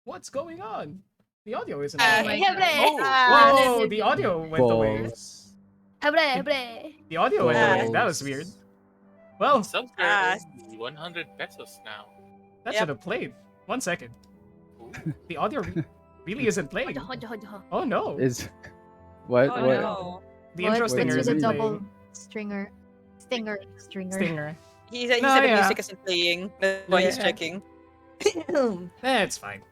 What's going on? The audio isn't Hebre. Whoa, the audio went away. Balls. Hebre. The audio went away. That was weird. Well, Some are only 100 pesos now. that should have played. 1 second. Ooh. The audio really isn't playing. Hojo. Oh no. Is what? Oh what? no. The intro What? stinger What's isn't with the playing. Stinger. Stinger. He said No, the yeah. music isn't playing. That's why he's Yeah. checking. It's fine.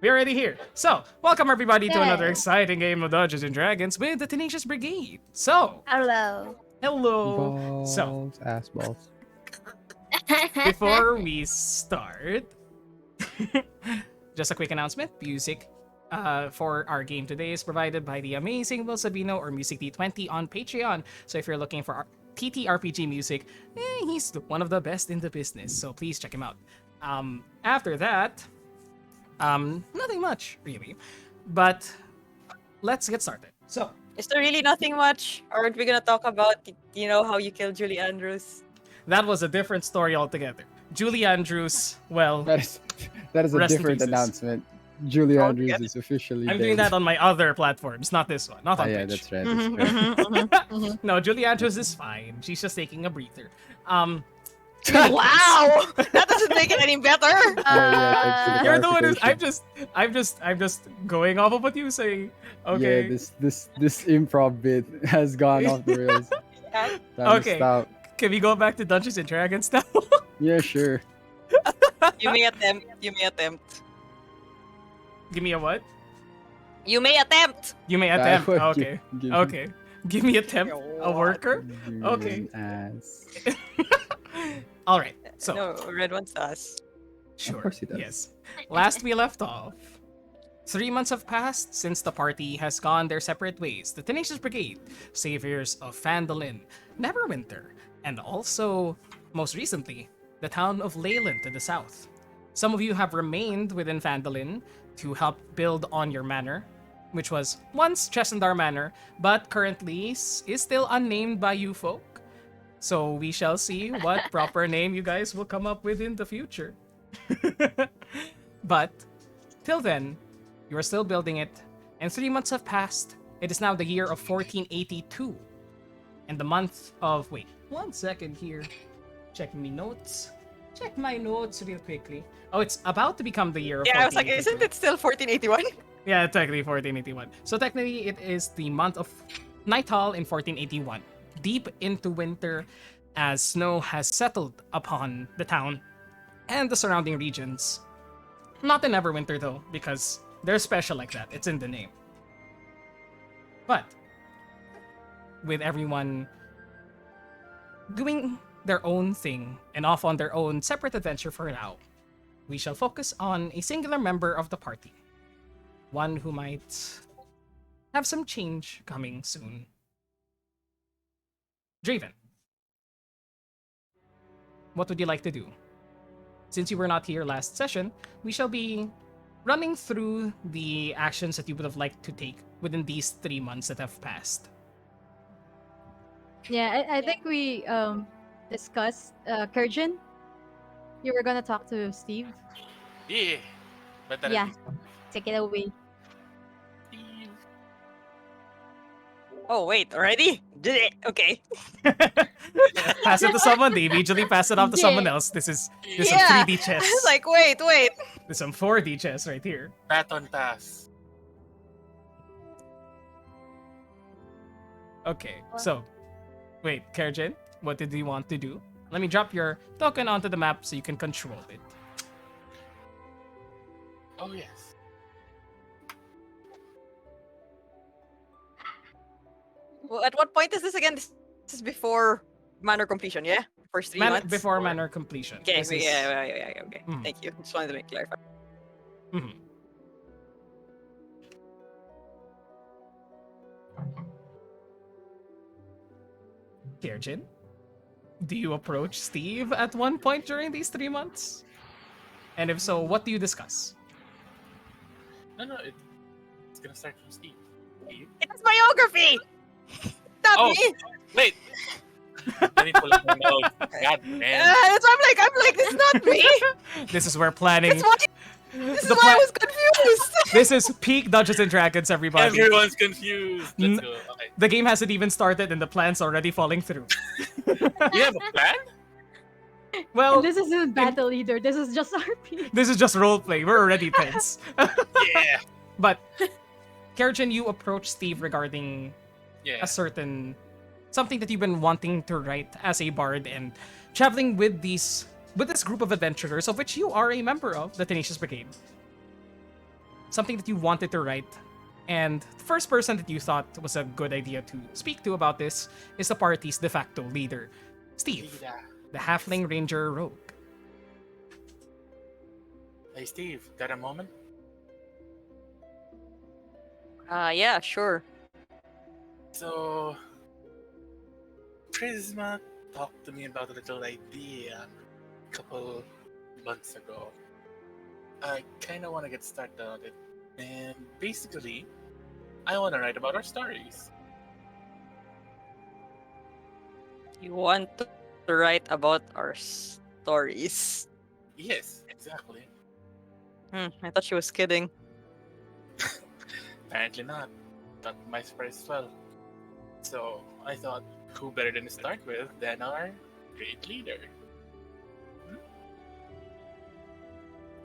We're already here. So, welcome everybody to another Yay. exciting game of Dungeons and Dragons with the Tenacious Brigade. So, Hello. hello. Balls, So, ass balls. before we start, just a quick announcement. Music for our game today is provided by the amazing Will Sabino or Music D20 on Patreon. So if you're looking for TTRPG music, he's one of the best in the business. So please check him out. After that, nothing much really, but let's get started. So Is there really nothing much? Or aren't we gonna talk about, how you killed Julie Andrews? that was a different story altogether. Julie Andrews, well, That is a Rest in different pieces. announcement. Julie Oh, Andrews yeah. is officially I'm dead. doing that on my other platforms, not this one, not Ah, on yeah, Twitch. that's right. That's right. No, Julie Andrews is fine. She's just taking a breather. Wow! That doesn't make it any better! Yeah, You're the one who's. clarification. I'm just going off of what you say. Okay. Yeah, this improv bit has gone off the rails. Yeah. Time to Okay. stop. Can we go back to Dungeons and Dragons now? Yeah, sure. You may attempt. You may attempt. Give me a what? You may attempt! You may I attempt. would Okay. give- Okay. Give me a temp. A worker. give Okay. an ass. All right. So No, red one's us. sure. Of course he does. Yes. Last we left off. 3 months have passed since the party has gone their separate ways. The Tenacious Brigade, saviors of Phandalin, Neverwinter, and also, most recently, the town of Leyland to the south. Some of you have remained within Phandalin to help build on your manor, which was once Chesendar Manor, but currently is still unnamed by you folk. So we shall see what proper name you guys will come up with in the future. But till then, you are still building it, and 3 months have passed. It is now the year of 1482. And the month of, wait, 1 second here. Checking me notes. Check my notes real quickly. Oh, it's about to become the year of Yeah, I was like, 1482. isn't it still 1481? Yeah, technically 1481. So technically it is the month of Nighthall in 1481. Deep into winter as snow has settled upon the town and the surrounding regions. Not in Neverwinter though, because they're special like that. It's in the name. But with everyone doing their own thing and off on their own separate adventure for now, we shall focus on a singular member of the party. One who might have some change coming soon. Draven, what would you like to do? Since you were not here last session, we shall be running through the actions that you would have liked to take within these 3 months that have passed. Yeah, I think we discussed Kurjin. You were gonna talk to Steve. Yeah. But that Yeah. Take it away. Oh, wait, already? Did it? Okay. Pass it to someone, they immediately pass it off to someone else. This is some 3D chess. I was like, wait. There's some 4D chess right here. Baton pass. Okay, so wait, Kerjin, what did you want to do? Let me drop your token onto the map so you can control it. Oh, yes. Well, at what point is this again? This is before manor completion, yeah? First 3 months? Before manor completion. Okay, This is- yeah, okay. Mhm. Thank you. Just wanted to make clarify. Mhm. Kerjin, do you approach Steve at one point during these 3 months? And if so, what do you discuss? No, it's gonna start from Steve. Steve? It's biography! Not Oh. me! Wait! Let me pull up my notes. God damn. That's why I'm like, it's not me! This is where planning. It's what This is The why I pla- was confused. This is peak Dungeons and Dragons, everybody. Everyone's confused. Let's go. Okay. The game hasn't even started and the plan's already falling through. You have a plan? Well, And this isn't battle either. This is just RP. this is just roleplay. We're already tense. Yeah. But, Kerjin, you approach Steve regarding Yeah. a certain something that you've been wanting to write as a bard and traveling with this group of adventurers of which you are a member of, the Tenacious Brigade. Something that you wanted to write, and the first person that you thought was a good idea to speak to about this is the party's de facto leader, Steve, the halfling ranger rogue. Hey, Steve, got a moment? Yeah, sure. So, Prisma talked to me about a little idea a couple months ago. I kind of want to get started on it. And basically, I want to write about our stories. You want to write about our stories? Yes, exactly. I thought she was kidding. Apparently not. That my surprise as well. So, I thought, who better than to start with than our great leader?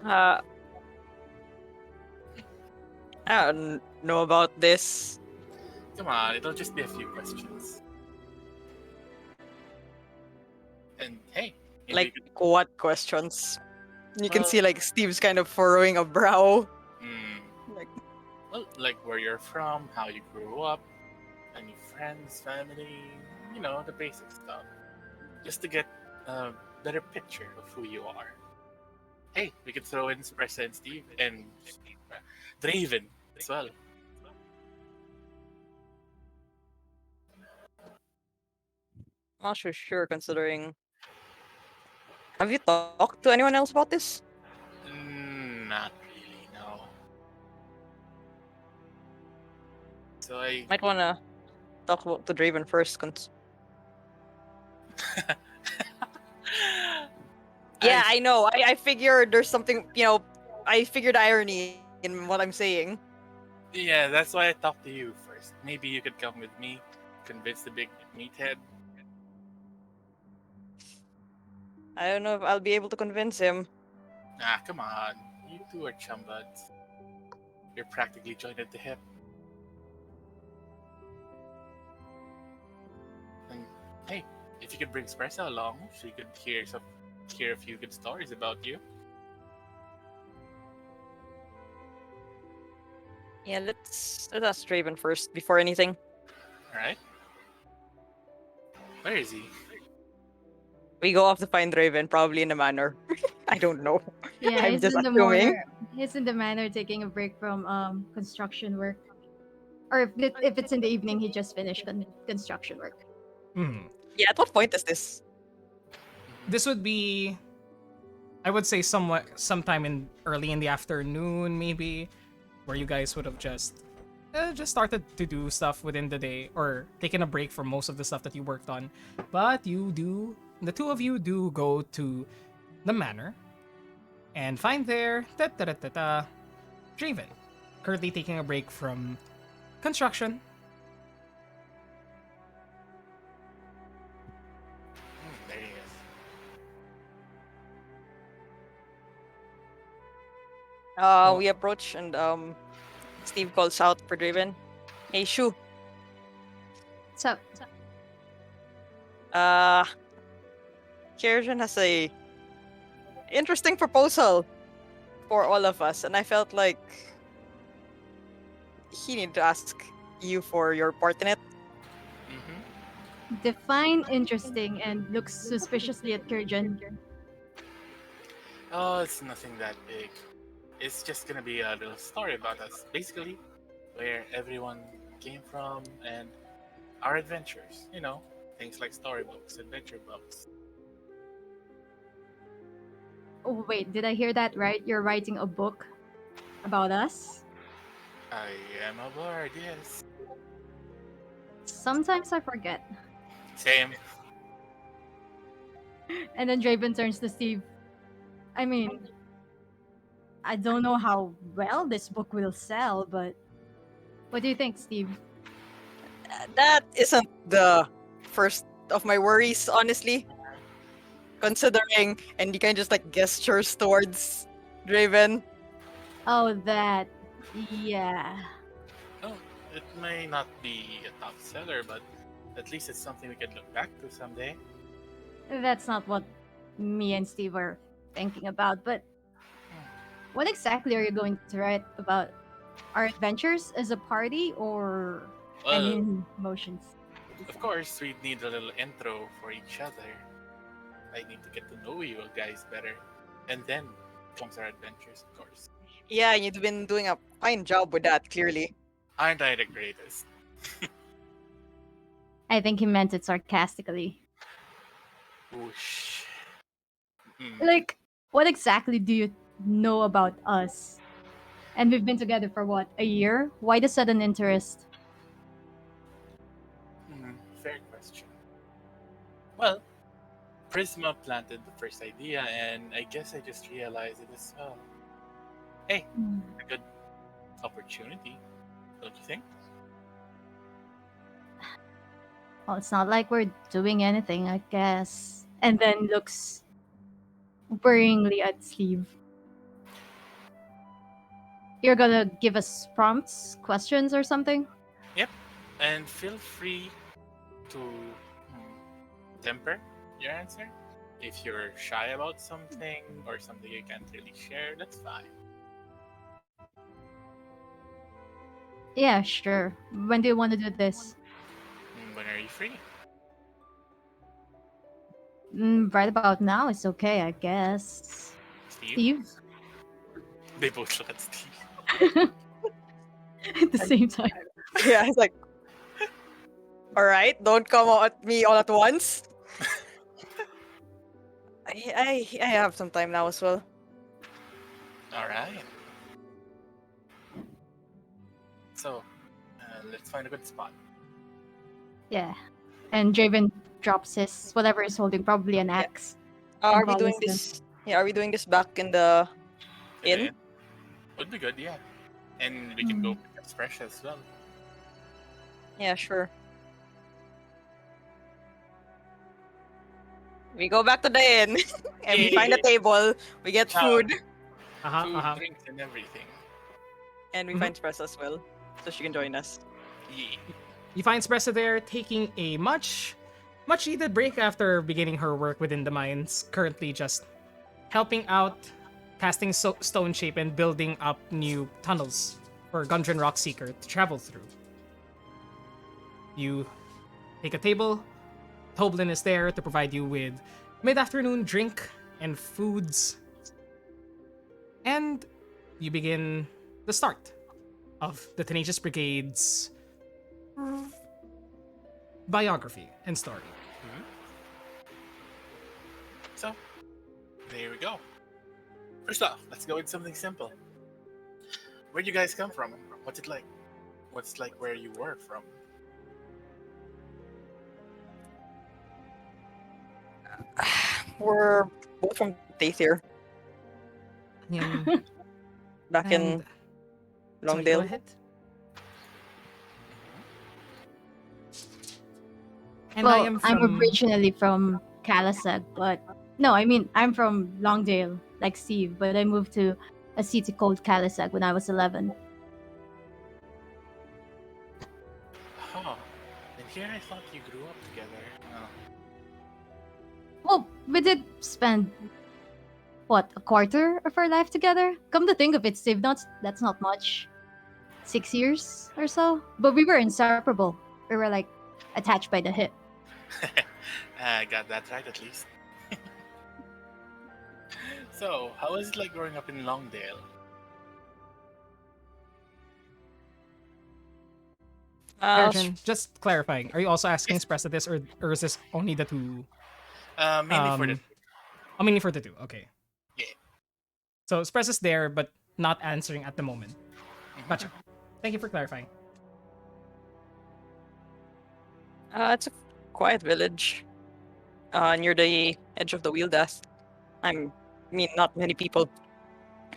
Uh, I don't know about this. Come on, it'll just be a few questions. And hey, maybe Like, we could- what questions? You can Well- see, like, Steve's kind of furrowing a brow. Like, well, like where you're from, how you grew up, any friends, family, you know, the basic stuff. Just to get a better picture of who you are. Hey, we could throw in Espresso and Steve and Draven as well. I'm not so sure considering. Have you talked to anyone else about this? Not really, no. So I Might wanna talk about to Draven first. Yeah, I know. I figured there's something, I figured irony in what I'm saying. Yeah, that's why I talked to you first. Maybe you could come with me, convince the big meathead. I don't know if I'll be able to convince him. Ah, come on. You two are chum buds. You're practically joined at the hip. And hey, if you could bring Espresso along, she could hear a few good stories about you. Yeah, let's ask Draven first before anything. Alright? Where is he? We go off to find Draven, probably in a manor. I don't know. Yeah, I'm he's just in the assuming. manor. He's in the manor taking a break from construction work. Or if it's in the evening, he just finished construction work. Yeah, at what point is this? This would be, I would say, sometime in early in the afternoon, maybe, where you guys would have just started to do stuff within the day or taken a break from most of the stuff that you worked on. But the two of you do go to the manor and find there Draven, currently taking a break from construction. There he is. We approach and Steve calls out for Draven. Hey, Shu. So, Kirsten has a interesting proposal for all of us, and I felt like he needed to ask you for your part in it. define interesting and looks suspiciously at Kurjan. Oh, it's nothing that big. It's just gonna be a little story about us, basically, where everyone came from and our adventures. You know, things like storybooks, adventure books. Oh, wait, did I hear that right? You're writing a book about us? I am a bard, yes. Sometimes I forget. Same. And then Draven turns to Steve. I mean, I don't know how well this book will sell, but what do you think, Steve? That isn't the first of my worries, honestly. Considering, and you can just like gestures towards Draven. Oh, that. Yeah. Oh, it may not be a top seller, but at least it's something we can look back to someday. That's not what me and Steve are thinking about, but what exactly are you going to write about? Our adventures as a party or any Well, emotions? of course, we need a little intro for each other. I need to get to know you guys better. And then comes our adventures, of course. Yeah, you've been doing a fine job with that, clearly. Aren't I the greatest? I think he meant it sarcastically. Whoosh. Hmm. Like, what exactly do you know about us? And we've been together for what, a year? Why the sudden interest? Fair question. Well, Prisma planted the first idea, and I guess I just realized it as well. Hey, a good opportunity, don't you think? Well, it's not like we're doing anything, I guess. And then looks worryingly at Steve. You're gonna give us prompts, questions, or something? Yep. And feel free to temper your answer. If you're shy about something or something you can't really share, that's fine. Yeah, sure. When do you want to do this? When are you free? Right about now is okay, I guess. Steve? Steve? They both look at Steve. At the same time. Yeah, it's like, all right, don't come at me all at once. I have some time now as well. Alright. So, let's find a good spot. Yeah. And Draven drops his whatever he's holding, probably an axe. Are And we doing follows them. this? Yeah, are we doing this back in the inn? Inn? Would be good, yeah. And we can go pick up fresh as well. Yeah, sure. We go back to the inn and we find a Yay. table. We get food Food, drinks, and everything. and we Mhm. find Spress as well, so she can join us. Yeah. You find Espresso there taking a much needed break after beginning her work within the mines, currently just helping out, casting stone shape and building up new tunnels for Gundren Rockseeker to travel through. You take a table. Toblin is there to provide you with mid-afternoon drink and foods. And you begin the start of the Tenacious Brigade's biography and story. So, there we go. First off, let's go with something simple. Where'd you guys come from? What's it like? What's like where you were from? We're both from Tathier, And, back in and sorry, go Longdale. ahead. And Well, I am I'm from originally from Kalasag, but no, I mean I'm from Longdale, like Steve, but I moved to a city called Kalasag when I was 11. Oh, and here I thought you grew up together. Oh. Well, we did spend what, a quarter of our life together. Come to think of it, Steve, that's not much. 6 years or so, but we were inseparable. We were like attached by the hip. I got that right at least. So, how was it like growing up in Longdale? Arjun, just clarifying. Are you also asking Espresso this, or is this only the two? Mainly for the Mainly for the two. Okay. Yeah. So Espresso's there, but not answering at the moment. Gotcha. Thank you for clarifying. It's a quiet village, near the edge of the wheel death. I mean, not many people.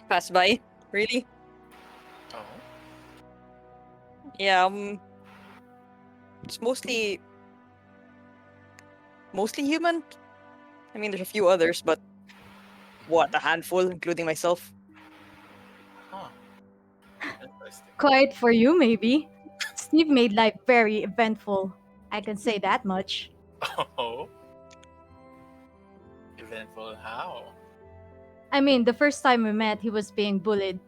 Pass by. Really? Oh, Yeah. It's mostly human. I mean, there's a few others, but what, a handful, including myself. huh. Interesting. Quite for you, maybe. Steve made life very eventful. I can say that much. Oh, eventful how? I mean, the first time we met, he was being bullied.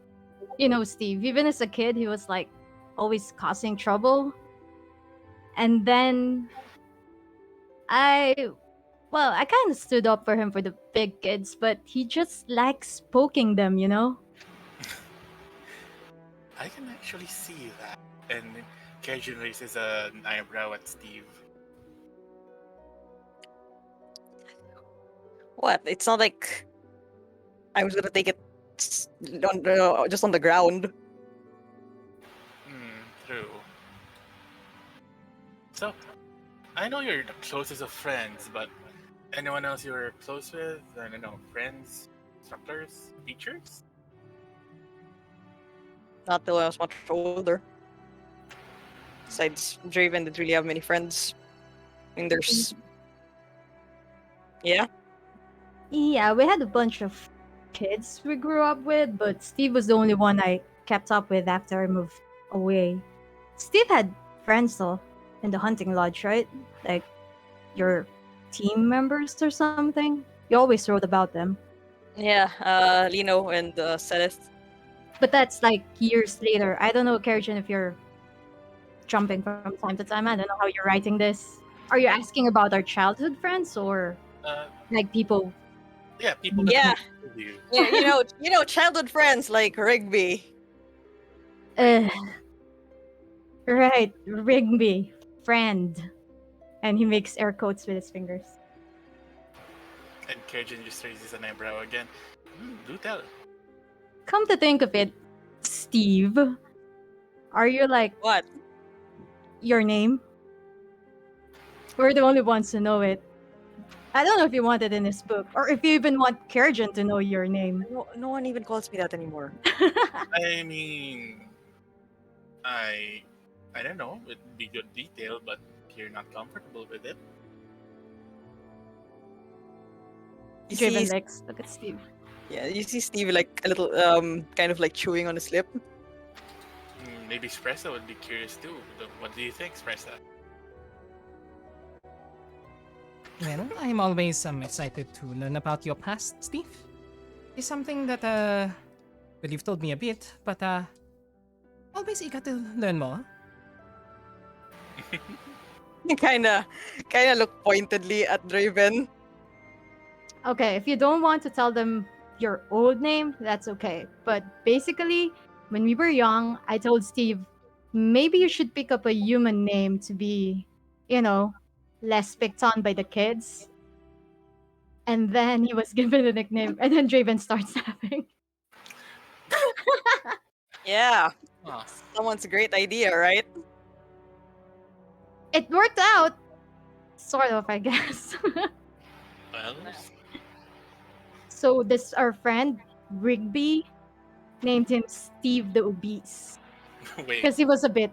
You know, Steve, even as a kid, he was like always causing trouble. And then I, well, I kind of stood up for him for the big kids, but he just likes poking them, you know? I can actually see that. And Cajun raises an eyebrow at Steve. What? It's not like I was gonna take it just on the ground. True. So, I know you're the closest of friends, but anyone else you're close with? I don't know, friends, instructors, teachers? Not till I was much older. Besides, Draven didn't really have many friends. I mean, there's. Yeah? Yeah, we had a bunch of kids we grew up with, but Steve was the only one I kept up with after I moved away. Steve had friends though in the hunting lodge, right? Like your team members or something. You always wrote about them. Yeah, Lino and Celeste. But that's like years later. I don't know, Karajan, if you're jumping from time to time. I don't know how you're writing this. Are you asking about our childhood friends or Uh, like people? yeah, people that Yeah. with you. Yeah, childhood friends like Rigby. Uh, right, Rigby, friend. And he makes air quotes with his fingers. And Cajun just raises an eyebrow again. Do tell. Come to think of it, Steve, are you like What? your name? We're the only ones who know it. I don't know if you want it in this book, or if you even want Karajan to know your name. No one even calls me that anymore. I mean, I don't know. It'd be good detail, but you're not comfortable with it. You Draven see, Lex, look at Steve. yeah, you see Steve like a little, kind of like chewing on his lip. Maybe Espresso would be curious too. What do you think, Espresso? Well, I'm always excited to learn about your past, Steve. It's something that, well, you've told me a bit, but, always eager to learn more. kinda, kinda look pointedly at Draven. Okay, if you don't want to tell them your old name, that's okay. But basically, when we were young, I told Steve, maybe you should pick up a human name to be, you know, less picked on by the kids. And then he was given a nickname, and then Draven starts laughing. Yeah, Ah, someone's great idea, right? It worked out, sort of, I guess. well, So this our friend Rigby named him Steve the Obese wait. because he was a bit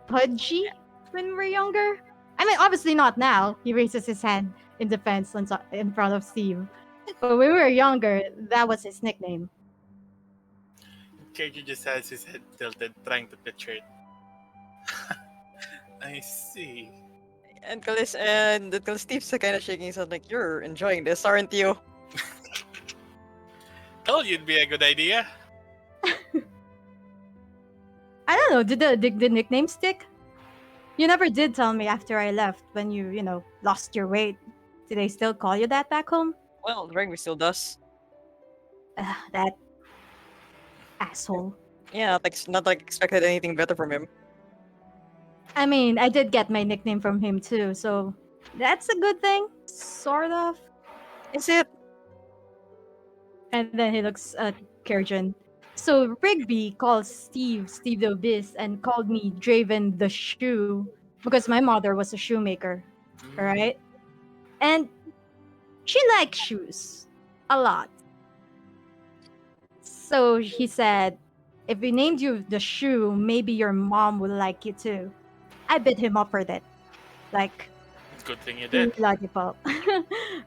pudgy when we were younger. I mean, obviously not now. He raises his hand in defense in front of Steve. But when we were younger, that was his nickname. Cajun just has his head tilted, trying to picture it. I see. Until Steve's kind of shaking his head like, "You're enjoying this, aren't you?" Told you it'd be a good idea. I don't know. Did the nickname stick? You never did tell me after I left when you lost your weight. Do they still call you that back home? Well, Rigby still does. That asshole. Yeah, not like expected anything better from him. I mean, I did get my nickname from him too, so that's a good thing, sort of. Is it? And then he looks at Karajan. So Rigby calls Steve the Abyss, and called me Draven the Shoe because my mother was a shoemaker, alright? And she likes shoes a lot. So he said, if we named you the shoe, maybe your mom would like you too. I bit him up for that. Like, Good thing you being did. lollipop.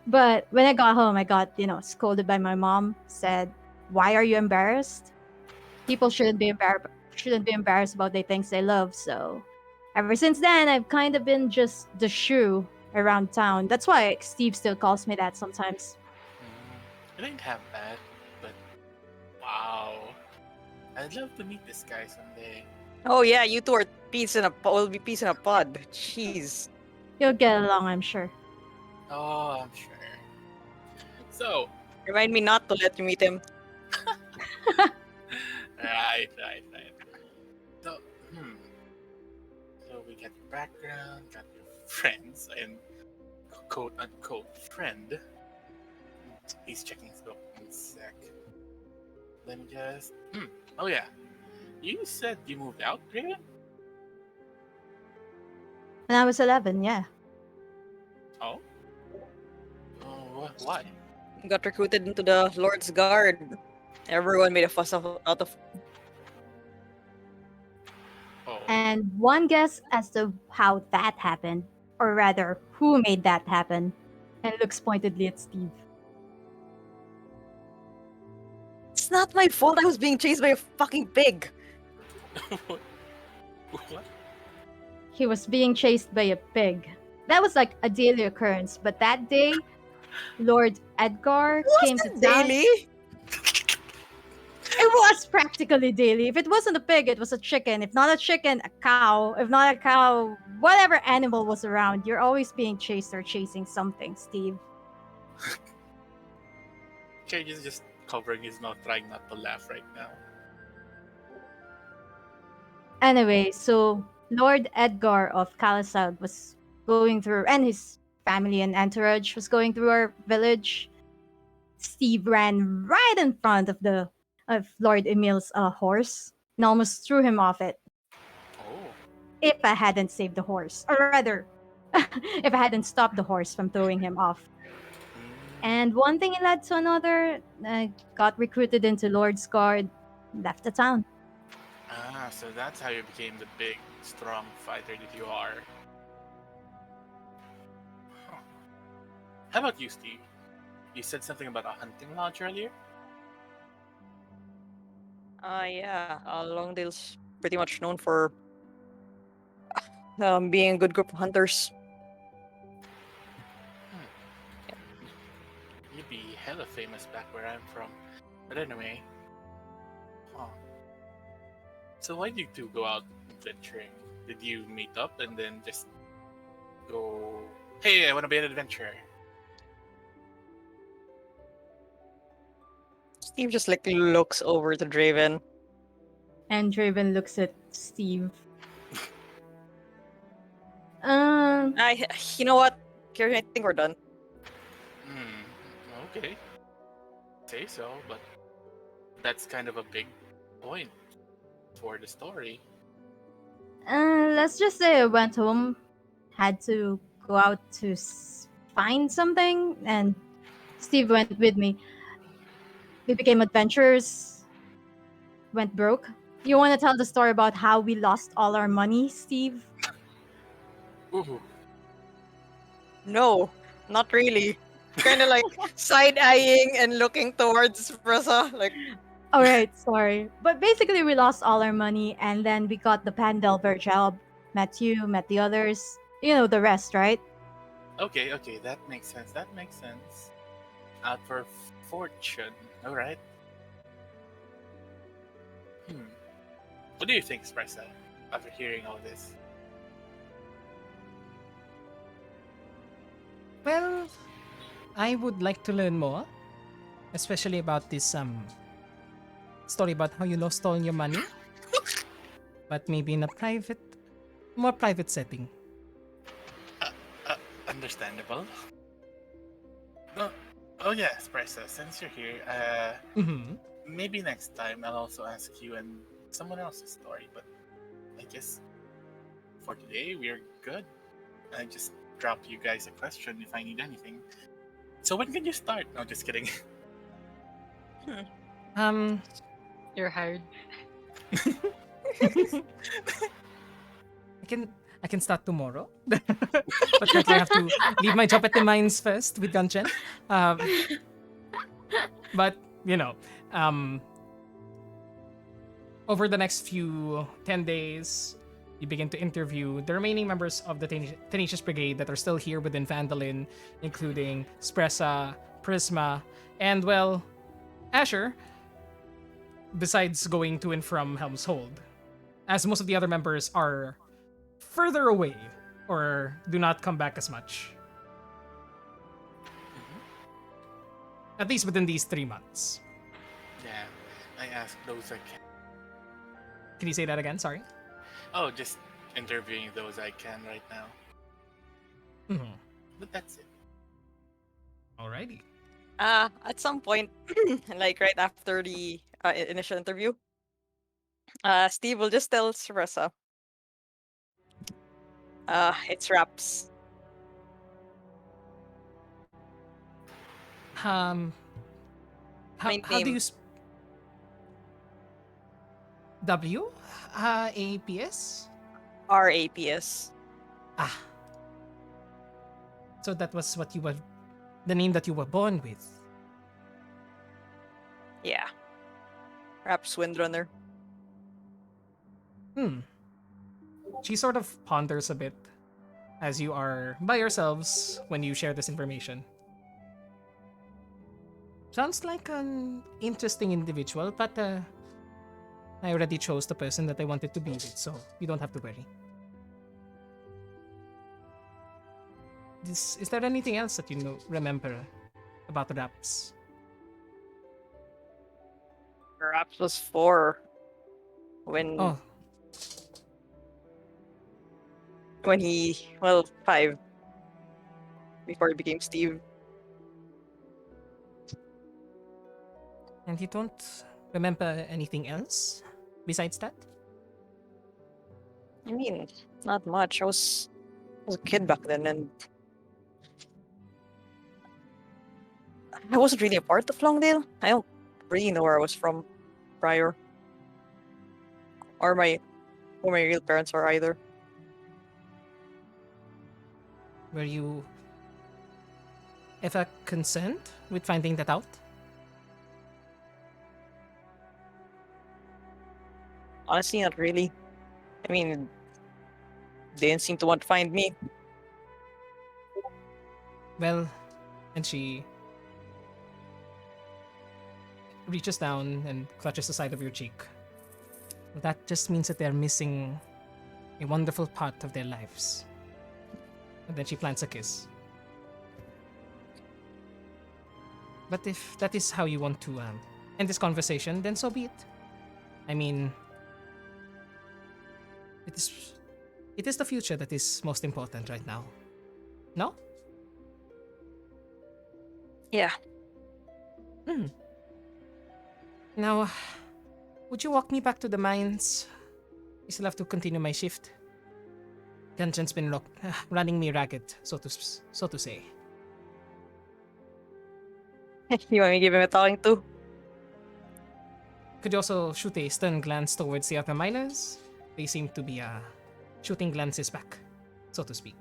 But when I got home, I got, scolded by my mom, said, why are you embarrassed? People shouldn't be embarrassed about the things they love. So ever since then, I've kind of been just the shrew around town. That's why Steve still calls me that sometimes. It ain't half bad, but wow. I'd love to meet this guy someday. Oh yeah, you two are will be peace in a pod. Jeez. You'll get along, I'm sure. Oh, I'm sure. So, Remind me not to let you meet him. right. So, so we got your background, got your friends, and quote unquote friend. He's checking his book in a sec. Let me just. Oh yeah. You said you moved out, Raven? When I was 11, yeah. Oh. Why? Got recruited into the Lord's Guard. Everyone made a fuss out of. Oh. And one guess as to how that happened, or rather, who made that happen, and looks pointedly at Steve. It's not my fault. I was being chased by a fucking pig. What? He was being chased by a pig. That was like a daily occurrence, but that day, Lord Edgar came to Wasn't town. daily. It was practically daily. If it wasn't a pig, it was a chicken. If not a chicken, a cow. If not a cow, whatever animal was around. You're always being chased or chasing something, Steve. Cage is just covering his mouth, trying not to laugh right now. Anyway, so Lord Edgar of Calasag was going through, and his family and entourage was going through our village. Steve ran right in front of Lord Emil's horse and almost threw him off it. Oh. If I hadn't saved the horse, or rather, if I hadn't stopped the horse from throwing him off. And one thing led to another. I got recruited into Lord's Guard, left the town. Ah, so that's how you became the big, strong fighter that you are. Huh. How about you, Steve? You said something about a hunting lodge earlier? Yeah. Longdale's pretty much known for being a good group of hunters. You'd be hella famous back where I'm from. But anyway. Huh. So why did you two go out adventuring? Did you meet up and then just go, hey, I want to be an adventurer? Steve just like looks over to Draven. And Draven looks at Steve. Um, You know what? Kieran, I think we're done. Okay. Say so, but that's kind of a big point for the story. let's just say I went home, had to go out to find something, and Steve went with me. We became adventurers, went broke. You want to tell the story about how we lost all our money, Steve? Ooh. No, not really. Kind of like side eyeing and looking towards Rasa. Like, All right, sorry. But basically, we lost all our money, and then we got the Pandelver job. Met you, met the others. You know the rest, right? Okay, that makes sense. Out for fortune. Alright. What do you think, Espresso, after hearing all this? Well, I would like to learn more, especially about this story about how you lost all your money, but maybe in a more private setting. Understandable. No, oh yeah, Espresso, since you're here, Mm-hmm. maybe next time I'll also ask you and someone else's story, but I guess for today we're good. I just drop you guys a question if I need anything. So when can you start? No, just kidding. Um, You're hired. I can start tomorrow. But currently I have to leave my job at the mines first with Gunchen. Um, but you know, um, over the next few 10 days, you begin to interview the remaining members of the Tenacious Brigade that are still here within Vandalin, including Spressa, Prisma, and well, Asher, besides going to and from Helm's Hold, as most of the other members are further away or do not come back as much. At least within these 3 months. Yeah, I ask those I can. Can you say that again? Sorry. Oh, just interviewing those I can right now. Mm-hmm. But that's it. Alrighty. At some point, like right after the initial interview, Steve will just tell Sarasa. It's Raps. Um, My how do name. you W? APS? RAPS. Ah. So that was what you were, the name that you were born with. Yeah. Raps Windrunner. She sort of ponders a bit as you are by yourselves when you share this information. Sounds like an interesting individual, but I already chose the person that I wanted to be with, so you don't have to worry. Is there anything else that you remember about the Raps? Raps was 4 when Oh, he 5 before he became Steve. and you don't remember anything else besides that? I mean, not much. I was a kid back then, and I wasn't really a part of Longdale. I don't really know where I was from prior, or who my real parents are either. Were you ever concerned with finding that out? Honestly, not really. I mean, they didn't seem to want to find me. Well, and she reaches down and clutches the side of your cheek. That just means that they're missing a wonderful part of their lives. And then she plants a kiss. But if that is how you want to end this conversation, then so be it. I mean, it is the future that is most important right now. No? Yeah. Now, would you walk me back to the mines? I still have to continue my shift. Gunchen's been running me ragged, so to say. You want me to give him a talking to? Could you also shoot a stern glance towards the other miners? They seem to be shooting glances back, so to speak.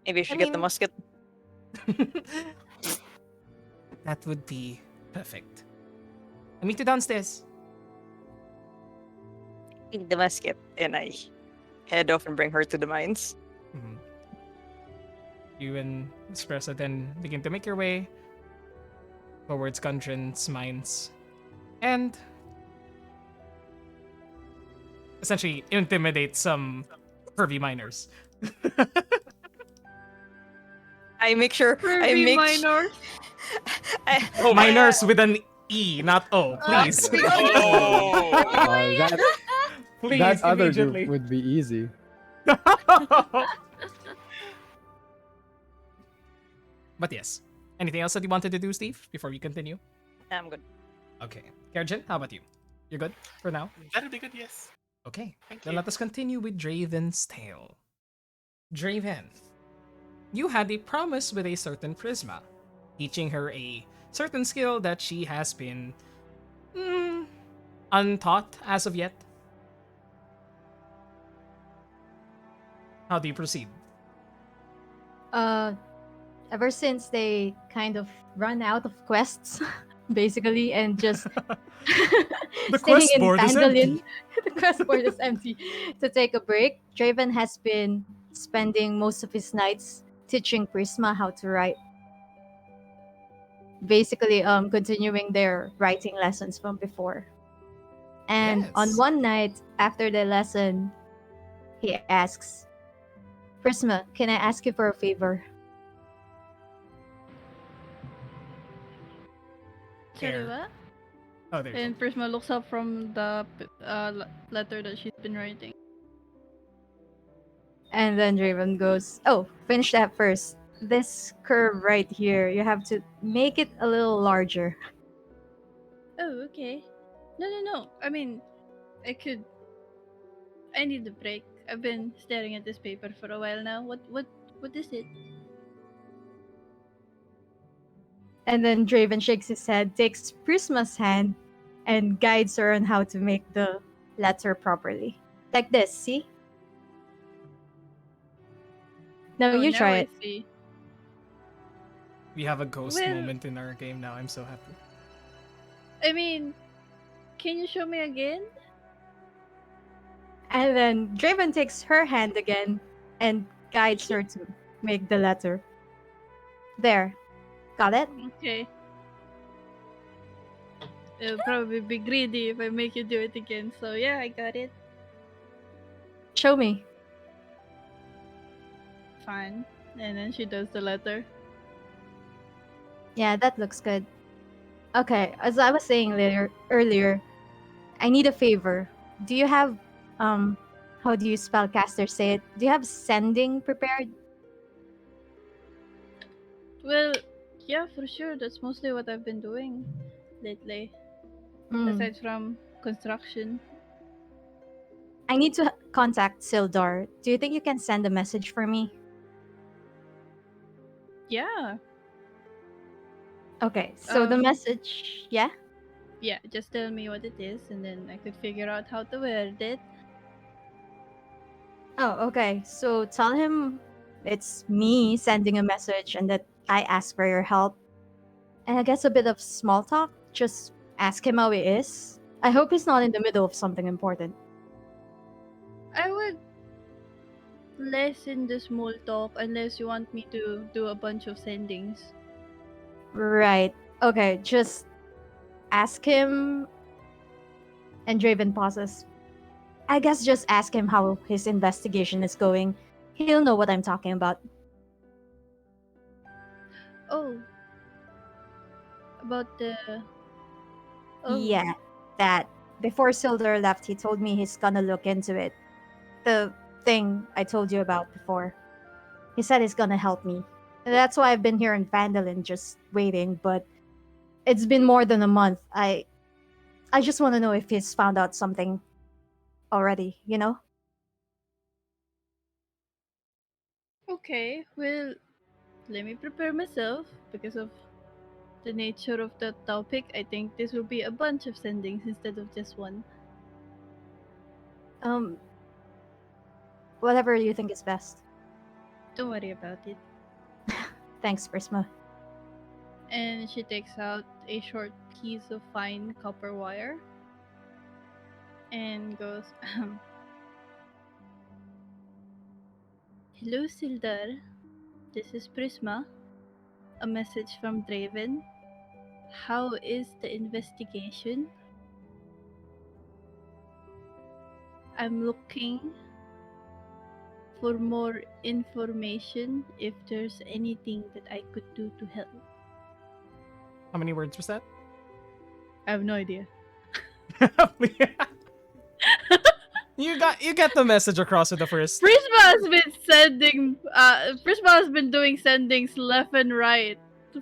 Maybe I should get the mean- musket. That would be perfect. I'll meet you downstairs. Take the musket, and I head off and bring her to the mines. Mhm. You and Espresso then begin to make your way towards Gundren's mines. And essentially intimidate some pervy miners. I make sure. I Ruby make. minor. Oh, miners with an E, not O, please. Oh! That Please, that other immediately. group would be easy. But yes. Anything else that you wanted to do, Steve, before we continue? I'm good. Okay. Kerjin, how about you? You're good for now? That'd be good, yes. Okay. Thank Then you. let us continue with Draven's tale. Draven, you had a promise with a certain Prisma, teaching her a certain skill that she has been untaught as of yet? How do you proceed? Uh, ever since they kind of run out of quests, basically, and just The staying quest in board is Vandalin, empty. the quest board is empty. To take a break, Draven has been spending most of his nights teaching Prisma how to write. Basically, continuing their writing lessons from before. And on Yes. one night after the lesson, he asks, Prisma, can I ask you for a favor? Sorry, Care. what? Oh, there you And go. Prisma looks up from the letter that she's been writing. And then Draven goes, oh, finish that first. This curve right here, you have to make it a little larger. Oh, okay. No. I mean, I could. I need a break. I've been staring at this paper for a while now. What is it? And then Draven shakes his head, takes Prisma's hand, and guides her on how to make the letter properly. Like this, see? Now Oh, you now try I it. see. We have a ghost Well, moment in our game now. I'm so happy. I mean, can you show me again? And then Draven takes her hand again and guides her to make the letter. There. Got it? Okay. It'll probably be greedy if I make you do it again. So yeah, I got it. Show me. Fine. And then she does the letter. Yeah, that looks good. Okay, as I was saying earlier, I need a favor. Do you have how do you spellcaster say it? Do you have sending prepared? Well, yeah, for sure. That's mostly what I've been doing lately. Hmm. Aside from construction. I need to contact Sildar. Do you think you can send a message for me? Yeah. Okay, so the Um, message, yeah? Yeah, just tell me what it is and then I could figure out how to word it. Oh, okay. So tell him it's me sending a message and that I ask for your help. And I guess a bit of small talk. Just ask him how he is. I hope he's not in the middle of something important. I would lessen the small talk unless you want me to do a bunch of sendings. Right. Okay, just ask him. And Draven pauses. I guess just ask him how his investigation is going. He'll know what I'm talking about. Oh, about the. Oh, Yeah, that. Before Sildar left, he told me he's gonna look into it. The thing I told you about before. He said he's gonna help me. That's why I've been here in Vandalin just waiting, but it's been more than a month. I just want to know if he's found out something already, you know? okay. Well, let me prepare myself because of the nature of the topic. I think this will be a bunch of sendings instead of just one. Um Whatever you think is best. Don't worry about it. Thanks, Prisma. And she takes out a short piece of fine copper wire and goes, Hello, Sildar. This is Prisma. A message from Draven. How is the investigation? I'm looking for more information if there's anything that I could do to help. How many words was that? I have no idea. You got the message across with the first. Prisma has been sending. Prisma has been doing sendings left and right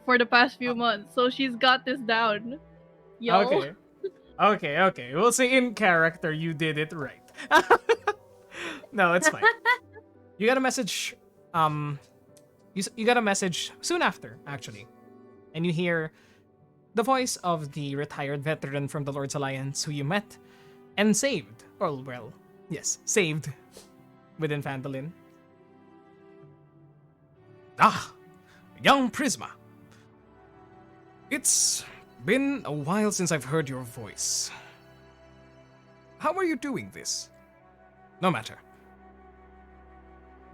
for the past few months, so she's got this down. Yo. Okay. Okay. We'll say in character you did it right. No, it's fine. You got a message. You got a message soon after, actually, and you hear, the voice of the retired veteran from the Lord's Alliance who you met and saved. Oh, well, yes, saved within Phandalin. Ah, young Prisma. It's been a while since I've heard your voice. How are you doing this? No matter.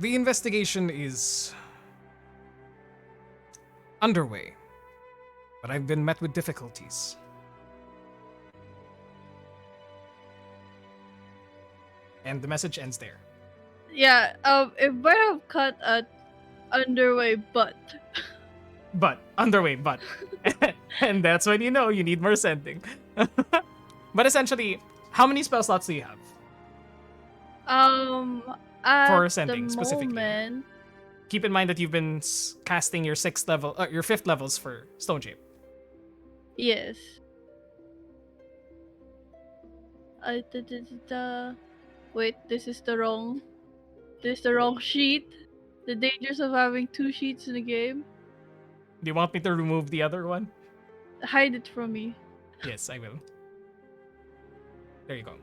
The investigation is underway, but I've been met with difficulties. And the message ends there. Yeah, it might have cut at underway, but But, underway, but. And that's when you know you need more sending. But essentially, how many spell slots do you have? at For the sending, specifically. moment, Keep in mind that you've been casting your your 5th levels for Stone Shape. yes. Wait, this is the wrong sheet. The dangers of having 2 sheets in a game. Do you want me to remove the other one? Hide it from me. Yes, I will. There you go.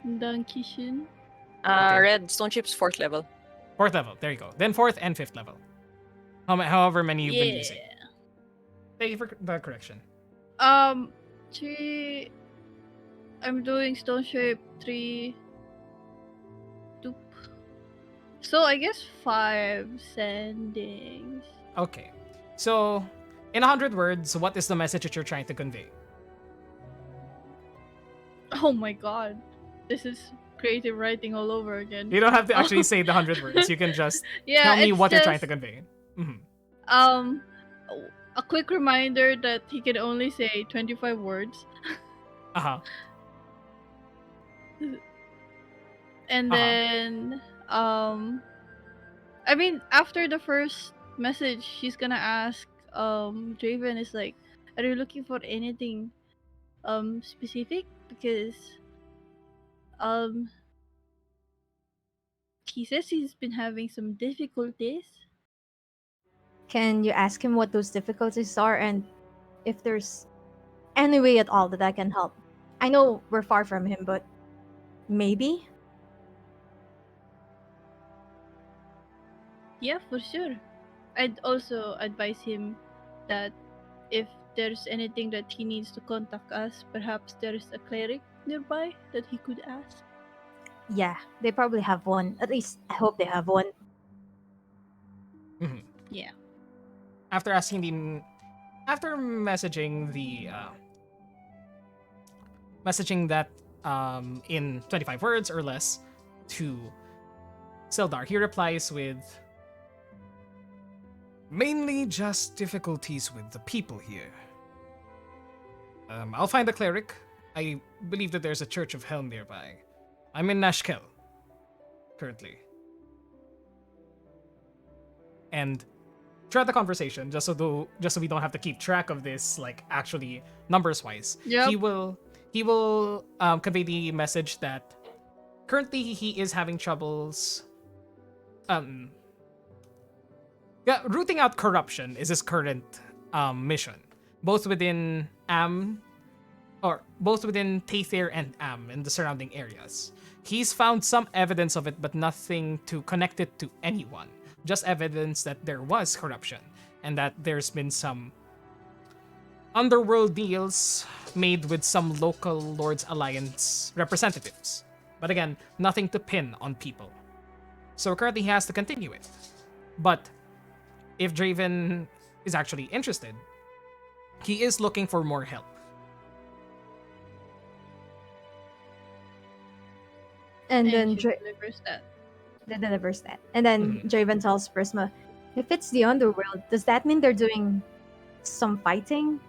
Dankishin. Okay. Red Stone Chip's 4th level. 4th level. There you go. Then 4th and 5th level. However many you've been using. Thank you for the correction. 3. I'm doing stone shape 3. 2. So I guess 5 sendings. Okay. So, in 100 words, what is the message that you're trying to convey? Oh my god. This is creative writing all over again. You don't have to actually say the 100 words. You can just Yeah, tell me it's what you're trying to just, convey. Mhm. a quick reminder that he can only say 25 words. Uh-huh. And Uh-huh. then I mean after the first message she's gonna ask Draven is like, are you looking for anything specific? Because um he says he's been having some difficulties. Can you ask him what those difficulties are and if there's any way at all that I can help? I know we're far from him, but maybe? Yeah, for sure. I'd also advise him that if there's anything that he needs to contact us, perhaps there's a cleric nearby that he could ask. Yeah, they probably have one. At least I hope they have one. Mhm. Yeah. After messaging messaging that in 25 words or less to Sildar, he replies with, mainly just difficulties with the people here. I'll find a cleric. I believe that there's a Church of Helm nearby. I'm in Nashkel currently. And throughout the conversation, just so we don't have to keep track of this, like actually numbers wise, Yep. he will convey the message that currently he is having troubles. Rooting out corruption is his current mission, both within both within Tather and Am and the surrounding areas. He's found some evidence of it, but nothing to connect it to anyone. Just evidence that there was corruption and that there's been some underworld deals made with some local Lord's Alliance representatives. But again, nothing to pin on people. So currently he has to continue it. But if Draven is actually interested, he is looking for more help. And And then she delivers that. that delivers that. And then Mhm. Draven tells Prisma, if it's the underworld, does that mean they're doing some fighting?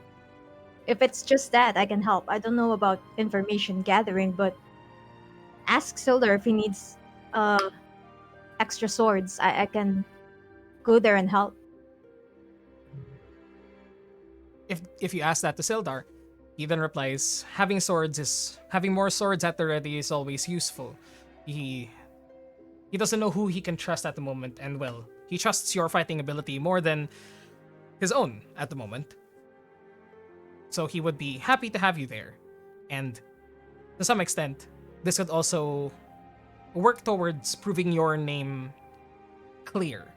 If it's just that, I can help. I don't know about information gathering, but ask Sildar if he needs extra swords. I can go there and help. If you ask that to Sildar, he then replies, having more swords at the ready is always useful. He doesn't know who he can trust at the moment, and well, he trusts your fighting ability more than his own at the moment. So he would be happy to have you there. And to some extent, this could also work towards proving your name clear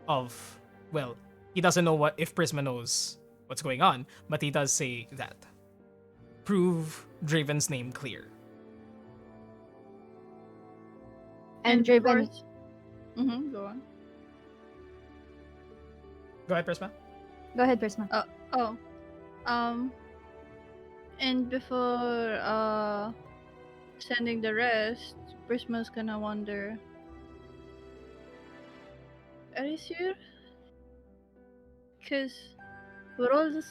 of, well, he doesn't know what if Prisma knows what's going on, but he does say that. Prove Draven's name clear. And of Draven, course, go on. Go ahead, Prisma. go ahead, Prisma. Oh, um, and before sending the rest, Prisma's gonna wonder, are you sure? Cause we're all just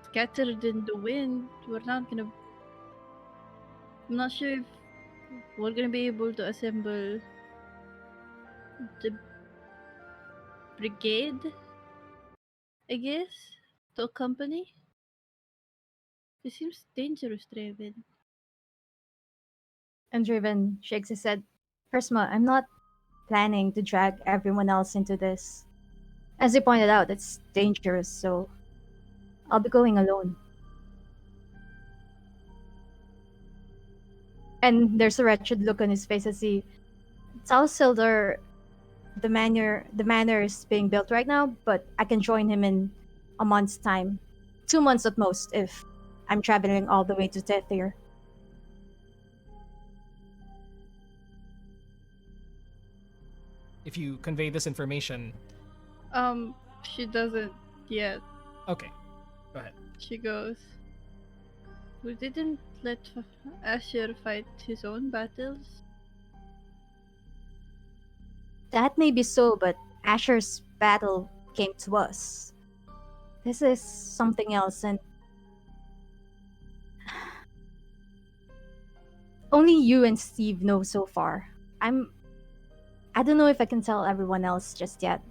scattered in the wind. We're not gonna. I'm not sure if we're gonna be able to assemble the brigade. I guess to accompany. It seems dangerous, Draven. And Draven shakes his head. Prisma, I'm not planning to drag everyone else into this. As you pointed out, it's dangerous, so I'll be going alone. And there's a wretched look on his face as he tells Sildar the manor is being built right now, but I can join him in a month's time. 2 months at most if I'm traveling all the way to Tethir. If you convey this information, She doesn't yet. okay, go ahead. She goes, we didn't let Asher fight his own battles. That may be so, but Asher's battle came to us. This is something else, and only you and Steve know so far. I don't know if I can tell everyone else just yet.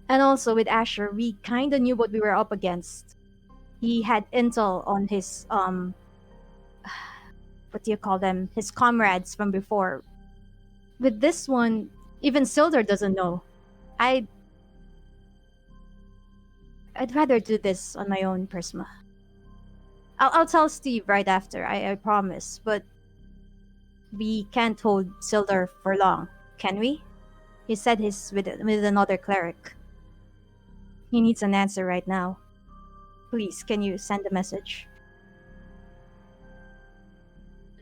And also with Asher, we kinda knew what we were up against. He had intel on his what do you call them? His comrades from before. With this one, even Sildar doesn't know. I'd rather do this on my own, Prisma. I'll tell Steve right after, I promise. But we can't hold Sildar for long, can we? He said he's with another cleric. He needs an answer right now. Please, can you send a message?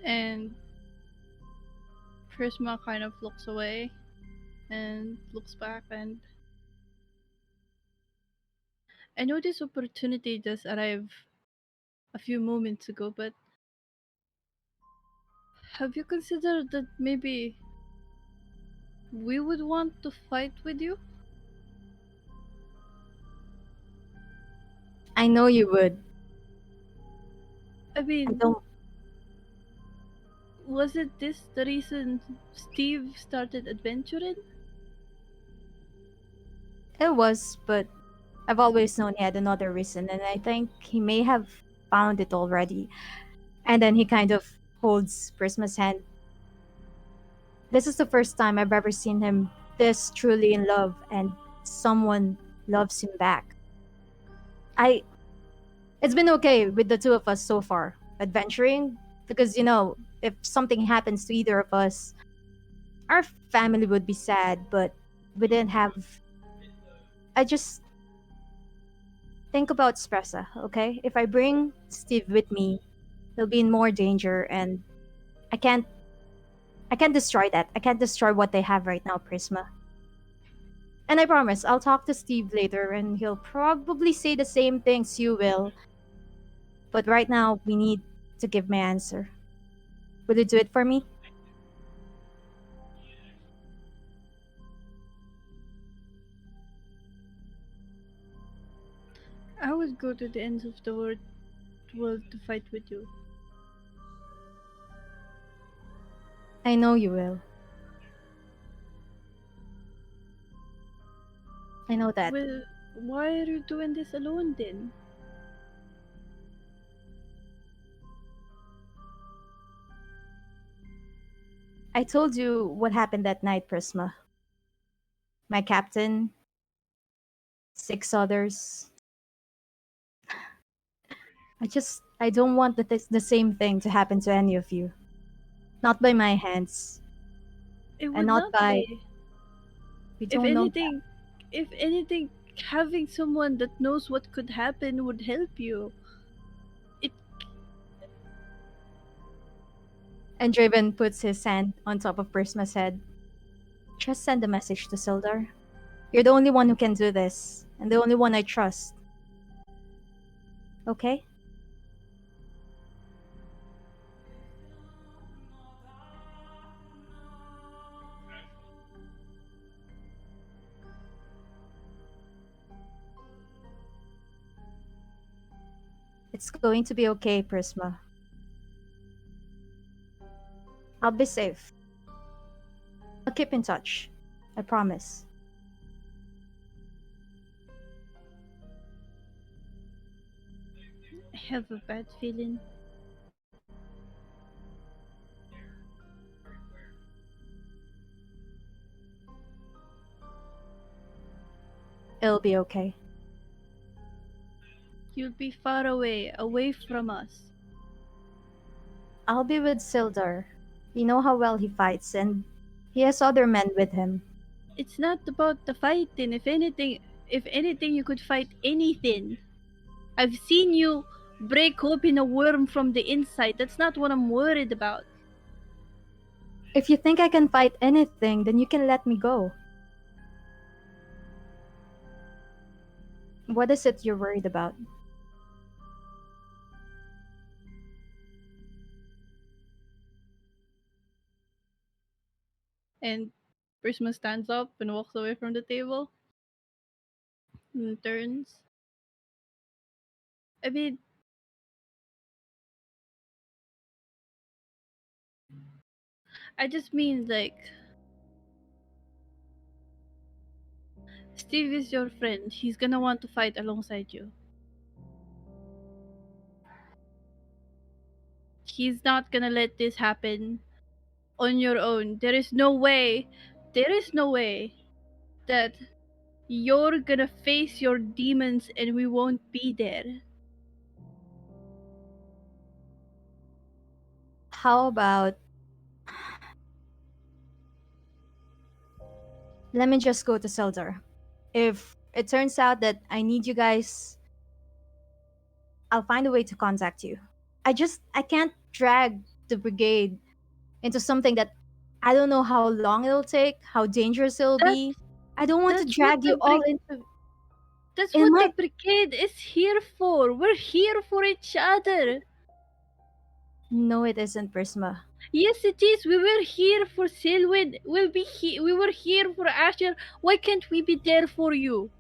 And Prisma kind of looks away and looks back, and I know this opportunity just arrived a few moments ago, but have you considered that maybe we would want to fight with you? I know you would. I I mean, don't. wasn't this the reason Steve started adventuring? It was, but I've always known he had another reason, and I think he may have found it already. And then he kind of holds Prisma's hand. This is the first time I've ever seen him this truly in love, and someone loves him back. I. It's been okay with the two of us so far, adventuring, because if something happens to either of us, our family would be sad, but we didn't have. I just think about Spressa, okay? If I bring Steve with me, he'll be in more danger, and I can't. I can't destroy that. I can't destroy what they have right now, Prisma. And I promise, I'll talk to Steve later, and he'll probably say the same things you will. But right now, we need to give my answer. Will you do it for me? I would go to the ends of the world to fight with you. I know you will. I know that. Well, why are you doing this alone then? I told you what happened that night, Prisma. My captain, 6 others. I don't want the same thing to happen to any of you. Not by my hands. It And would not not by, be. we If don't know that. anything, if anything, having someone that knows what could happen would help you. It And Draven puts his hand on top of Prisma's head. Just send a message to Sildar. You're the only one who can do this, and the only one I trust. Okay? It's going to be okay, Prisma. I'll be safe. I'll keep in touch. I promise. I have a bad feeling. It'll be okay. You'll be far away from us. I'll be with Sildar. You know how well he fights, and he has other men with him. It's not about the fighting. If anything, you could fight anything. I've seen you break open a worm from the inside. That's not what I'm worried about. If you think I can fight anything, then you can let me go. What is it you're worried about? And Prisma stands up and walks away from the table and turns. I mean, I just mean like Steve is your friend. He's gonna want to fight alongside you. He's not gonna let this happen on your own. There is no way that you're gonna face your demons and we won't be there. How about let me just go to Sildar. If it turns out that I need you guys, I'll find a way to contact you. I can't drag the brigade into something that I don't know how long it'll take, how dangerous it'll That's be. I don't want to that's what drag the you all into that's in what my the brigade is here for. We're here for each other. No, it isn't, Prisma. Yes, it is. We were here for Selwyn. We were here for Asher. Why can't we be there for you?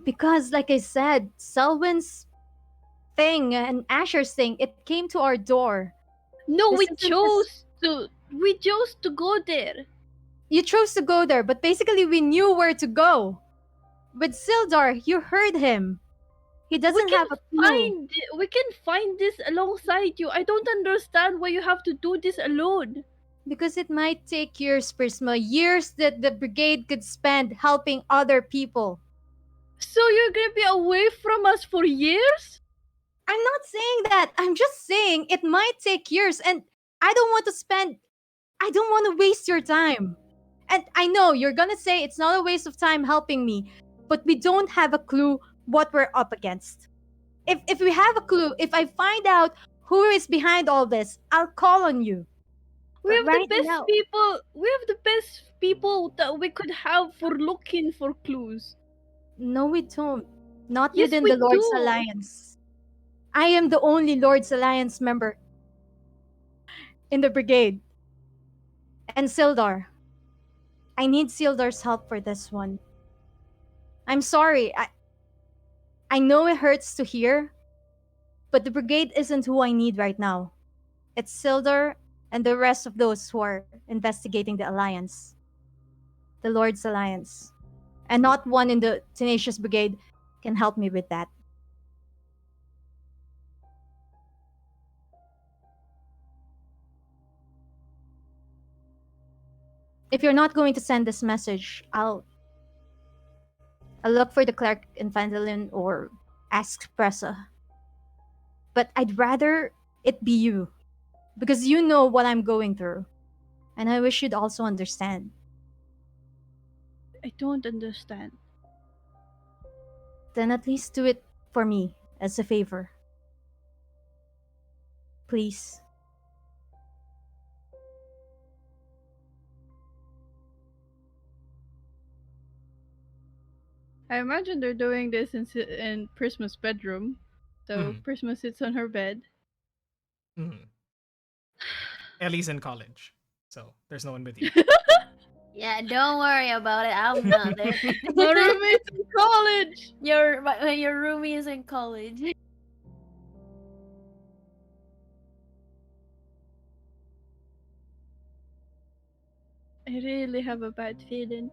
Because like I said, Selwyn's thing and Asher's thing, it came to our door. No, This isn't just we chose to go there. you chose to go there, but basically we knew where to go. With Sildar, you heard him. He We doesn't can have a clue we can find this alongside you. I don't understand why you have to do this alone. because it might take years, Prisma, years that the brigade could spend helping other people. So you're gonna be away from us for years? I'm not saying that. I'm just saying it might take years, and I don't want to spend. I don't want to waste your time. And I know you're gonna say it's not a waste of time helping me, but we don't have a clue what we're up against. If we have a clue, if I find out who is behind all this, I'll call on you. We But have the right best now, people. We have the best people that we could have for looking for clues. no, we don't. Not Yes, within we the Lord's do. Alliance. I am the only Lord's Alliance member in the brigade. And Sildar. I need Sildar's help for this one. I'm sorry. I know it hurts to hear, but the brigade isn't who I need right now. It's Sildar and the rest of those who are investigating the Alliance, the Lord's Alliance. And not one in the Tenacious Brigade can help me with that. If you're not going to send this message, I'll look for the clerk in Fandolin or ask Pressa. but I'd rather it be you. Because you know what I'm going through. And I wish you'd also understand. I don't understand. Then at least do it for me as a favor. Please. I imagine they're doing this in Prisma's bedroom. So Mhm. Prisma sits on her bed. Mhm. Ellie's in college, so there's no one with you. Yeah, don't worry about it. I'm not there. My roommate's in college. Your roomie is in college. I really have a bad feeling.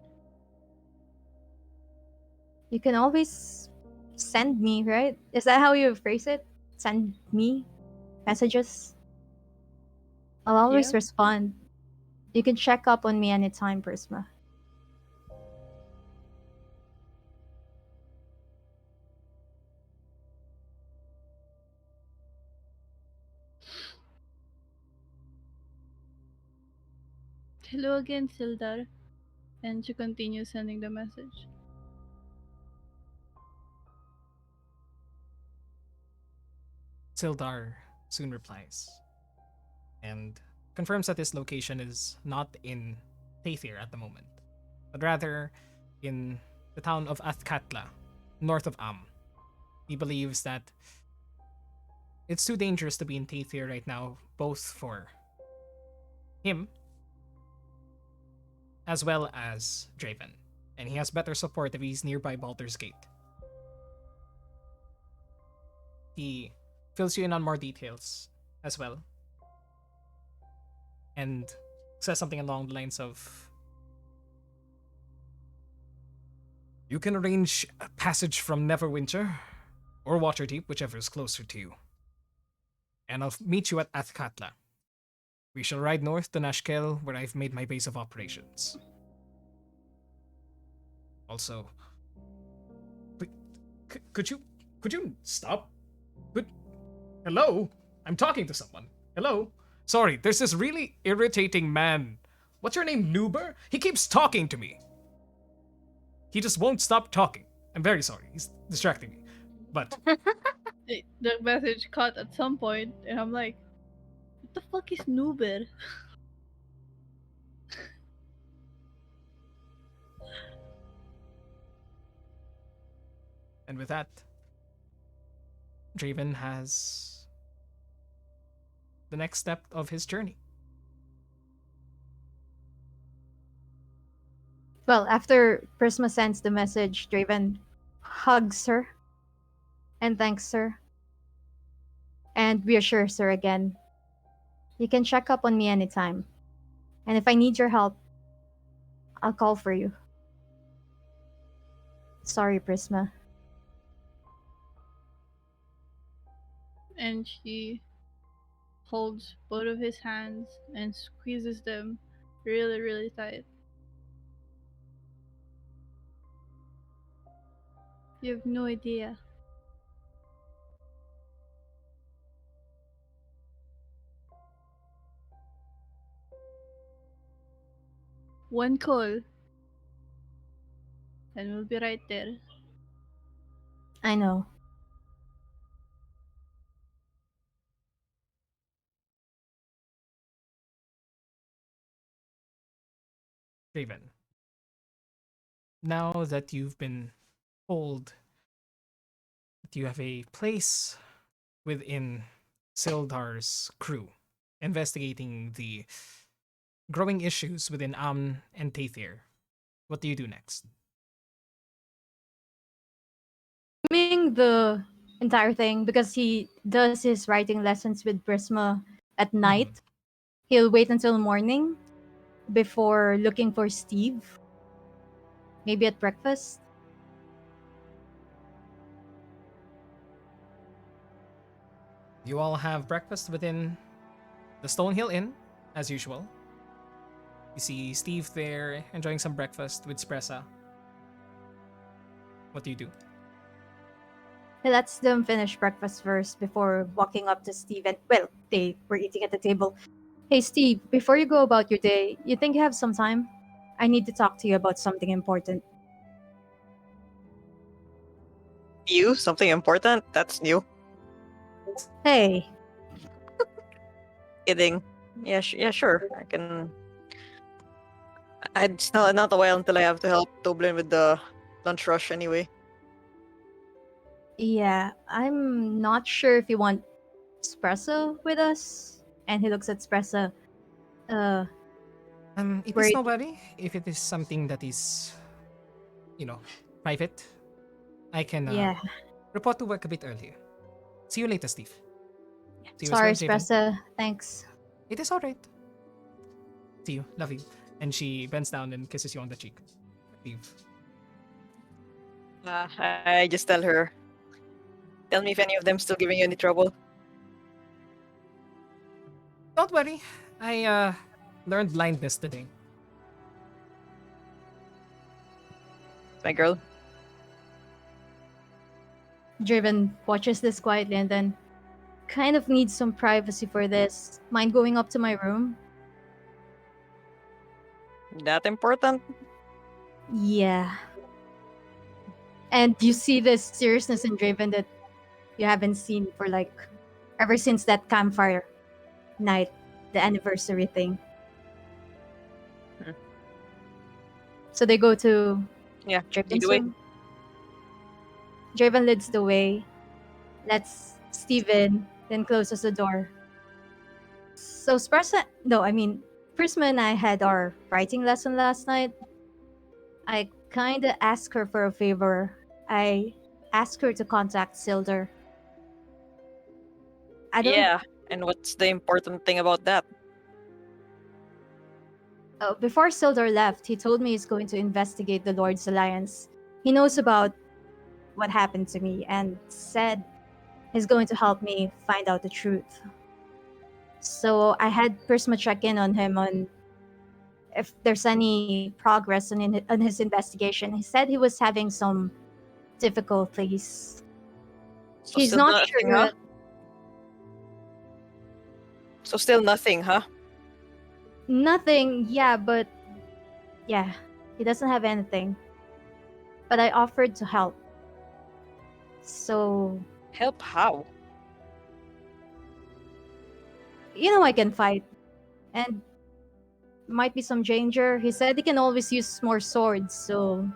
You can always send me, right? Is that how you phrase it? Send me messages? I'll always Yeah. respond. You can check up on me anytime, Prisma. Hello again, Sildar. And she continues sending the message. Sildar soon replies and confirms that his location is not in Tathir at the moment, but rather in the town of Athkatla, north of Am. He believes that it's too dangerous to be in Tathir right now, both for him as well as Draven, and he has better support if he's nearby Baldur's Gate. He fills you in on more details as well, and says something along the lines of, "You can arrange a passage from Neverwinter or Waterdeep, whichever is closer to you. And I'll meet you at Athkatla. We shall ride north to Nashkel, where I've made my base of operations. Also, wait, could you stop? Hello? I'm talking to someone. Hello? Sorry, there's this really irritating man. What's your name, Nuber? He keeps talking to me. He just won't stop talking. I'm very sorry. He's distracting me. But The message cut at some point, and I'm like, what the fuck is Nuber? and with that, Draven has the next step of his journey. Well, after Prisma sends the message, Draven hugs her and thanks her and reassures her again. You can check up on me anytime. And if I need your help, I'll call for you. Sorry, Prisma. And she holds both of his hands and squeezes them really, really tight. You have no idea. One call, and we'll be right there. I know. Draven, now that you've been told that you have a place within Sildar's crew, investigating the growing issues within Amn and Tathir, what do you do next? Filming the entire thing because he does his writing lessons with Prisma at Mhm. night. He'll wait until morning before looking for Steve. Maybe at breakfast. You all have breakfast within the Stonehill Inn, as usual. You see Steve there enjoying some breakfast with Spressa. What do you do? he lets them finish breakfast first before walking up to Steve and, well, they were eating at the table. Hey, Steve, before you go about your day, you think you have some time? I need to talk to you about something important. You? Something important? That's new. Hey, Kidding. Yeah, yeah, sure. I can. It's not a while until I have to help Dublin with the lunch rush anyway. yeah, I'm not sure if you want espresso with us. And he looks at espresso. Uh, It is worried. no worry if it is something that is, private. I can Yeah, report to work a bit earlier. See you later, Steve. See you as sorry, well, Javen. espresso. Thanks. It is alright. See you. Love you. And she bends down and kisses you on the cheek. Leave. I just tell her. Tell me if any of them still giving you any trouble. Don't worry. I learned blindness today. My girl. Driven watches this quietly and then kind of needs some privacy for this. Mind going up to my room? That important? Yeah. And you see this seriousness in Draven that you haven't seen for like ever since that campfire night, the anniversary thing. Hmm. So they go to Yeah. Draven's Either way. room. Draven leads the way, lets Steven, then closes the door. So Prisma and I had our writing lesson last night. I kinda asked her for a favor. I asked her to contact Silder. I don't. Yeah. And what's the important thing about that? Before Sildar left, he told me he's going to investigate the Lord's Alliance. He knows about what happened to me and said he's going to help me find out the truth. So I had Prisma check in on him on if there's any progress on his investigation. He said he was having some difficulties. So He's still not nothing, sure. huh? So still nothing, huh? Nothing, yeah, but yeah, he doesn't have anything. But I offered to help. So, Help how? I can fight. And might be some danger. He said he can always use more swords, so.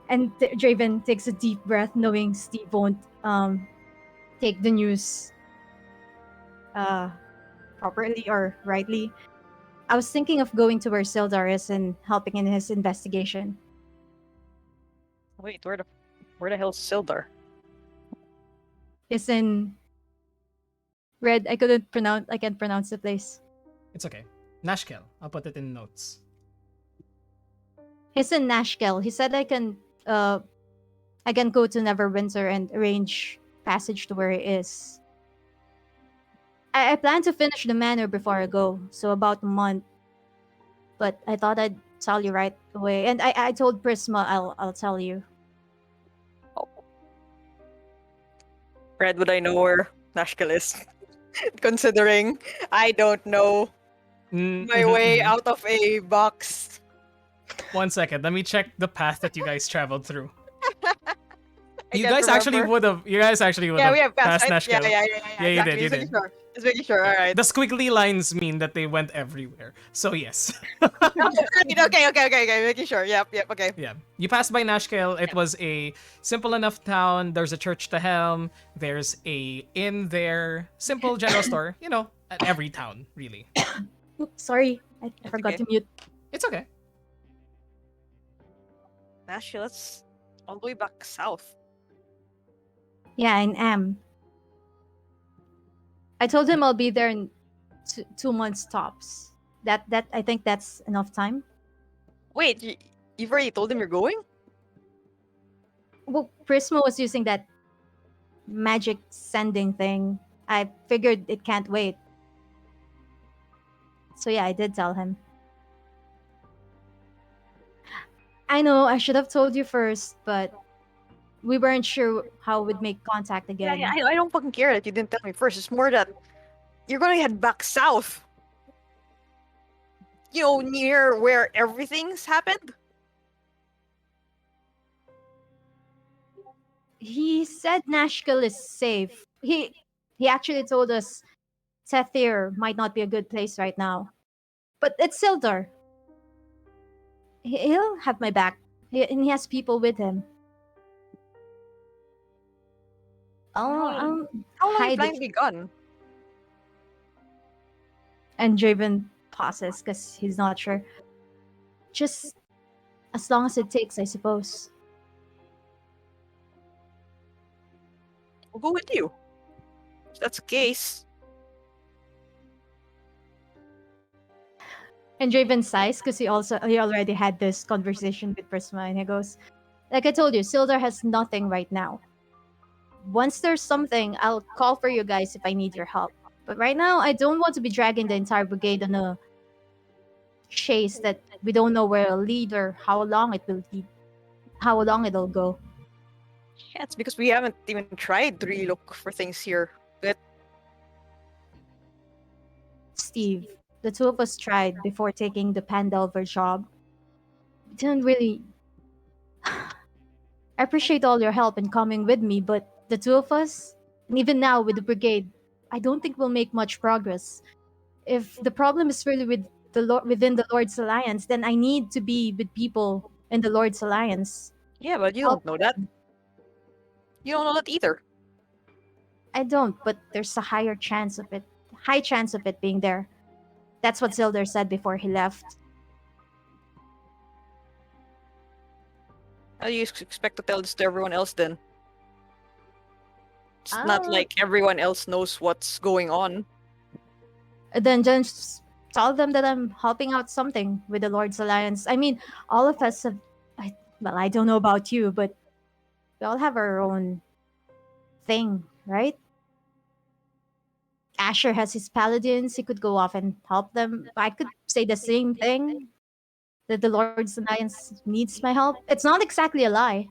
And Draven takes a deep breath, knowing Steve won't take the news uh, properly or rightly. I was thinking of going to where Sildar is and helping in his investigation. Wait, where the hell's Sildar? It's in Red. I can't pronounce the place. It's okay. Nashkel. I'll put it in notes. He's in Nashkel. He said I can go to Neverwinter and arrange passage to where he is. I plan to finish the manor before I go, so about a month. But I thought I'd tell you right away. And I told Prisma I'll tell you. Red, would I know where Nashkel is? Considering I don't know my way out of a box. 1 second. Let me check the path that you guys traveled through. I You can't guys actually remember. would have. You guys actually would Yeah, have we have passed, passed right? Nashkel. Yeah, Yeah, you exactly. did. You Just making did. sure. Just making sure. All right. The squiggly lines mean that they went everywhere. So yes. Okay. Making sure. Yep. Okay. Yeah. You passed by Nashkel. It was a simple enough town. There's a church to helm. There's a inn there. Simple general store. At every town, really. Oops, sorry, I forgot okay. to mute. It's okay. Nashville, that's all the way back south. Yeah, I am. I told him I'll be there in 2 months tops. That I think that's enough time. Wait, you've already told him you're going? Well, Prisma was using that magic sending thing. I figured it can't wait. So yeah, I did tell him. I know I should have told you first, but we weren't sure how we'd make contact Yeah, again. yeah, I don't fucking care that you didn't tell me first. It's more that you're gonna head back south. You know, near where everything's happened. He said Nashville is safe. He actually told us Tethir might not be a good place right now. But it's Sildar. He'll have my back. And he has people with him. I'll How long are you hide planning it. to be gone? And Draven pauses because he's not sure. Just as long as it takes, I suppose. We'll go with you. If that's the case. And Draven sighs because he already had this conversation with Prisma, and he goes, "Like I told you, Sildar has nothing right now. Once there's something, I'll call for you guys if I need your help. But right now, I don't want to be dragging the entire brigade on a chase that we don't know where it'll lead or how long it will lead, how long it'll go." Yeah, it's because we haven't even tried to really look for things here. But Steve, the two of us tried before taking the Pandelver job. We didn't really. I appreciate all your help in coming with me, but the two of us, and even now with the brigade, I don't think we'll make much progress. If the problem is really with within the Lord's Alliance, then I need to be with people in the Lord's Alliance. yeah, but you Help don't know that. them. You don't know that either. I don't, but there's a high chance of it being there. That's what Zilder said before he left. How do you expect to tell this to everyone else then? It's not Uh, like everyone else knows what's going on. then just tell them that I'm helping out something with the Lord's Alliance. I mean, all of us have. I don't know about you, but we all have our own thing, right? Asher has his paladins. He could go off and help them. I could say the same thing, that the Lord's Alliance needs my help. It's not exactly a lie.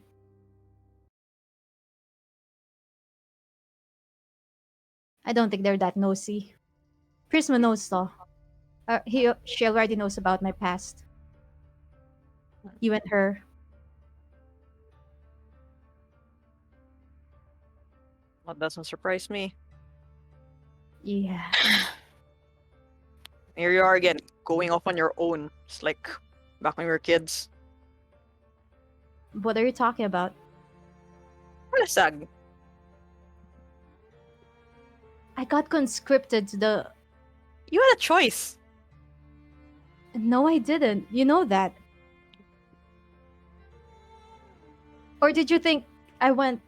I don't think they're that nosy. Prisma knows though. She already knows about my past. You and her. That doesn't surprise me. Yeah. Here you are again, going off on your own. It's like back when we were kids. What are you talking about? Sag. I got conscripted to the. You had a choice. No, I didn't. You know that. Or did you think I went.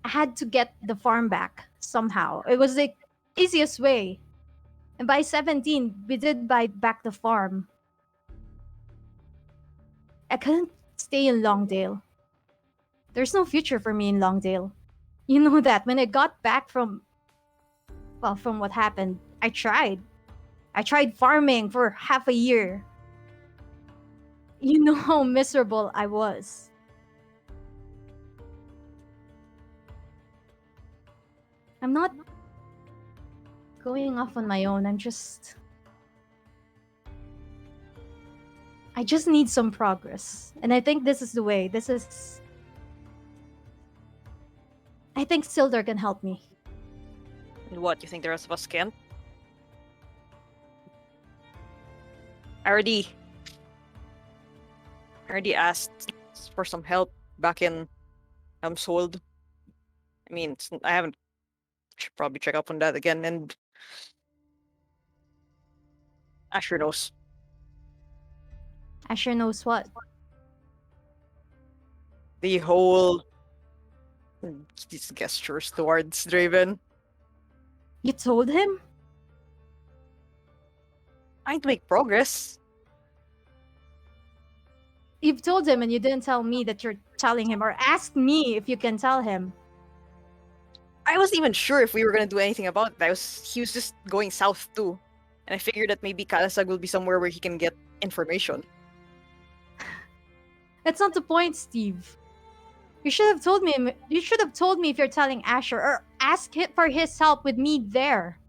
I had to get the farm back somehow. It was the easiest way. And by 17, we did buy back the farm. I couldn't stay in Longdale. There's no future for me in Longdale. You know that. When I got back from what happened, I tried. I tried farming for half a year. You know how miserable I was. I'm not going off on my own. I just need some progress. And I think this is the way. I think Sildar can help me. And what, you think the rest of us can't? I already asked for some help back in Helmshold. I mean, I haven't. Should probably check up on that again. And Asher knows. Asher knows what. The whole these gestures towards Draven. You told him? Trying to make progress. You've told him and you didn't tell me that you're telling him, or ask me if you can tell him. I wasn't even sure if we were gonna do anything about it. He was just going south too. And I figured that maybe Kalasag will be somewhere where he can get information. That's not the point, Steve. You should have told me. You should have told me if you're telling Asher, or ask him for his help with me there.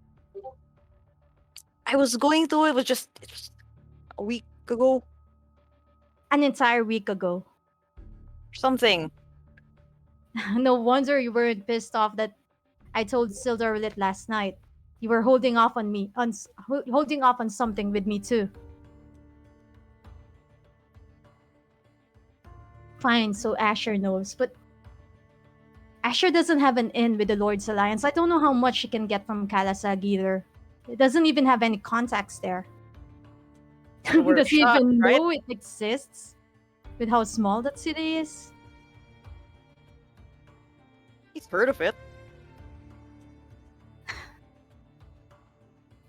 I was going to. It was just a week ago. An entire week ago. Something. No wonder you weren't pissed off that I told Silderlit last night. You were holding off on me, holding off on something with me too. Fine, so Asher knows, but Asher doesn't have an in with the Lord's Alliance. I don't know how much she can get from Kalasag either. It doesn't even have any contacts there. We're Does he shocked, even right? know it exists? With how small that city is? He's heard of it.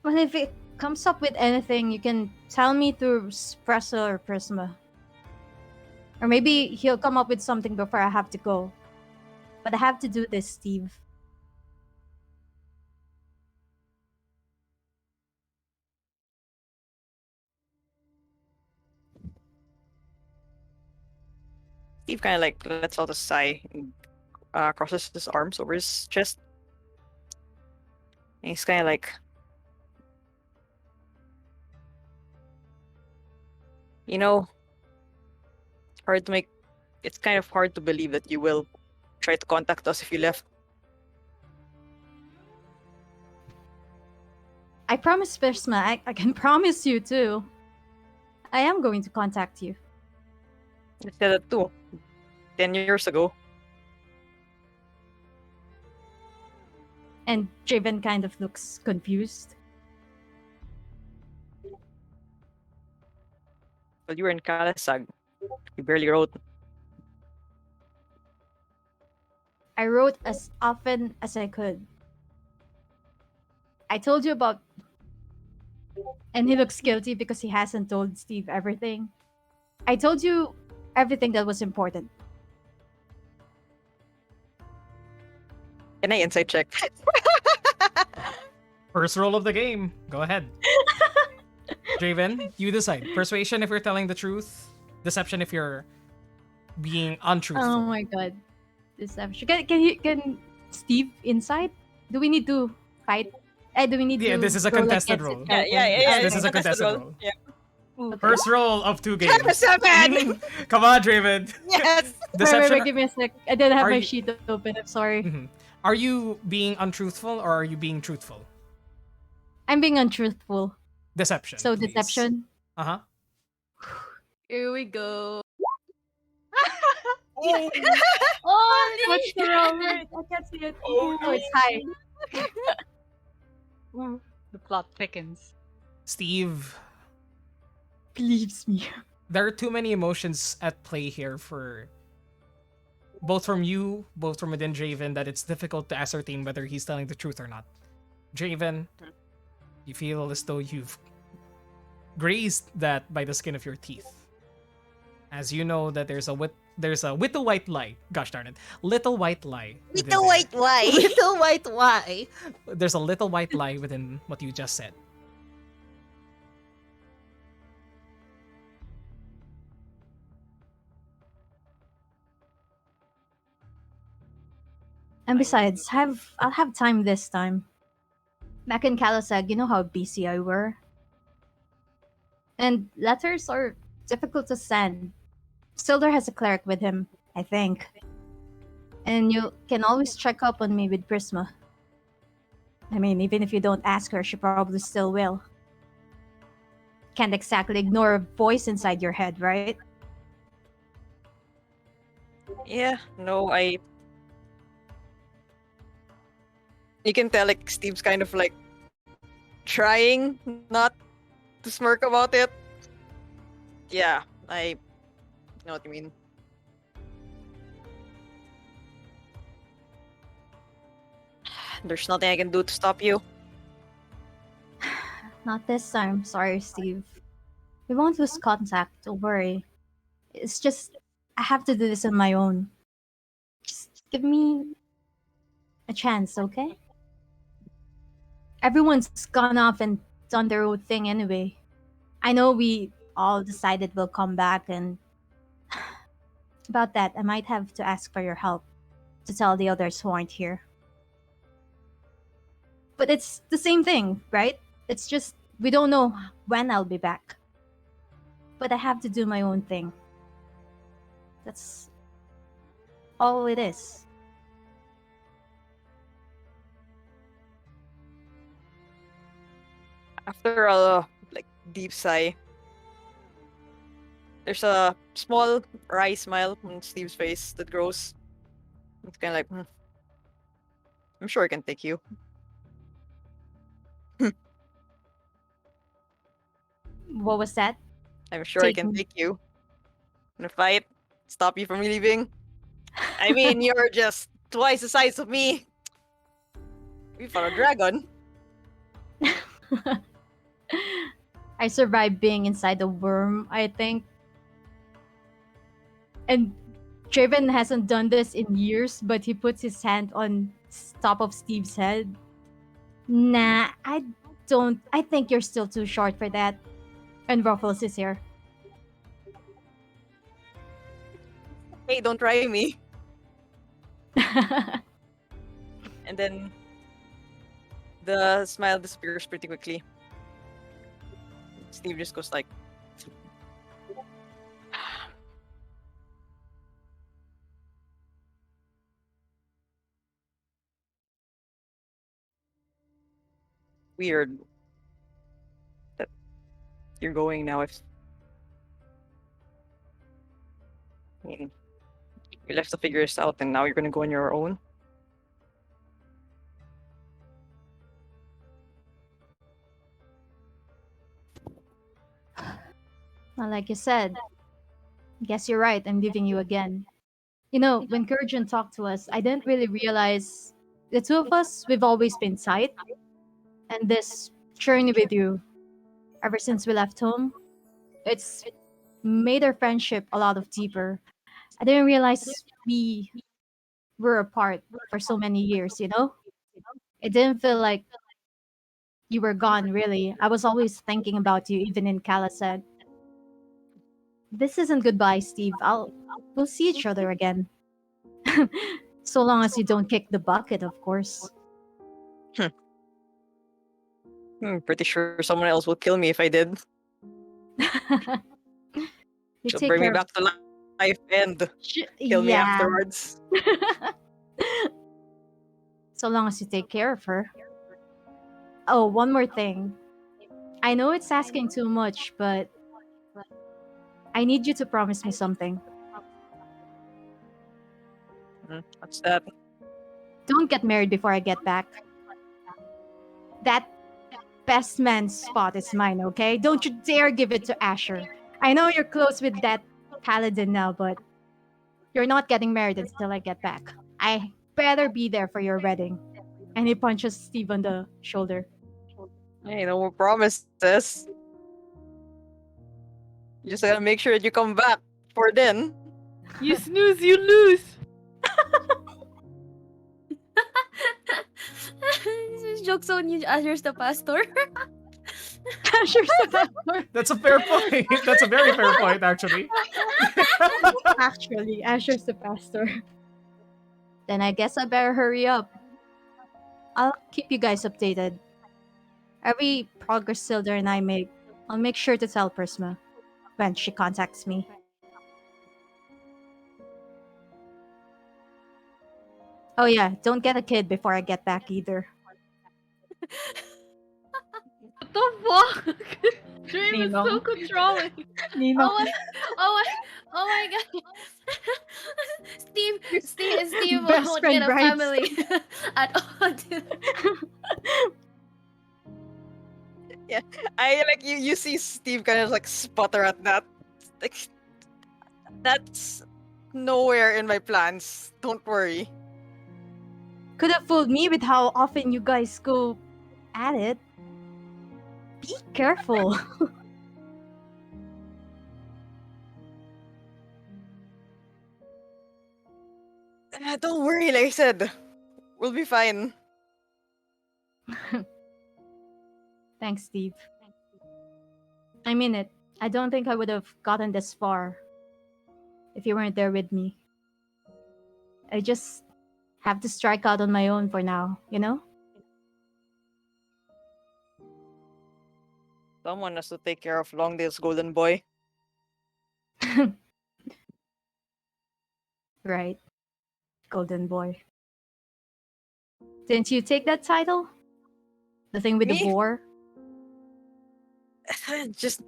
Well, if it comes up with anything, you can tell me through Espresso or Prisma. Or maybe he'll come up with something before I have to go. But I have to do this, Steve. Steve kind of like lets out a sigh and crosses his arms over his chest. And he's kind of like, you know, hard to make. It's kind of hard to believe that you will try to contact us if you left. I promise, Prisma. I can promise you too. I am going to contact you. I said that too. 10 years ago. And Draven kind of looks confused. But you were in Kalasag. You barely wrote. I wrote as often as I could. I told you about. And he looks guilty because he hasn't told Steve everything. I told you everything that was important. Can I insight check? First roll of the game. Go ahead. Draven, you decide. Persuasion if you're telling the truth. Deception if you're being untruthful. Oh my god. Deception. Can Steve insight? Do we need to fight? Do we need Yeah, to this is a roll contested against roll. it? Yeah. This is a contested roll. First roll of 2 games. 7! Come on, Draven. Yes! Deception. Wait, give me a sec. I didn't have Are my you- sheet open. I'm sorry. Mhm. Are you being untruthful or are you being truthful? I'm being untruthful. Deception. So please. deception. Uh-huh. Here we go. Oh, Holy What's the wrong word? I can't see it. Oh, it's high. The plot thickens. Steve, Believes me. there are too many emotions at play here for both from you, both from within Draven, that it's difficult to ascertain whether he's telling the truth or not. Draven, you feel as though you've grazed that by the skin of your teeth. As you know that there's a little white lie. Gosh darn it. Little white lie. within there. lie. Little white lie. There's a little white lie within what you just said. And besides, I'll have time this time. Back in Kalasag, you know how busy I were. And letters are difficult to send. Silder has a cleric with him, I think. And you can always check up on me with Prisma. I mean, even if you don't ask her, she probably still will. Can't exactly ignore a voice inside your head, right? Yeah, no, you can tell like Steve's kind of like trying not to smirk about it. Yeah, I know what you mean. There's nothing I can do to stop you. Not this time. Sorry, Steve. We won't lose contact, don't worry. It's just, I have to do this on my own. Just give me a chance, okay? Everyone's gone off and done their own thing anyway. I know we all decided we'll come back and About that, I might have to ask for your help to tell the others who aren't here. But it's the same thing, right? It's just we don't know when I'll be back. But I have to do my own thing. That's all it is. After a like deep sigh, there's a small wry smile on Steve's face that grows. It's kind of like, "Hmm, I'm sure I can take you. What was that? I'm sure I Take can me. take you. In a fight, stop you from leaving. I mean, you're just twice the size of me. We fought a dragon. I survived being inside the worm, I think. And Draven hasn't done this in years, but he puts his hand on top of Steve's head. Nah, I don't. I think you're still too short for that. And Ruffles is here. Hey, don't try me. And then the smile disappears pretty quickly. Steve just goes like, weird that you're going now. If I mean, you left to figure this out, and now you're gonna go on your own. Well, like you said, guess you're right. I'm leaving you again. You know, when Kurjan talked to us, I didn't really realize the two of us, we've always been tight. And this journey with you, ever since we left home, it's made our friendship a lot of deeper. I didn't realize we were apart for so many years, you know? It didn't feel like you were gone, really. I was always thinking about you, even in Kalasad. This isn't goodbye, Steve. We'll see each other again. So long as you don't kick the bucket, of course. Pretty sure someone else will kill me if I did. You She'll take bring me care of. back to life and kill me Yeah. afterwards. So long as you take care of her. Oh, one more thing. I know it's asking too much, but I need you to promise me something. What's that? Don't get married before I get back. That best man's spot is mine, okay? Don't you dare give it to Asher. I know you're close with that paladin now, but you're not getting married until I get back. I better be there for your wedding. And he punches Steve on the shoulder. Hey, no more promises. You just gotta make sure that you come back for then. You snooze, you lose. This is jokes on you, Asher's the pastor. Asher's the pastor. That's a fair point. That's a very fair point, actually. Actually, Asher's the pastor. Then I guess I better hurry up. I'll keep you guys updated. Every progress Silder and I make, I'll make sure to tell Prisma when she contacts me. Oh yeah, don't get a kid before I get back either. What the fuck? Dream is so Ninong. controlling. Ninong. Oh my, oh my, oh my god. Steve Best won't friend get a brides. family at all. I like you see Steve kind of like sputter at that. Like that's nowhere in my plans. Don't worry. Could have fooled me with how often you guys go at it. Be careful. Don't worry, like I said. We'll be fine. Thanks, Steve. I mean it. I don't think I would have gotten this far if you weren't there with me. I just have to strike out on my own for now, you know? Someone has to take care of Longdale's golden boy. Right, Golden Boy. Didn't you take that title? The thing with the Me? boar? Just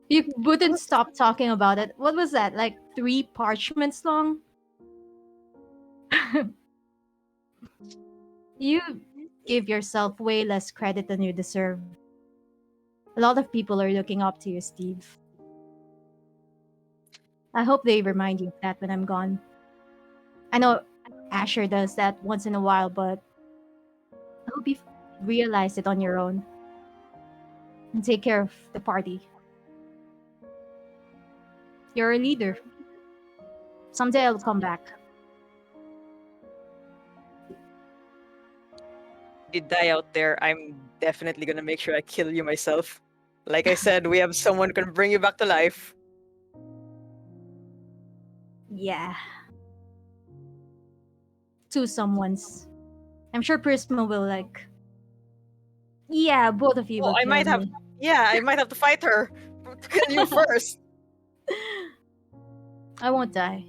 You wouldn't stop talking about it. What was that? Like 3 parchments long? You give yourself way less credit than you deserve. A lot of people are looking up to you, Steve. I hope they remind you of that when I'm gone. I know Asher does that once in a while, but I hope you realize it on your own and take care of the party. You're a leader. Someday I'll come back. you die out there, I'm definitely gonna make sure I kill you myself. Like I said, we have someone who can bring you back to life. Yeah. 2 someones. I'm sure Prisma will like. Yeah, both of you Oh, will I kill might have. me. Yeah, I might have to fight her to kill you first. I won't die.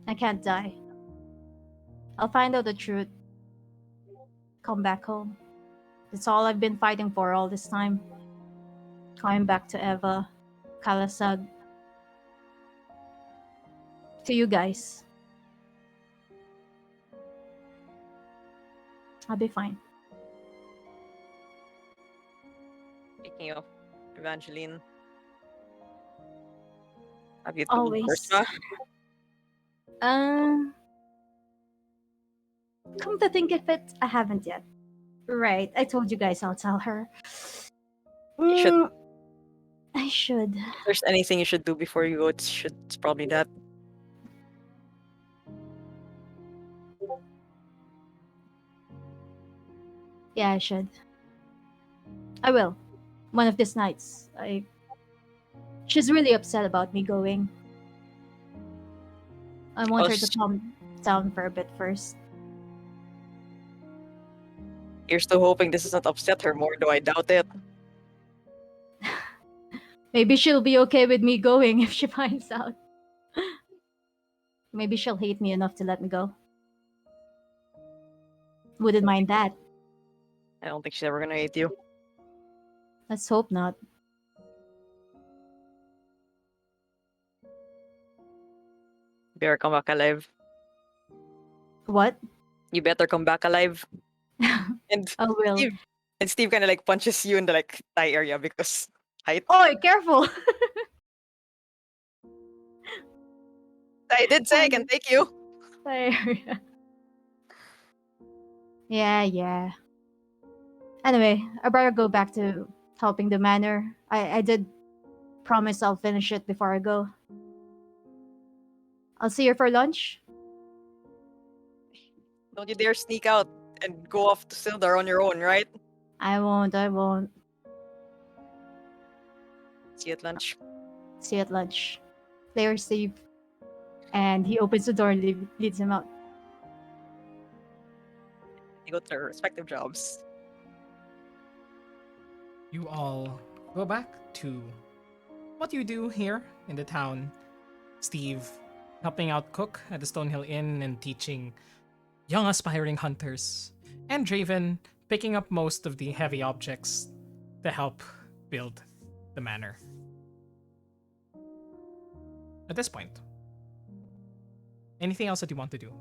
I can't die. I'll find out the truth. Come back home. That's all I've been fighting for all this time. Coming back to Eva, Kalasag, to you guys. I'll be fine. Speaking of Evangeline, have you told Always. Ursula? Um, come to think of it, I haven't yet. Right, I told you guys I'll tell her. You should. Mm, I should. If there's anything you should do before you go, it's probably that. Yeah, I should. I will. One of these nights. She's really upset about me going. I want her to Us, calm down for a bit first. you're still hoping this doesn't upset her more, though I doubt it. Maybe she'll be okay with me going if she finds out. Maybe she'll hate me enough to let me go. Wouldn't mind that. I don't think she's ever gonna hate you. Let's hope not. Better come back alive. What? You better come back alive. And I will. Steve, and Steve kind of like punches you in the like thigh area because height. Oh, careful! I did say I can take you. Thigh area. Yeah. Anyway, I better go back to helping the manor. I did promise I'll finish it before I go. I'll see you for lunch. Don't you dare sneak out and go off to Sildar on your own, right? I won't. See you at lunch. See you at lunch. Later, Steve. And he opens the door and leads him out. You go to their respective jobs. You all go back to what you do here in the town. Steve helping out cook at the Stonehill Inn and teaching young aspiring hunters. And Draven picking up most of the heavy objects to help build the manor. At this point, anything else that you want to do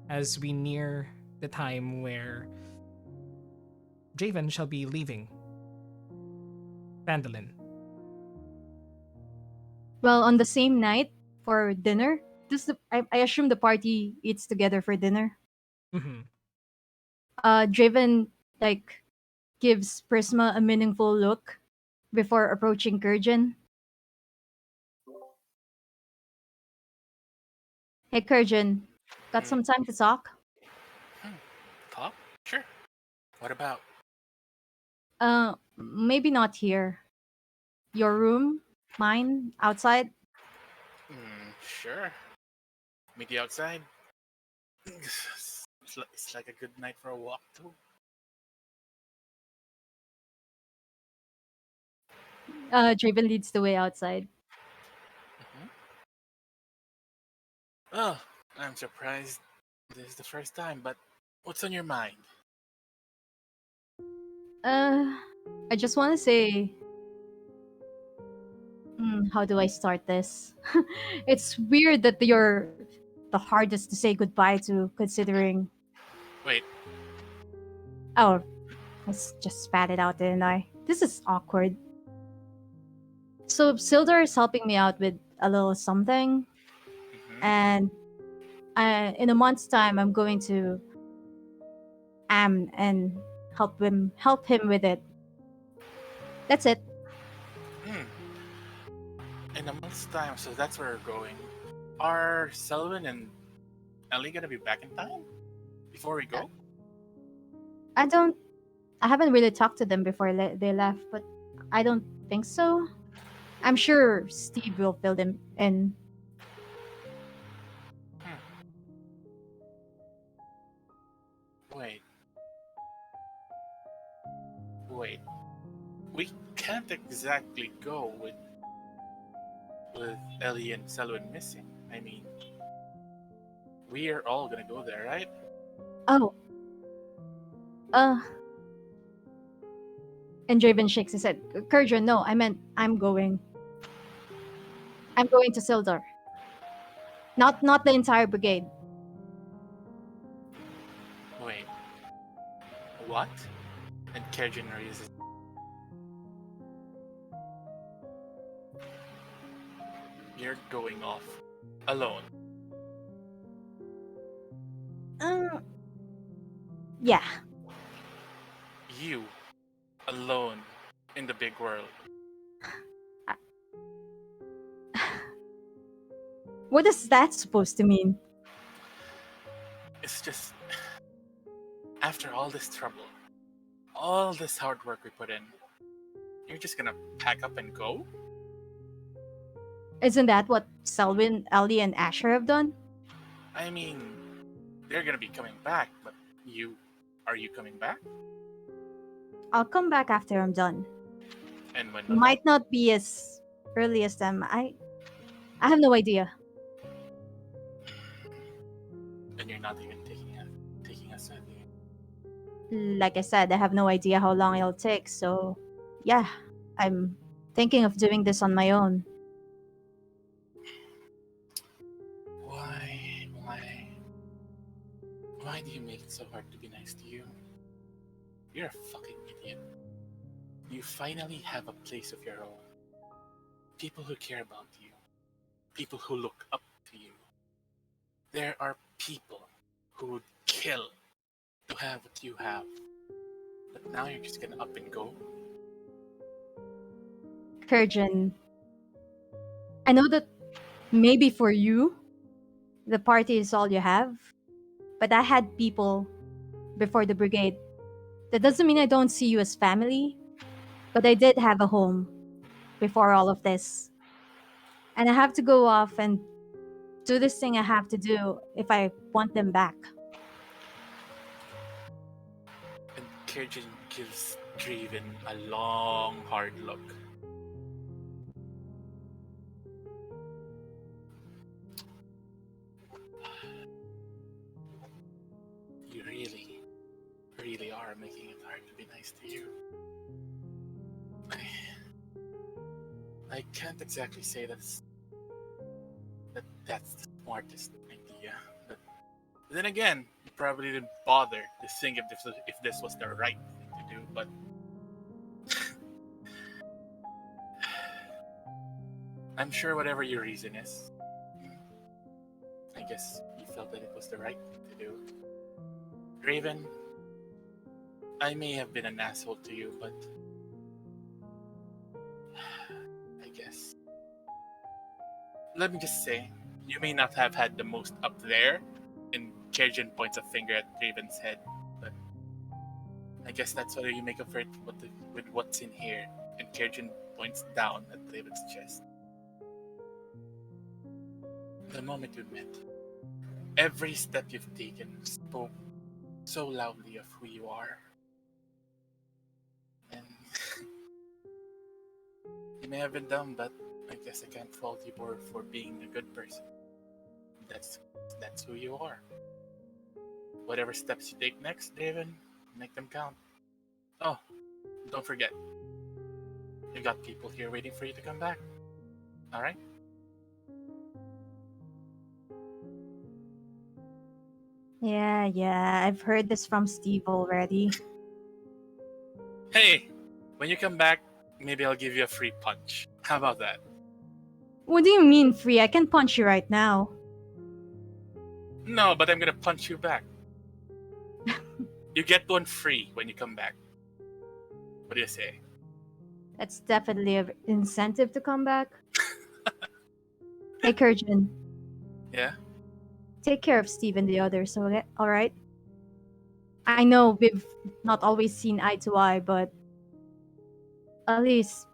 as we near the time where Draven shall be leaving Vandalin? Well, on the same night for dinner, I assume the party eats together for dinner. Mm-hmm. Draven like gives Prisma a meaningful look before approaching Kurjan. Hey Kurjan, got some time to talk? Talk? Sure. What about? Maybe not here. Your room? Mine? Outside? Sure. Meet you outside. It's like a good night for a walk too. Draven leads the way outside. Mhm. Oh, I'm surprised this is the first time, but what's on your mind? Uh, I just want to say, how do I start this? It's weird that you're the hardest to say goodbye to, considering. Wait, Oh, just spat it out, didn't I? This is awkward. So Sildar is helping me out with a little something, mhm. and in a month's time, I'm going to and help him with it. That's it. Hmm. In a month's time, so that's where we're going. Are Selwyn and Ellie gonna be back in time before we go? I don't. I haven't really talked to them before they left, but I don't think so. I'm sure Steve will fill them in. Hmm. Wait, wait. We can't exactly go with Ellie and Selwyn missing. I mean, we are all gonna go there, right? Oh, uh, and Draven shakes his head. Kurjan, no, I meant I'm going. I'm going to Sildar. Not the entire brigade. Wait, what? And Kerjin raises. You're going off alone. Uh, yeah. You alone in the big world. What is that supposed to mean? It's just after all this trouble, all this hard work we put in, you're just gonna pack up and go? Isn't that what Selwyn, Ellie, and Asher have done? I mean, they're gonna be coming back, but you, are you coming back? I'll come back after I'm done. And when was that? Might not be as early as them. I have no idea. And you're not even taking us with you. Like I said, I have no idea how long it'll take, so yeah, I'm thinking of doing this on my own. Why, why, why do you make it so hard to be nice to you? You're a fucking idiot. You finally have a place of your own. People who care about you. People who look up to you. There are people who would kill to have what you have. But now you're just gonna up and go? Kurjan, I know that maybe for you, the party is all you have, but I had people before the brigade. That doesn't mean I don't see you as family, but I did have a home before all of this. And I have to go off and do this thing I have to do if I want them back. And Kirjin gives Draven a long, hard look. You really, really are making it hard to be nice to you. I can't exactly say that's the smartest idea, but then again, you probably didn't bother to think if this was the right thing to do. But I'm sure whatever your reason is, I guess you felt that it was the right thing to do. Raven, I may have been an asshole to you, but I guess. Let me just say, you may not have had the most up there, and Kerjin points a finger at Raven's head, but I guess that's why you make up for it with what's in here, and Kerjin points down at Raven's chest. the moment we met, every step you've taken spoke so loudly of who you are. And you may have been dumb, but I guess I can't fault you for being a good person. That's that's who you are. Whatever steps you take next, Draven, make them count. Oh, don't forget, you got people here waiting for you to come back. All right? Yeah, I've heard this from Steve already. Hey, when you come back, maybe I'll give you a free punch. How about that? What do you mean free? I can punch you right now. No, but I'm gonna punch you back. You get one free when you come back. What do you say? That's definitely an incentive to come back. Hey, Kurjin, Yeah? take care of Steve and the others, okay? Alright? I know we've not always seen eye to eye, but at least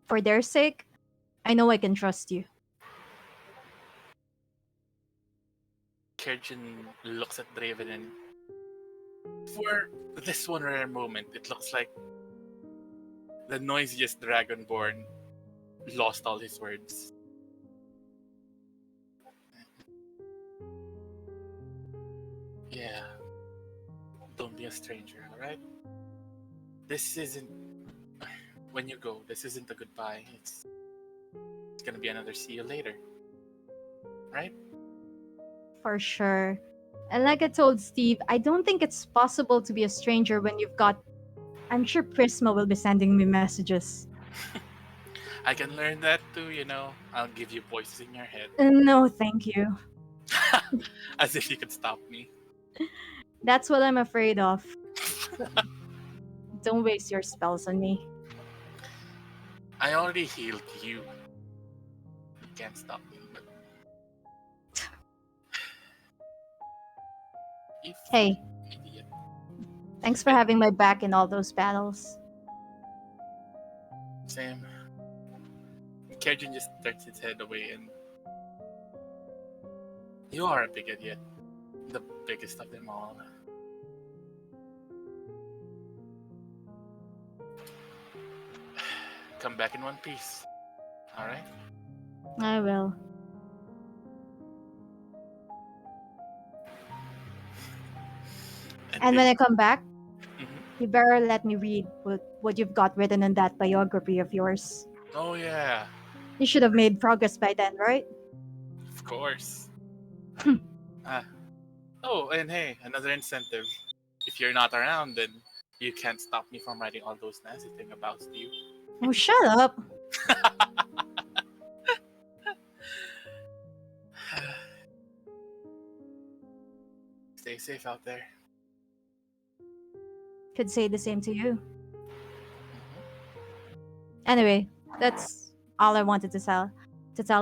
for their sake, I know I can trust you. Kirjin looks at Draven and for this one rare moment, it looks like the noisiest dragonborn lost all his words. Yeah. Don't be a stranger, alright? This isn't when you go, this isn't a goodbye. It's gonna be another see you later. Right? For sure. And like I told Steve, I don't think it's possible to be a stranger when you've got. I'm sure Prisma will be sending me messages. I can learn that too, you know. I'll give you voices in your head. No, thank you. As if you could stop me. That's what I'm afraid of. Don't waste your spells on me. I already healed you. You can't stop me, but you Hey, idiot. thanks for having my back in all those battles. Same. Kerjin just turns his head away and you are a big idiot. The biggest of them all. Come back in one piece. Alright? I will. And when I come back, Mhm. you better let me read what you've got written in that biography of yours. Oh yeah, You should have made progress by then, right? of course. Oh, and hey, another incentive. If you're not around, then you can't stop me from writing all those nasty things about you. Oh, shut up. Stay safe out there. Could say the same to you. Anyway, that's all I wanted to tell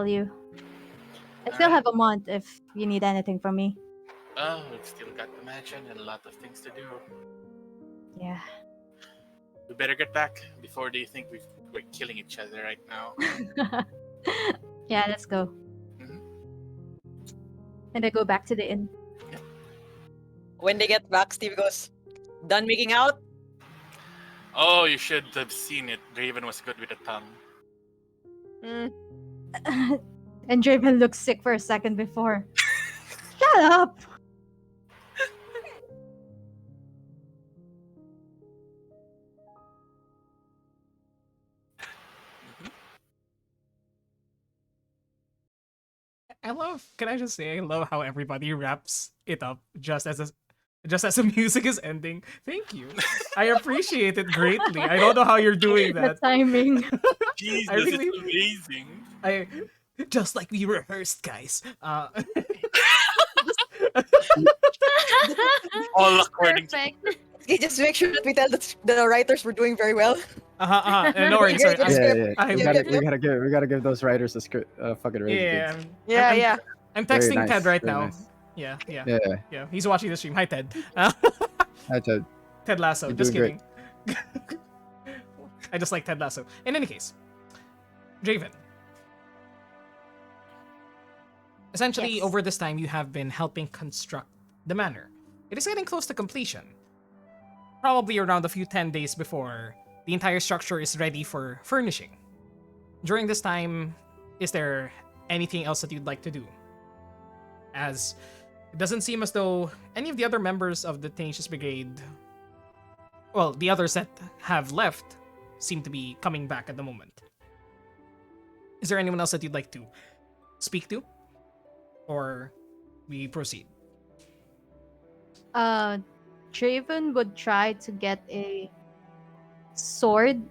you. I still Alright. have a month if you need anything from me. Oh, we've still got the mansion and a lot of things to do. Yeah. We better get back before they think we're killing each other right now. Yeah, let's go. Mhm. And I go back to the inn. When they get back, Steve goes, "Done making out?" Oh, you should have seen it. Draven was good with the tongue. Hmm. And Draven looks sick for a second before. Shut up! I love. Can I just say I love how everybody wraps it up just as the music is ending. Thank you. I appreciate it greatly. I don't know how you're doing The that. timing. Jesus, I really, it's amazing. I just like we rehearsed, guys. All according to Perfect. Okay, just make sure that we tell the writers we're doing very well. No worries. Sorry. Good Yeah, script. yeah. I- We Yep, gotta, yep, yep. we gotta give those writers a script, fucking raise, Yeah, dude. Yeah, I'm, yeah. I'm Very texting Ted nice, right very now. nice. Yeah. Yeah, He's watching the stream. Hi, Ted. that's a, Ted Lasso. You're Just doing kidding. I just like Ted Lasso. In any case, Draven. Essentially, Yes. over this time, you have been helping construct the manor. It is getting close to completion. Probably around a few 10 days before the entire structure is ready for furnishing. During this time, is there anything else that you'd like to do? As it doesn't seem as though any of the other members of the Tenacious Brigade, well, the others that have left, seem to be coming back at the moment. Is there anyone else that you'd like to speak to? Or we proceed? Draven would try to get a sword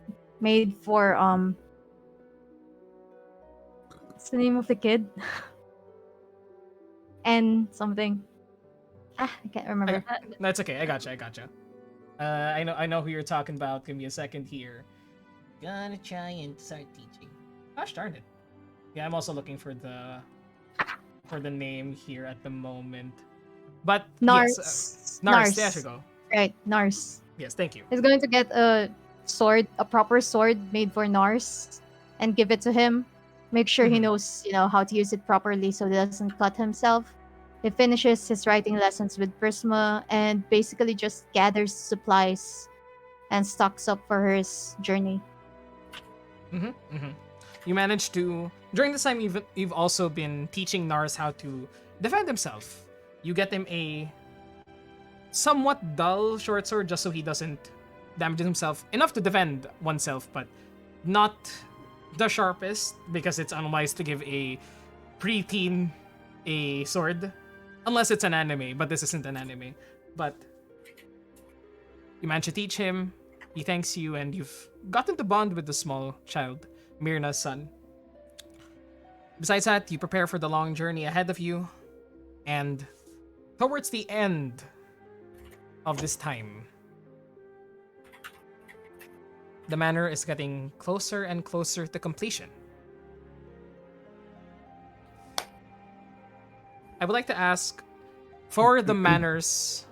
made for what's the name of the kid? And something. I can't remember. That's okay. I gotcha. I know who you're talking about. Give me a second here. Gonna try and start teaching. Gosh darn it. Yeah, I'm also looking for the name here at the moment. But Nars. yes, Nars. There you go. Right, Nars. Yes, thank you. He's going to get a sword, a proper sword made for Nars, and give it to him. Make sure he Mhm. knows, how to use it properly so he doesn't cut himself. He finishes his writing lessons with Prisma and basically just gathers supplies and stocks up for his journey. You managed to during this time you've also been teaching Nars how to defend himself. You get him a somewhat dull short sword just so he doesn't damage himself enough to defend oneself, but not the sharpest because it's unwise to give a preteen a sword unless it's an anime, but this isn't an anime. But you managed to teach him. He thanks you, and you've gotten to bond with the small child, Myrna's son. Besides that, you prepare for the long journey ahead of you, and towards the end of this time, the manor is getting closer and closer to completion. I would like to ask for the manor's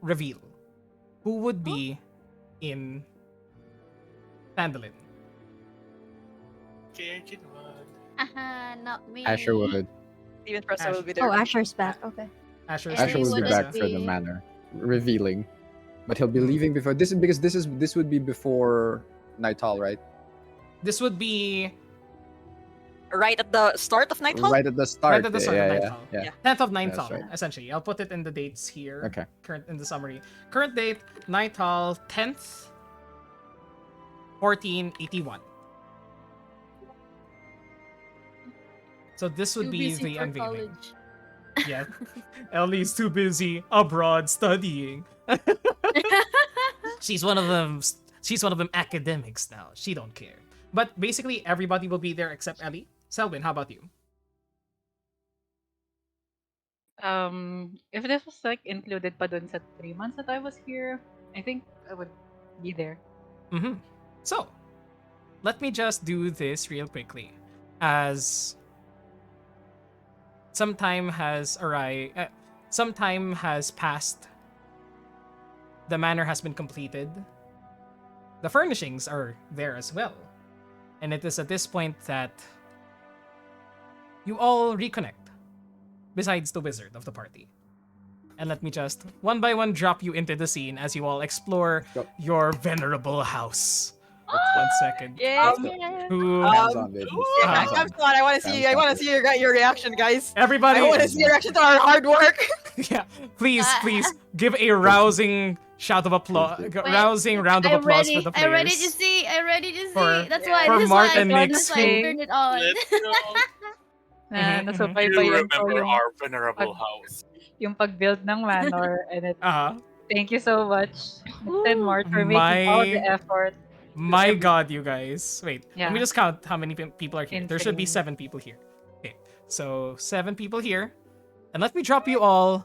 reveal, who would be in Phandalin? Virgin Wood. Not me. Asher would. Even Pressa Ash- will be there. Oh, Asher's back. Okay. Asher's And Asher he will be wouldn't back for the be- manor, revealing. But he'll be leaving before this is because this would be before Nightfall, right? This would be Right at the start of Nightfall? Right at the start. right at the start yeah, of yeah, Nightfall. yeah. Yeah. 10th of That's Nightfall, right. essentially. I'll put it in the dates here. Okay. Current in the summary. Current date, Nightfall, 10th, 1481. So this would Too be busy the for unveiling. college. Yeah. Ellie's too busy abroad studying. She's one of them. She's one of them academics now. She don't care. But basically, everybody will be there except Ellie. Selwyn, how about you? If this was like included pa dun sa 3 months that I was here, I think I would be there. So, let me just do this real quickly. As some time has passed. The manor has been completed. The furnishings are there as well. And it is at this point that you all reconnect, besides the wizard of the party. And let me just one by one drop you into the scene as you all explore Go. your venerable house. 1 second. Yeah. Who Hands on, baby. Yeah, Uh-huh. I'm on. I want to see. I want to see your reaction, guys. everybody I want to see your reaction to our hard work. yeah, please give a rousing shout of applause, rousing round of I'm applause ready. for the players. I'm ready to see. I'm ready to see. For- That's why. for This is Mart why. and That's Nix, why I who- turned it on. Let's go. Na Mhm, nasubaybayan ko remember yung, our venerable house. yung pag-build ng manor and it, Uh-huh. thank you so much, Mr. Mort, for making all the My- effort. My god, you guys. Wait, let me Yeah. just count how many people are here. There should be Insane. 7 people here. Okay, so 7 people here. And let me drop you all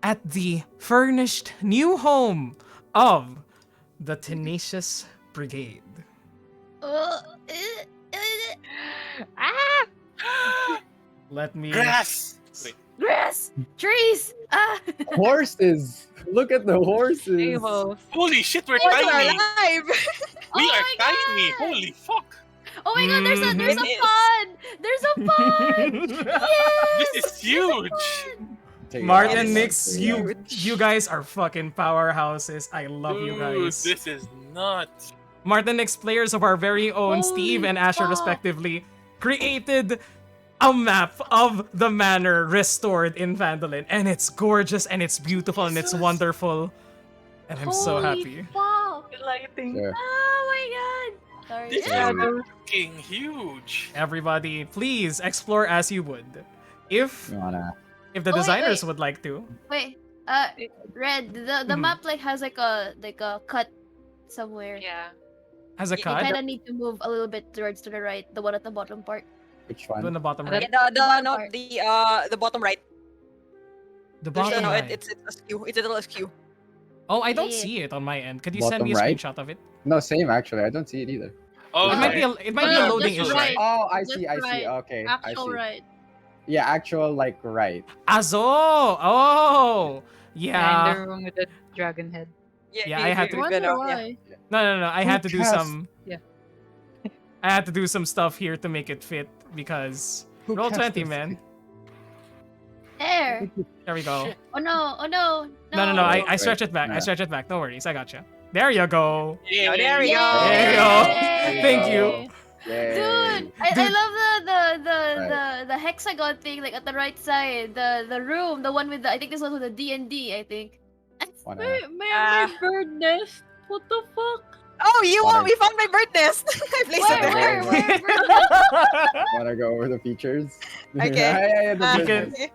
at the furnished new home of the Tenacious Brigade. Ah! Let me... Grass! Wait, Grass, trees. Horses. Look at the horses. Tables. holy shit, we're Horses are tiny! alive. We Oh are my tiny! God. Holy fuck! Oh my god, there's a It is. pond. There's a pond! Yes! This is huge. Take it Martin, out. Nix, Take it out. you guys are fucking powerhouses. I love you Dude, guys. this is nuts. Martin Nix, players of our very own Steve Holy and Asher, fuck. respectively, created a map of the manor restored in Vandalin, and it's gorgeous and it's beautiful and it's Jesus. wonderful. And I'm so Holy happy. fuck! The lighting. Sure. Oh my god! Sorry. This Yeah. is fucking huge. Everybody, please explore as you would. If You wanna? the Oh, wait, designers wait. would like to. Wait, Red, the Mhm. map like has like a cut somewhere. Yeah. Has a You cut kind of need to move a little bit towards to the right, the one at the bottom part. Which on one? the bottom Yeah, right. The bottom right. The There's bottom no, right. it's askew. It's a little askew. Oh, I don't Yeah. see it on my end. Could you send Bottom me a right? screenshot of it? No, same actually. I don't see it either. Oh, It might be okay. it might be a No, loading just issue. right. Oh, I Just see. I see. right. Okay, I Actual see. right. Yeah, actual like right. Azo! Oh! Yeah, Yeah. in the room with the dragon head. Yeah, I had to- I wonder why. No. I had to do cast- some. Yeah. I had to do some stuff here to make it fit because Who roll cast 20, this? man. There. There we go. Shit. Oh no! Oh no! No. I Okay. stretch it back. I Yeah. stretch it back. No worries. I gotcha. There you go. Yeah, there we go. There you go. Thank you. Yay. Dude, I Dude. love the hexagon thing like at the right side, the room, the one with the I think this one with the D&D, I think. Wanna- My bird nest. What the fuck? Oh, you Wanna- we found my bird nest. I placed it there. Where? Wanna go over the features? Okay. Yeah, the Uh, You can- business.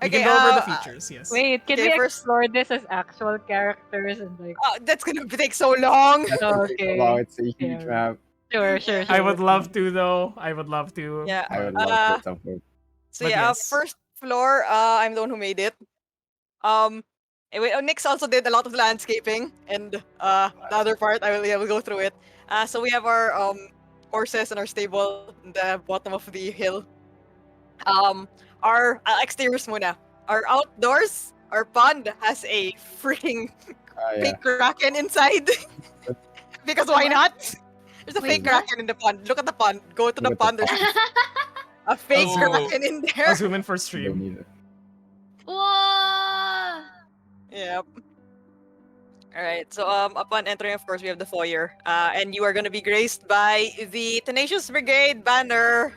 You Okay, can go over the uh, features. Yes. Wait, can Okay, we first- explore this as actual characters and like? That's gonna take so long. That's gonna take Okay. so long. It's a huge Yeah. map. Sure. I would love to though. I would love to. Yeah. I would love to at some point. So But yeah, yes. first floor. I'm the one who made it. Anyway, Nix also did a lot of the landscaping, and the other part I will go through it. So we have our horses and our stable in the bottom of the hill. Our exteriors muna. Our outdoors, our pond has a freaking Yeah. fake kraken inside. Because why not? There's a Wait, fake what? kraken in the pond. Look at the pond. Go to the Look at pond. There's a fake Oh. kraken in I'll there. zoom in for Don't stream. need it. Whoa! Yep. Alright, so upon entering, of course, we have the foyer. And you are gonna be graced by the Tenacious Brigade banner,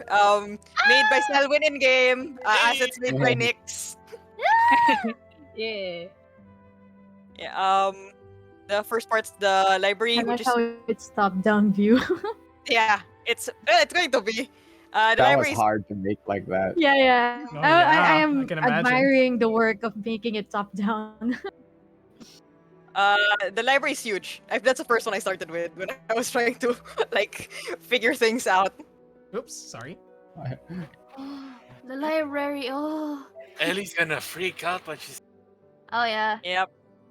made by Selwyn in-game, assets made by Nix. Yeah. Yeah, the first part's the library, I which like is, how it's top-down view. yeah, it's going to be. The That was library is hard to make like that. yeah. Oh, I yeah, am I can imagine. admiring the work of making it top-down. the library is huge. That's the first one I started with when I was trying to like figure things out. Oops, sorry. The library. Oh. Ellie's gonna freak out when she's. Oh yeah. Yep.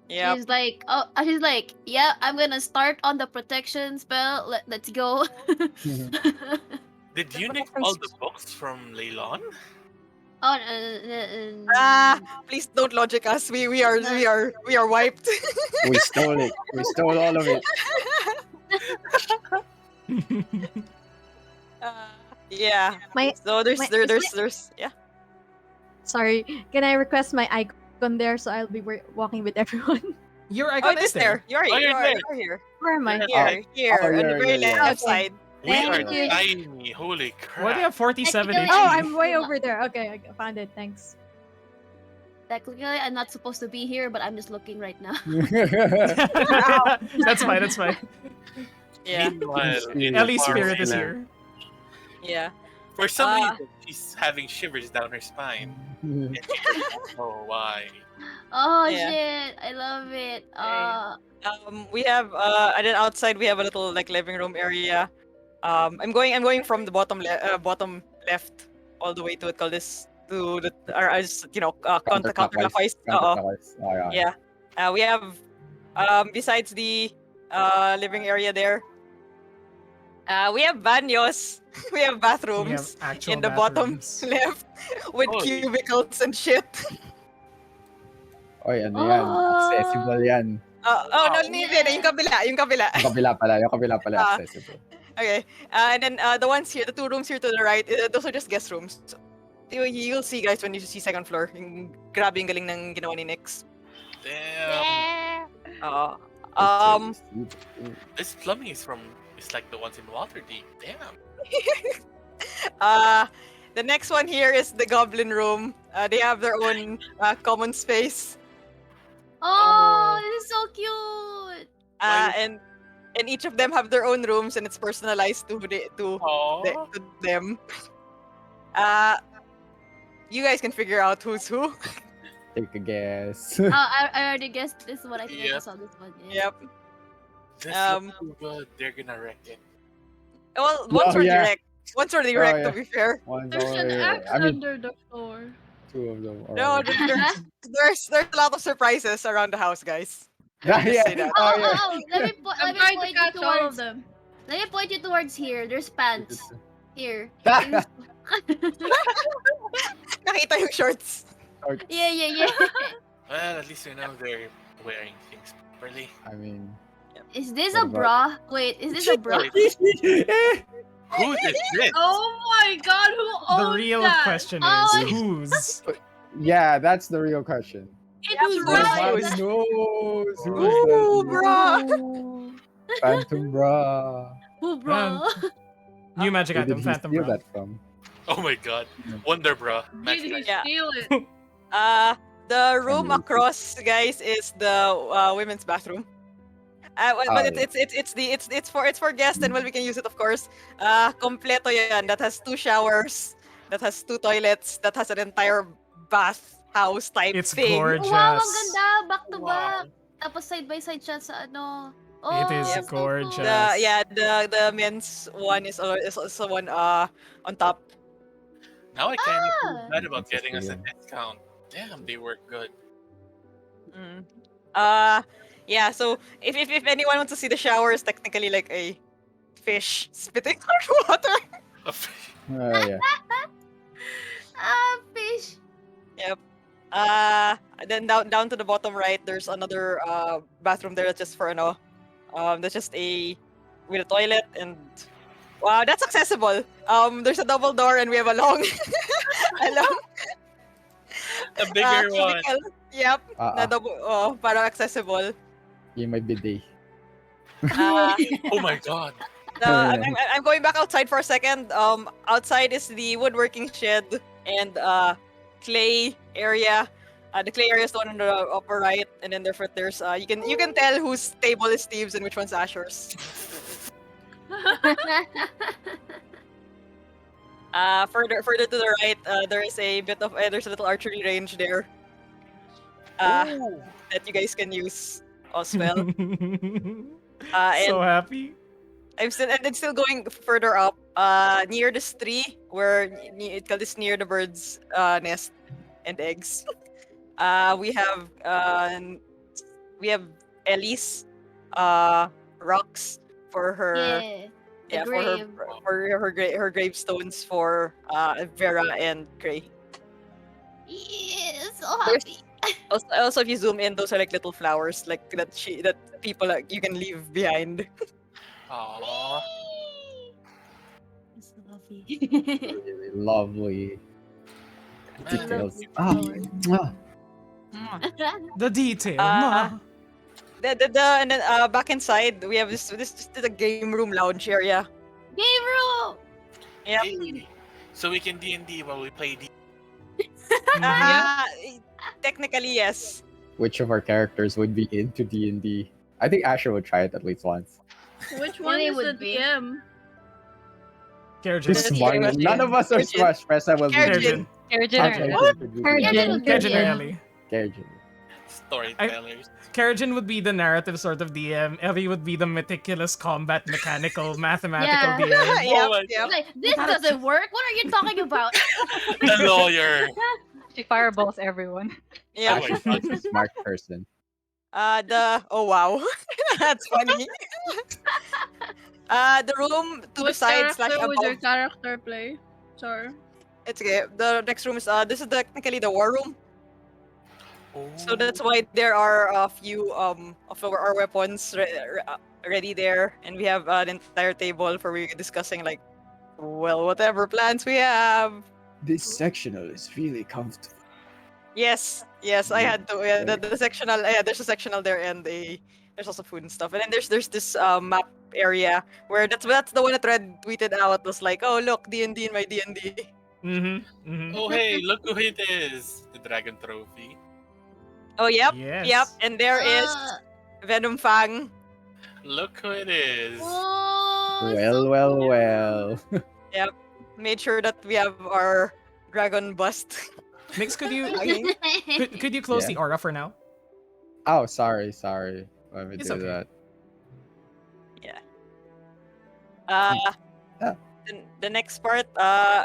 Yep. She's like, yeah, I'm gonna start on the protection spell. Let's go. Did you nick all the books from Leilon? Oh, Please don't logic us. We are wiped. We stole it. We stole all of it. Yeah. My So there's my- there's yeah. sorry, can I request my icon there so I'll be walking with everyone? Your Oh, icon it is is there. You're Oh, you're there. you're here. Where am I? Here, here, Oh, on the yeah, very yeah, yeah. left Okay. side. We are Thank you. tiny. Holy crap. Why do you have 47 Technically, HP? Oh, I'm way over there. Okay, I found it. Thanks. technically, I'm not supposed to be here, but I'm just looking right now. That's fine. That's fine. Yeah. Meanwhile, in Ellie's far spirit is away here. Yeah. For some Ah. reason, she's having shivers down her spine. And she doesn't know why. Oh Yeah. shit! I love it. We have and then outside we have a little like living room area. I'm going from the bottom left all the way to it called this to the counterclockwise. Counterclockwise. Oh, yeah. Yeah. We have besides the living area there. We have banyos. We have We have bathrooms actual in the bottom bathrooms. left with Holy. cubicles and shit. Oy, ano yan? Accessible yan. No, hindi. Yung kabila. Yung kabila pala Ah. accessible. Okay. And then the ones here, the two rooms here to the right, those are just guest rooms. So, you'll see guys when you see second floor. Yung grabe yung galing ng ginawa ni Nix. Damn. Uh, Ooh. This plumbing is like the ones in Waterdeep. Damn. the next one here is the goblin room. They have their own common space. Oh, this is so cute. And each of them have their own rooms, and it's personalized to them. You guys can figure out who's who. Take a guess. I already guessed this one. I think I Yep. just saw this one. Yeah. Yep. This looks too good. They're gonna wreck it. Well, one's already yeah. wrecked. One's already wrecked, yeah. to be fair. One's There's an already- axe I mean, under the floor. two of them. No, there's a lot of surprises around the house, guys. yeah. Just say that. Oh, yeah. Let me I'm let me trying to point you catch all of towards. them. Let me point you towards here. There's pants here. Nakita yung shorts. Yeah. Well, at least we know they're wearing things properly. I mean, Is this What a bra? Wait, is this a bra? Who is this? Oh my god, who The owns real that? question Oh, is whose? yeah, that's the real question. It's Who's right. Nobody knows who Ooh, is bro. that. Phantom bra. Who bra? New magic Who did item, he Phantom steal Bra. that from? Oh my god. Wonder bra. Did Magic he item. Yeah. steal it? The room Unrelated. across, guys, is the women's bathroom. But yeah. it's for guests, and well, we can use it, of course. Kompleto yan. That has 2 showers. That has 2 toilets. That has an entire bath house type It's thing. gorgeous. Wow, ang ganda. Back to Wow. back. Tapos side by side siya sa ano. Oh, It is so cool. gorgeous. The men's one is also one on top. Now I can't feel Ah. bad about getting us a Interesting. discount. Damn, they work good. Mm. Yeah. So if anyone wants to see the shower, it's technically like a fish spitting out water. Yeah. Ah, fish. Then down to the bottom right, there's another bathroom there that's just for that's just with a toilet, and wow, that's accessible. There's a double door, and we have a long A bigger one. cubicle. Yep, na double para accessible. You might be day. Oh my god. I'm going back outside for a second. Outside is the woodworking shed and clay area. The clay area is the one on the upper right, and then there's you can tell whose table is Steve's and which one's Asher's. Further to the right, there is a bit of there's a little archery range there. That you guys can use as well. So And happy. I'm still going further up. Near this tree where it is near the bird's nest and eggs. We have Ellie's rocks for her Yeah. The for her grave. her gravestones for Vera and Gray. Yeah, so There's- happy. Also, if you zoom in, those are like little flowers like that people you can leave behind. Aww. So happy. Really lovely Man, details. you- Mwah. The detail. Uh, and then back inside we have this is the game room lounge area. Game room. Yep. Hey, so we can D&D while we play D. Uh, Technically, yes. Which of our characters would be into D&D? I think Asher would try it at least once. Which one Really is the would be. DM? Kerjin. This This Yeah, one, Kerjin. none of us are Kerjin. Present will be Kerjin. Kerjin. Kerjin. Kerjin or Ellie. Kerjin. Storytellers. Kerjin would be the narrative sort of DM. Ellie would be the meticulous combat, mechanical, mathematical Yeah. DM. Yep, my yep. Like, this doesn't work. What are you talking about? The lawyer. She fireballs everyone. Yep. Oh my god. Asher's a smart person. Oh wow, that's funny. The room to the What side slash character would your above. character play? Sorry. It's okay. The next room is this is technically the war room. So that's why there are a few of our weapons ready there, and we have an entire table for we discussing like, well, whatever plans we have. This sectional is really comfortable. Yes, I had to. Yeah, the sectional. Yeah, there's a sectional there, and there's also food and stuff. And then there's this map area where that's the one that Red tweeted out was like, oh look, D&D in my D&D. Oh hey, look who it is! The dragon trophy. Oh yep, Yes. and there is Venom Fang. Look who it is! Oh, Well. Yep, made sure that we have our dragon bust. Mix, could you hanging. could you close Yeah. the aura for now? Oh, sorry. Let me It's do okay. that. Yeah. Yeah. The next part,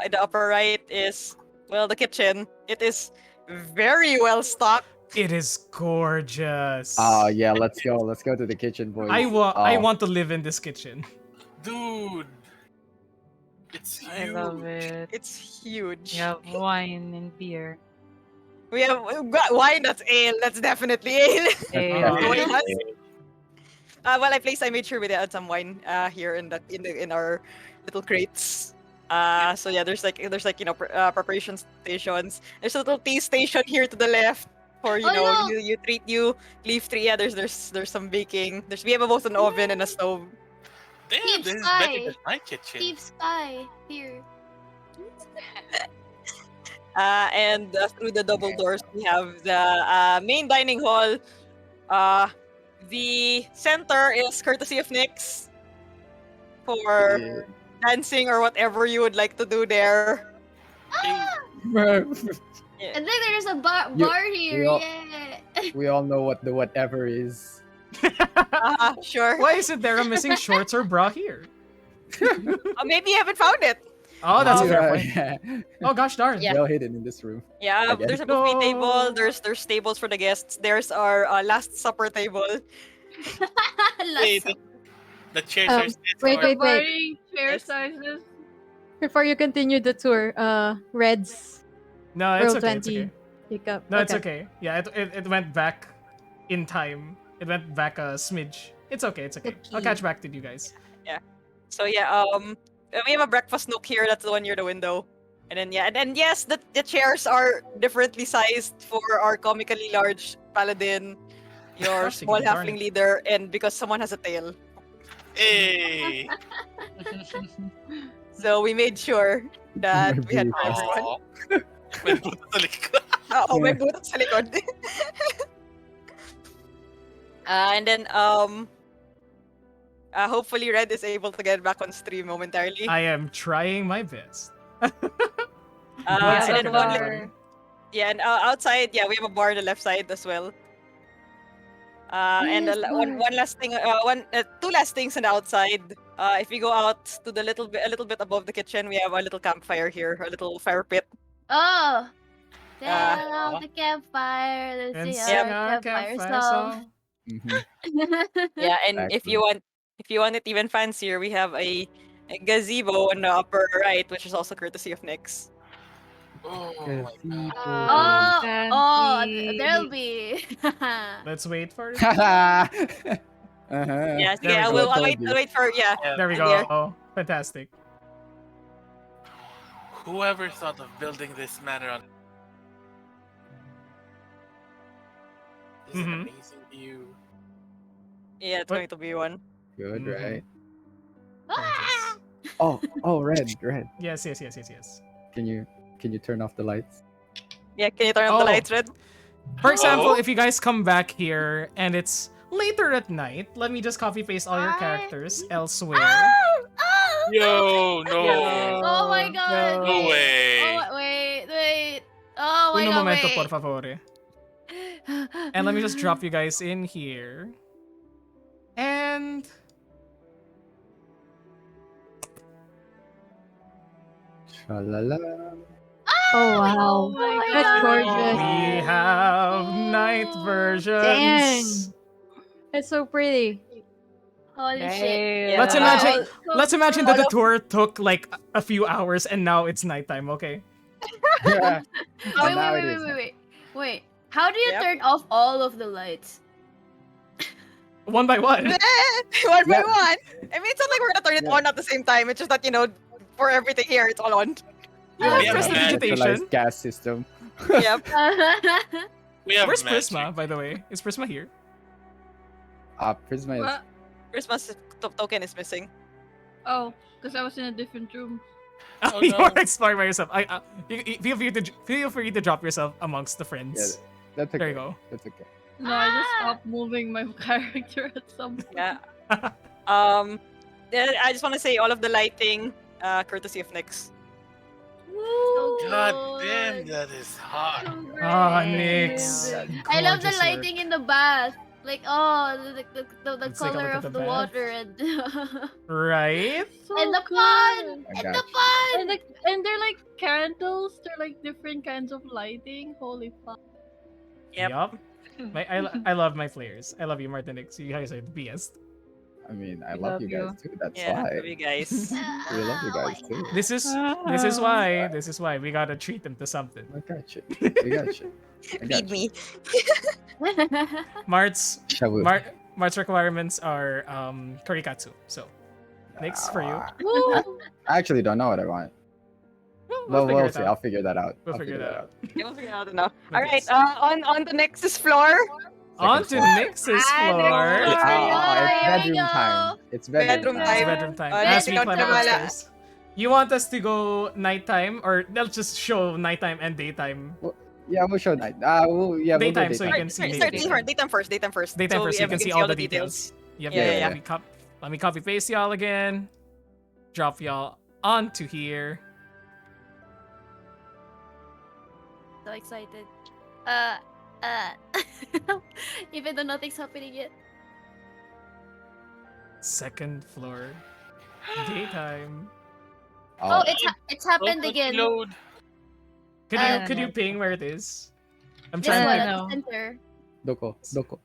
in the upper right is the kitchen. It is very well stocked. It is gorgeous. Oh yeah, let's go. Let's go to the kitchen, boys. I Oh, want to live in this kitchen. Dude! It's huge! I love it. It's huge. We have wine and beer. We've got wine. That's ale. That's definitely ale. Ale. Wait, what? Well, I made sure we add some wine here in our little crates. So yeah, there's preparation stations. There's a little tea station here to the left for Oh, look! you treat you leaf tree. Yeah, there's some baking. We have both an oven and a stove. Damn, Deep this is sky. better than my kitchen. Deep sky here. And through the double doors we have the main dining hall. The center is courtesy of Nyx for yeah. dancing or whatever you would like to do there. And then there's a bar here. we all- Yeah. We all know what the whatever is. Sure. Why isn't there a missing shorts or bra here? Maybe you haven't found it. Oh, that's a fair Yeah, point. yeah. Oh gosh darn. Yeah. Well hidden in this room. Yeah, I guess. there's a buffet No. table. There's tables for the guests. There's our last supper table. Wait, the chairs are set wait, for- wait. Varying chair Yes. sizes. Before you continue the tour, Red's No, it's Roll okay. It's 20. okay. pick up. No, it's okay. Yeah, it went back in time. It went back a smidge. It's okay. It's okay. I'll Okay. catch back to you guys. So yeah, we have a breakfast nook here. That's the one near the window. And then yes, the chairs are differently sized for our comically large paladin, your Gosh, small darn halfling it. leader, and because someone has a tail. Hey! So we made sure that we had for Aw. everyone. May buto sa likod. Oo, may Yeah. butot sa likod. And then hopefully Red is able to get back on stream momentarily. I am trying my best. And What's then up, one everybody? Yeah, and outside, yeah, we have a bar on the left side as well. And Yes, one last thing, two last things on the outside. If we go out to a little bit above the kitchen, we have a little campfire here, a little fire pit. Oh. Down Ah. the campfire. Let's And sing sing our our campfire campfire song. song. Yeah, and if Exactly. you want it even fancier, we have a gazebo on the upper right, which is also courtesy of Nyx. Oh my Gazebo. Oh, Fancy. there'll be. Let's wait for it. Uh-huh. Yeah, There we I'll go. wait for There we there. go. Oh, fantastic. Whoever thought of building this manor on this is an Mhm. amazing view. Yeah, it's What? going to be one. Good, Mhm. right? Ah! Oh, red. Yes. Can you turn off the lights? Yeah, can you turn on the Oh. lights, Red? For example, Oh. if you guys come back here and it's later at night, let me just copy paste all your characters elsewhere. Oh! Yo, no. Oh my god. No way. Oh, wait. Oh my Uno god, momento, wait. por favore. And let me just drop you guys in here. And Shalala. Oh wow. Oh my That's god. gorgeous. we have night versions. Dang. It's so pretty. Holy shit. Hey, Let's Yeah. imagine. Oh, Let's imagine that the All of- tour took like a few hours and now it's nighttime. Okay. Yeah. Oh, Now it is. wait. How do you Yep. turn off all of the lights? One by one. One by Yeah. one. I mean, it's not like we're gonna turn it Yeah. on at the same time. It's just that for everything here, it's all on. Yeah, We have Press the magic. vegetation. centralized gas system. Yep. We have Where's magic. Prisma, by the way? Is Prisma here? Prisma is What? Christmas token is missing. Oh, because I was in a different room. Oh, You no. are exploring by yourself. Feel free to drop yourself amongst the friends. that's okay. There you go. That's okay. No, I just stopped moving my character at some point. Yeah. Yeah, I just want to say all of the lighting, courtesy of Nyx. God damn, that is hot. Ah, Nyx. I love the Gorgeous lighting work. in the bath. Like, oh, the Let's take a color look at of the the bath. water and Right? So and the good. pond I and got the you. pond. And they're like candles. They're like different kinds of lighting. Holy fuck. Yep. Yup. I love my players. I love you, Martinix. You guys are the best. I mean, I We love love you guys too. That's Yeah, why. love you guys. We love you guys too. This is why we gotta treat them to something. I got you. We got you. I got Feed you. me. Mart's Shabu. Mart's requirements are Korikatsu. So Nyx for you. Woo! I actually don't know what I want. We'll figure We'll it see. out. I'll figure that out. We'll I'll figure that out. We'll figure it out enough. But All right. yes. On the Nexus floor. On to Nyx's floor. Next floor. It's Here we bedroom go. time. It's bedroom Bedroom It's time. time. bedroom time. Next As we ikaw, climb up Tramala. upstairs. You want us to go nighttime, or they'll just show nighttime and daytime? Yeah, we'll show night. We'll go Daytime, so you daytime. can see Start daytime. daytime first. Daytime first. Daytime first, so you we can see all the details. Yep, Yeah, yeah. Let me copy paste y'all again. Drop y'all onto here. So excited. Even though nothing's happening yet. Second floor. Daytime. Oh, it's happened Don't again. Load. Could you ping where it is? I'm This trying one to at know. the center. Doko.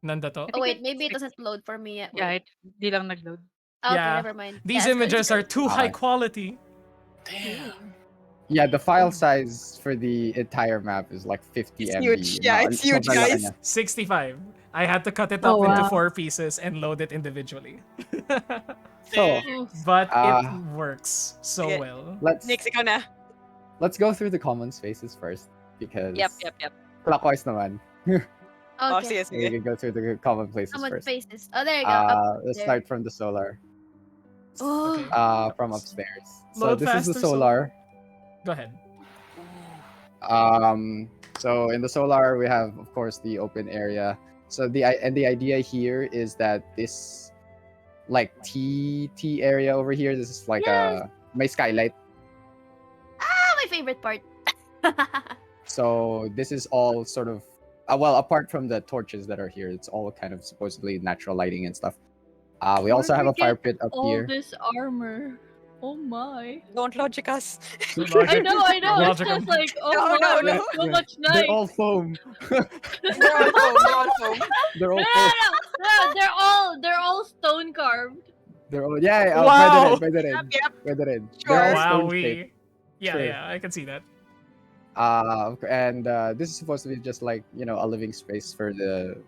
Nanda to. Oh wait, maybe it doesn't load for me yet. Yeah, Wait. di lang nag-load. Okay, Yeah. never mind. These Yeah, images are too high quality. Damn. Yeah, the file size for the entire map is like 50 It's MB. huge. Yeah, it's huge, sobrang laki guys. niya. 65. I had to cut it Oh, up into wow. 4 pieces and load it individually. So But Uh, it works so sige. well. let's Nyx, ikaw na. go through the common spaces first because Yep. clockwise naman. Oh, Okay. sige, We sige. can go through the common places Someone first. faces. Oh, there you go. Up Let's there. start from the solar. Oh. Okay. From upstairs. So Load this is the faster, solar. Go ahead. So in the solar we have of course the open area. So the idea here is that this like T area over here, this is like my skylight. Ah, my favorite part. So this is all sort of well, apart from the torches that are here, it's all kind of supposedly natural lighting and stuff. We also Where'd have we a fire get pit up all here. this armor. Oh my. Don't logic us. I know. It's Logical. just like, oh No, my, no, we have no. so much They're night. all foam. They're all foam. They're all foam. They're all No, foam. they're all stone carved. They're all yeah. Wow. Pwede rin. Yep. Pwede rin. Sure. They're all Wow, stone shaped. yeah, Sure. yeah, I can see that. And this is supposed to be just like a living space for the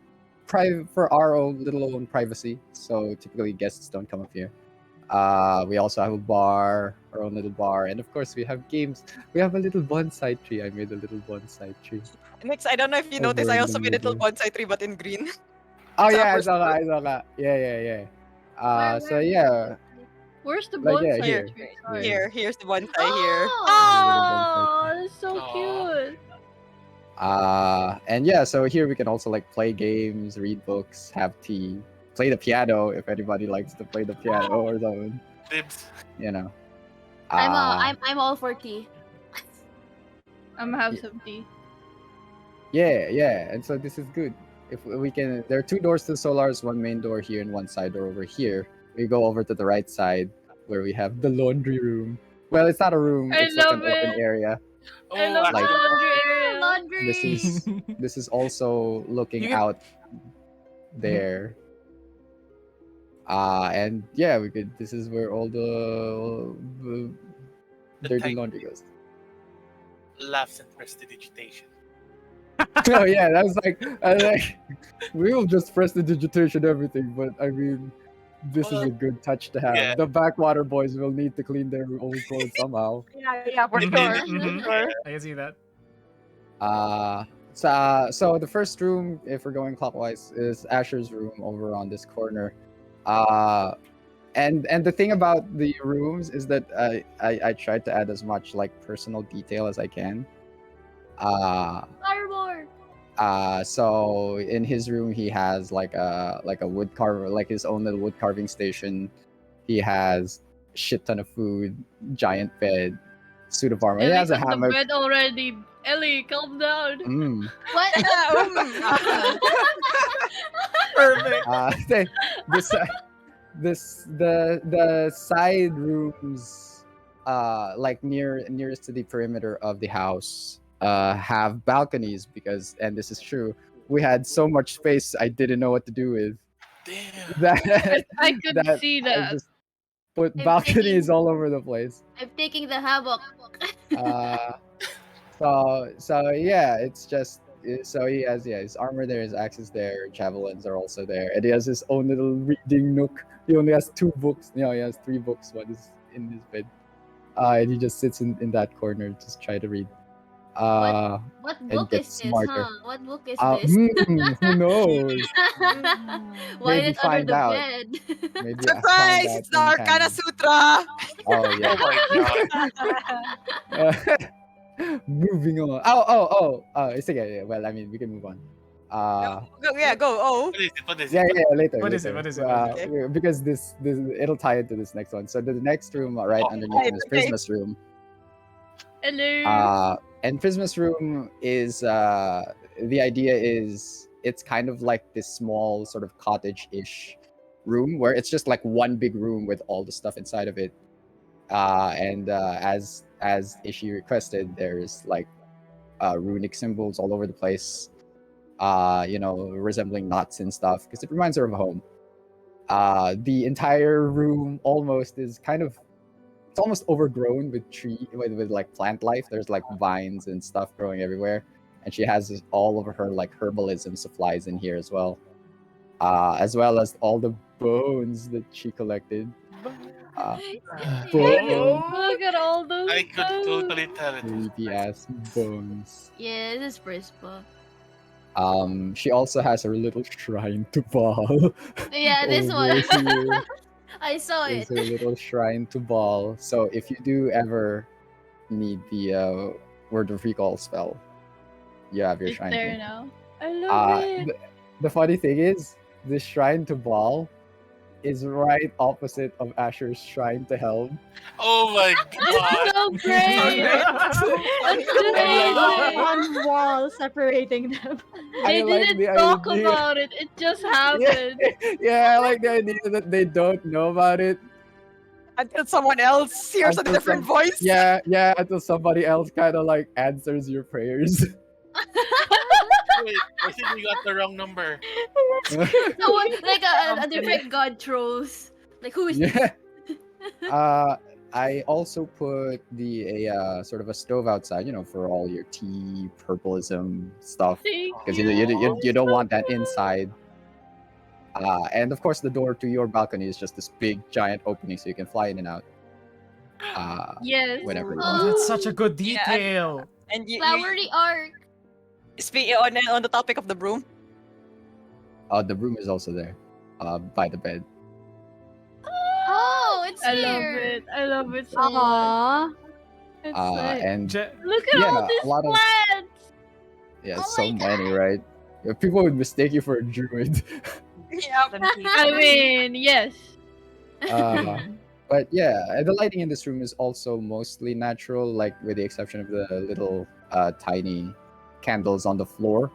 for our own little own privacy. So typically guests don't come up here. We also have a bar, our own little bar, and of course we have games. We have a little bonsai tree. I made a little bonsai tree. Nyx, I don't know if you Over noticed, I in also the made a little middle. bonsai tree, but in green. Oh Sa yeah, I first saw that. floor. I saw that. Yeah. Where- So yeah, Where's the Like, yeah, bonsai here. tree? Yeah. Sorry. Here's the bonsai here. Oh, that's so Aw. cute. and yeah, so here we can also like play games, read books, have tea, play the piano if anybody likes to play the piano or something. Dibs. You know. I'm all for tea. I'm gonna have Yeah. some tea. Yeah, and so this is good. If we can, there are two doors to the solars, one main door here and one side door over here. We go over to the right side where we have the laundry room. Well, it's not a room; I it's like an love open it. area. I Oh, love like- the laundry area. Laundry. This is this is also looking You can- out there. And yeah, we could. This is where all the The dirty tiny- laundry goes. laughs and prestidigitation. Oh yeah, that was like we will just press the digitation everything, but I mean, this is Well, a good touch to have. yeah. The backwater boys will need to clean their old clothes somehow. Yeah, for Mhm, sure. mhm. For sure. I can see that. So the first room, if we're going clockwise, is Asher's room over on this corner. Uh, and the thing about the rooms is that I tried to add as much like personal detail as I can. Uh, Armor. so in his room he has like a wood carver, like his own little wood carving station. He has shit ton of food, giant bed, suit of armor. He Ellie has a on the hammock. bed already. Ellie, calm down. Mm. What? Perfect. This the side rooms, like nearest to the perimeter of the house, have balconies because, and this is true, we had so much space I didn't know what to do with Damn. that. I could that see I that. just put I'm balconies thinking- all over the place. I'm taking the havoc. Uh, so yeah, it's just so he has his armor there, his axes there, javelins are also there, and he has his own little reading nook. He only has 2 books. No, he has 3 books. One is in his bed, and he just sits in that corner, just try to read. Uh, What and book get is this, smarter. huh? What book is this? Who knows? Why Maybe is it under find the out. bed? Maybe I find Surprise! out It's the in Arcana canon. Sutra. Oh Oh yeah. my god. Moving on. It's okay. Yeah, well, I mean, we can move on. Go. Oh. What is it? What is Yeah, it? yeah, later. What is it? later. What is it? What is Yeah, because this it'll tie into this next one. So the next room right Oh, underneath him is okay. Prisma's room. Hello. And Prisma's room is the idea is it's kind of like this small sort of cottage-ish room where it's just like one big room with all the stuff inside of it. And as Ishi requested, there's like runic symbols all over the place. Resembling knots and stuff because it reminds her of home. The entire room almost is kind of, it's almost overgrown with with like plant life. There's like vines and stuff growing everywhere, and she has all of her like herbalism supplies in here as well as all the bones that she collected. Bones, Look at all those. I could bones. totally tell it. creepy ass bones. Yeah, this is Prispa. She also has her little shrine to Baal. Yeah, this over one. here. I saw Is it. a little shrine to Baal. So if you do ever need the word of recall spell, you have your It's shrine there here. now. I love it. The funny thing is, this shrine to Baal is right opposite of Asher's shrine to Helm. Oh my god. So great. That's Like amazing. one wall separating them. They I like didn't the talk idea. about it. It just happened. Yeah, I like the idea that they don't know about it. Until someone else hears a Until different some- voice. Yeah, until somebody else kind of like answers your prayers. Wait, I think we got the wrong number. Someone, like a different god trolls. Like who is Yeah. I also put a sort of a stove outside, for all your tea, purpleism stuff, Thank because you. you don't want that inside. And of course, the door to your balcony is just this big, giant opening, so you can fly in and out. Yes. Whenever you Oh, want. that's such a good Yeah, detail. And you flowery arc? speak on the topic of the broom. The room is also there, by the bed. Oh, it's I love here. it. I love it so much. Aww. It's like, And Look at Yeah, all a these lot of- plants. yeah, Oh so my many, right? Yeah, people would mistake you for a druid. Yeah. I mean, yes. But yeah, the lighting in this room is also mostly natural, like with the exception of the little tiny candles on the floor,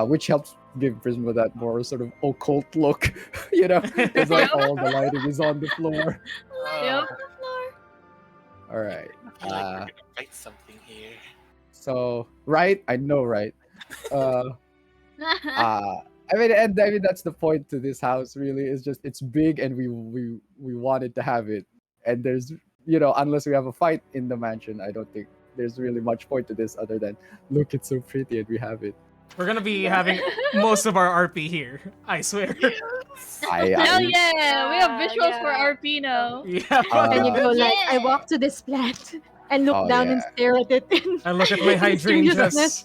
which helps give Prisma that more sort of occult look. It's like all the lighting is on the floor. Yep. All right. I feel like we're gonna write something here. So right, I know, right? I mean that's the point to this house. Really, is just it's big and we wanted to have it, and there's unless we have a fight in the mansion, I don't think there's really much point to this other than look, it's so pretty and we have it. We're gonna be having most of our RP here. I swear. Hell yeah! We have visuals for yeah. RP now. Yeah. And you go like, I Yeah. walk to this plant and look Oh, down and yeah. stare at it. in I look at my seriousness. hydrangeas.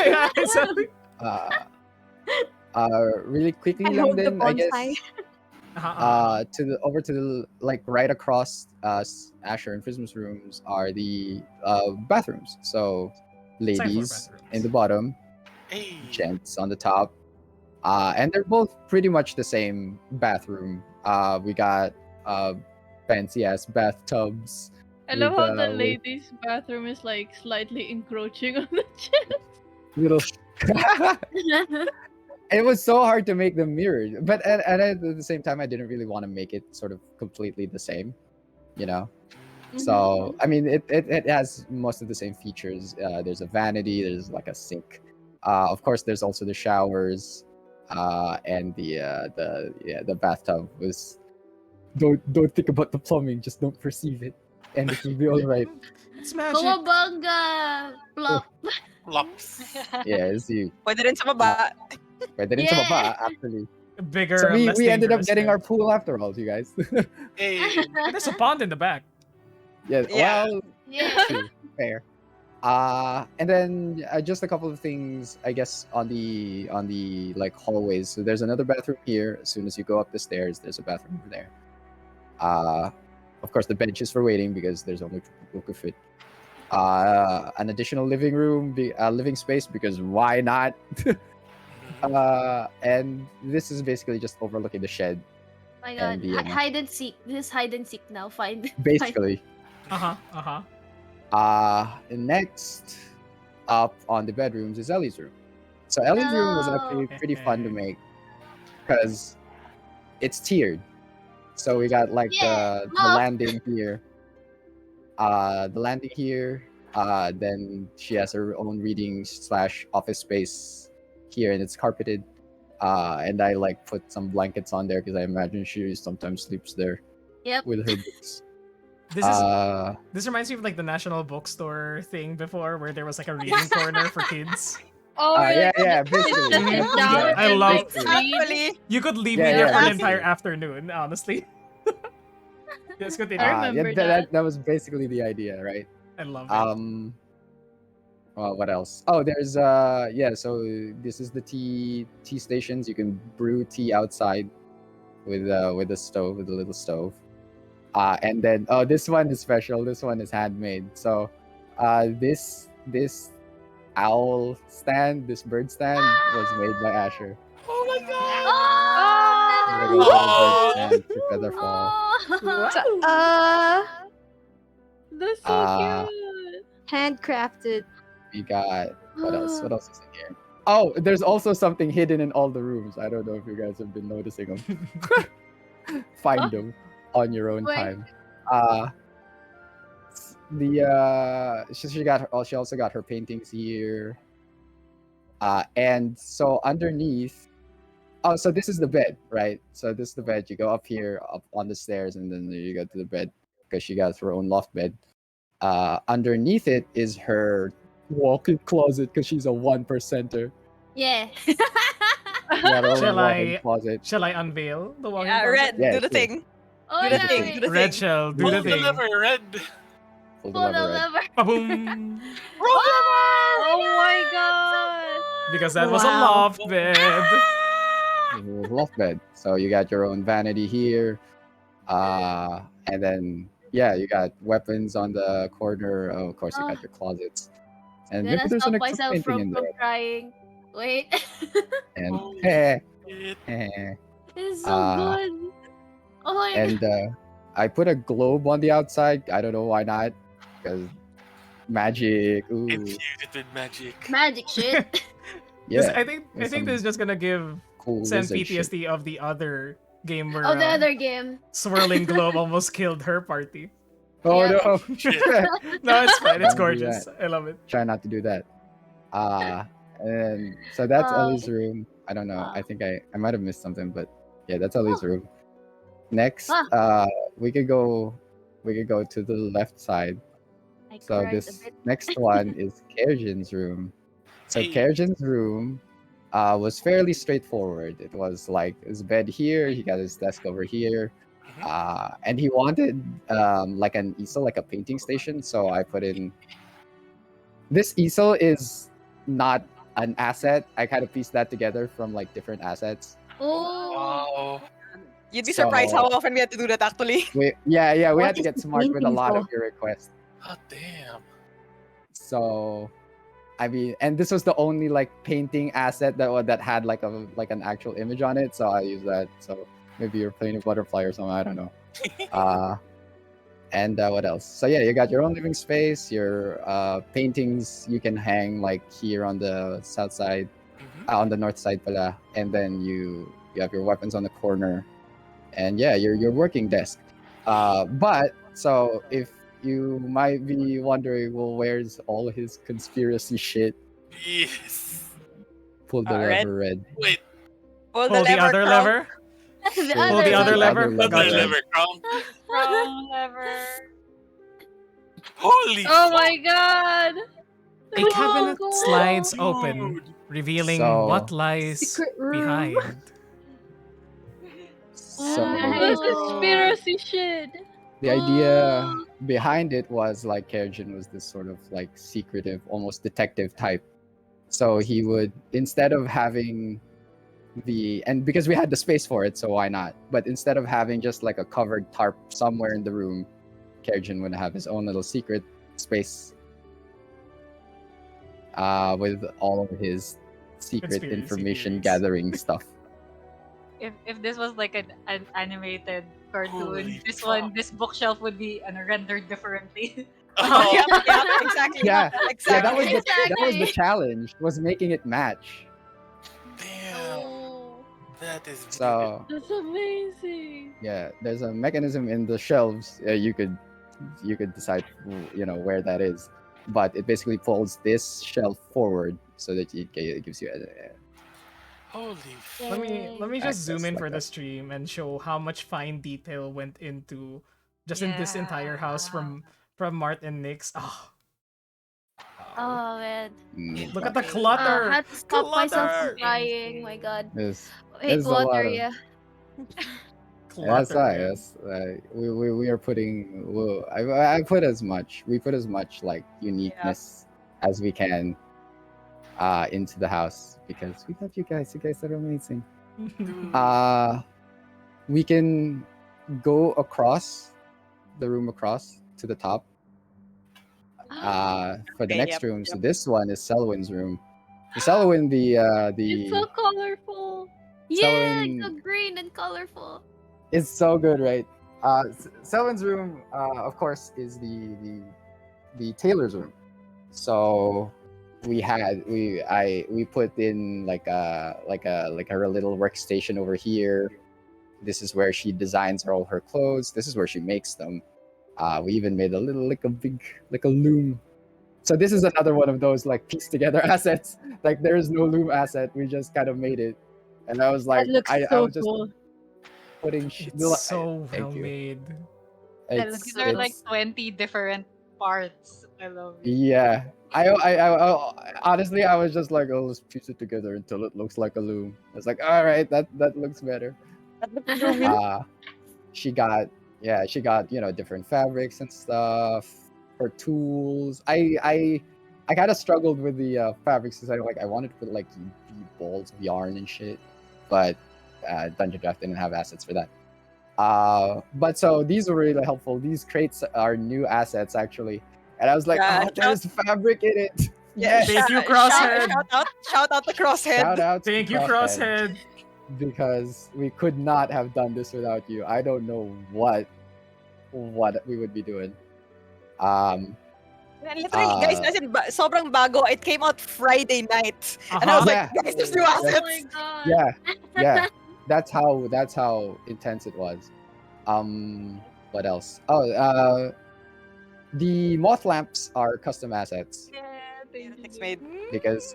Yeah, exactly. Uh, really quickly I lang hold the din, I guess. bonsai. To the over to the like right across Asher and Prism's rooms are the bathrooms. So Second floor ladies in bathrooms. the bottom, Hey. gents on the top. And they're both pretty much the same bathroom. We got fancy ass bathtubs. I love how the with ladies' bathroom is like slightly encroaching on the chest. little. It was so hard to make them mirrored, but and at the same time, I didn't really want to make it sort of completely the same, you know. So I mean, it has most of the same features. There's a vanity. There's like a sink. Of course, there's also the showers, and the bathtub was. Don't think about the plumbing. Just don't perceive it, and it will be all right. It's magic. Kawabanga! Plop. Flops. Yes, you. Pwede rin sa baba. Pwede rin sa baba, actually. Bigger. So and less we ended up dangerous, getting yeah. our pool after all, you guys. Hey. There's a pond in the back. Yeah, Yeah. well, Yeah. true, fair. And then just a couple of things, I guess, on the like hallways. So there's another bathroom here. As soon as you go up the stairs, there's a bathroom over there. Of course, the bench is for waiting because there's only two people who could fit. An additional living room, living space because why not? And this is basically just overlooking the shed, My And god. the, Hide and seek. This is hide and seek now. Find. basically. And next up on the bedrooms is Ellie's room. So Ellie's room was actually pretty fun to make because it's tiered. So we got like the loft. landing here. Then she has her own reading / office space here, and it's carpeted. And I like put some blankets on there because I imagine she sometimes sleeps there Yep. with her books. This reminds me of like the National Bookstore thing before, where there was like a reading corner for kids. Oh, Yeah, basically. Just sit down I and love like it. read. Actually, You could leave Yeah, me there yeah, for the that's entire it. afternoon, honestly. Yes, continue. I remember that was basically the idea, right? I love it. Well, what else? Oh, there's so this is the tea stations. You can brew tea outside with the stove, with a little stove. And then this one is special. This one is handmade. So this owl stand, this bird stand was made by Asher. Oh my god. Like a Oh! little bird stand to feather fall. Oh. That's so Ah. cute. Handcrafted. We got what else? What else is in here? Oh, there's also something hidden in all the rooms. I don't know if you guys have been noticing them. Find them on your own Where? time. She also got her paintings here. And so underneath. Oh, so this is the bed, right? So this is the bed. You go up here, up on the stairs, and then you go to the bed because she got her own loft bed. Underneath it is her walk-in closet because she's a 1%er. Yeah. She got her own Shall walk-in I- closet. Shall I unveil the walking yeah, closet? Red, Yeah, do the sure. thing. Oh, Do the yeah, thing, wait. do the Red thing. shell, do Pull the the thing. lever, Red. Pull the Pull the lever, Red. lever. Ba-boom! Oh my god. Because that was a Wow. loft bed. This is a loft bed. So you got your own vanity here. And then you got weapons on the corner. Oh, of course, you got your closets. And Gonna maybe there's stop an extra myself painting from in there. crying. Wait. And Oh, Shit. It's so Ah. good. Oh my god. and I put a globe on the outside. I don't know why not. Because magic. Ooh, Infused with magic. Magic shit. This- yeah. I think there's this is just gonna give Cool Sen wizard shit. PTSD of the other game where Oh, the other game. swirling globe almost killed her party. Oh Yeah. no! Shit. No, it's fine. It's Don't do gorgeous. I love it. Try not to do that. And so that's Wow. Ellie's room. I don't know. I Wow. think I might have missed something, but yeah, that's Ellie's room. Next, Ah. we could go to the left side. I So cried a this bit. next one is Kerjin's room. So Hey. Kerjin's room was fairly straightforward. It was like his bed here, he got his desk over here. And he wanted like an easel, like a painting station. So I put in this easel is not an asset. I kind of pieced that together from like different assets. Oh. Wow. You'd be surprised how So often we had to do that actually. we we What had to is get the smart with a painting lot of so? your requests. Oh damn. So I mean, and this was the only like painting asset that had like an actual image on it. So I used that. So maybe you're playing a butterfly or something. I don't know. And what else? So yeah, you got your own living space. Your paintings you can hang like here on the south side, on the north side, pala. And then you have your weapons on the corner, and yeah, your working desk. But so if you might be wondering, well, where's all his conspiracy shit? Yes. Pull the Red. lever, red. Wait. Pull the Pull the lever, other Crown. lever. The Sure, Pull the other other lever. lever. Other Gotcha. lever, Crown. Wrong lever. Holy Oh fuck, my god! A cabinet Oh, slides dude. open, revealing So- what lies Secret room. behind. So the conspiracy shit. the idea behind it was like Kerjin was this sort of like secretive, almost detective type. So he would, instead of having and because we had the space for it, so why not? But instead of having just like a covered tarp somewhere in the room, Kerjin would have his own little secret space with all of his secret Conspiracy information theories. gathering stuff. If this was like an animated cartoon, Holy this bookshelf would be rendered differently. Oh, Yep, exactly. Yeah, exactly. that was that was the Exactly. challenge, was making it match. damn. Oh. That is So That's amazing. yeah, there's a mechanism in the shelves. You could decide where that is, but it basically pulls this shelf forward so that it gives you holy fuck. Let me just zoom Access in like for the that. stream and show how much fine detail went into just in this entire house from Mart and Nick's. Oh, Oh man. look at the I clutter. had to stop myself from Clutter. crying. My god. There's Wait, a lot water, of yeah. that's Clutter. why Man. yes, we are putting I put as much like uniqueness as we can into the house because we got you guys are amazing. We can go across the room across to the top for the Okay, next yep, room. So yep. this one is Selwyn's room. Selwyn, It's so colorful. Yeah, Selwyn it's so green and colorful. is so good, right? Selwyn's room, of course, is the tailor's room. So we put in like her little workstation over here. This is where she designs all her clothes. This is where she makes them. We even made a little like a loom. So this is another one of those like pieced together assets. Like there is no loom asset. We just kind of made it. And I was like, That looks I so was just cool. putting It's so well thank you. made. These are like 20 different parts. I love it. Yeah. I honestly I was just like, oh, let's piece it together until it looks like a loom. I was like, all right, that looks better. She got different fabrics and stuff. Her tools. I kind of struggled with the fabrics because I wanted to put like balls of yarn and shit, but Dungeon Draft didn't have assets for that. But so these were really helpful. These crates are new assets actually, and I was like, Yeah, oh, there's fabric in it. Yes. Thank you, Crosshead. Shout out the Crosshead. Shout out. to Thank you, Crosshead, Crosshead. because we could not have done this without you. I don't know what we would be doing. And literally, guys, as in, sobrang bago. It came out Friday night, and I was Yeah. like, guys, there's new Oh assets. my god. Yeah. That's how intense it was. What else? Oh, the moth lamps are custom assets Yeah, thank It's you. made. because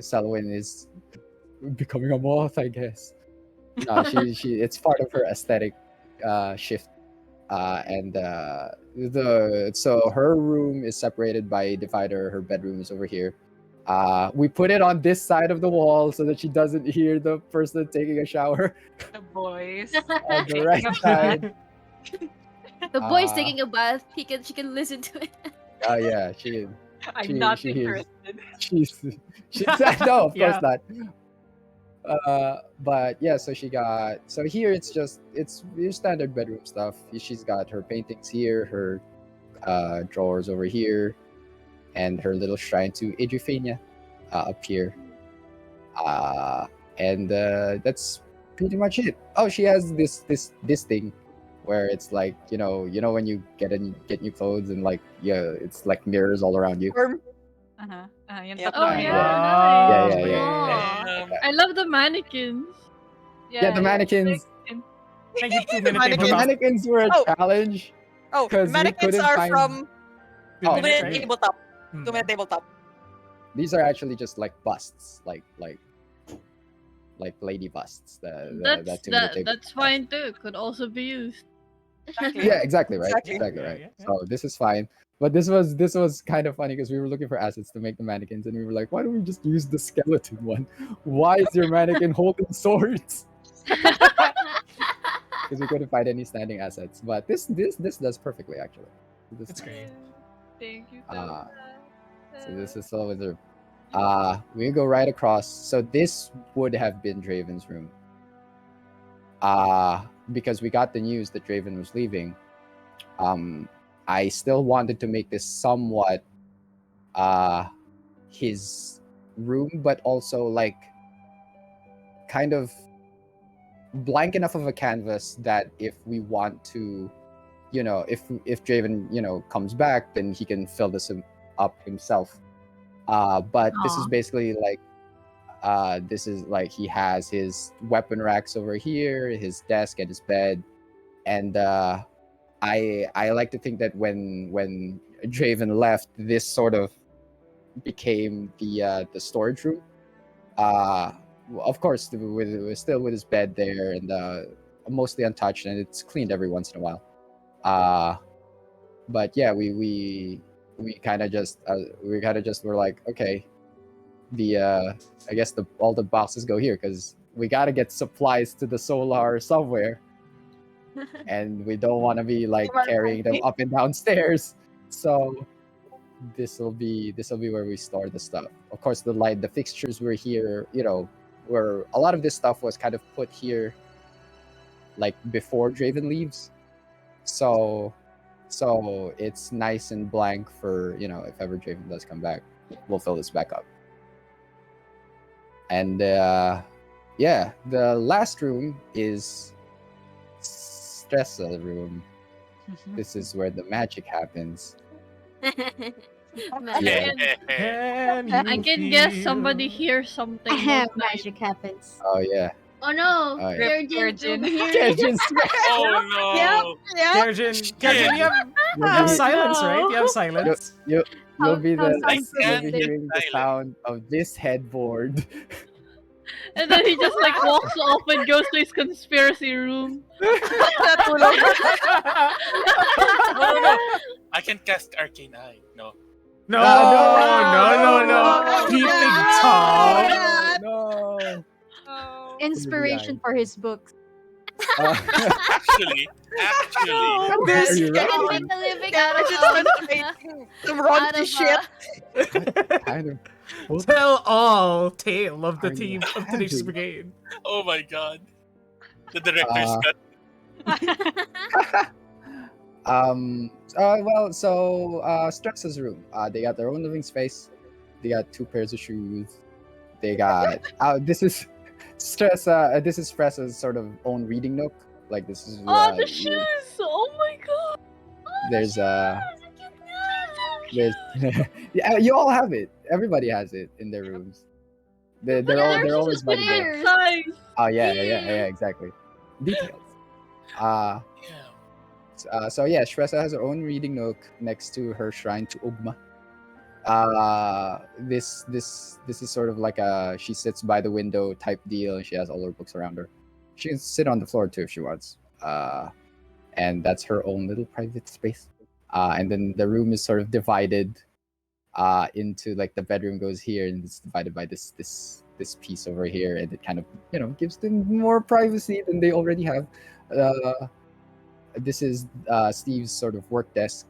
Selwyn is becoming a moth, I guess. No, she it's part of her aesthetic shift. And the so her room is separated by a divider. Her bedroom is over here. We put it on this side of the wall so that she doesn't hear the person taking a shower. The boys. On the taking right a bath. side, The boy's Uh, taking a bath. She can listen to it. oh yeah, she I'm not she hears. interested. She said no, of course Yeah. not. But yeah, so she got so here it's your standard bedroom stuff. She's got her paintings here, her drawers over here, and her little shrine to Idrifania up here. Uh, and that's pretty much it. Oh, she has this thing where it's like when you get new clothes and like yeah, it's like mirrors all around you. Worm. Yung Yep. Oh tatlo yeah, yun. nice. Yeah, yeah, yeah. Aw. Damn. I love the mannequins. Yeah, the mannequins. Thank you, 2 minute Mannequin. The tabletop. mannequins were a Oh. challenge. Oh, 'Cause we mannequins couldn't are find- from 2 2 minutes, minute right? tabletop. Hmm. 2 minute tabletop. These are actually just like busts, like lady busts. That's that's fine too. Could also be used. Exactly. Yeah, exactly right. Exactly. Exactly Yeah, right. yeah, yeah. So this is fine. But this was kind of funny because we were looking for assets to make the mannequins, and we were like, why don't we just use the skeleton one? Why is your mannequin holding swords? Because we couldn't find any standing assets. But this does perfectly actually. This It's is great. Thank you so Ah. much. So this is all with her. We go right across. So this would have been Draven's room. Because we got the news that Draven was leaving. I still wanted to make this somewhat his room, but also like kind of blank enough of a canvas that if we want to, if Draven, comes back, then he can fill this up himself. But this is Aw. basically like this is like he has his weapon racks over here, his desk and his bed, and I like to think that when Draven left, this sort of became the storage room. Of course, still with his bed there and mostly untouched, and it's cleaned every once in a while. But yeah, we kind of just were like, okay, I guess all the boxes go here because we got to get supplies to the solar somewhere, and we don't want to be like carrying them up and down stairs. So this will be where we store the stuff. Of course, the fixtures were here. Where a lot of this stuff was kind of put here, like before Draven leaves. So it's nice and blank for if ever Draven does come back, we'll fill this back up. And yeah, the last room is Stressa room. This is where the magic happens. Yeah. I can guess somebody hears something. most night. Magic happens. Oh yeah. Oh no, Oh, yeah. Virgin Virgin. will be hearing. Virgin Oh no! Kerjin, you have You'll be- silence, right? no. You have silence. You'll How- be how the sounds you'll so be good. hearing the sound of this headboard. And then he just like walks off and goes to his conspiracy room. No. I can cast Arcane Eye. No. No, no, no. Keeping top. No. Inspiration for his books. Actually, Are This you I can right? make a living Yeah, out just of making some out raunchy of, shit. Kind of. Tell all tale of the Are you team of Tenacious having- Brigade. oh my god. The director's cut. Well, so Stressa's room. They got their own living space. They got 2 pairs of shoes. They got this is Stressa. This is Stressa's sort of own reading nook. Like this is. Oh, the shoes! Oh my god! There's there's yeah, you all have it. Everybody has it in their rooms. They're they're always by the door. there. Size. Oh yeah, exactly. Details. Yeah. So yeah, Shresa has her own reading nook next to her shrine to Ugma. This is sort of like she sits by the window type deal, and she has all her books around her. She can sit on the floor too if she wants. and that's her own little private space. And then the room is sort of divided into like the bedroom goes here, and it's divided by this piece over here, and it kind of gives them more privacy than they already have. This is Steve's sort of work desk.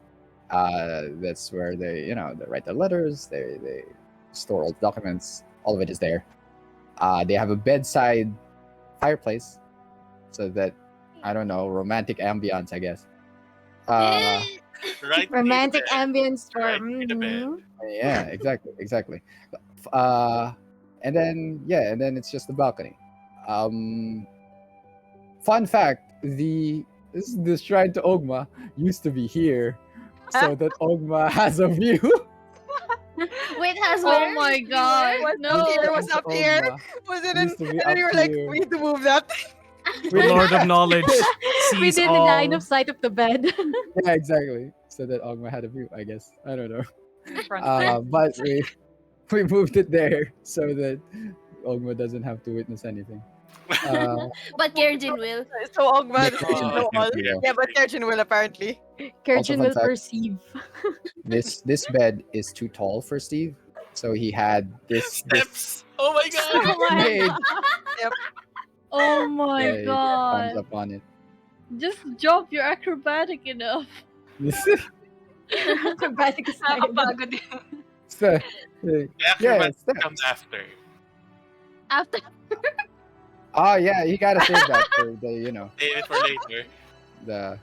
That's where they write their letters, they store all the documents, all of it is there. They have a bedside fireplace, so that, I don't know, romantic ambience, I guess. Right. Romantic near the bed. ambience for. Right near the bed. Yeah, exactly. And then it's just the balcony. Fun fact: the shrine to Ogma used to be here, so that Ogma has a view. Wait, has Oh where? my god. Was No. here, was Shrine up to here. Ogma Was it in? used to be And then up you were like, here. we need to move that. The Lord of Knowledge We sees did the all. line of sight of the bed. Yeah, exactly. So that Ogma had a view, I guess. I don't know. In front But we moved it there so that Ogma doesn't have to witness anything. But Kerjin will. So Ogma, Yeah, sees the wall. yeah. Yeah, but Kerjin will apparently. Kerjin fun will fact. perceive. This bed is too tall for Steve, so he had this Steps. Oh my god. Oh my made. Oh my Yeah, he climbs god. up on it. Just jump, you're acrobatic enough. Acrobatic aside. Nakakapagod yun. So, The yeah, acrobat steps. comes after. After Oh yeah, you gotta save that for the Save it for later. the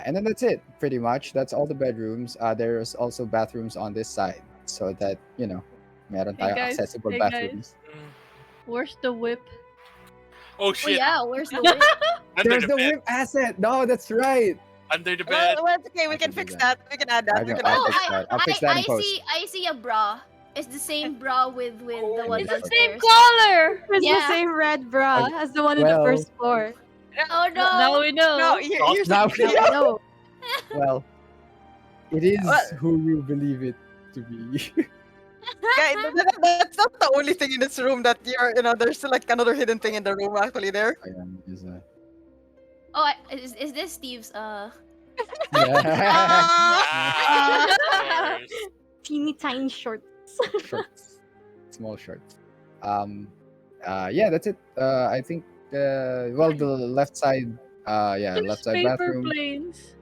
and then that's it pretty much. That's all the bedrooms. There's also bathrooms on this side, so that meron Hey, tayong guys. accessible Hey, guys. bathrooms. Mm. Where's the whip? Oh oh shit. yeah, where's the whip? Under There's the the bed. whip asset. No, that's right. Under the bed. Well, it's okay. We I can can do fix that. that. We can add that. I We can- can I'll add Oh, fix that. that. I'll fix that in post. I see a bra. It's the same bra with the one It's the same downstairs. color! It's Yeah. the same red bra Okay. as the one on Well- the first floor. Oh Now no! we know. No, here's Now the we thing. No. Well, it is Well- who you believe it to be. Guys, that's not the only thing in this room that there's like another hidden thing in the room actually there. Ayan, is, Oh, is this Steve's yeah. Ah, of course. Teeny tiny shorts. Shorts, small shorts. Yeah, that's it. I think. Well, the left side. Just Left side paper bathroom. planes.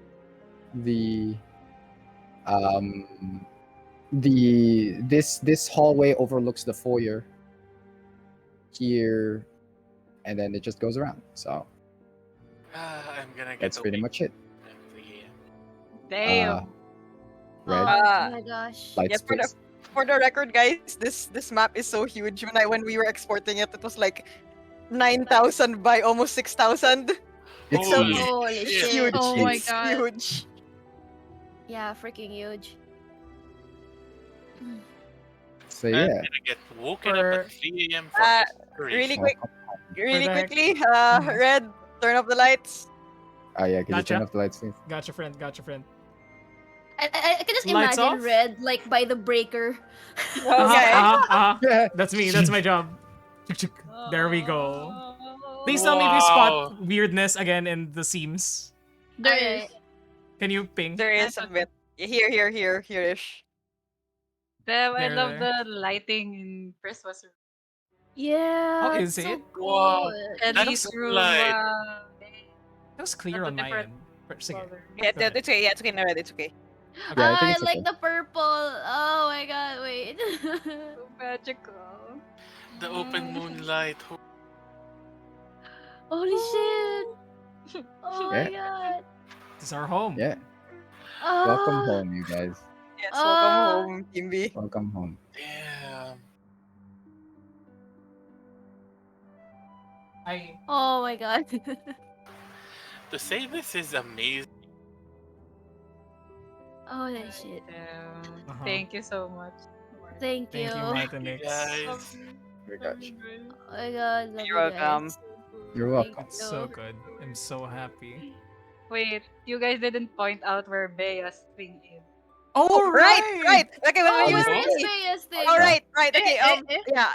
This hallway overlooks the foyer here, and then it just goes around. So I'm gonna get that's pretty much it. Damn. Red Oh my gosh. light Yeah, space. for the record, guys, this map is so huge. When we were exporting it, it was like 9,000 by almost 6,000. It's Holy huge. Holy shit. It's shit. huge. Oh my It's God. huge. Yeah, freaking huge. So I'm yeah. gonna get woken up at 3 a.m. for Uh, inspiration. really quick, really the heck? quickly. Red, turn off the lights. Oh yeah, can you Gotcha. turn off the lights, please? Gotcha, friend. I can just Lights imagine off? Red like by the breaker. Okay. Yeah. That's me. That's my job. There we go. Please tell me if you Wow. spot weirdness again in the seams. There Alright. is. Can you ping? There is a bit. Here-ish. Damn, I There, love there. the lighting in first was Yeah. Oh, it's is so it? Wow. good. and That's these so room. light. That was clear That's on a my different end. Sige. color. Yeah, Go ahead. it's okay. Yeah, it's okay. No, Red, it's okay. Yeah, I think I it's like okay. the purple. Oh my god, wait. So magical. The open moonlight. Holy shit. Oh my god. This is our home. Yeah. Ah. Welcome home, you guys. Yes, Ah. welcome home, Team B. Welcome home. Damn. Oh my god. To say this is amazing. Oh that shit. Damn. Uh-huh. Thank you so much. Thank you. Thank you, Martinix. Guys. Very much. Oh my god. love You're you guys. welcome. You're welcome. Thank It's so you. good. I'm so happy. Wait, you guys didn't point out where Bea's thing is. Oh, Right. Okay, Oh, when we where use is Bea's thing? All right. Okay. eh. Yeah.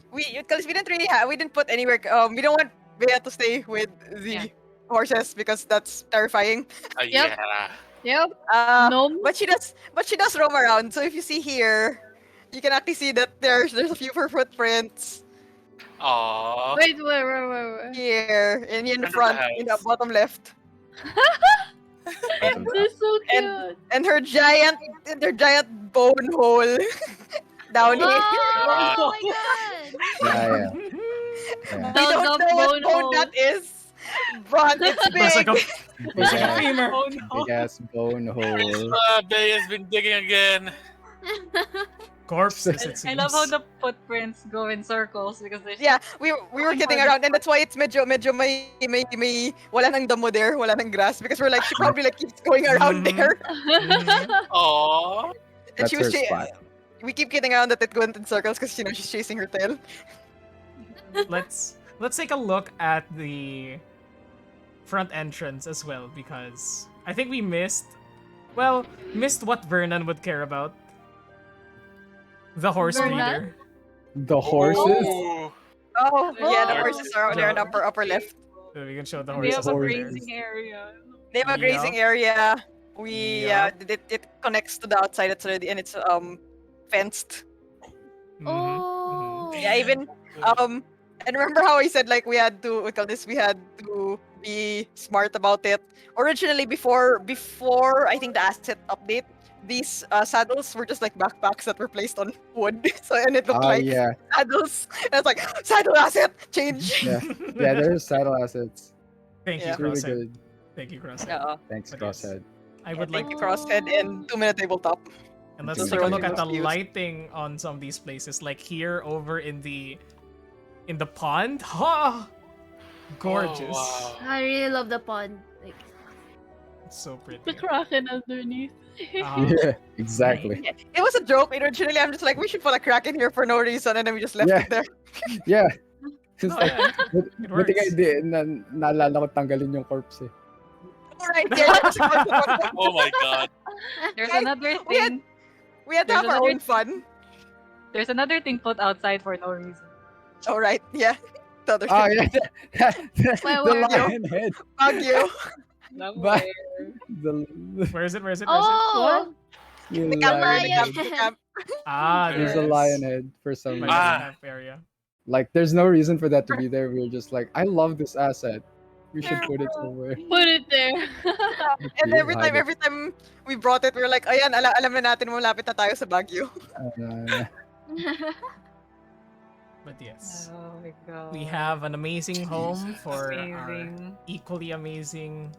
We because we didn't really we didn't put anywhere. We don't want Bea to stay with Z. Yeah. horses because that's terrifying. Yep. Yeah. Yep. Uh, Gnome. but she does roam around. So if you see here, you can actually see that there's a few footprints Aww. Wait, where? here in the Front of the front, in the house. bottom left. Bottom They're so And cute. and her giant bone hole down here. Oh my god! Yeah, yeah. We Dug don't up know what bone bone hole. that is, but it's Looks like big. a looks like a Big femur. Oh no. ass bone hole. Bay has been digging again. Corpses, it I love how seems. the footprints go in circles because there's Yeah, we were kidding around, and that's why it's medyo may wala nang damo there, wala nang grass, because we're like she probably like keeps going around Mhm. there, Aww. and That's she her was spot. we keep kidding around that it went in circles because she's chasing her tail. Let's take a look at the front entrance as well, because I think we missed what Vernon would care about. The horse Vernon? breeder. The horses? Ooh. Oh yeah, the Oh. horses are there in the upper left. So we can show the and they horses have a over there. grazing area. They have a grazing area. We Yup. it connects to the outside. It's already and it's fenced. Mhm, Oh. Yeah, even and remember how I said like we had to we had to be smart about it. Originally before I think the asset update, these saddles were just like backpacks that were placed on wood. So and it looked like Yeah. saddles. And I was like, saddle asset change. Yeah. Yeah, there's saddle assets. Thank you, Yeah. It's really Crosshead. good. Thank you, Crosshead. Yeah. Thanks, But yes. Crosshead. I would like Thank you, Crosshead and 2 minute tabletop. and let's Those take are a look only at the most used. lighting on some of these places, like here over in the pond. Ha! Gorgeous. Oh, wow. I really love the pond. Like, It's so pretty. The kraken underneath. Yeah, exactly. It was a joke. Originally, I'm just like, we should put a crack in here for no reason, and then we just left Yeah. it there. Yeah. It's Oh, like, yeah, it buti nga works. hindi, naalala ko tanggalin yung corpse eh. Alright, yeah. Oh my god. There's Guys, another we had- thing. We had to There's have our another- own fun. There's another thing put outside for no reason. Alright, yeah. The other Oh, thing. yeah. The Where? lion head. Bug you. But the Where is it? Where is it? Where is it? oh, the The camp, lion the head. camp, the camp. Ah, There's a there it is. lion head for some By reason. the Ah. camp area. Like, there's no reason for that to be there. We're just like, I love this asset. We should put it somewhere. Put it there. And every Hide it. time we brought it, we were like, ayan, alam na natin malapit na tayo sa Baguio. But yes, Oh my god. we have an amazing home for our Amazing. equally amazing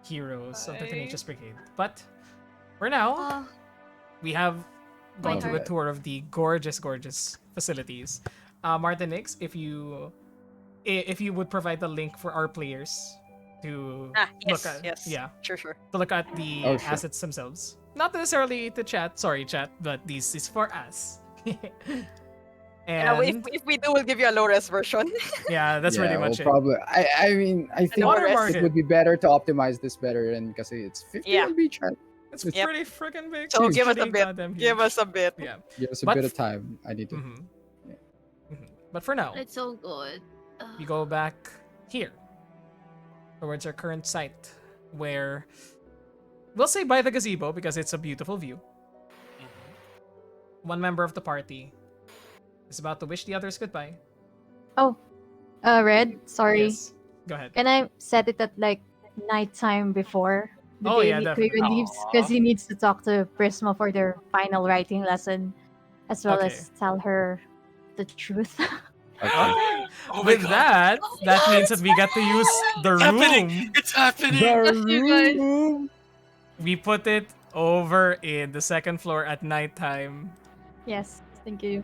heroes of the Bye. Tenacious Brigade. But for now, oh, we have My gone to a heart. tour of the gorgeous facilities. Martinix, if you would provide the link for our players to Yes, look at, yes. yeah, Sure. to look at the Oh, sure. assets themselves. Not necessarily to chat, sorry chat, but this is for us. And If we do, we'll give you a low res version. yeah, that's pretty much it. Probably. I mean, I think Watermark it it. would be better to optimize this better, and because it's 50 Yeah. MB chat. It's Yep. pretty freaking big. So It's give us a pretty bit. goddamn Give huge. us a bit. Yeah. Give us a But bit of time. I need to. Mhm. Mhm. But for now, it's so good. we go back here towards our current site, where we'll say by the gazebo because it's a beautiful view. One member of the party is about to wish the others goodbye. Red, sorry. Yes. Go ahead. Can I set it at like nighttime before the Oh, day yeah, definitely. Quirin leaves? Because he needs to talk to Prisma for their final writing lesson, as well Okay. as tell her the truth. Okay. Oh my With god. that means that we get to use the It's happening. room. It's happening. The you guys. room. We put it over in the second floor at nighttime. Yes, thank you.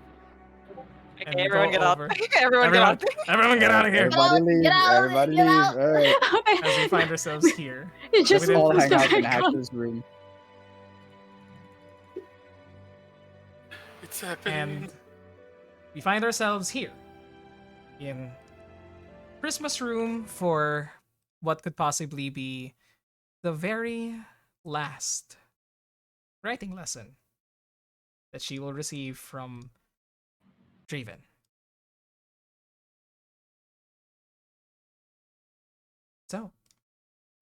And Okay, we everyone go get out. over. Everyone get out. Everyone get out of here. Everybody leave. Get out, Everybody get leave. out. All right. As we find ourselves here. You just We All didn't hang moved out in the background. Hacker's room. It's happening. And we find ourselves here in Christmas room for what could possibly be the very last writing lesson that she will receive from Draven. So,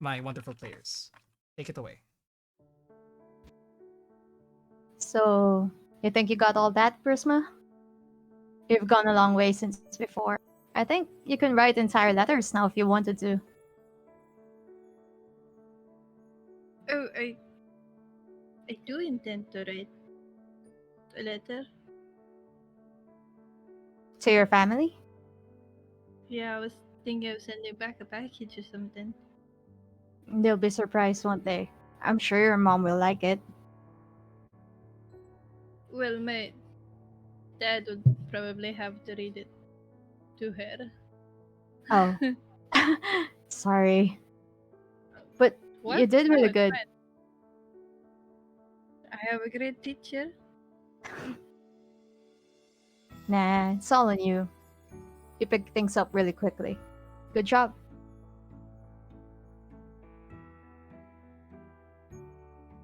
my wonderful players. Take it away. So, you think you got all that, Prisma? You've gone a long way since before. I think you can write entire letters now if you wanted to. Oh, I do intend to write a letter. To your family? Yeah, I was thinking of sending back a package or something. They'll be surprised, won't they? I'm sure your mom will like it. Well, my dad would probably have to read it to her. Oh. Sorry. But What? you did No, really it's good. fine. I have a great teacher. Nah, it's all on you. You picked things up really quickly. Good job.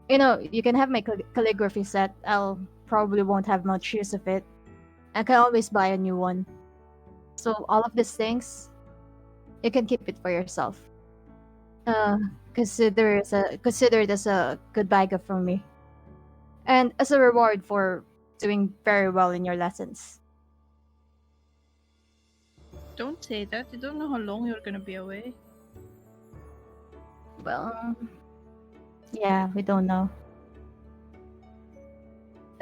You know, you can have my calligraphy set. I'll probably won't have much use of it. I can always buy a new one. So all of these things, you can keep it for yourself. Uh, consider it as a goodbye gift from me, and as a reward for doing very well in your lessons. Don't say that. You don't know how long you're gonna be away. Well, yeah, we don't know.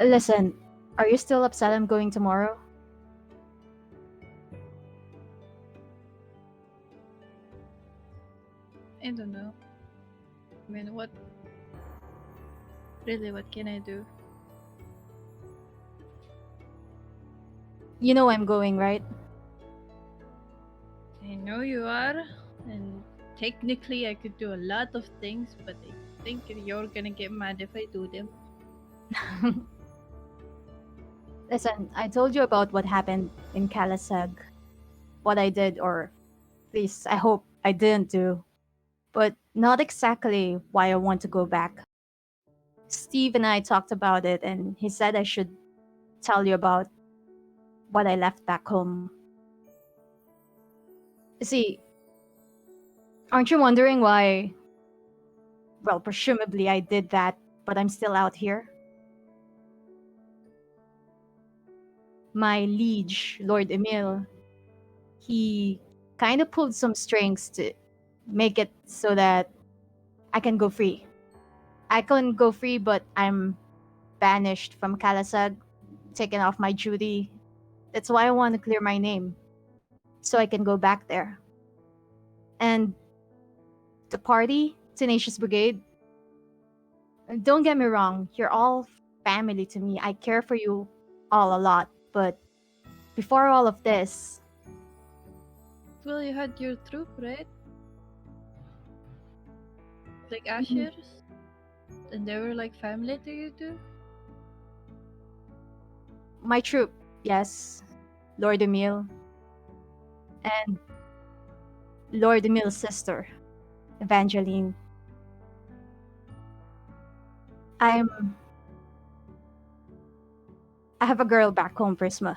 Listen, are you still upset I'm going tomorrow? I don't know. I mean, what? Really, what can I do? You know I'm going, right? I know you are, and technically I could do a lot of things, but I think you're gonna get mad if I do them. Listen, I told you about what happened in Kalasag. What I did, or at least I hope I didn't do. But not exactly why I want to go back. Steve and I talked about it, and he said I should tell you about what I left back home. See, aren't you wondering why? Well, presumably I did that, but I'm still out here. My liege, Lord Emil, he kind of pulled some strings to make it so that I can go free. I can go free, but I'm banished from Kalasag, taken off my duty. That's why I want to clear my name, so I can go back there. And the party, Tenacious Brigade, don't get me wrong, you're all family to me. I care for you all a lot, but before all of this, Well, you had your troop, right? Like Mhm. Ashers? And they were like family to you too? my troop, yes, Lord Emil, and Lord Emil's sister, Evangeline. I'm I have a girl back home, Prisma.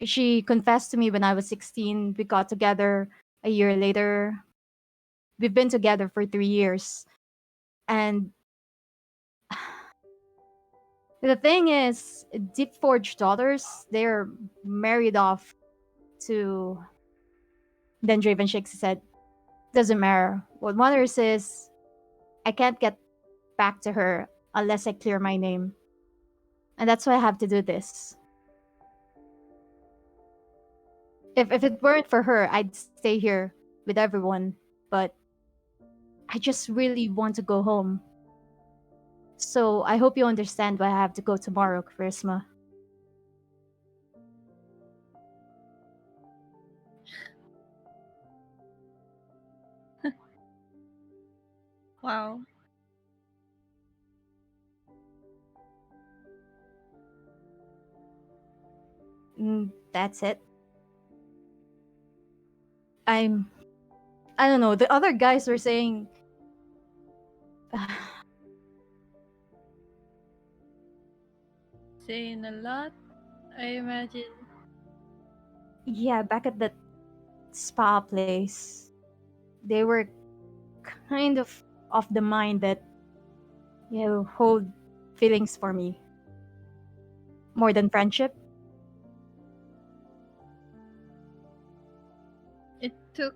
She confessed to me when I was 16. We got together a year later. We've been together for 3 years. And the thing is, Deep Forge daughters, they're married off to. Then Draven Shakes his head. Doesn't matter. What matters is I can't get back to her unless I clear my name. And that's why I have to do this. If it weren't for her, I'd stay here with everyone. But I just really want to go home. So I hope you understand why I have to go tomorrow, Charisma. Wow. That's it. I'm. I don't know. The other guys were saying. Saying a lot, I imagine. Yeah, back at that spa place. they were kind of the mind that hold feelings for me more than friendship. It took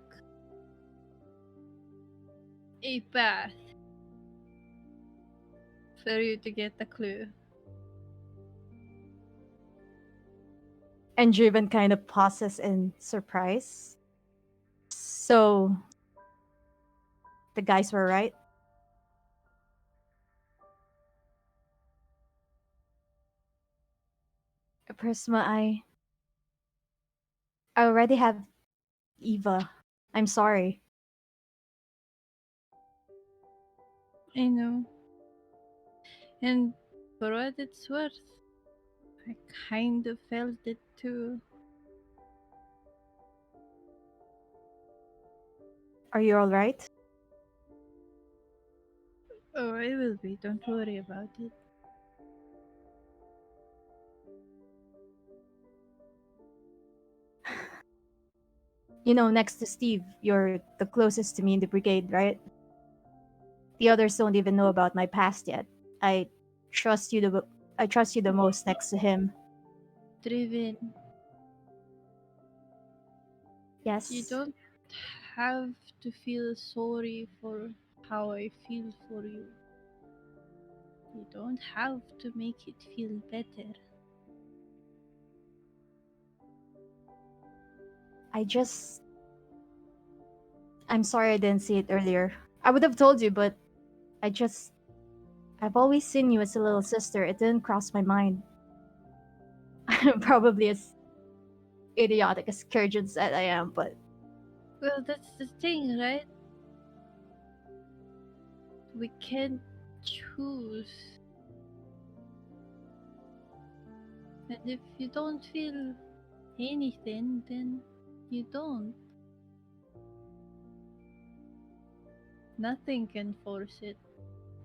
a path for you to get the clue. And Driven kind of pauses in surprise. So the guys were right. Prisma, I already have Eva. I'm sorry. I know. And for what it's worth, I kind of felt it too. Are you all right? Oh, I will be. Don't worry about it. Next to Steve, you're the closest to me in the brigade, right? The others don't even know about my past yet. I trust you the I trust you the most next to him. Driven, you Yes. don't have to feel sorry for how I feel for you. You don't have to make it feel better. I just I'm sorry I didn't see it earlier. I would have told you, but I just I've always seen you as a little sister. It didn't cross my mind. I'm probably as idiotic as Kurjan said I am, but Well, that's the thing, right? We can't choose. And if you don't feel anything, then you don't. Nothing can force it.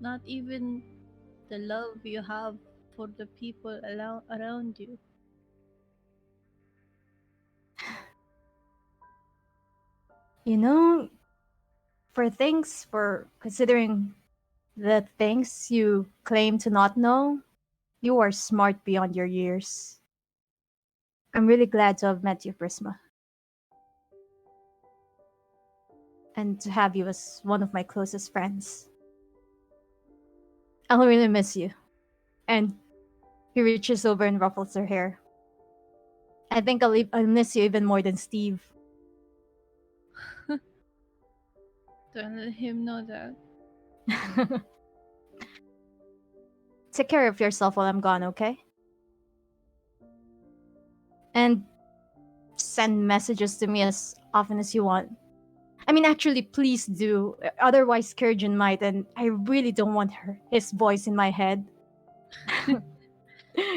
Not even the love you have for the people around you. you know, for considering the things you claim to not know, you are smart beyond your years. I'm really glad to have met you, Prisma, and to have you as one of my closest friends. I'll really miss you. And he reaches over and ruffles her hair. I think I'll miss you even more than Steve. Don't let him know that. Take care of yourself while I'm gone, okay? And send messages to me as often as you want. I mean, actually, please do. Otherwise, Kurjan might, and I really don't want his voice in my head.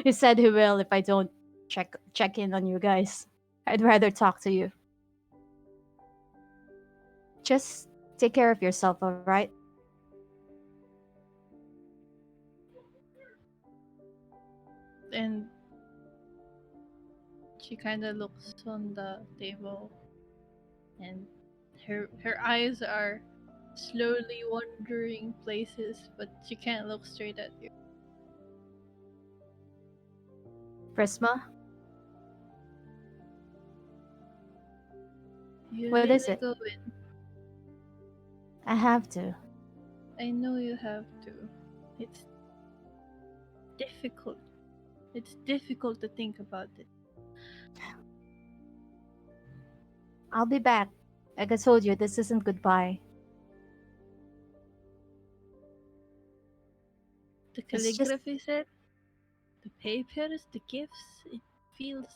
He said he will if I don't check in on you guys. I'd rather talk to you. Just take care of yourself, alright? And she kind of looks on the table, and her eyes are slowly wandering places, but she can't look straight at you. Prisma, You what is really it? go in. I have to. I know you have to. It's difficult. It's difficult to think about it. I'll be back. Like I told you, this isn't goodbye. The It's just calligraphy set, the papers, the gifts, it feels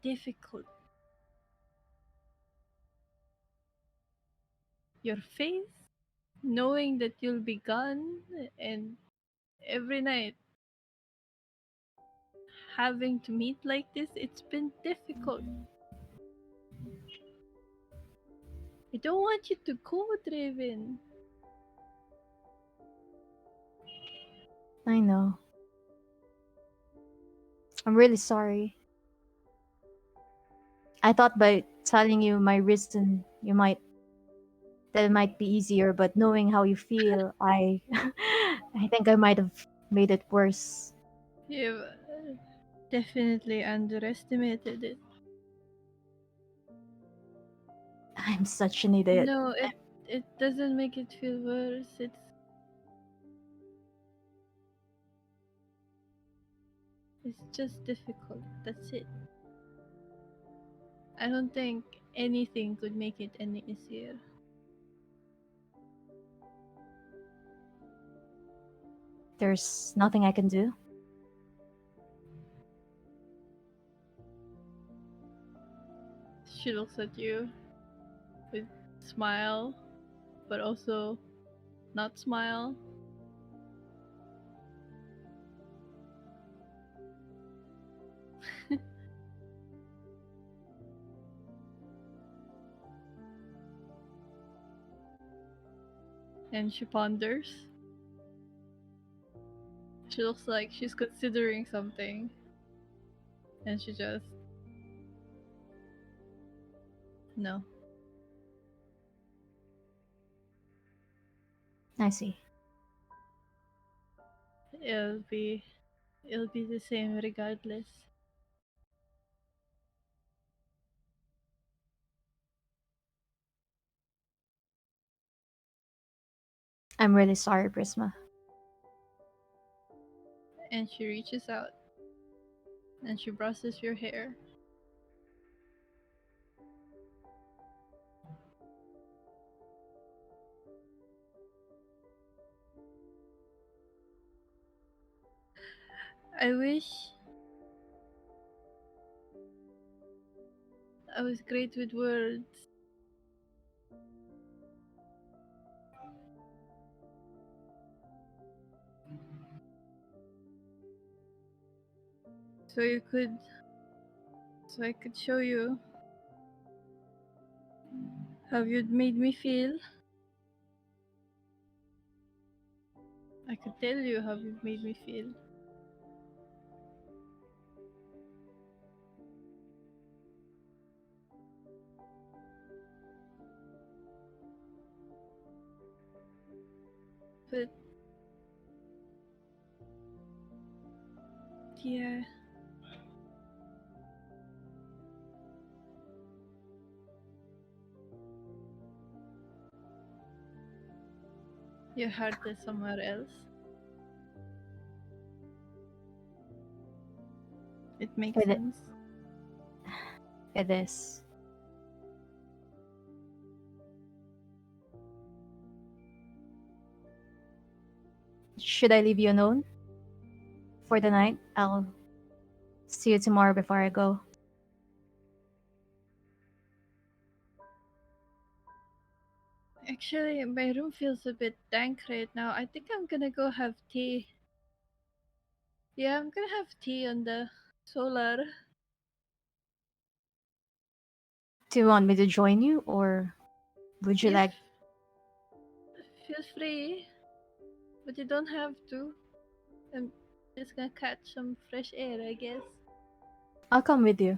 difficult. Your face, knowing that you'll be gone, and every night having to meet like this, it's been difficult. I don't want you to go, Draven. I know. I'm really sorry. I thought by telling you my reason, you might that it might be easier, but knowing how you feel, I I think I might have made it worse. You've definitely underestimated it. I'm such an idiot. No, it doesn't make it feel worse. It's just difficult. That's it. I don't think anything could make it any easier. There's nothing I can do. She looks at you with smile, but also not smile. And she ponders. She looks like she's considering something. And she just. No. I see. It'll be. It'll be the same regardless. I'm really sorry, Prisma. And she reaches out. And she brushes your hair. I wish I was great with words. So you could. So I could show you how you'd made me feel. I could tell you how you've made me feel. But yeah, your heart is somewhere else. It makes It, sense. it is. Should I leave you alone for the night? I'll see you tomorrow before I go. Actually, my room feels a bit dank right now. I think I'm gonna go have tea. Yeah, I'm gonna have tea on the solar. Do you want me to join you, or would you If like? feel free, but you don't have to. I'm just gonna catch some fresh air, I guess. I'll come with you.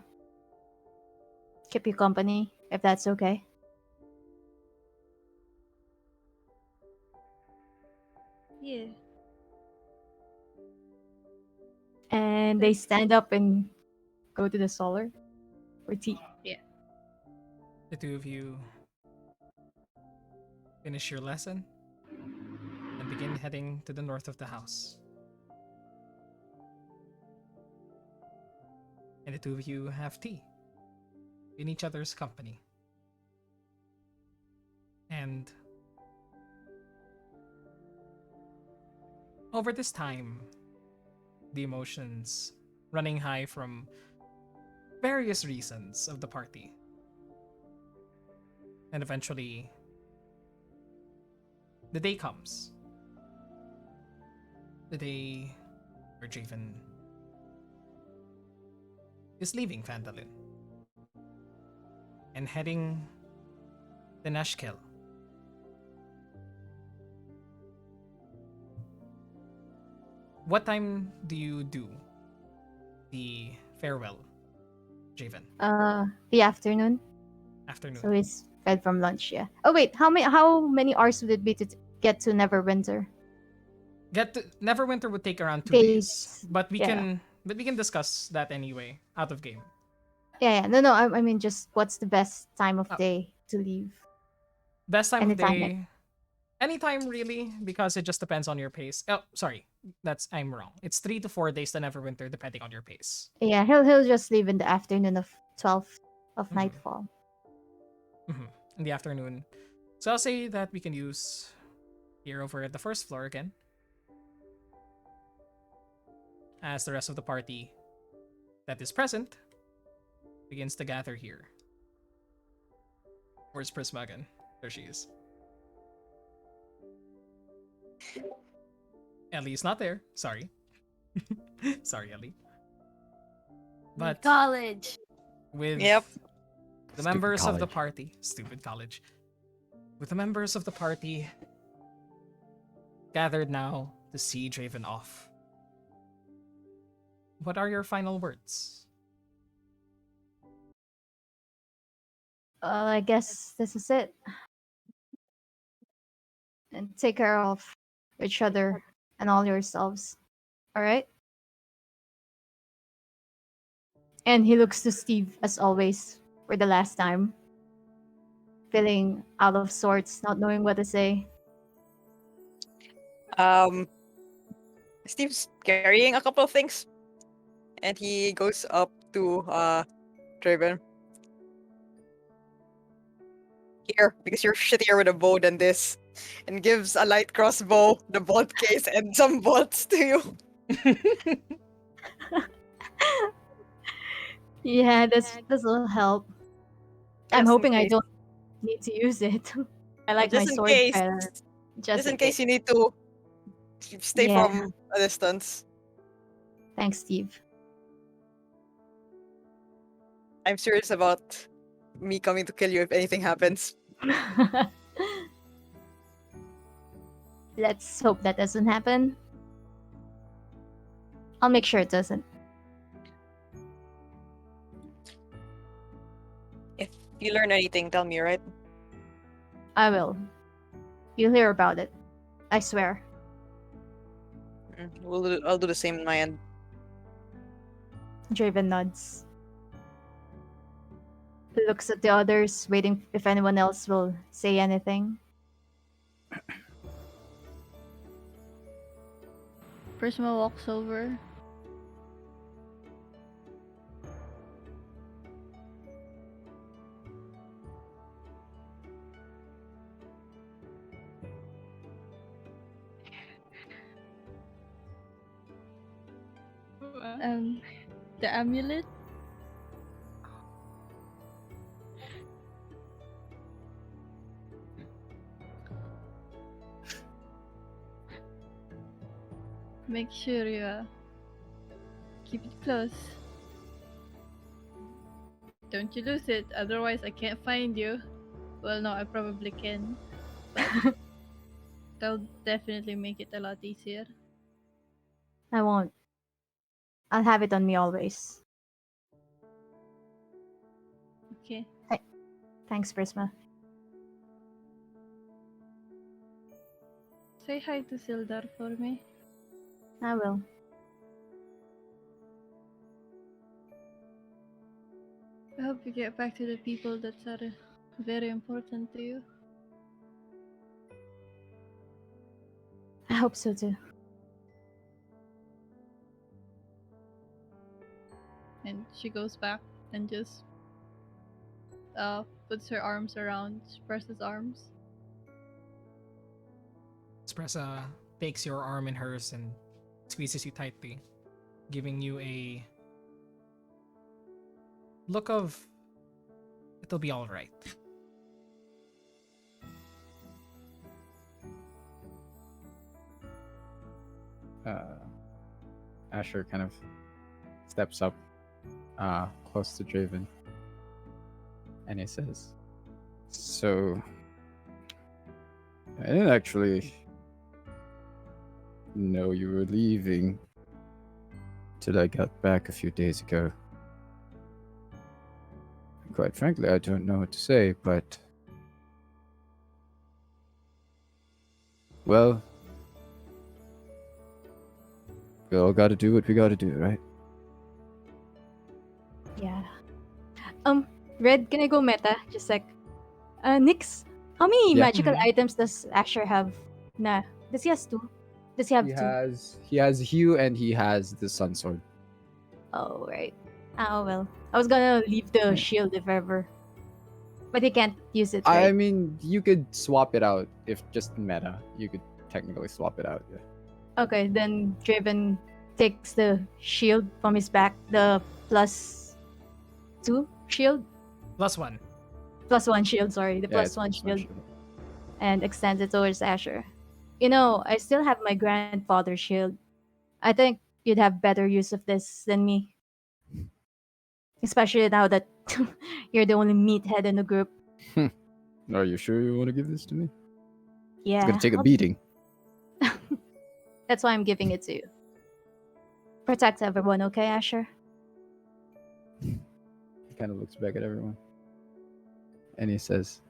Keep you company, if that's okay. Yeah. And they stand up and go to the solar for tea. Yeah. The two of you finish your lesson and begin heading to the north of the house. And the two of you have tea in each other's company. And over this time, the emotions running high from various reasons of the party. And eventually, the day comes. The day where Javen is leaving Phandalin and heading to Nashkel. What time do you do the farewell, Javen? The afternoon. Afternoon. So it's fed from lunch. Yeah. Oh wait, how many hours would it be to get to Neverwinter? Neverwinter would take around 2 days, Days. but we Yeah. can discuss that anyway out of game. Yeah. Yeah. No. I mean, just what's the best time of Uh, day to leave? Best time of Anytime. day, anytime really, because it just depends on your pace. Oh, sorry, I'm wrong. It's 3 to 4 days to Neverwinter, depending on your pace. Yeah. He'll just leave in the afternoon of 12th of Mhm. nightfall. In the afternoon. So I'll say that we can use here over at the first floor again, as the rest of the party that is present begins to gather here. Where's Prisma again? There she is. Ellie is not there. Sorry. Sorry, Ellie. But College. with Yep. the Stupid members of the college. party, stupid college, with the members of the party gathered now to see Draven off, what are your final words? I guess this is it. And take care of each other and all yourselves. All right. And he looks to Steve as always for the last time, feeling out of sorts, not knowing what to say. Um, Steve's carrying a couple of things, and he goes up to Draven. Here, because you're shittier with a bow than this, and gives a light crossbow, the bolt case, and some bolts to you. Yeah, this will help. I'm Just in hoping I case. don't need to use it. I like my Just in sword case. better. Just in case you need to stay Yeah. from a distance. Thanks, Steve. I'm serious about me coming to kill you if anything happens. Let's hope that doesn't happen. I'll make sure it doesn't. If you learn anything, tell me, right? I will. You'll hear about it. I swear. I'll do the same on my end. Draven nods. He looks at the others, waiting if anyone else will say anything. Prisma walks over. Um, the amulet. Make sure you keep it close. Don't you lose it, otherwise I can't find you. Well, no, I probably can, but that'll definitely make it a lot easier. I won't. I'll have it on me always. Okay. Thanks, Prisma. Say hi to Sildar for me. I will. I hope you get back to the people that are very important to you. I hope so too. And she goes back and just puts her arms around Press's arms. Espressa takes your arm in hers and squeezes you tightly, giving you a look of it'll be alright. Asher kind of steps up close to Draven and he says, "So, I didn't actually know you were leaving till I got back a few days ago. Quite frankly, I don't know what to say, but Well, we all gotta do what we gotta do, right? Yeah. Red, can I go meta? Just like, Nix, how many Yeah. magical Mhm. items does Asher have? Nah, does he has two? Does he have two? He has Hue and he has the Sun Sword. Oh, right. Oh, well. I was gonna leave the Yeah. shield if ever. But he can't use it, I right? mean, you could swap it out if just meta. You could technically swap it out. Yeah. Okay, then Draven takes the shield from his back, the +2 shield, +1. +1 shield, sorry, the Yeah, it's +1 plus one shield, shield. and extends it towards Asher. You know, I still have my grandfather's shield. I think you'd have better use of this than me. Especially now that you're the only meathead in the group. Are you sure you want to give this to me? It's Yeah, gonna take a I'll- beating. that's why I'm giving it to you. Protect everyone, okay, Asher? He kind of looks back at everyone, and he says,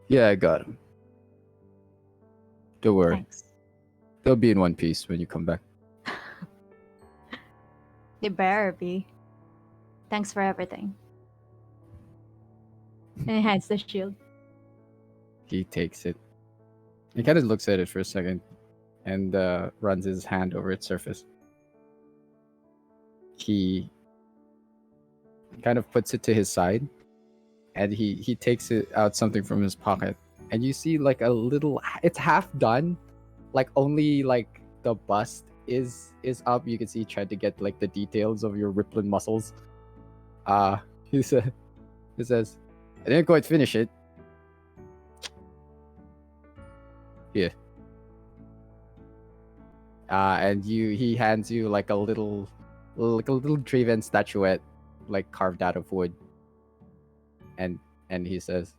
"Yeah, I got him. Don't worry. Thanks. They'll be in one piece when you come back." They better be. Thanks for everything. And he hands the shield. He takes it. He kind of looks at it for a second, and runs his hand over its surface. He kind of puts it to his side, and he takes it out something from his pocket, and you see like a little. It's half done, like only like the bust is up. You can see he tried to get like the details of your rippling muscles. He says, "I didn't quite finish it. Here." And he hands you like a little Draven statuette, like carved out of wood. And he says,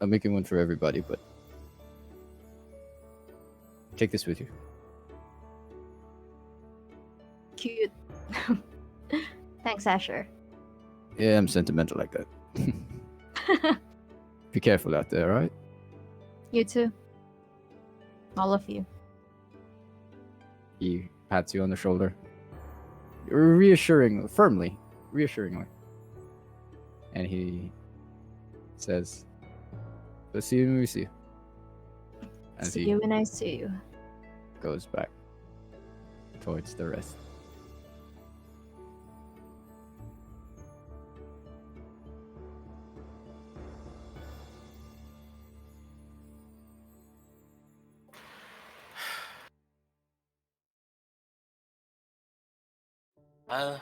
"I'm making one for everybody, but take this with you." Cute. Thanks, Asher. Yeah, I'm sentimental like that. Be careful out there, all right? You too. All of you. He pats you on the shoulder, reassuringly, and he says, "We'll see you when we see you." As See he you when I see you. goes back towards the rest. Well,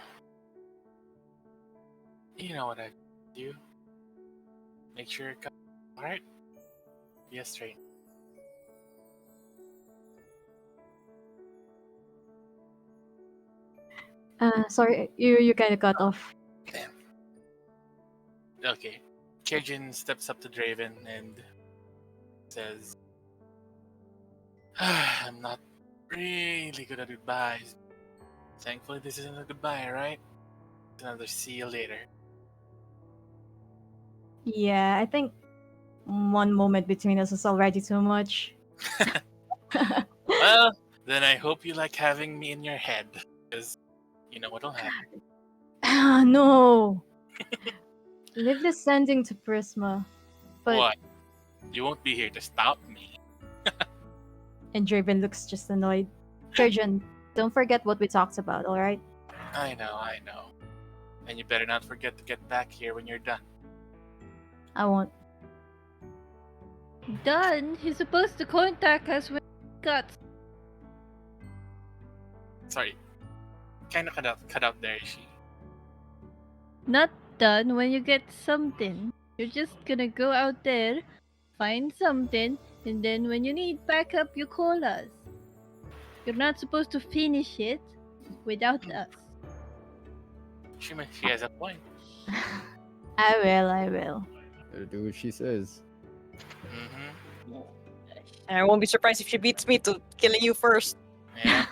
you know what I do. Make sure you're alright? Be straight. Sorry, you kind of cut off. Okay. Kajin steps up to Draven and says, I'm not really good at goodbyes. Thankfully, this isn't a goodbye, right? It's another see you later. Yeah, I think one moment between us is already too much. Well, then I hope you like having me in your head, because you know what'll happen. Ah, no. Leave this sending to Prisma. But What? You won't be here to stop me. and Draven looks just annoyed. Surgeon, don't forget what we talked about, alright? I know. And you better not forget to get back here when you're done. I won't. Done. He's supposed to contact us when he got. Sorry. Kinda cut out there, she. Not done when you get something. You're just gonna go out there, find something, and then when you need backup, you call us. You're not supposed to finish it without us. She has a point. I will. Better do what she says. Mm-hmm. And I won't be surprised if she beats me to killing you first. Yeah.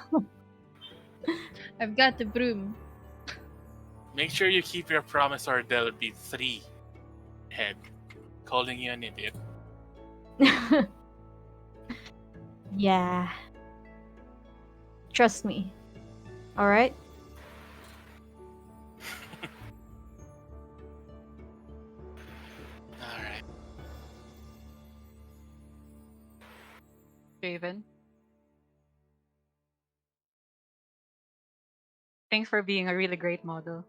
I've got the broom. Make sure you keep your promise or there'll be 3 head calling you an idiot. Yeah. Trust me. All right. All right. Draven, thanks for being a really great model.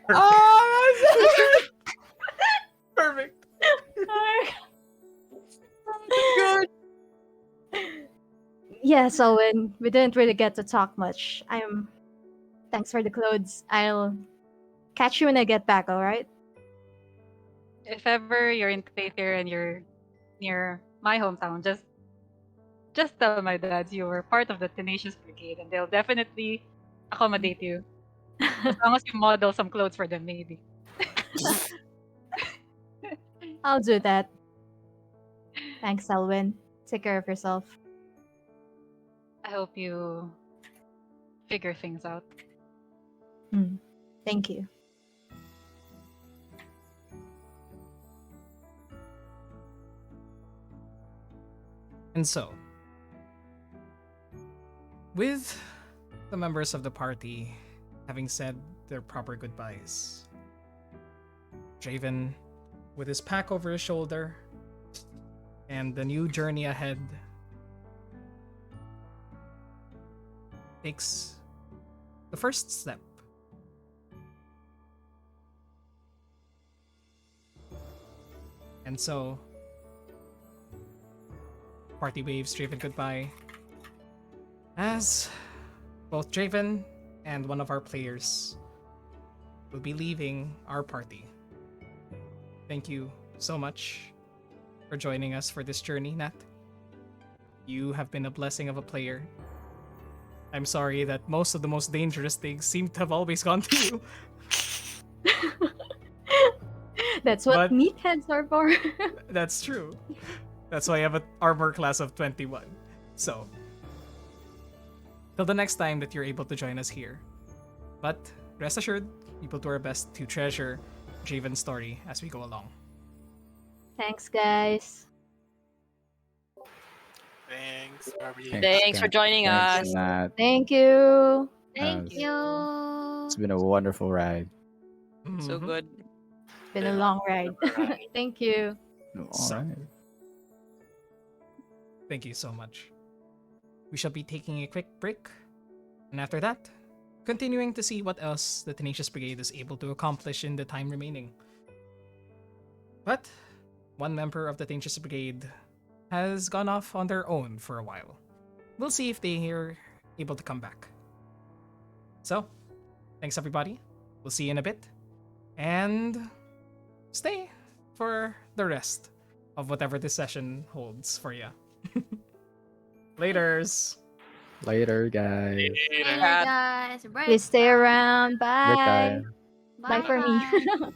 Oh, Perfect. Good. Yeah, so when we didn't really get to talk much, thanks for the clothes. I'll catch you when I get back, all right? If ever you're in Clayfair and you're near my hometown, just tell my dads you were part of the Tenacious Brigade, and they'll definitely accommodate you as long as you model some clothes for them, maybe. I'll do that. Thanks, Elwin. Take care of yourself. I hope you figure things out. Thank you. And so, with the members of the party having said their proper goodbyes, Draven, with his pack over his shoulder and the new journey ahead, takes the first step. And so, party waves Draven goodbye as both Draven and one of our players will be leaving our party. Thank you so much for joining us for this journey, Nat. You have been a blessing of a player. I'm sorry that most of the most dangerous things seem to have always gone to you. That's what But- meatheads are for. That's true. That's why I have an armor class of 21. So, till the next time that you're able to join us here. But rest assured, we will do our best to treasure Draven's story as we go along. Thanks, guys. Thanks for being. Thanks for joining Thanks, us. Nat. Thank you. Thank Yes. you. It's been a wonderful ride. So Mhm. good. Been a long ride. Alright. Thank you. All So- right. Thank you so much. We shall be taking a quick break, and after that, continuing to see what else the Tenacious Brigade is able to accomplish in the time remaining. But one member of the Tenacious Brigade has gone off on their own for a while. We'll see if they are able to come back. So, thanks everybody. We'll see you in a bit. And stay for the rest of whatever this session holds for you. Laters. Later, guys. Hey, Later. guys. Break. Please stay around. Bye, Bye. guys. Bye for me. Bye.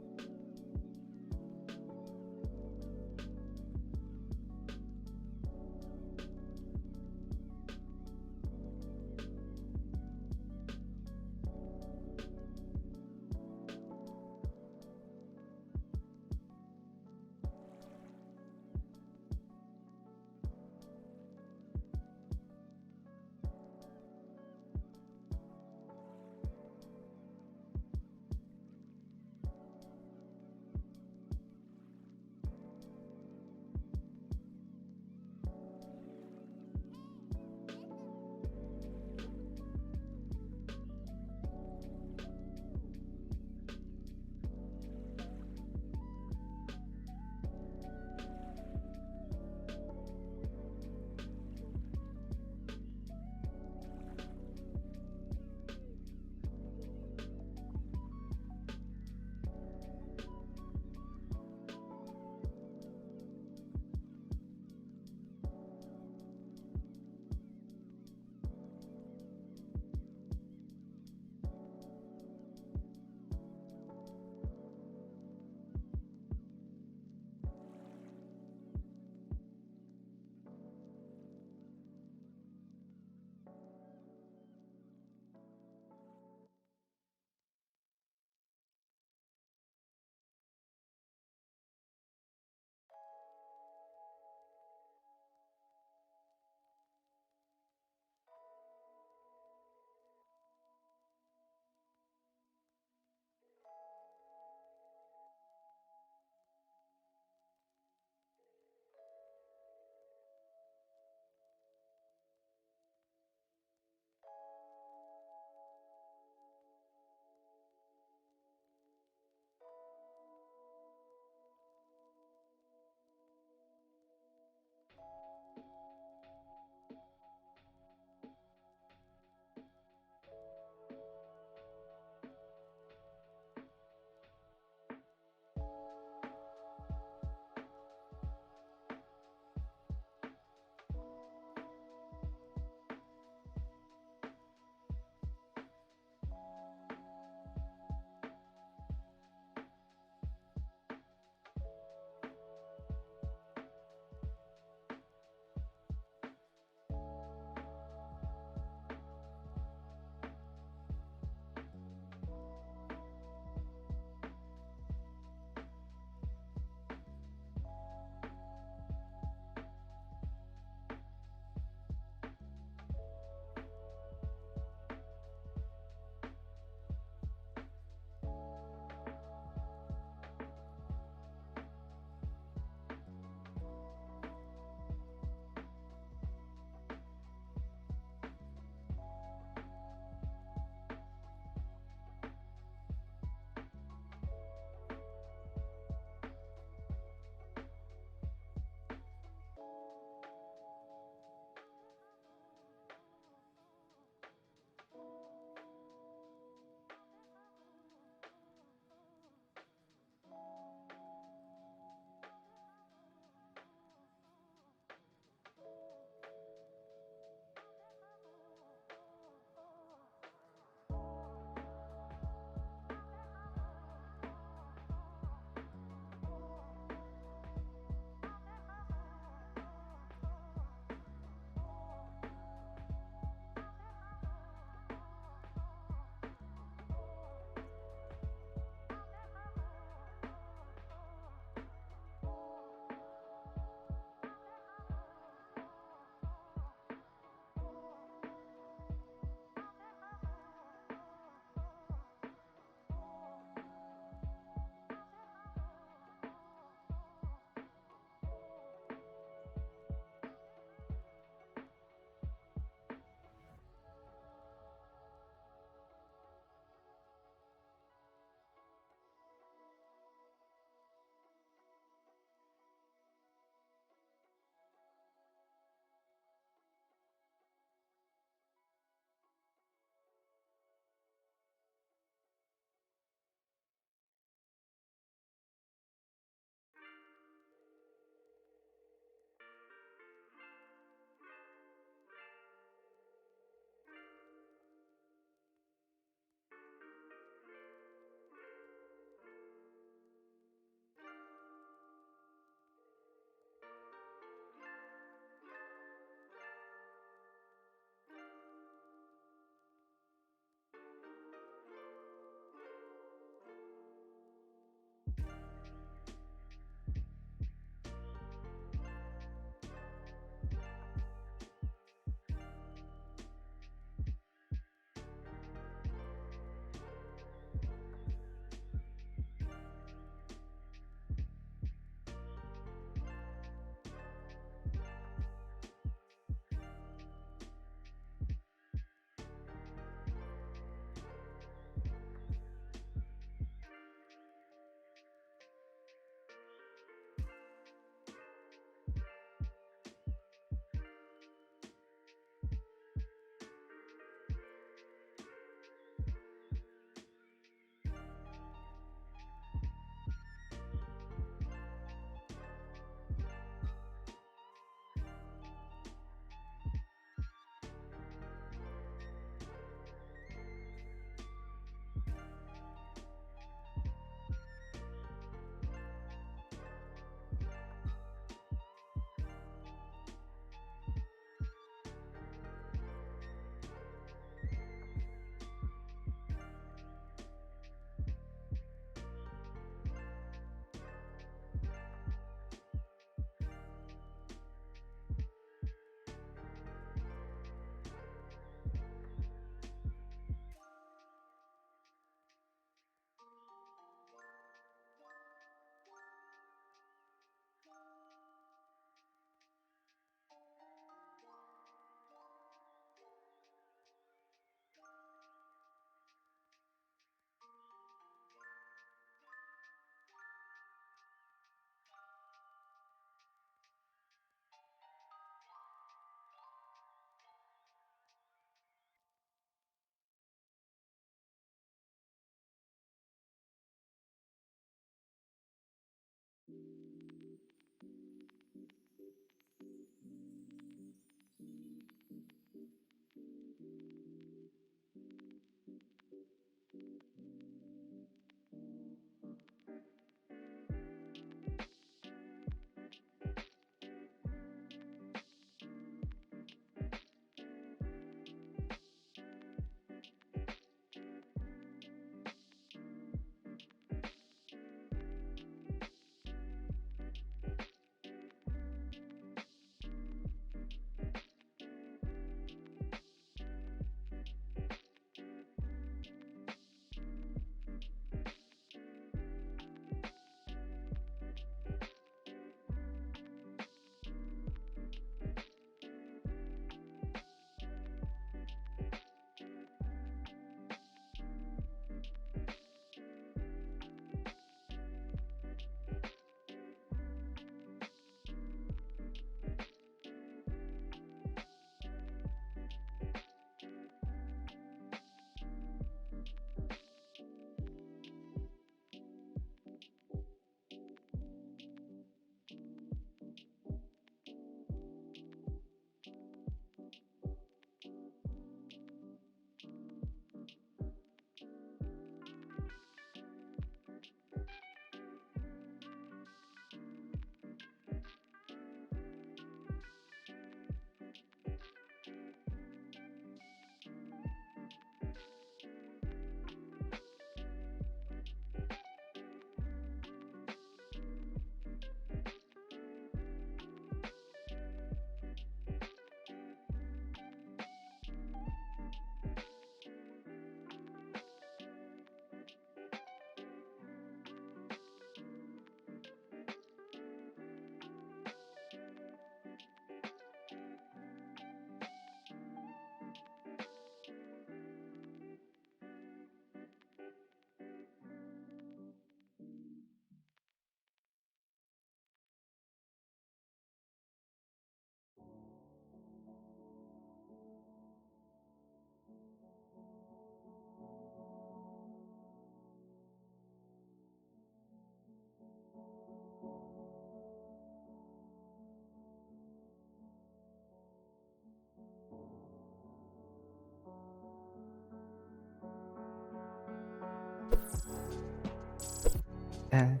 Ass.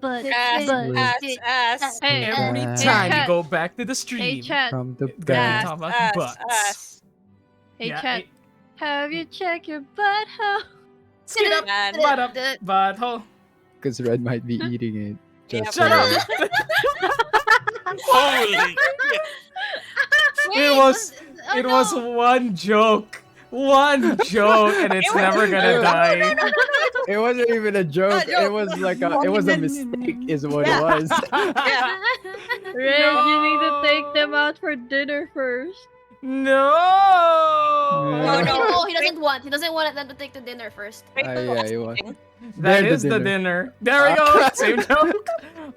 But Ass, but ass. Hey, Every Hey, time you chat. go back to the Hey, stream, chat. from the it's gonna be back. talking about Ass, butts. ass. Hey, Yeah, chat. Have you checked your butthole? Skin up, Man. butt up, butthole. Because Red might be eating it. Yep. Just Shut up! saying. Holy shit. It was it was one joke. One joke, and it's never gonna die. It wasn't even a joke. joke. It was like it was a mistake, is what Yeah. it was. Yeah. Red, you need to take them out for dinner first. No. Oh, no. No, he doesn't want. He doesn't want them to take the dinner first. Wait, Yeah, you want. That They're is the dinner. There we go. Same joke.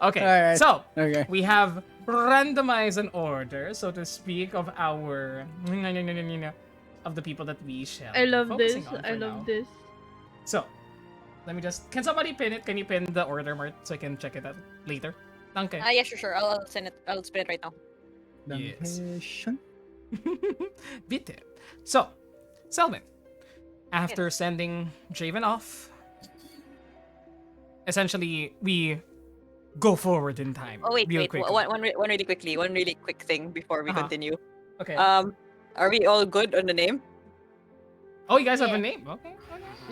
Okay, Alright. so Okay. we have randomized an order, so to speak, of our of the people that we shall. I be love this. focusing on I for love now. this. So, let me just. Can somebody pin it? Can you pin the order, Mart, so I can check it out later? Okay. Yeah, sure. I'll send it. I'll spin it right now. Yes. Dankeschön. Bitte. So, Selwyn, after sending Draven off, essentially we go forward in time. Oh wait, real wait. quickly. One really quickly. One really quick thing before we Uh-huh. continue. Okay. Are we all good on the name? Oh, you guys have Yeah. a name? Okay.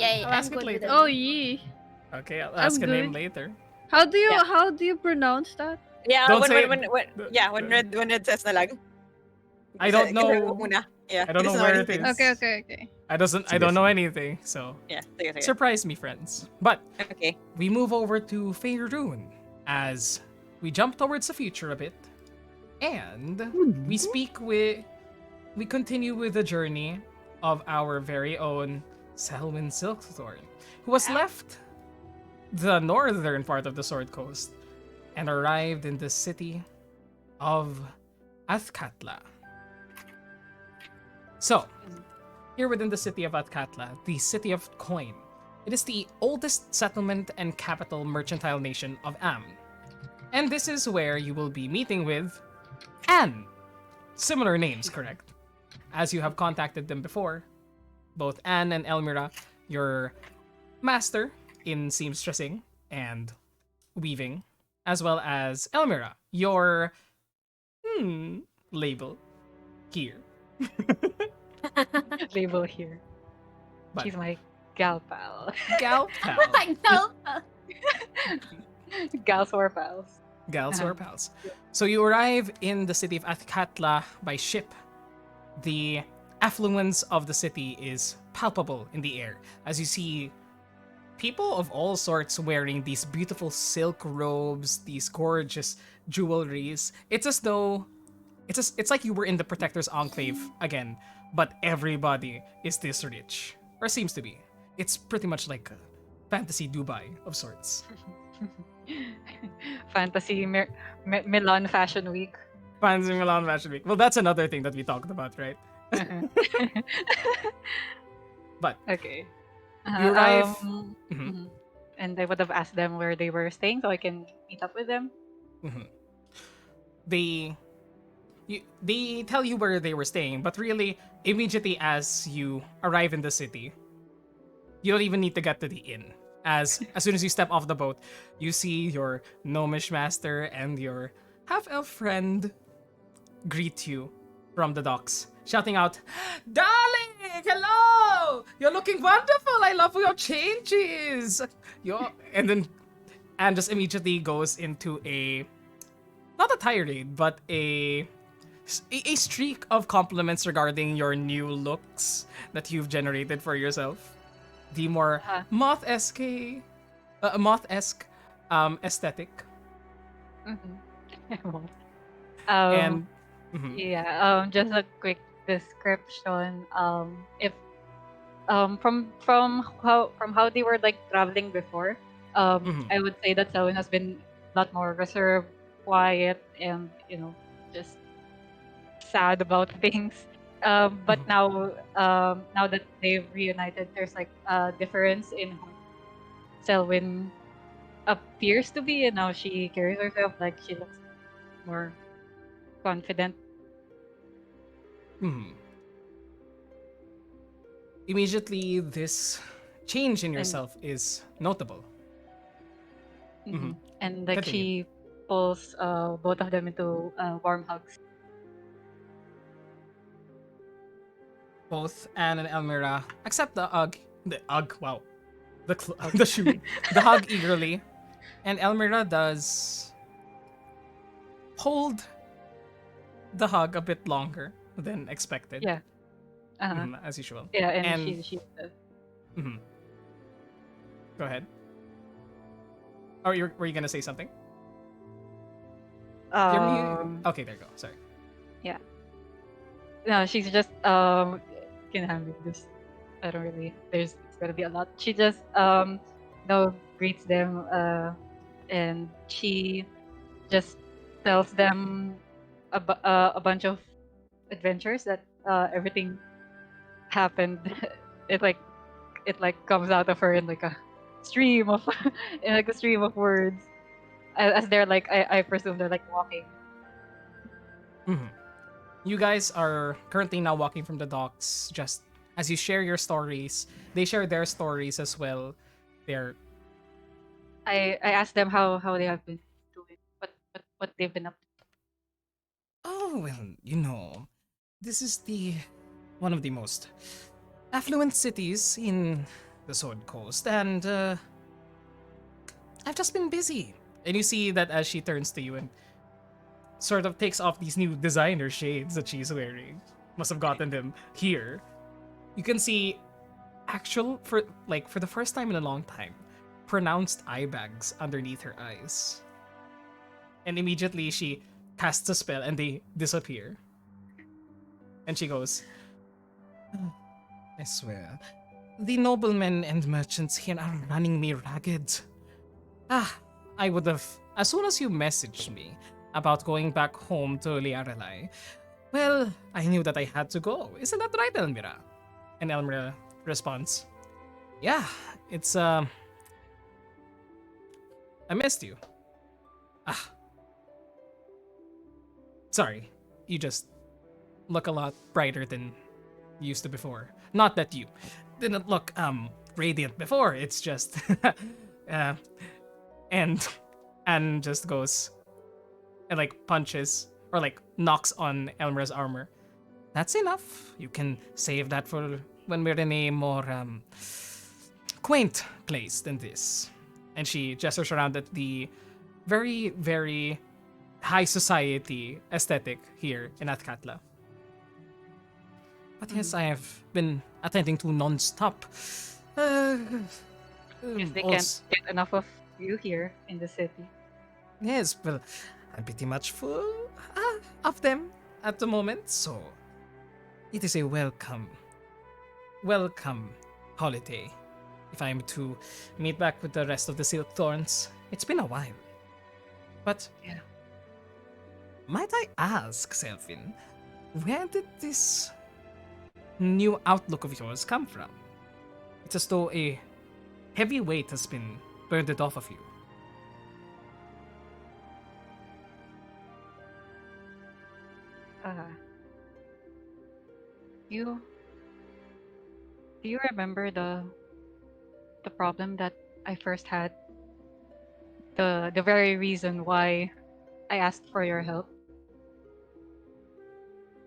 Yeah, I'll I'm ask it good with later. it. Oh, yeah. Okay, I'll I'm ask a name good. later. How do you Yeah. how do you pronounce that? Yeah, Don't when say when, it. when, yeah, when Red says na lang. I don't Kasi know. muna. Yeah. I don't he know doesn't where it anything. is. Okay. I Sige, don't know sige. anything, so Yeah, sige. surprise me, friends. But Okay. we move over to Faerun as we jump towards the future a bit, and we continue with the journey of our very own Selwyn Silkthorn, who was left the northern part of the Sword Coast and arrived in the city of Athkatla. So, here within the city of Athkatla, the city of Coin, it is the oldest settlement and capital mercantile nation of Am. And this is where you will be meeting with Anne. Similar names, correct? As you have contacted them before, both Anne and Elmira, your master in seamstressing and weaving, as well as Elmira, your label here. Label here. But- She's my gal pal. Gal pal. I know. Gals who are pals. Gals or pals. So you arrive in the city of Athkatla by ship. The affluence of the city is palpable in the air as you see people of all sorts wearing these beautiful silk robes, these gorgeous jewelries. It's as though it's like you were in the Protector's Enclave again, but everybody is this rich, or seems to be. It's pretty much like a fantasy Dubai of sorts. Fantasy Milan Fashion Week. Fantasy Milan Fashion Week. Well, that's another thing that we talked about, right? But Okay. you arrive. Mhm. Mhm. And I would have asked them where they were staying so I can meet up with them. They tell you where they were staying, but really, immediately as you arrive in the city, you don't even need to get to the inn. As soon as you step off the boat, you see your gnomish master and your half-elf friend greet you from the docks, shouting out, "Darling, hello! You're looking wonderful. I love your changes." And then Anne just immediately goes into not a tirade, but a streak of compliments regarding your new looks that you've generated for yourself. The more moth-esque aesthetic. And Just a quick description. If from how they were like traveling before, I would say that Selwyn has been a lot more reserved, quiet, and just sad about things. But now that they've reunited, there's like a difference in who Selwyn appears to be, and how she carries herself. Like she looks more confident. Immediately, this change in yourself is notable. Mhm. And like Continue. she pulls both of them into warm hugs. Both Anne and Elmira accept the hug. The hug, wow. Hug. The shoe. The hug eagerly. And Elmira does hold the hug a bit longer than expected, Yeah. Uh-huh. as usual. Yeah, and And she mhm. Go ahead. Oh, were you gonna say something? You're mute. um Okay, there you go. Sorry. yeah. No, she's just can handle this. I don't really. It's gonna be a lot. She just no greets them and she just tells them a bunch of adventures that everything happened. it like it like comes out of her in like a stream of in like a stream of words as they're like I presume they're like walking. Mhm. You guys are currently now walking from the docks. Just as you share your stories, they share their stories as well. They're I asked them how they have been doing, what they've been up to. oh well, this is the one of the most affluent cities in the Sword Coast, and I've just been busy. And you see that as she turns to you and sort of takes off these new designer shades that she's wearing. Must have gotten them here. You can see for the first time in a long time, pronounced eye bags underneath her eyes. And immediately she casts a spell and they disappear. And she goes, I swear, the noblemen and merchants here are running me ragged. Ah, I would have, as soon as you messaged me about going back home to Liarelai, well, I knew that I had to go. Isn't that right, Elmira? And Elmira responds, yeah, it's, I missed you. Ah, sorry. You just look a lot brighter than you used to before. Not that you didn't look, radiant before. It's just, uh, and, and just goes and like punches or like knocks on Elmira's armor. That's enough. You can save that for when we're in a more quaint place than this. And she gestures around at the very, very high society aesthetic here in Athkatla. But yes, I have been attending to non-stop. Uh, Guess they can't also, get enough of you here in the city. yes, well, I'm pretty much full of them at the moment, so it is a welcome holiday. If I'm to meet back with the rest of the Silkthorns, it's been a while. But Yeah. might I ask, Selvin, where did this new outlook of yours come from? It's as though a heavy weight has been burned off of you. Uh, you do you remember the problem that I first had? The very reason why I asked for your help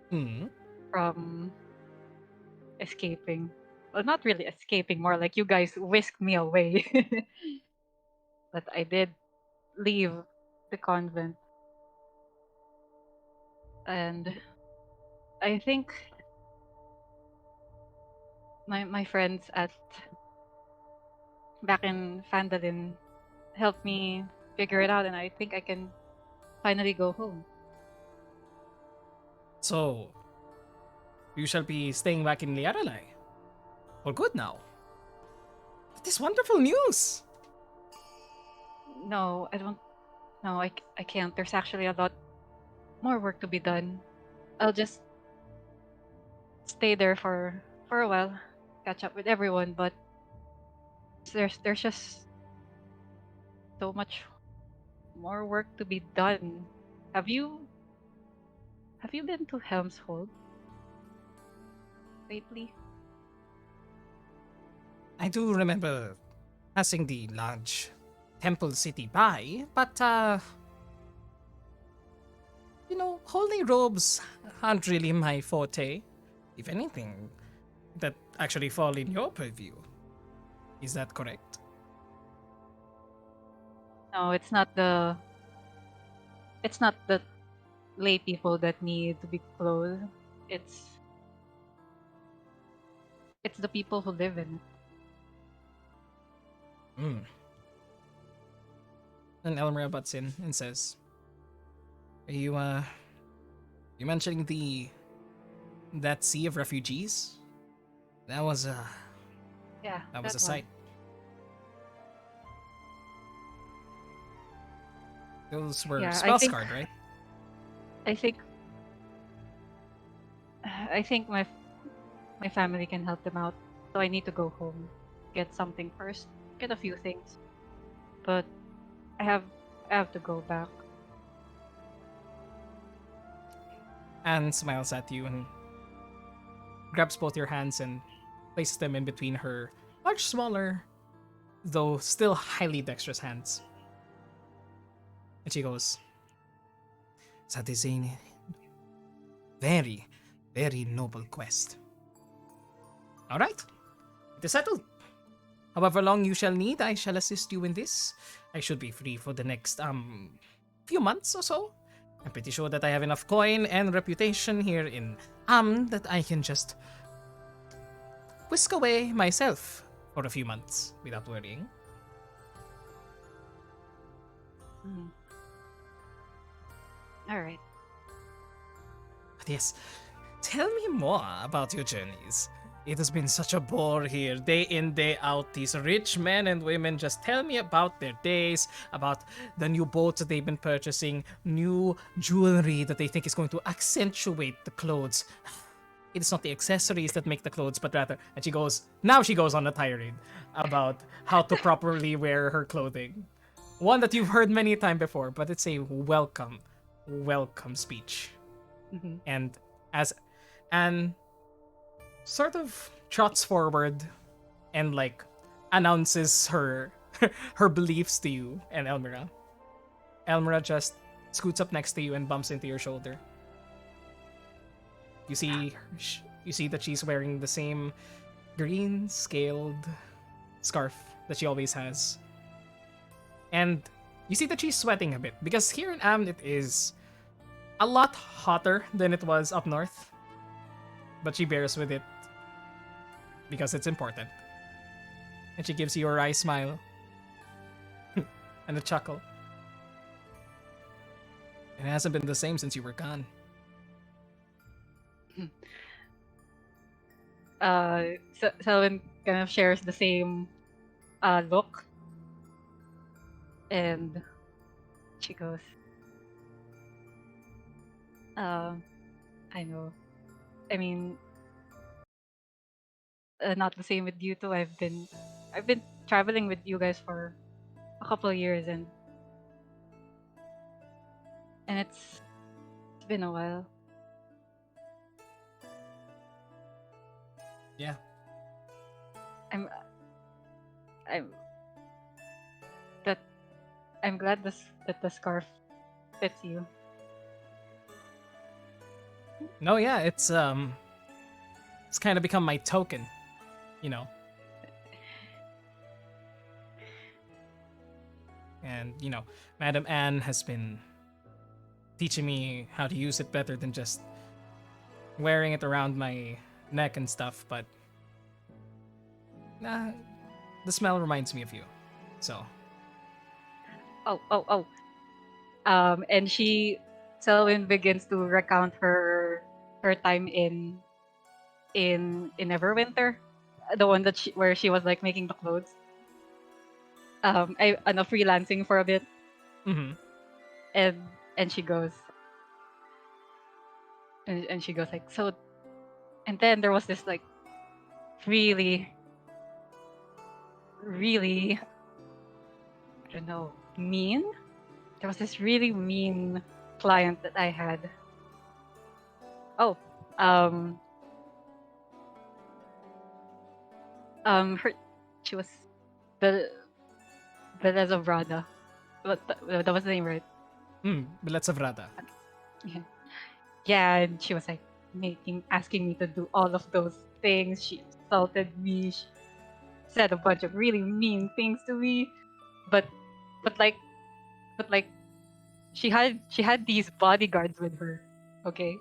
Hmm. from escaping. Well, not really escaping, more like you guys whisked me away. But I did leave the convent, and I think my friends at back in Fandolin helped me figure it out, and I think I can finally go home. So, you shall be staying back in Liaralai. For good now. That is wonderful news! No, I don't. No, I can't. There's actually a lot more work to be done. I'll just stay there for a while, catch up with everyone. But there's just so much more work to be done. Have you have you been to Helm's Hold lately? I do remember passing the lodge Temple City by, but holy robes aren't really my forte. If anything, that actually fall in your purview. Is that correct? No, it's not the lay people that need to be clothed. It's it's the people who live in it. Hmm. And Elmira butts in and says, "Are you mentioning that sea of refugees? That was a Yeah, that was a that one. sight. Those were Yeah, spell scarred, right? I think I think my family can help them out. So I need to go home, get something first, get a few things. But I have I have to go back. Anne smiles at you and grabs both your hands and places them in between her much smaller, though still highly dexterous hands. And she goes, "That is a very, very noble quest. All right, it is settled. However long you shall need, I shall assist you in this. I should be free for the next few months or so. I'm pretty sure that I have enough coin and reputation here in that I can just whisk away myself for a few months without worrying." Mhm. All right. But yes, tell me more about your journeys. It has been such a bore here, day in, day out. These rich men and women just tell me about their days, about the new boats that they've been purchasing, new jewelry that they think is going to accentuate the clothes. It is not the accessories that make the clothes, but rather, and now she goes on a tirade about how to properly wear her clothing. One that you've heard many times before, but it's a welcome speech. Mhm. And as Anne sort of trots forward and like announces her her beliefs to you and Elmira. Elmira just scoots up next to you and bumps into your shoulder. You see you see that she's wearing the same green scaled scarf that she always has. And you see that she's sweating a bit because here in Am it is a lot hotter than it was up north. But she bears with it because it's important. And she gives you a wry smile and a chuckle. It hasn't been the same since you were gone. Selwyn kind of shares the same look, and she goes, um, I know. I mean, not the same with you two. I've been traveling with you guys for a couple of years, and it's been a while. Yeah. I'm I'm that I'm glad that the scarf fits you. No, yeah, it's kind of become my token, you know. And, Madam Anne has been teaching me how to use it better than just wearing it around my neck and stuff, but nah, the smell reminds me of you. So, Oh, oh, oh. And Selwyn begins to recount her time in Neverwinter, the one where she was like making the clothes. I know freelancing for a bit, mhm. and and she goes and she goes like so, and then there was this like really really I don't know mean. There was this really mean client that I had. Oh, um, her she was the Beleza Brada. That was the name, right? Biletsa Vrada. Yeah. Yeah, and she was like asking me to do all of those things. She insulted me. She said a bunch of really mean things to me. But but like but like she had these bodyguards with her. Okay.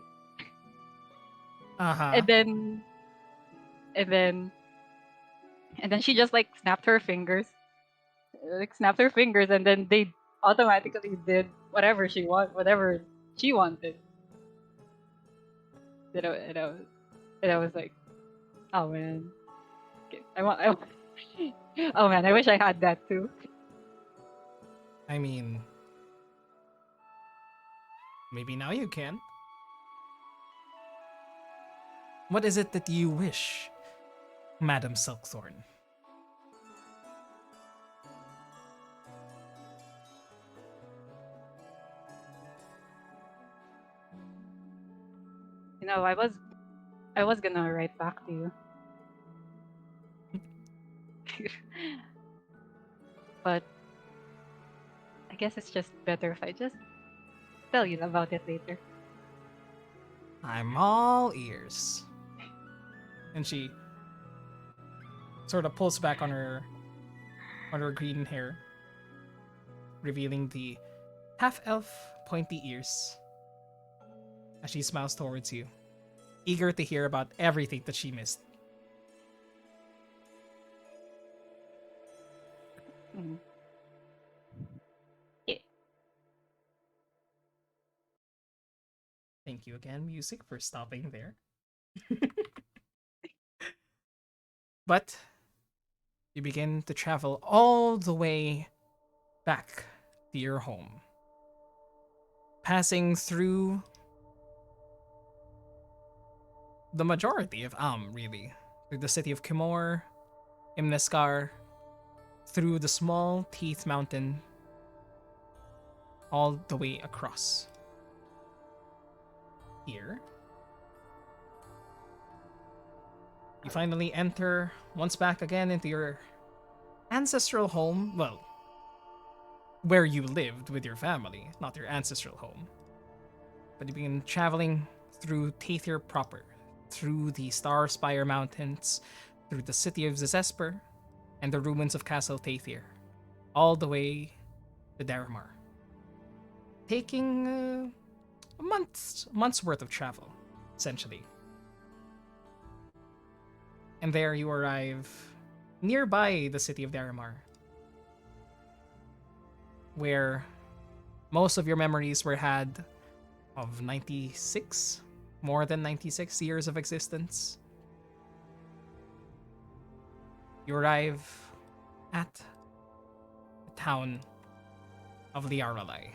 Uh-huh. And then and then and then she just like snapped her fingers. Like snapped her fingers and then they automatically did whatever she wanted. And I was like, oh man. Okay. Oh man, I wish I had that too. I mean, maybe now you can. What is it that you wish, Madam Silkthorn? I was gonna write back to you. But I guess it's just better if I just tell you about it later. I'm all ears. And she sort of pulls back on her green hair, revealing the half-elf pointy ears as she smiles towards you, eager to hear about everything that she missed. Mhm. Yeah. Thank you again, music, for stopping there. But you begin to travel all the way back to your home, passing through the majority of really. Through the city of Kimor, Imneskar, through the small Teeth Mountain, all the way across. Here, you finally enter once back again into your ancestral home. Well, where you lived with your family, not your ancestral home. But you begin traveling through Tathir proper, through the Star Spire Mountains, through the city of Zesper, and the ruins of Castle Tathir, all the way to Daramar. Taking a month's worth of travel, essentially. And there you arrive nearby the city of Daramar, where most of your memories were had of 96, more than 96 years of existence. You arrive at the town of Liaralai.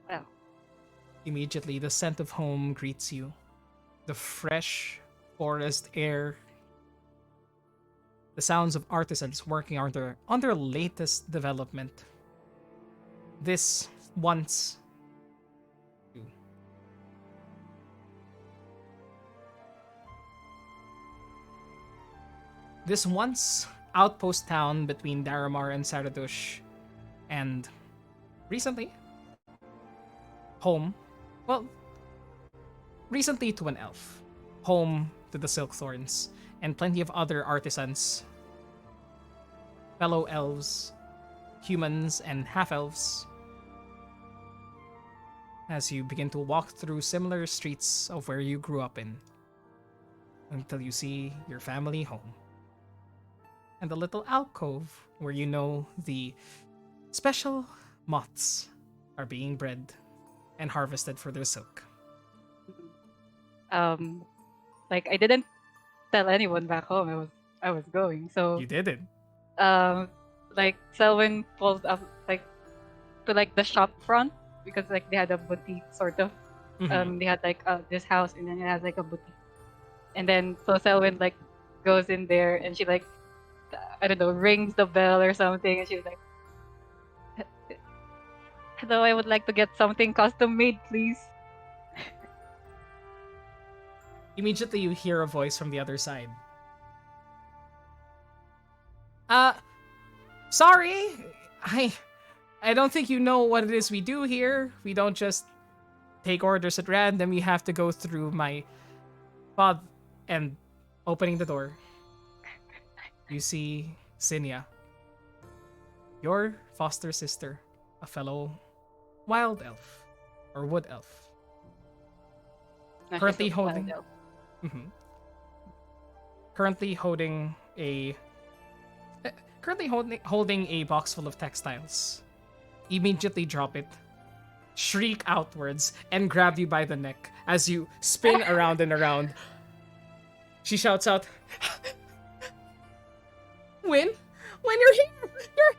Well, Immediately, the scent of home greets you. The fresh forest air, the sounds of artisans working on their latest development. This once this once outpost town between Daramar and Saradush, and recently home, well, recently to an elf, home to the Silkthorns, and plenty of other artisans, fellow elves, humans, and half elves. As you begin to walk through similar streets of where you grew up in, until you see your family home. And the little alcove where you know the special moths are being bred and harvested for their silk. um, like I didn't tell anyone back home I was going. So You did it. like Selwyn pulls up like to like the shop front because like they had a boutique sort of. Mhm. They had like this house and then it has like a boutique. And then so Selwyn like goes in there and she like I don't know rings the bell or something and she's like, hello, I would like to get something custom made, please. Immediately you hear a voice from the other side. Uh, sorry. I don't think you know what it is we do here. We don't just take orders at random. You have to go through my father. And opening the door, you see Sinia, your foster sister, a fellow wild elf or wood elf. No, she's Currently a holding- wild elf. Mhm. Currently holding a holding a box full of textiles. Immediately drop it, shriek outwards, and grab you by the neck as you spin around and around. She shouts out, Win, you're here! You're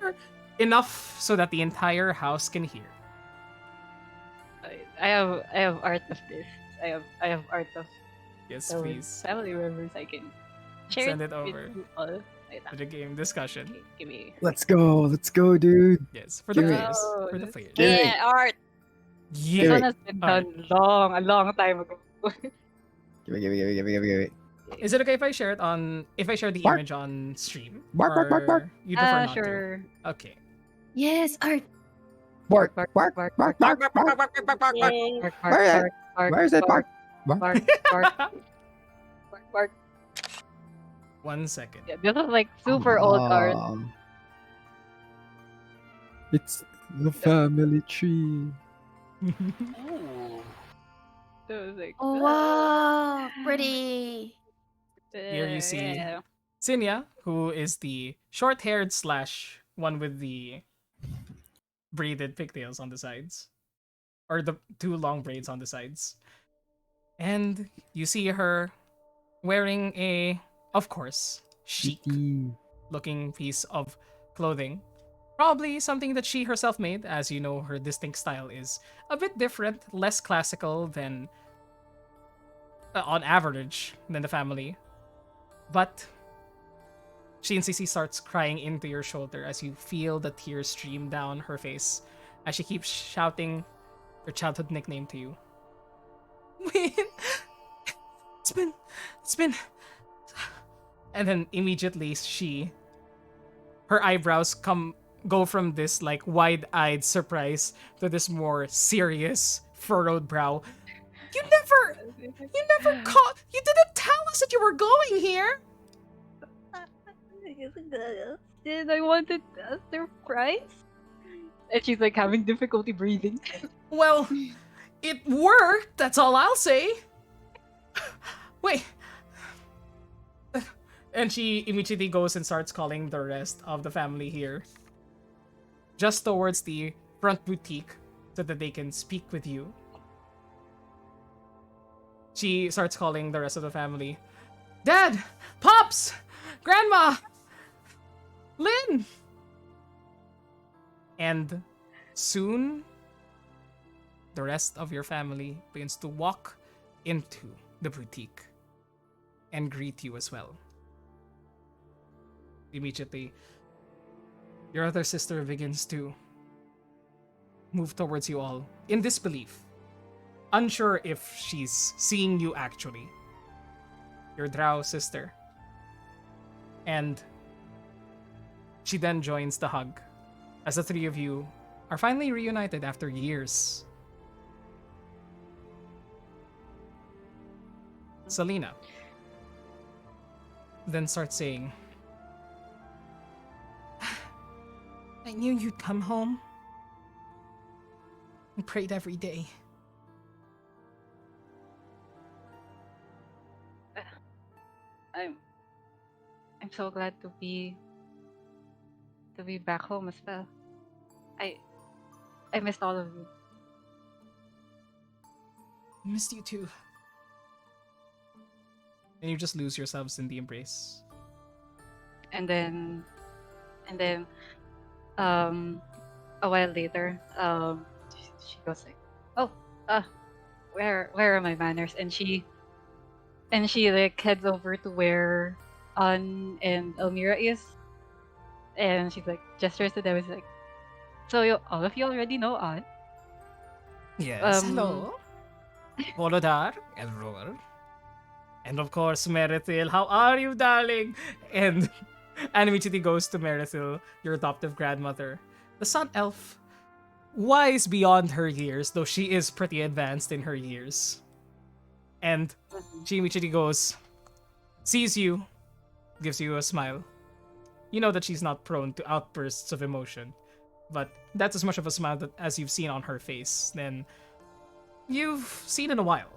here! Enough so that the entire house can hear. I have art of this. I have art of Yes, those please. family members. I can share Send it with over you all. Wait, to the game discussion. okay, give me. Let's go, dude. Yes, for the Give me- players. Oh, For the this- players. Give me- Yeah, art. This Yeah. one has been done a long time ago. Give me. Is it okay if I share it if I share the Bark. image on stream? Bark, bark, bark, bark. Or you prefer not Sure. to? Okay. Yes, art. Bark, Bark, bark, bark, bark, Bark, bark, bark, bark. bark, bark, bark, bark, bark. Bark, bark, Where is it? bark, bark, Where is it? Bark. bark, bark, bark. 1 second. Yeah, this is like super old art. It's the family tree. Ooh. So it was like, Oh wow, pretty. Here you see- yeah. Sinia, who is the short-haired / one with the braided pigtails on the sides. Or the 2 long braids on the sides. And you see her wearing a, of course, chic looking piece of clothing. Probably something that she herself made, as you know, her distinct style is a bit different, less classical than, on average, than the family. But Shinzisi starts crying into your shoulder as you feel the tears stream down her face as she keeps shouting her childhood nickname to you. Win! It's been... And then immediately her eyebrows go from this like wide-eyed surprise to this more serious furrowed brow. You never caught. You didn't tell us that you were going here. Did I wanted a surprise? And she's like having difficulty breathing. Well, it worked. That's all I'll say. Wait. And she immediately goes and starts calling the rest of the family here, just towards the front boutique, so that they can speak with you. She starts calling the rest of the family. Dad! Pops! Grandma! Lynn! And soon, the rest of your family begins to walk into the boutique and greet you as well. Immediately, your other sister begins to move towards you all in disbelief, unsure if she's seeing you actually. Your drow sister. And she then joins the hug as the 3 of you are finally reunited after years. Selena then starts saying, I knew you'd come home. I prayed every day. I'm so glad to be back home as well. I missed all of you. I missed you too. And you just lose yourselves in the embrace. And then a while later, she goes like, "Oh, where are my manners?" And she like heads over to where An and Elmira is, and she's like gestures to them. It's like, so all of you already know An. Yes, Um, hello. Volodar and Roar. And of course, Merithil, how are you, darling? And Animichity goes to Merithil, your adoptive grandmother. The sun elf, wise beyond her years, though she is pretty advanced in her years. And Chimichiri goes, sees you, gives you a smile. You know that she's not prone to outbursts of emotion, but that's as much of a smile as you've seen on her face than you've seen in a while.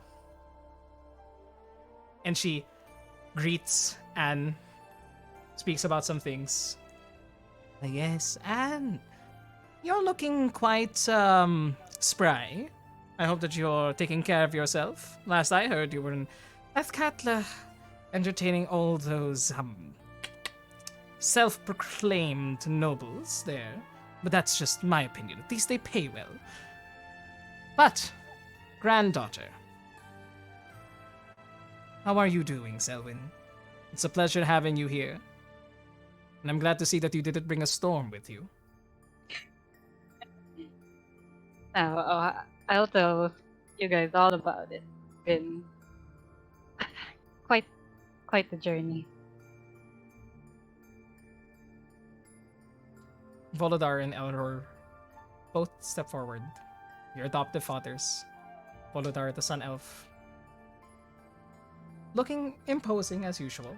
And she greets Anne, speaks about some things. Yes, Anne, you're looking quite spry. I hope that you're taking care of yourself. Last I heard, you were in Athkatla, entertaining all those self-proclaimed nobles there. But that's just my opinion. At least they pay well. But, granddaughter, how are you doing, Selwyn? It's a pleasure having you here. And I'm glad to see that you didn't bring a storm with you. I'll tell you guys all about it. Been quite quite the journey. Volodar and Elror both step forward. Your adoptive fathers. Volodar, the sun elf, looking imposing as usual,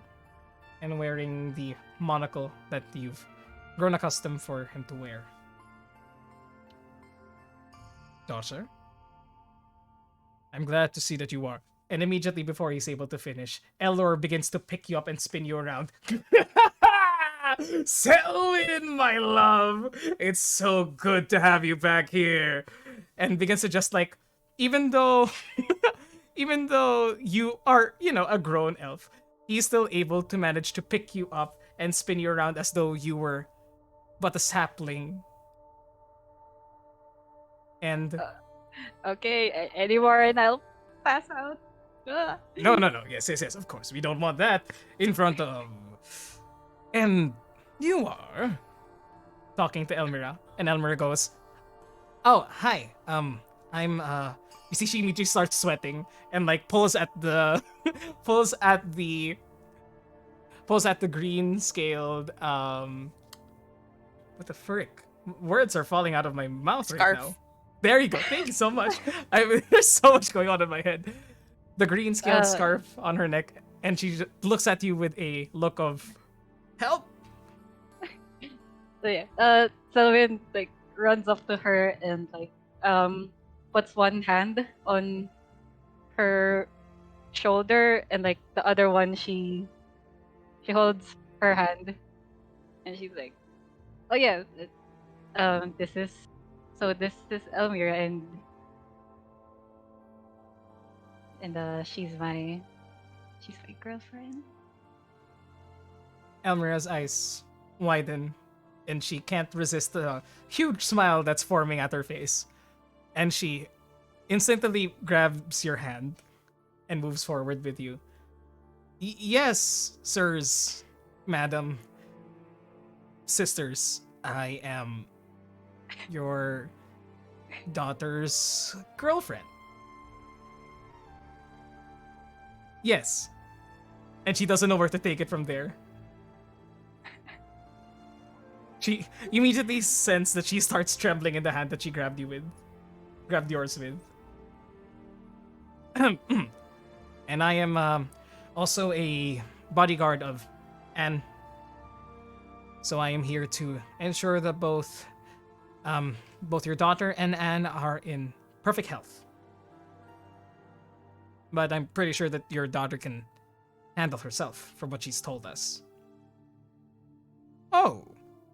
and wearing the monocle that you've grown accustomed for him to wear. Daughter, I'm glad to see that you are. And immediately before he's able to finish, Elror begins to pick you up and spin you around. Selwyn, my love! It's so good to have you back here. And begins to just like, even though even though you are, a grown elf, he's still able to manage to pick you up and spin you around as though you were but a sapling. And Okay, any more and I'll pass out. no, yes, of course. We don't want that in front of. And you are talking to Elmira, and Elmira goes, "Oh, hi. You see, she immediately starts sweating and like pulls at the pulls at the green scaled what the frick? Words are falling out of my mouth Scarf. right now. There you go. Thank you so much. There's so much going on in my head. The green scaled scarf on her neck, and she looks at you with a look of help. So yeah, Selwyn like runs up to her and like puts one hand on her shoulder and like the other one she holds her hand and she's like, oh yeah, this is Elmira and she's my girlfriend. Elmira's eyes widen, and she can't resist the huge smile that's forming at her face. And she instinctively grabs your hand and moves forward with you. Yes, sirs, madam, sisters, I am your daughter's girlfriend. Yes. And she doesn't know where to take it from there. You immediately sense that she starts trembling in the hand that she grabbed yours with. And I am also a bodyguard of Anne. So I am here to ensure that both your daughter and Anne are in perfect health. But I'm pretty sure that your daughter can handle herself, from what she's told us. Oh,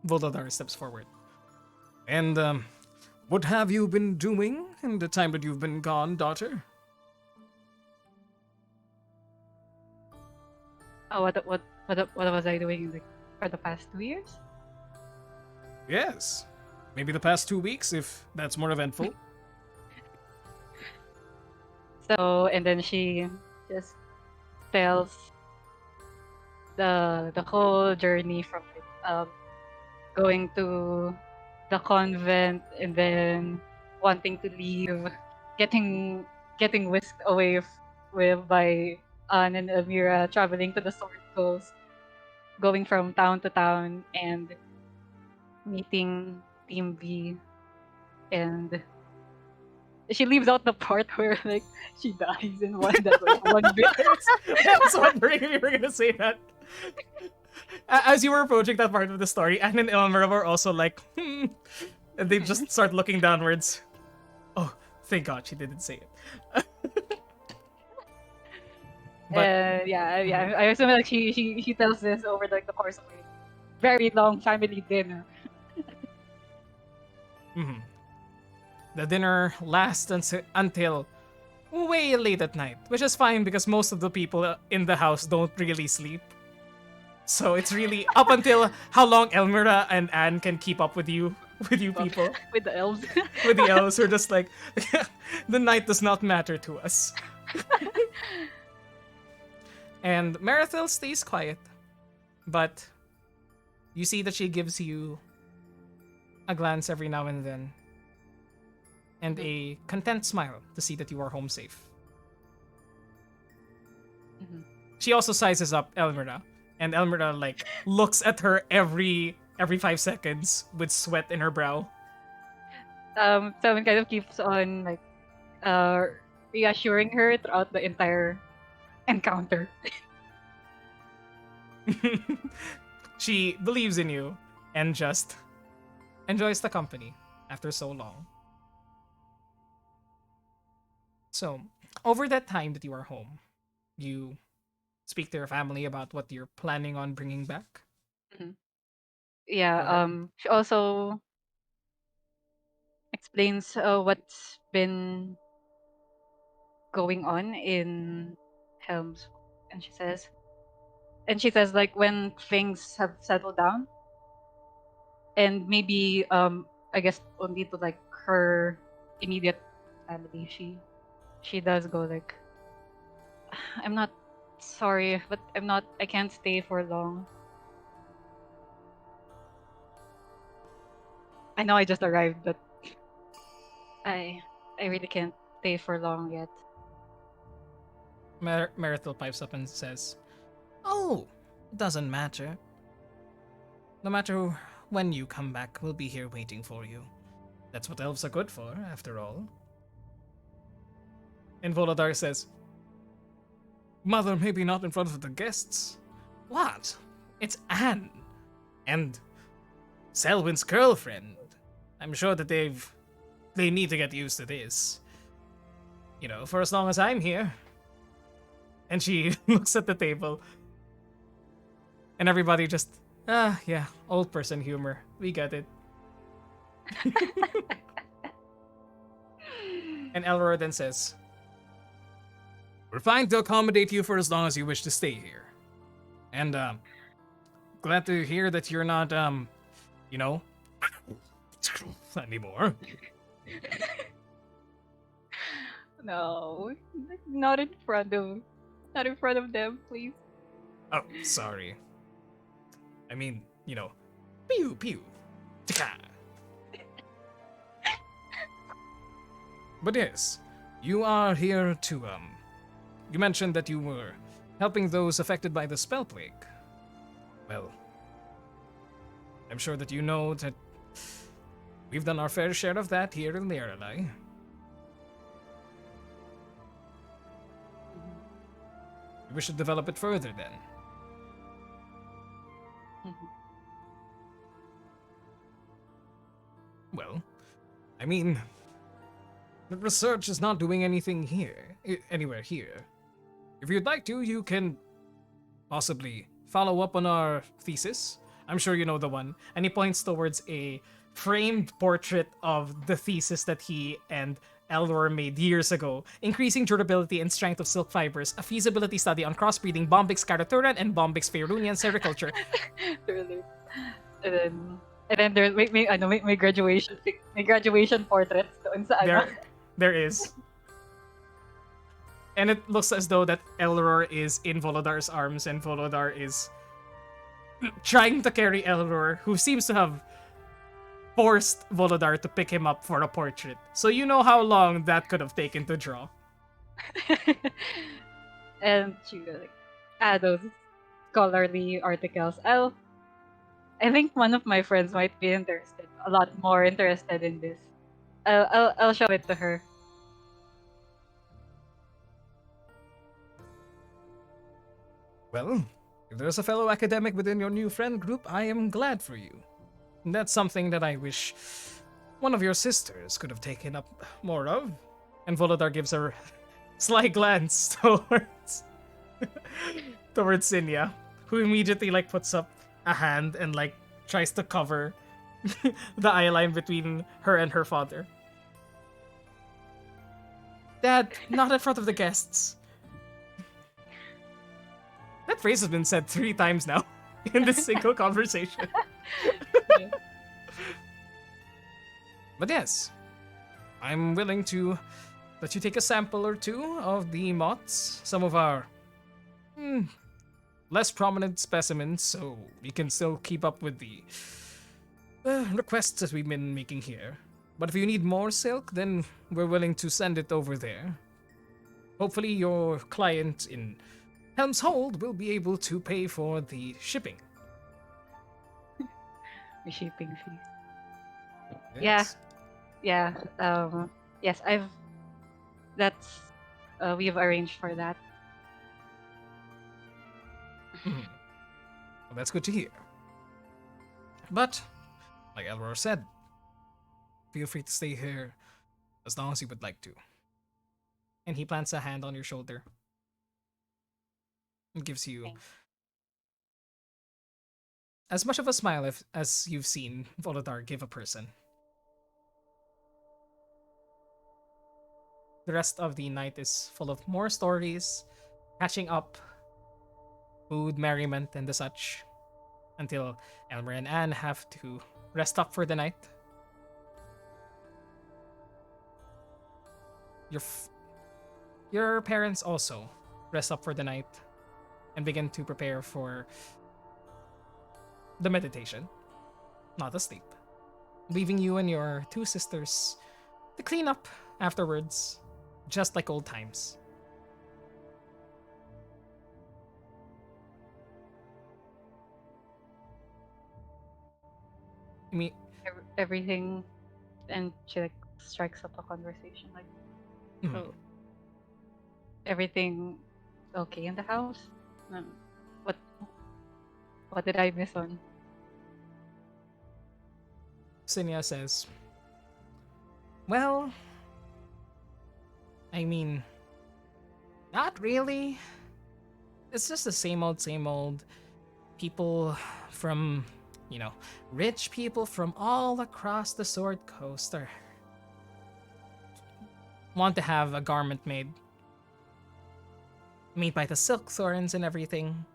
Volodar steps forward. And what have you been doing in the time that you've been gone, daughter? Oh, what was I doing like for the past 2 years? Yes. Maybe the past 2 weeks, if that's more eventful. So and then she just tells the whole journey from going to the convent and then wanting to leave, getting whisked away by Anne and Elmira traveling to the Sword Coast, going from town to town and meeting Team B, and she leaves out the part where like she dies in one that like one bit. I was wondering if you were gonna say that. As you were approaching that part of the story, Anne and Elmer were also like, and they just start looking downwards. Oh, thank God she didn't say it. But Yeah. I assume like she tells this over like the course of a very long family dinner. mhm. The dinner lasts until way late at night, which is fine because most of the people in the house don't really sleep. So it's really up until how long Elmira and Anne can keep up with you people. With the elves. With the elves who are just like, the night does not matter to us. And Marathil stays quiet, but you see that she gives you a glance every now and then, and a content smile to see that you are home safe. Mhm. She also sizes up Elmira, and Elmira like looks at her every 5 seconds with sweat in her brow. Someone kind of keeps on like uh reassuring her throughout the entire encounter. She believes in you and just enjoys the company after so long. So, over that time that you are home, you speak to your family about what you're planning on bringing back. Yeah, Alright. she also explains what's been going on in Helms, and she says like when things have settled down, and maybe I guess only to like her immediate family, she does go like, I'm not sorry, but I can't stay for long. I know I just arrived, but I I really can't stay for long yet. Marathil pipes up and says, "Oh, it doesn't matter. No matter when you come back, we'll be here waiting for you. That's what elves are good for, after all." And Volodar says, "Mother, maybe not in front of the guests." "What? It's Anne and Selwyn's girlfriend. I'm sure that they need to get used to this. You know, for as long as I'm here." And she looks at the table. And everybody just, yeah, old person humor. We get it. And Elror then says, "We're fine to accommodate you for as long as you wish to stay here. And, glad to hear that you're not, you know, anymore." No, not in front of them, please. Oh, sorry. I mean, you know, pew pew. Tika. But yes, you are here to, you mentioned that you were helping those affected by the spell plague. Well, I'm sure that you know that we've done our fair share of that here in the Lorelei. We should develop it further then. Well, I mean, the research is not doing anything anywhere here. If you'd like to, you can possibly follow up on our thesis. I'm sure you know the one. And he points towards a framed portrait of the thesis that he and Eldor made years ago. Increasing durability and strength of silk fibers, a feasibility study on crossbreeding Bombix Caraturan and Bombix Faerunian sericulture. Really. And then there's may graduation portraits doon sa ano. There is. And it looks as though that Elror is in Volodar's arms and Volodar is trying to carry Elror, who seems to have forced Volodar to pick him up for a portrait. So you know how long that could have taken to draw. and she will like add those scholarly articles. I think one of my friends might be interested, a lot more interested in this. I'll show it to her. Well, if there's a fellow academic within your new friend group, I am glad for you. And that's something that I wish one of your sisters could have taken up more of. And Volodar gives a sly glance towards Sinya, who immediately like puts up a hand and like tries to cover the eye line between her and her father. Dad, not in front of the guests. That phrase has been said 3 times now in this single conversation. Yeah. But yes, I'm willing to let you take a sample or two of the moths, some of our less prominent specimens, so we can still keep up with the requests that we've been making here. But if you need more silk, then we're willing to send it over there. Hopefully, your client in Helm's Hold will be able to pay for the shipping. The shipping fee. Yes. Yeah. Yes, that's we've arranged for that. Well, that's good to hear. But, like Elror said, feel free to stay here as long as you would like to. And he plants a hand on your shoulder and gives you Thanks. as much of a smile as you've seen Volodar give a person. The rest of the night is full of more stories, catching up, food, merriment, and the such, until Elmer and Anne have to rest up for the night. Your parents also rest up for the night and begin to prepare for the meditation, not asleep, leaving you and your 2 sisters to clean up afterwards, just like old times. I mean, Everything, and she like strikes up a conversation like, so everything okay in the house? Um, what what did I miss on? Sinya says, well, I mean, not really. It's just the same old people from, rich people from all across the Sword Coast are want to have a garment made by the silk thorns and everything.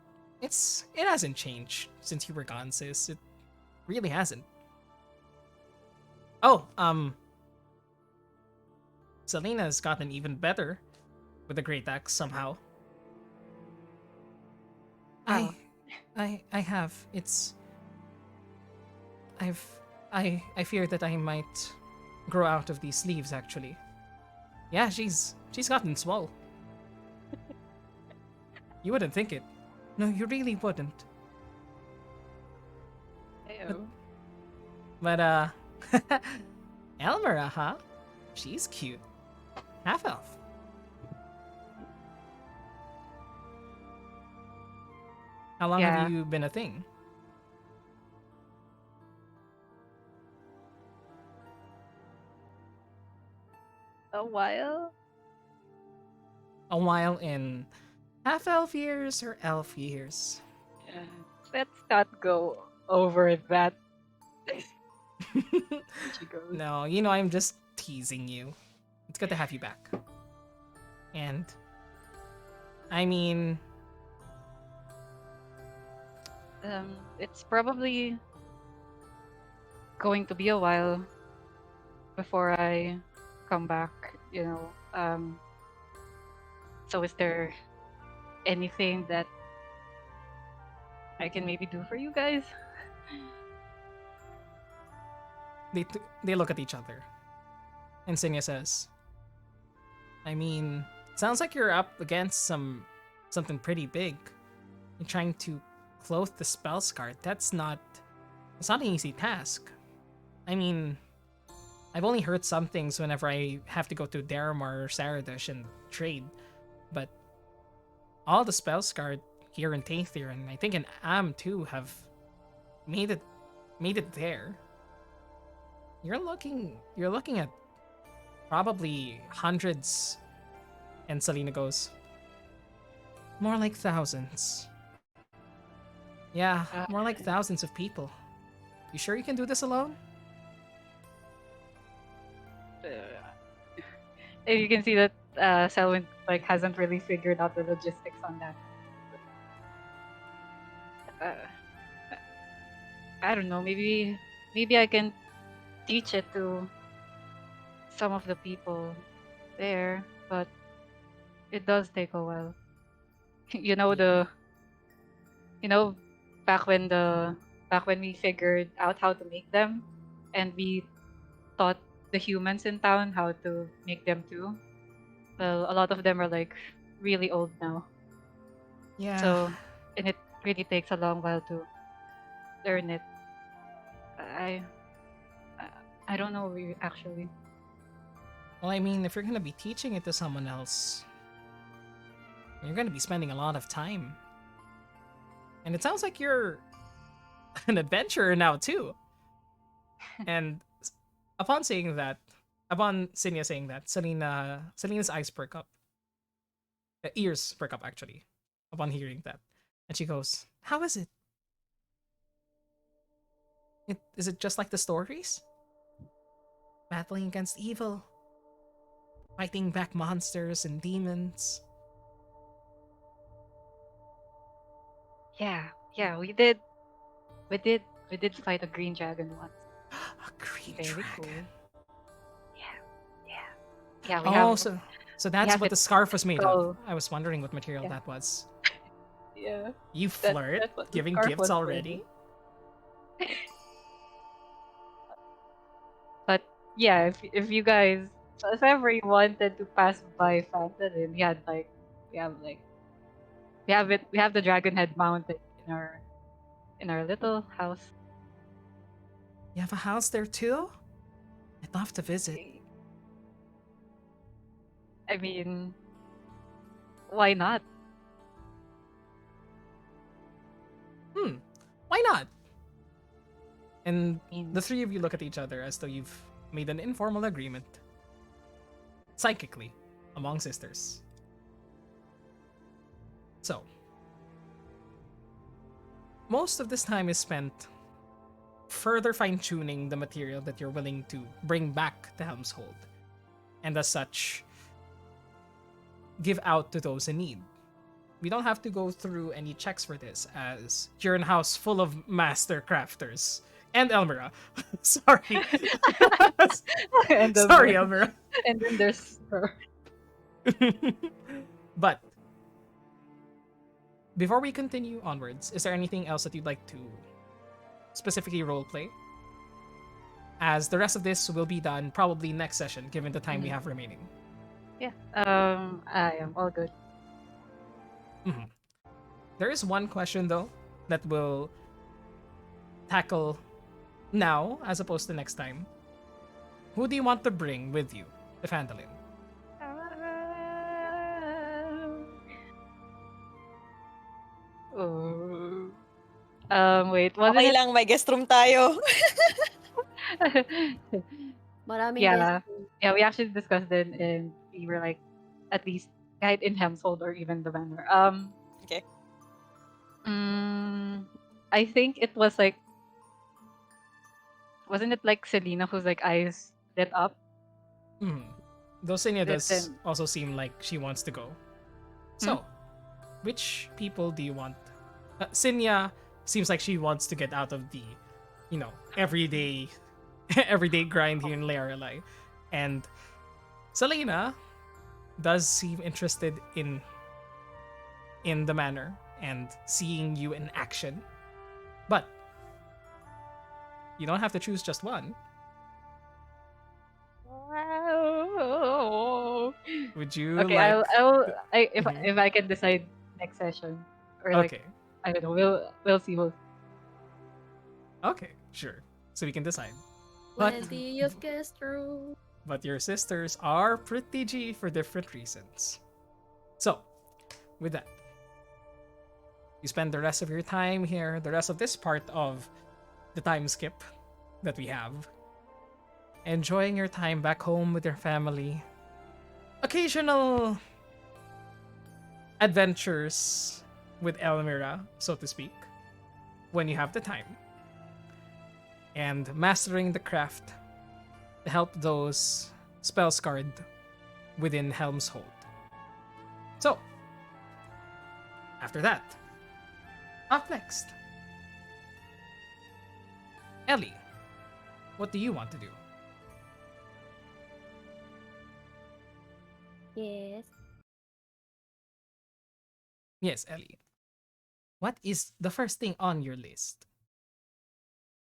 It hasn't changed since you were gone, sis. It really hasn't. Oh, Selena's gotten even better with the Great Axe somehow. Oh. I have. I fear that I might grow out of these sleeves actually. Yeah, she's gotten swole. You wouldn't think it. No, you really wouldn't. Ew. But Elmira, huh? She's cute. Half elf. How long Yeah. have you been a thing? A while. A while in half elf years or elf years? Uh, let's not go over that. She goes. No, I'm just teasing you. It's good to have you back. And I mean, It's probably going to be a while before I come back, so is there anything that I can maybe do for you guys? they look at each other. And Sinya says, I mean, sounds like you're up against some something pretty big. And trying to clothe the spellscard, it's not an easy task. I mean, I've only heard some things whenever I have to go to Daramar or Saradush and trade, but all the spellscard here in Tather, and I think in Am too, have made it there. You're looking at probably hundreds. And Selena goes, more like thousands. Yeah, more like thousands of people. You sure you can do this alone? And you can see that Selwyn like hasn't really figured out the logistics on that. Uh, I don't know. Maybe I can teach it to some of the people there, but it does take a while. you know the you know back when we figured out how to make them, and we taught the humans in town how to make them too. Well, a lot of them are like really old now, Yeah. so and it really takes a long while to learn it. I I don't know actually. Well, I mean, if you're gonna be teaching it to someone else, you're gonna be spending a lot of time. And it sounds like you're an adventurer now too. And upon saying that, upon Sinya saying that, Selena's eyes perk up. Ears perk up actually, upon hearing that. And she goes, how is it? Is it just like the stories? Battling against evil, fighting back monsters and demons. Yeah, we did fight a green dragon once. A green Very dragon. cool. Yeah, we Oh, have so that's have what it the scarf was made of. skull. I was wondering what material Yeah. that was. Yeah. You flirt, That's what the giving scarf gifts was made already? of. But yeah, if ever you wanted to pass by Phantom, we have like we have the dragon head mounted in our little house. You have a house there too? I'd love to visit. I mean, why not? Why not? And I mean, the three of you look at each other as though you've made an informal agreement. Psychically, among sisters. So, most of this time is spent further fine-tuning the material that you're willing to bring back to Helmshold. And as such, give out to those in need. We don't have to go through any checks for this, as you're in a house full of master crafters. And Elmira. Sorry. and then Sorry, there- Elmira. And then there's her. But before we continue onwards, is there anything else that you'd like to specifically roleplay? As the rest of this will be done probably next session, given the time we have remaining. Yeah. I am all good. Mhm. There is one question though that we'll tackle now as opposed to next time. Who do you want to bring with you to Phandalin? Oh. Wait, wasn't Okay it? lang, may guest room tayo. Maraming Yeah. guys. Yeah, we actually discussed it, and we were like, at least guide in Hemsfold or even the manor. Okay. I think it was like, wasn't it like Selena whose like eyes lit up? Mhm. Though Sinya does Listen. also seem like she wants to go. So, which people do you want? Sinya seems like she wants to get out of the, everyday, everyday grind here in Laeralai. And Selena does seem interested in the manor and seeing you in action. But you don't have to choose just one. Would you Okay, like if Mhm. I can decide next session, or like Okay. I don't know. We'll see. Okay, sure. So we can decide. But Plenty of guest room. but your sisters are pretty G for different reasons. So, with that, you spend the rest of your time here, the rest of this part of the time skip that we have, enjoying your time back home with your family. Occasional adventures with Elmira, so to speak, when you have the time. And mastering the craft to help those spell scarred within Helm's Hold. So, after that, up next, Ellie, what do you want to do? Yes. Yes, Ellie. What is the first thing on your list?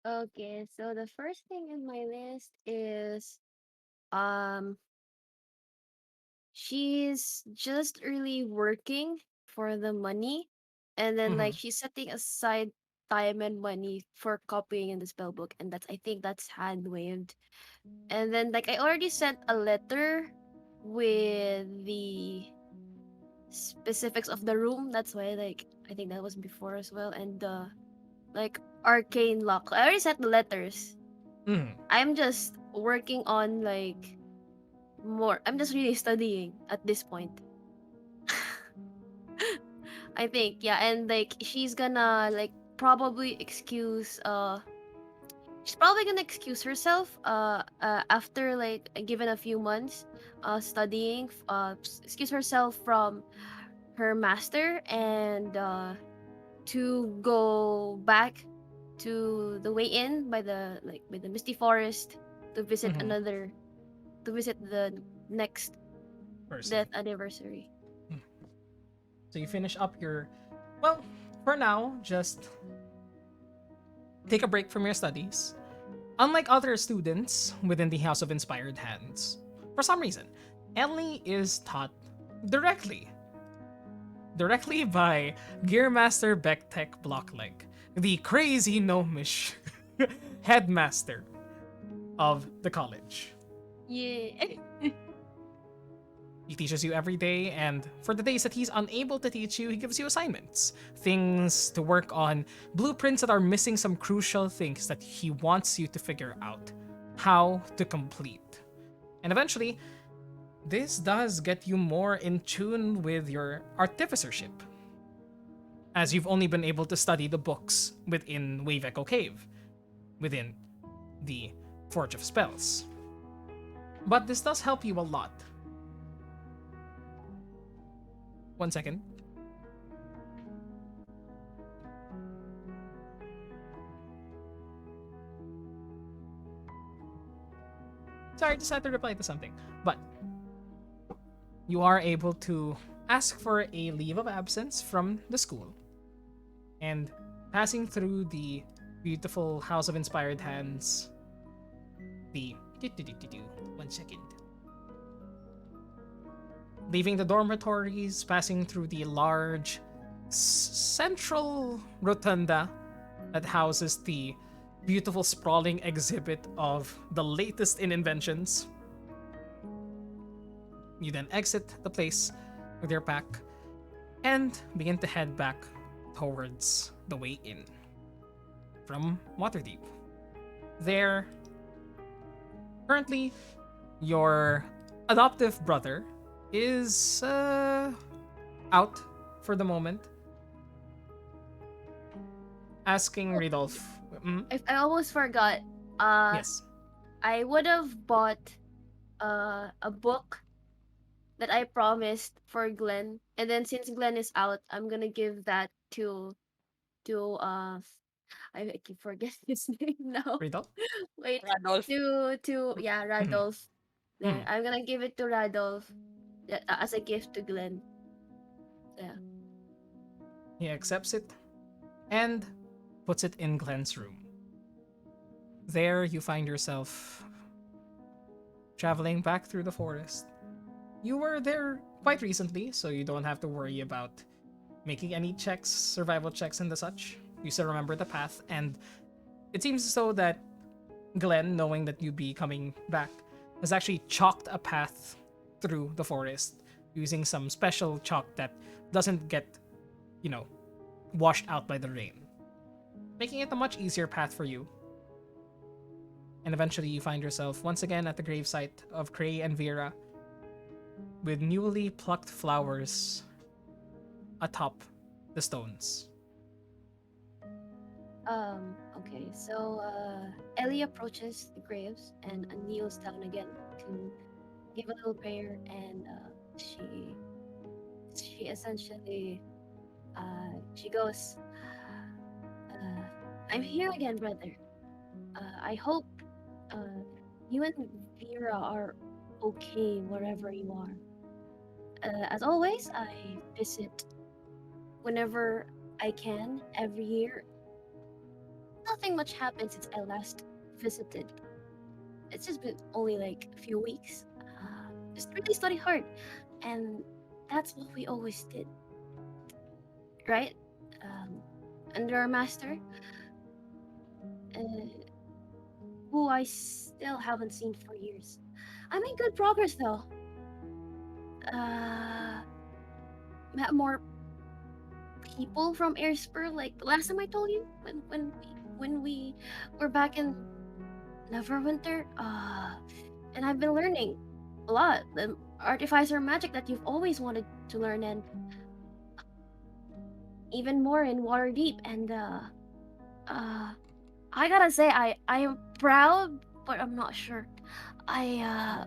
Okay, so the first thing in my list is um she's just really working for the money, and then Mm-hmm. like she's setting aside time and money for copying in the spell book, and that's, I think that's hand waved. And then like I already sent a letter with the specifics of the room. That's why like I think that was before as well. And the like arcane lock. I already sent the letters. Mm-hmm. I'm just working on like more. I'm just really studying at this point. I think, yeah, and like she's gonna like probably excuse she's probably gonna excuse herself after like given a few months studying excuse herself from her master, and to go back to the way in by the like by the misty forest to visit Mm-hmm. another to visit the next Person. death anniversary. So you finish up your. Well, for now, just take a break from your studies. Unlike other students within the House of Inspired Hands, for some reason, Ellie is taught directly. Directly by Gearmaster Bektek Blockleg, the crazy gnomish headmaster of the college. Yeah. He teaches you every day, and for the days that he's unable to teach you, he gives you assignments, things to work on, blueprints that are missing some crucial things that he wants you to figure out how to complete. And eventually, this does get you more in tune with your artificership, as you've only been able to study the books within Wave Echo Cave, within the Forge of Spells. But this does help you a lot. 1 second. Sorry, just had to reply to something. But you are able to ask for a leave of absence from the school. And passing through the beautiful House of Inspired Hands, the 1 second. Leaving the dormitories, passing through the large central rotunda that houses the beautiful sprawling exhibit of the latest in inventions. You then exit the place with your pack and begin to head back towards the way in from Waterdeep. There, currently, your adoptive brother is out for the moment, asking Rudolph. I almost forgot. Yes. I would have bought a book that I promised for Glenn, and then since Glenn is out, I'm gonna give that to I keep forgetting his name now. Rudolph? Wait, Randolph. to yeah, Mhm. Radolph. There, Mhm. I'm gonna give it to Radolph as a gift to Glenn. Yeah. He accepts it and puts it in Glenn's room. There, you find yourself traveling back through the forest. You were there quite recently, so you don't have to worry about making any checks, survival checks and the such. You still remember the path, and it seems as though that Glenn, knowing that you'd be coming back, has actually chalked a path through the forest using some special chalk that doesn't get, you know, washed out by the rain, making it a much easier path for you. And eventually you find yourself once again at the gravesite of Cray and Vera with newly plucked flowers atop the stones. Okay, so Ellie approaches the graves and kneels down again to give a little prayer, and she essentially she goes, uh, "I'm here again, brother. I hope you and Vera are okay wherever you are. As always, I visit whenever I can every year. Nothing much happened since I last visited. It's just been only like a few weeks. Just really study hard, and that's what we always did, right? Um, Under our master, uh, who I still haven't seen for years. I made good progress though. Uh, Met more people from Airspur like the last time I told you when we were back in Neverwinter. And I've been learning a lot. The artificer magic that you've always wanted to learn, and even more in Waterdeep. And uh, I gotta say, I am proud, but I'm not sure. I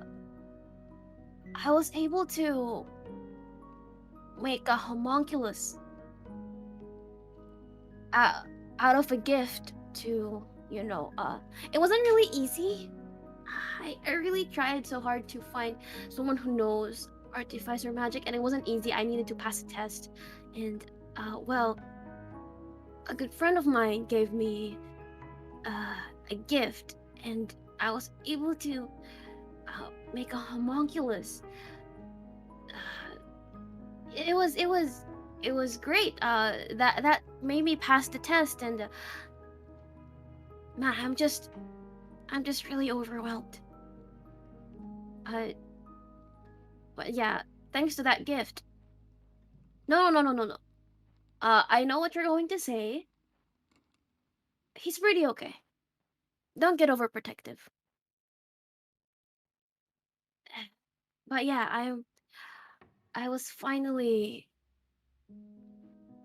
I was able to make a homunculus out of a gift to, it wasn't really easy. I really tried so hard to find someone who knows artificer magic, and it wasn't easy. I needed to pass a test, and well, a good friend of mine gave me a gift, and I was able to make a homunculus. It was great. That made me pass the test, and man, I'm just really overwhelmed. Uh, but yeah, thanks to that gift. No, no, no, no, no, no. I know what you're going to say. He's pretty okay. Don't get overprotective. But yeah, I was finally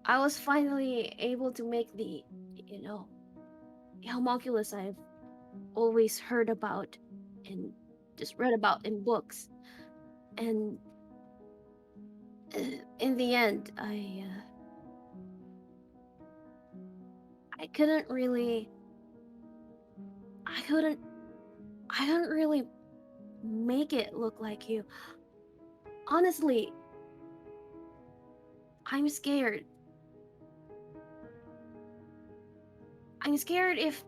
I was finally able to make you know, the homunculus I've always heard about and just read about in books. And in the end, I couldn't really I couldn't I couldn't really make it look like you. Honestly, I'm scared. I'm scared if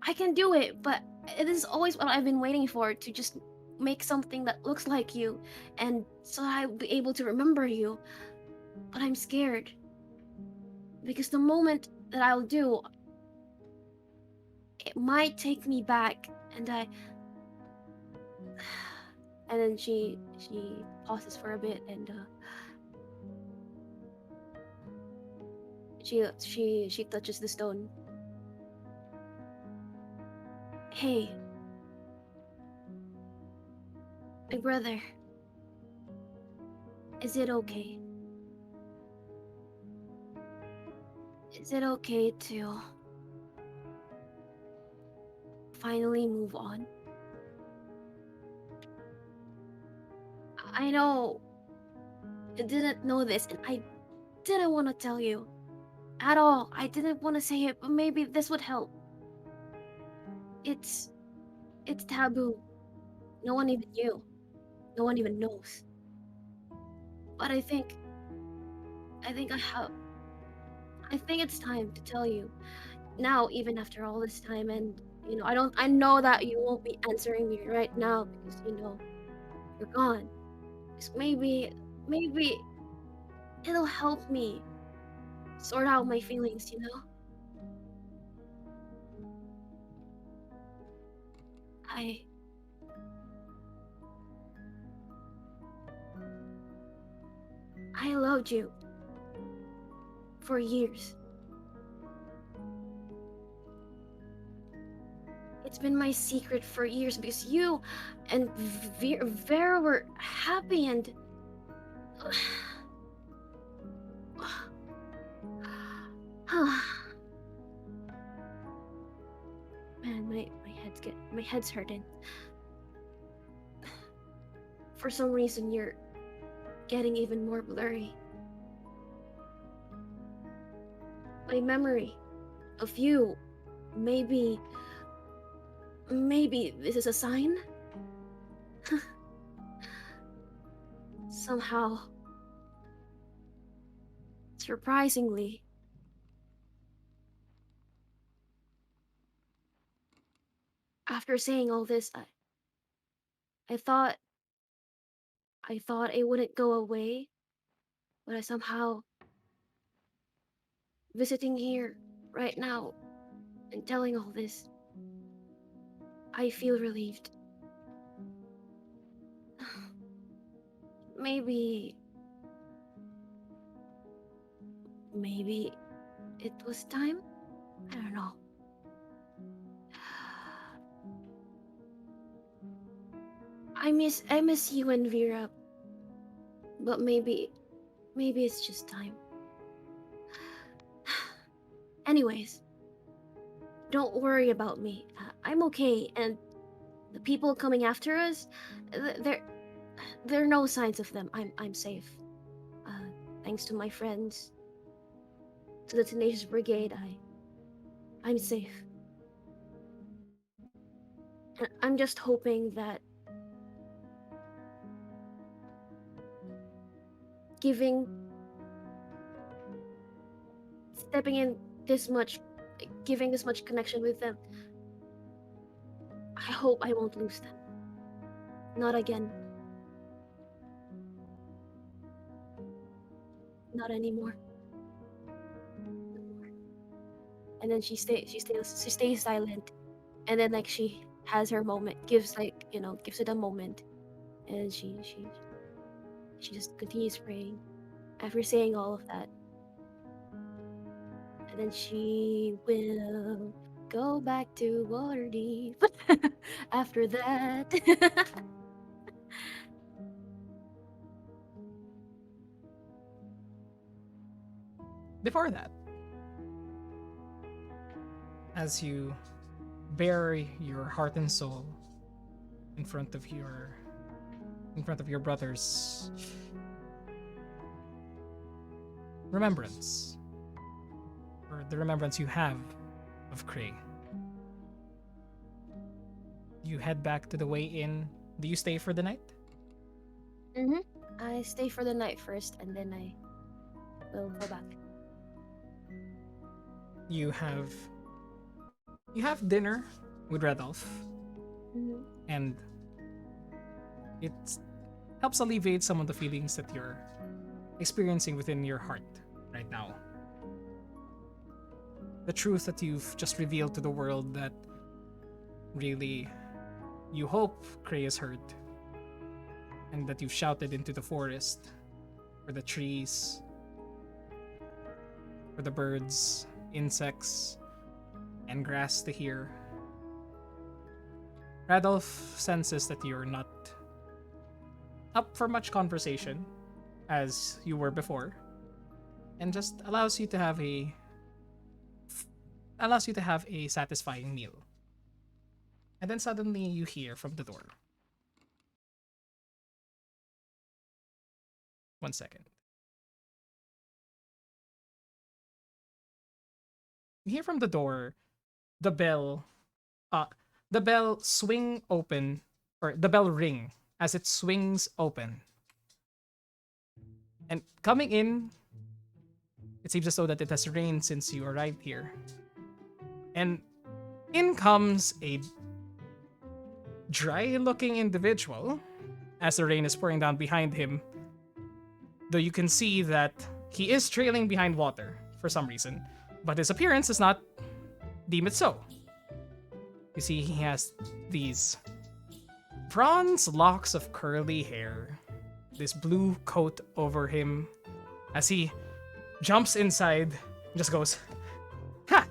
I can do it, but it is always what I've been waiting for, to just make something that looks like you, and so I'll be able to remember you. But I'm scared because the moment that I'll do, it might take me back, and and then she pauses for a bit, and she touches the stone. Hey, big brother, is it okay? Is it okay to finally move on? I know you didn't know this, and I didn't want to tell you at all. I didn't want to say it, but maybe this would help. It's it's taboo. No one even knew. No one even knows. But I think I think it's time to tell you now, even after all this time. And I know that you won't be answering me right now because you're gone. Because maybe It'll help me sort out my feelings, you know? I I loved you for years. It's been my secret for years because you and Vera were happy and man, my head's hurting. For some reason, you're getting even more blurry. My memory of you, maybe this is a sign. Somehow, surprisingly, after saying all this, I thought it wouldn't go away, but I somehow visiting here right now and telling all this, I feel relieved. Maybe it was time? I don't know. I miss you and Vera, but maybe it's just time. Anyways, don't worry about me. I'm okay, and the people coming after us, there are no signs of them. I'm safe. Thanks to my friends, to the Tenacious Brigade, I'm safe. And I'm just hoping that giving, stepping in this much, giving this much connection with them, I hope I won't lose them. Not again. Not anymore. And then she stays silent, and then like she has her moment, gives it a moment, and she just continues praying after saying all of that, and then she will go back to Waterdeep after that. Before that, as you bare your heart and soul in front of your brother's remembrance, or the remembrance you have of Cray, you head back to the Way Inn. Do you stay for the night? I stay for the night first, and then I will go back. You have dinner with Redolph, Mhm. and it helps alleviate some of the feelings that you're experiencing within your heart right now. The truth that you've just revealed to the world, that really you hope Cray is hurt, and that you've shouted into the forest for the trees, for the birds, insects, and grass to hear. Radolf senses that you're not up for much conversation as you were before, and just allows you to have a satisfying meal. And then suddenly you hear from the door. One second. You hear from the door the bell the bell swing open, or the bell ring as it swings open. And coming in, it seems as though that it has rained since you arrived here. And in comes a dry looking individual as the rain is pouring down behind him. though you can see that he is trailing behind water for some reason, but his appearance does not deem it so. You see, he has these bronze locks of curly hair, this blue coat over him. As he jumps inside, just goes, "Ha!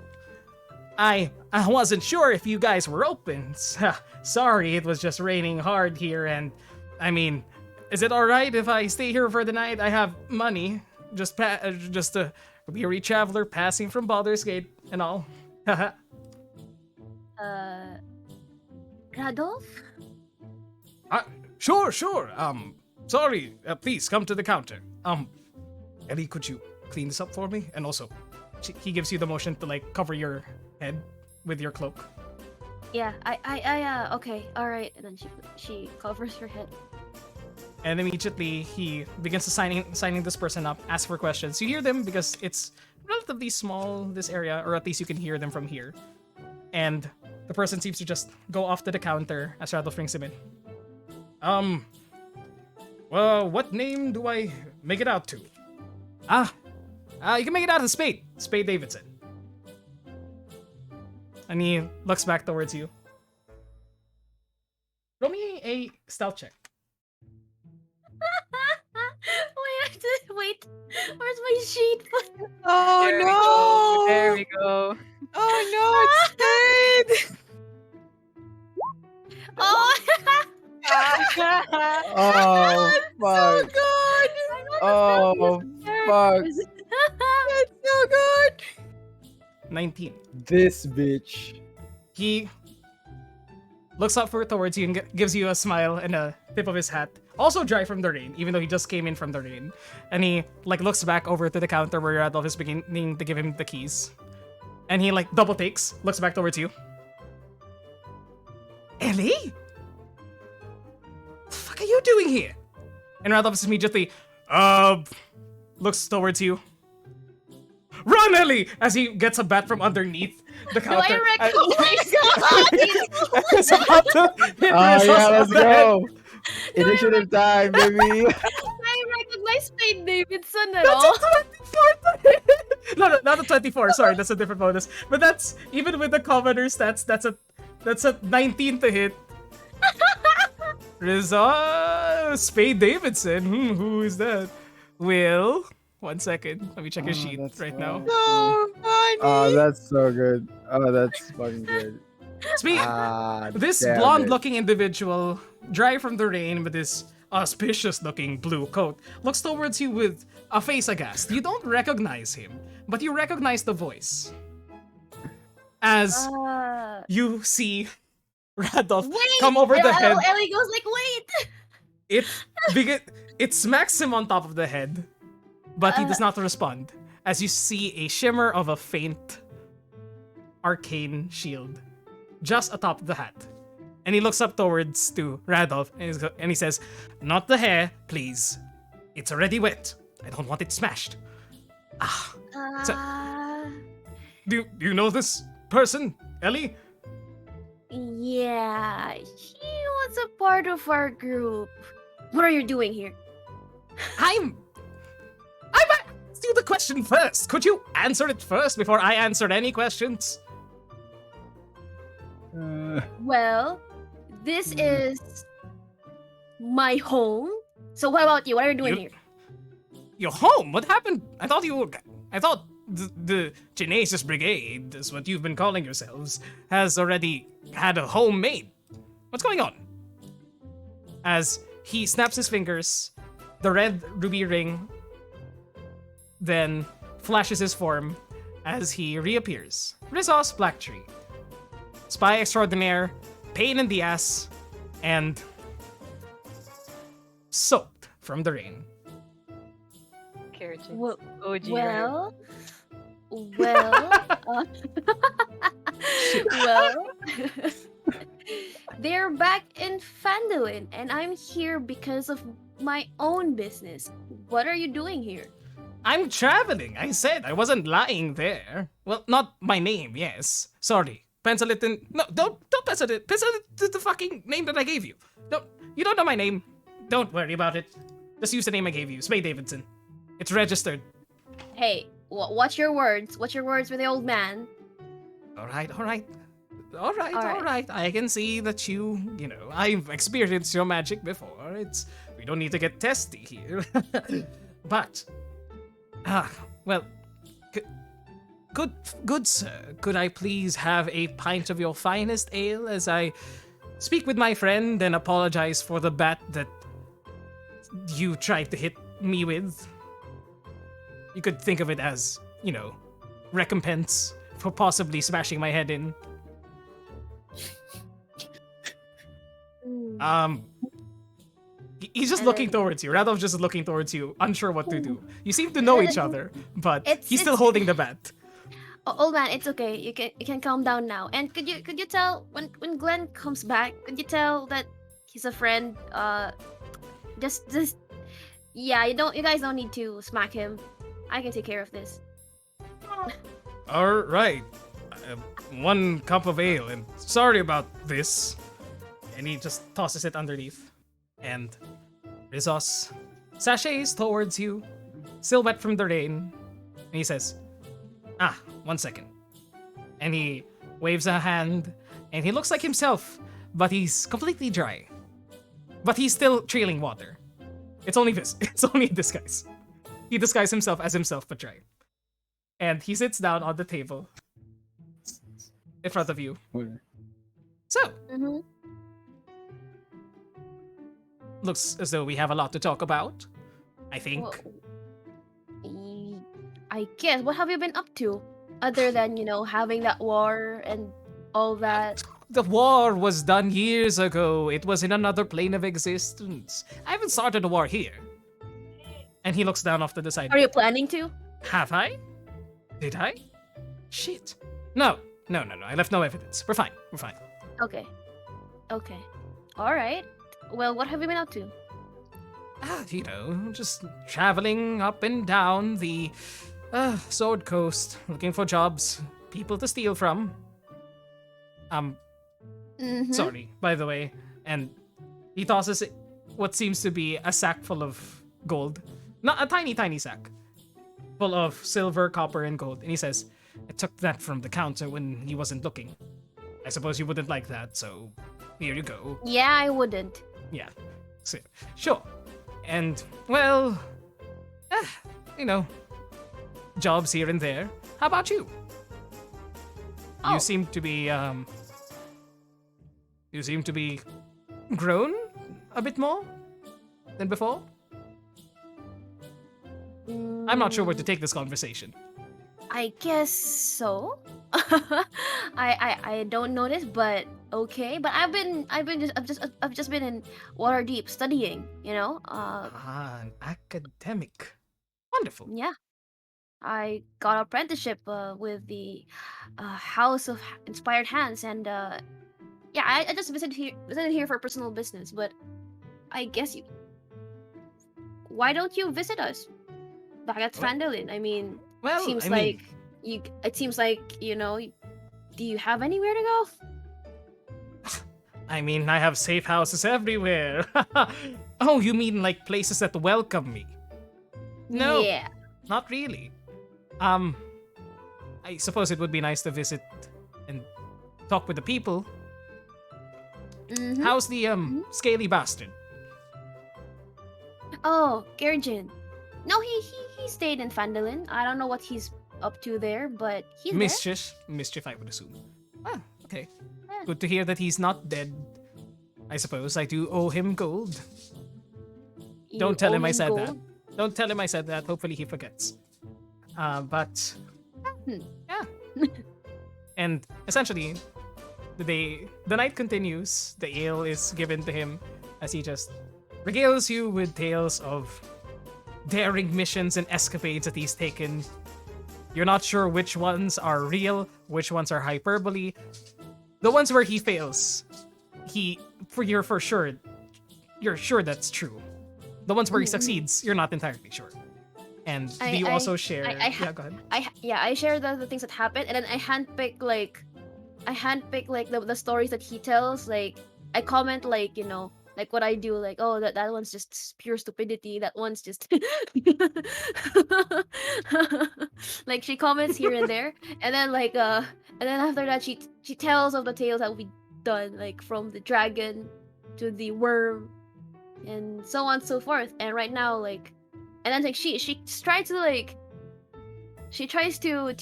I wasn't sure if you guys were open. Sorry, it was just raining hard here, and I mean, is it all right if I stay here for the night? I have money, just a weary traveler passing from Baldur's Gate and all." Radolf? Sure. Sorry. Please come to the counter. Ellie, could you clean this up for me? And also, he gives you the motion to like cover your head with your cloak. Yeah, okay, alright. And then she covers her head. And immediately he begins to signing this person up, ask for questions. You hear them because it's relatively small, this area, or at least you can hear them from here. And the person seems to just go off to the counter as Radolf brings him in. Well, what name do I make it out to? You can make it out to Spade Davidson. And he looks back towards you. Roll me a stealth check. Wait, where's my sheet? Oh There we go. Oh no, it's Spade! Oh! Oh fuck! Good! Oh fuck! That's so good! 19. This bitch. He looks up towards you and gives you a smile and a tip of his hat. Also dry from the rain, even though he just came in from the rain. And he like looks back over to the counter where Radolf is beginning to give him the keys. And he like double takes, looks back towards you. Ellie? What the fuck are you doing here? And Radolf is immediately, looks towards you. Run, Ellie! As he gets a bat from underneath the Do counter. I recognize? It's about to hit Oh Rizzo's yeah, let's on the head. go! Initiative time, baby. I recognize Spade Davidson at That's all. a 24 no, not a 24. Sorry, that's a different bonus. But that's even with the commoner stats. That's a 19 to hit. Rizzo, Spade Davidson. Who is that? Will. 1 second. Let me check his sheet that's right now. So funny! Oh, that's so good. Oh, that's fucking good. Speak. This damn blonde-looking individual, dry from the rain with this auspicious-looking blue coat, looks towards you with a face aghast. You don't recognize him, but you recognize the voice. As you see Radolf come over the head. Ellie goes like, wait! It smacks him on top of the head, but he does not respond. As you see a shimmer of a faint arcane shield just atop the hat. And he looks up towards to Radolf and he says, "Not the hair, please. It's already wet. I don't want it smashed." Do you know this person, Ellie? Yeah, he was a part of our group. What are you doing here? I'm asked you the question first. Could you answer it first before I answered any questions? Well, this is my home. So what about you? What are you doing here? Your home? What happened? I thought the Tenacious Brigade, is what you've been calling yourselves, has already had a home made. What's going on? As he snaps his fingers, the red ruby ring then flashes his form as he reappears. Rizos Blacktree, spy extraordinaire, pain in the ass, and soaked from the rain. Carriages. Well, OG. well, uh, well, they're back in Fandolin, and I'm here because of my own business. What are you doing here? I'm traveling. I said I wasn't lying there. Well, not my name, yes. Sorry. Pencil it in. No, don't pencil it. Pencil it to the fucking name that I gave you. You don't know my name. Don't worry about it. Just use the name I gave you, Spade Davidson. It's registered. Hey, watch your words. Watch your words with the old man. All right. All right. All right. I can see that I've experienced your magic before. We don't need to get testy here. But, well, good sir. Could I please have a pint of your finest ale as I speak with my friend and apologize for the bat that you tried to hit me with? You could think of it as, recompense for possibly smashing my head in. He's just looking towards you. Radolf just looking towards you, unsure what to do. You seem to know each other, but he's still holding the bat. Old man, it's okay. You can calm down now. And could you tell when Glenn comes back? Could you tell that he's a friend? Just yeah. You guys don't need to smack him. I can take care of this. All right. One cup of ale, and sorry about this. And he just tosses it underneath. And Rizos sachets towards you, still wet from the rain. And he says, 1 second. And he waves a hand, and he looks like himself, but he's completely dry. But he's still trailing water. It's only a disguise. He disguised himself as himself, but dry. And he sits down on the table in front of you. So, looks as though we have a lot to talk about, I think. I guess. What have you been up to? Other than, having that war and all that. The war was done years ago. It was in another plane of existence. I haven't started a war here. And he looks down off to the side. Are you planning to? Have I? Did I? Shit. No. I left no evidence. We're fine. Okay. Alright. Well, what have you been up to? Just traveling up and down the Sword Coast, looking for jobs, people to steal from. Sorry, by the way. And he tosses what seems to be a sack full of gold. Not a tiny, tiny sack. Full of silver, copper, and gold. And he says, I took that from the counter when he wasn't looking. I suppose you wouldn't like that, so here you go. Yeah, I wouldn't. Yeah. So, sure. And, well, jobs here and there. How about you? Oh. You seem to be grown a bit more than before. I'm not sure where to take this conversation. I guess so. I don't notice, but okay. But I've just been in Waterdeep studying. An academic. Wonderful. Yeah. I got an apprenticeship with the House of Inspired Hands, and yeah, I just visited here for personal business. But I guess why don't you visit us back at Phandalin? I mean, Well, seems I mean, like you. It seems like Do you have anywhere to go? I mean, I have safe houses everywhere. Oh, you mean like places that welcome me? No, Yeah. not really. I suppose it would be nice to visit and talk with the people. Mm-hmm. How's the scaly bastard? Oh, Gerjin. No, he stayed in Phandalin. I don't know what he's up to there, but he's Mischief, I would assume. Ah, okay. Yeah. Good to hear that he's not dead. I suppose I do owe him gold. there. You Don't tell owe him I said that. gold? Don't tell him I said that. Hopefully he forgets. But yeah. And essentially, the night continues. The ale is given to him as he just regales you with tales of daring missions and escapades that he's taken. You're not sure which ones are real, which ones are hyperbole. The ones where he fails, you're sure that's true. The ones where he succeeds, you're not entirely sure. And do you also share? Yeah, go ahead. I share the things that happen, and then I handpick like the stories that he tells. Like I comment like like what I do, like, oh, that one's just pure stupidity. That one's just like she comments here and there, and then and then after that she tells of the tales that we done, like from the dragon to the worm and so on and so forth. And right now, like, and then like she tries to like she tries to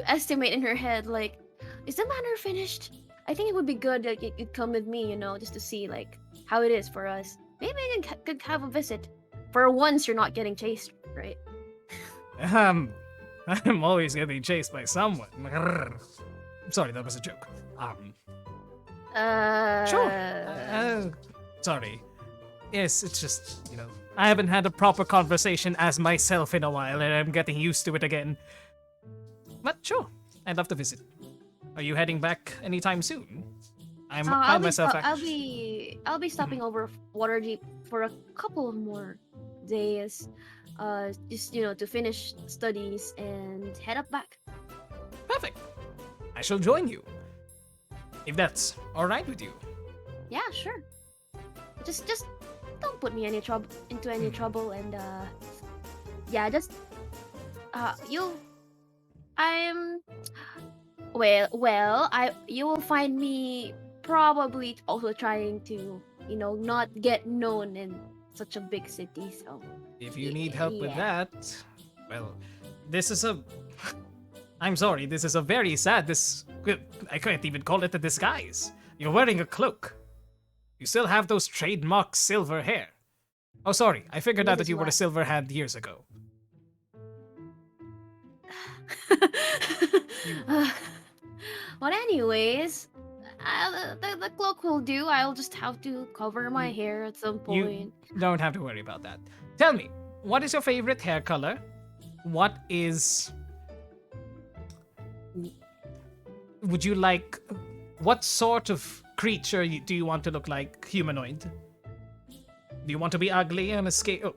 estimate in her head, like, is the manor finished? I think it would be good that you could come with me, just to see like how it is for us. Maybe I could have a visit. For once, you're not getting chased, right? I'm always getting chased by someone. Sorry, that was a joke. Sure. Sorry. Yes, it's just, I haven't had a proper conversation as myself in a while, and I'm getting used to it again. But sure, I'd love to visit. Are you heading back anytime soon? I I'll myself I'll be stopping over Waterdeep for a couple of more days, just to finish studies and head up back. Perfect. I shall join you. If that's all right with you. Yeah, sure. Just don't put me into any trouble, and yeah, just I'm you will find me probably also trying to not get known in such a big city. So If you need help with yeah. that, well, this is a. I'm sorry, this is a very sad. I can't even call it a disguise. You're wearing a cloak. You still have those trademark silver hair. Oh, sorry, I figured This out that is you were a why. silver hand years ago. But anyways, the cloak will do. I'll just have to cover my hair at some You point. don't have to worry about that. Tell me, what is your favorite hair color? What is. Would you like. What sort of creature do you want to look like? Humanoid? Do you want to be ugly on a scale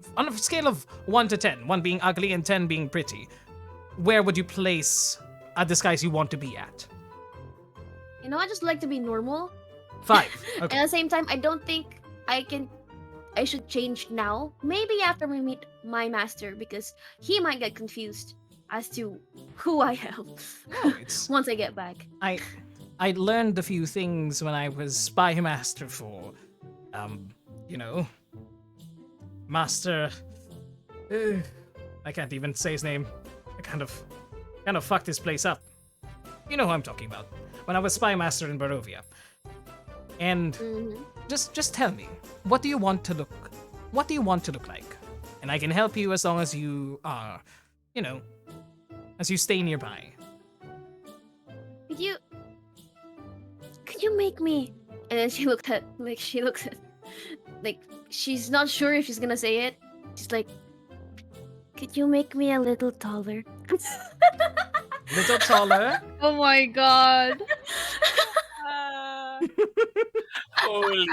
of 1 to 10, 1 being ugly and 10 being pretty? Where would you place a disguise you want to be at? I just like to be normal. 5. At Okay. the same time, I don't think I should change now. Maybe after we meet my master, because he might get confused as to who I am No, it's once I get back. I learned a few things when I was spy master for you know, Master I can't even say his name. I kind of fucked his place up. You know who I'm talking about. When I was spy master in Barovia. And Mhm. just tell me, what do you want to look like? And I can help you as long as you are, as you stay nearby. Could you make me? And then she looks at like she's not sure if she's gonna say it. She's like, could you make me a little taller? Little taller. Oh my god. Holy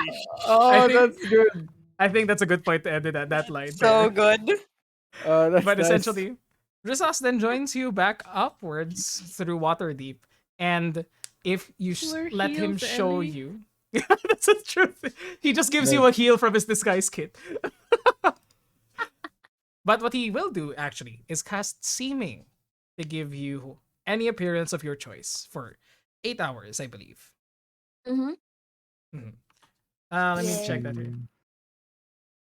Oh, I think- that's good. I think that's a good point to end it at that line. So there. good. That's But nice. essentially, Rizas then joins you back upwards through Waterdeep, and if you Wear let him heels, show Ellie. you, that's the truth. He just gives you a heal from his disguise kit. But what he will do actually is cast Seeming to give you any appearance of your choice for 8 hours, I believe. Mm-hmm. Let me Yeah. check that here.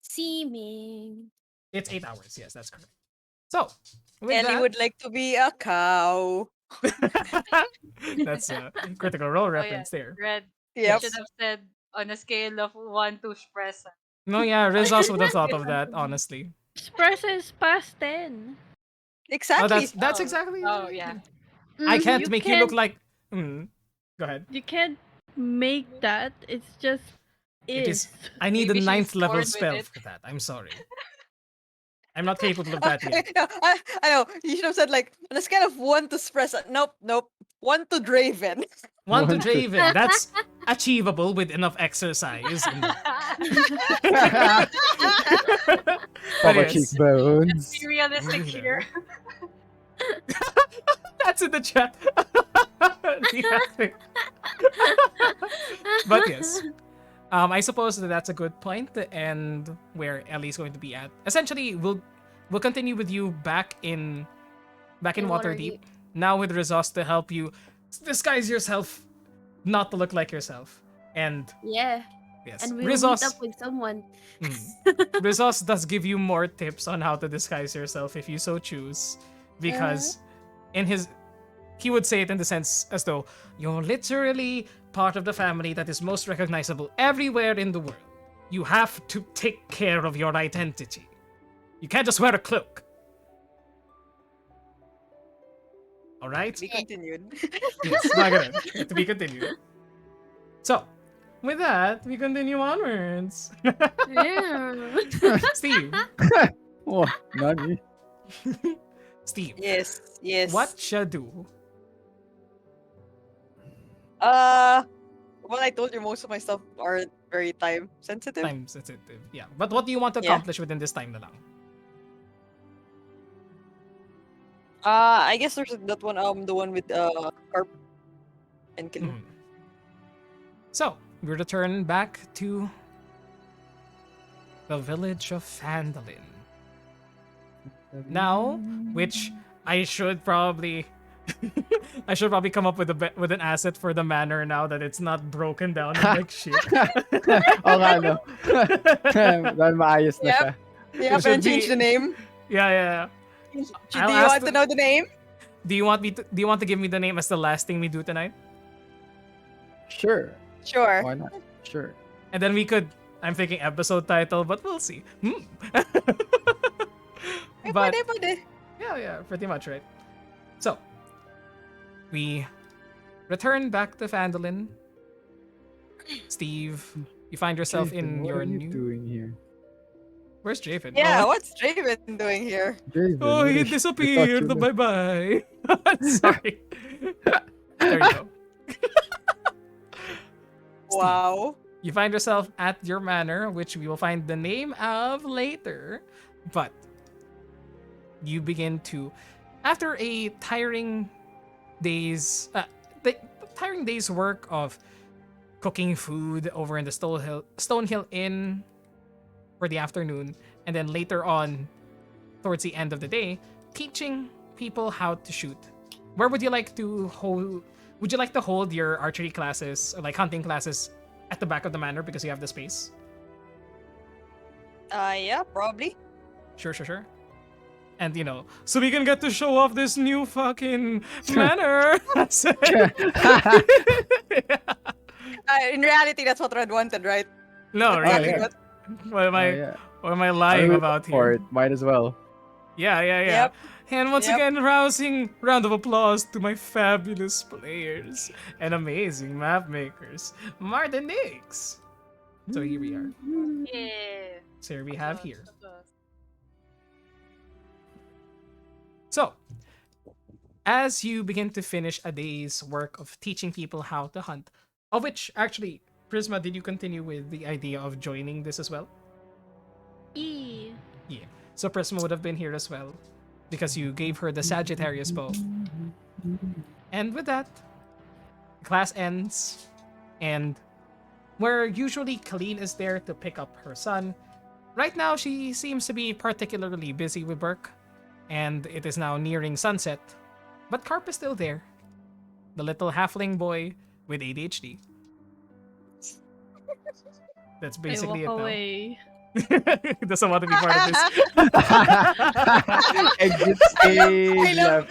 Seeming. It's 8 hours. Yes, that's correct. So, with Ellie that, would like to be a cow. that's a critical role Oh, yeah. reference there. Red. Yep. Should have said on a scale of 1 to espresso. No, yeah, Riz also would have thought of that, honestly. Espresso is past 10. Exactly. Oh, that's Oh, exactly. Oh, yeah. I Mhm. can't You make you look can't- like. Go ahead. You can't make that. It's just It is. is. I need Maybe a she's 9th level born with spell it. for that. I'm sorry. I'm not capable of that yet. No, I know. You should have said like on a scale of 1 to espresso. Nope. 1 to Draven. 1 to One to- Draven. That's achievable with enough exercise. But Papa yes, cheekbones. Be realistic Yeah. here. that's in the chat. Yeah. But yes, I suppose that that's a good point to end where Ellie's going to be at. Essentially, we'll continue with you back in In Waterdeep. Waterdeep. Now with Rizos to help you disguise yourself, not to look like yourself. And Yeah. yes, And we'll meet Rizos. up with someone. Rizos does give you more tips on how to disguise yourself if you so choose, because in his he would say it in the sense as though you're literally part of the family that is most recognizable everywhere in the world. You have to take care of your identity. You can't just wear a cloak. All right? Be continued. Yes, Margaret. To be continued. So, with that, we continue onwards. Yeah. Steve. Oh, nani? Steve. Yes, yes. What should do? Well, I told you most of my stuff are very time sensitive. Time sensitive. Yeah. But what do you want to Yeah. accomplish within this time na lang? I guess there's that one, the one with carp and kill. Mhm. So, we return back to the village of Fandolin. Now, which I should probably I should probably come up with with an asset for the manor now that it's not broken down and like shit. Oo nga, no? Dahil maayos na Yep. siya. Yeah, should and change be- the name. Yeah. Do I'll you ask want to know the name? Do you want to give me the name as the last thing we do tonight? Sure. Sure. Why not? Sure. And then we could I'm thinking episode title, but we'll see. Eh, But pwede. yeah, pretty much, right? So, we return back to Fandolin. Steve, you find yourself in Javen, what your are you new. doing here? Where's Javen? Yeah, Oh, what's Draven doing here? Javen, oh what he is- I thought disappeared. you were- Bye bye. Sorry. There you go. Wow. You find yourself at your manor, which we will find the name of later. But you begin to, after a tiring tiring day's work of cooking food over in the Stonehill Inn for the afternoon, and then later on, towards the end of the day, teaching people how to shoot. Where would you like to hold? Would you like to hold your archery classes, or like hunting classes, at the back of the manor because you have the space? Yeah, probably. Sure. And so we can get to show off this new fucking manor. In reality, that's what Red wanted, right? No, yeah. really. But- What am I? Oh, yeah. What am I lying I'm about for here? it. Might as well. Yeah. Yep. And once Yep. again, rousing round of applause to my fabulous players and amazing map makers, Martin Nix. So here we are. Yeah. So here we have here. So, as you begin to finish a day's work of teaching people how to hunt, of which actually, Prisma, did you continue with the idea of joining this as well? E. Yeah. So Prisma would have been here as well, because you gave her the Sagittarius bow. And with that, class ends, and where usually Colleen is there to pick up her son, right now she seems to be particularly busy with work, and it is now nearing sunset. But Carp is still there, the little halfling boy with ADHD. That's I basically walk it away. now. Doesn't want to be part of this. Exit stage. love-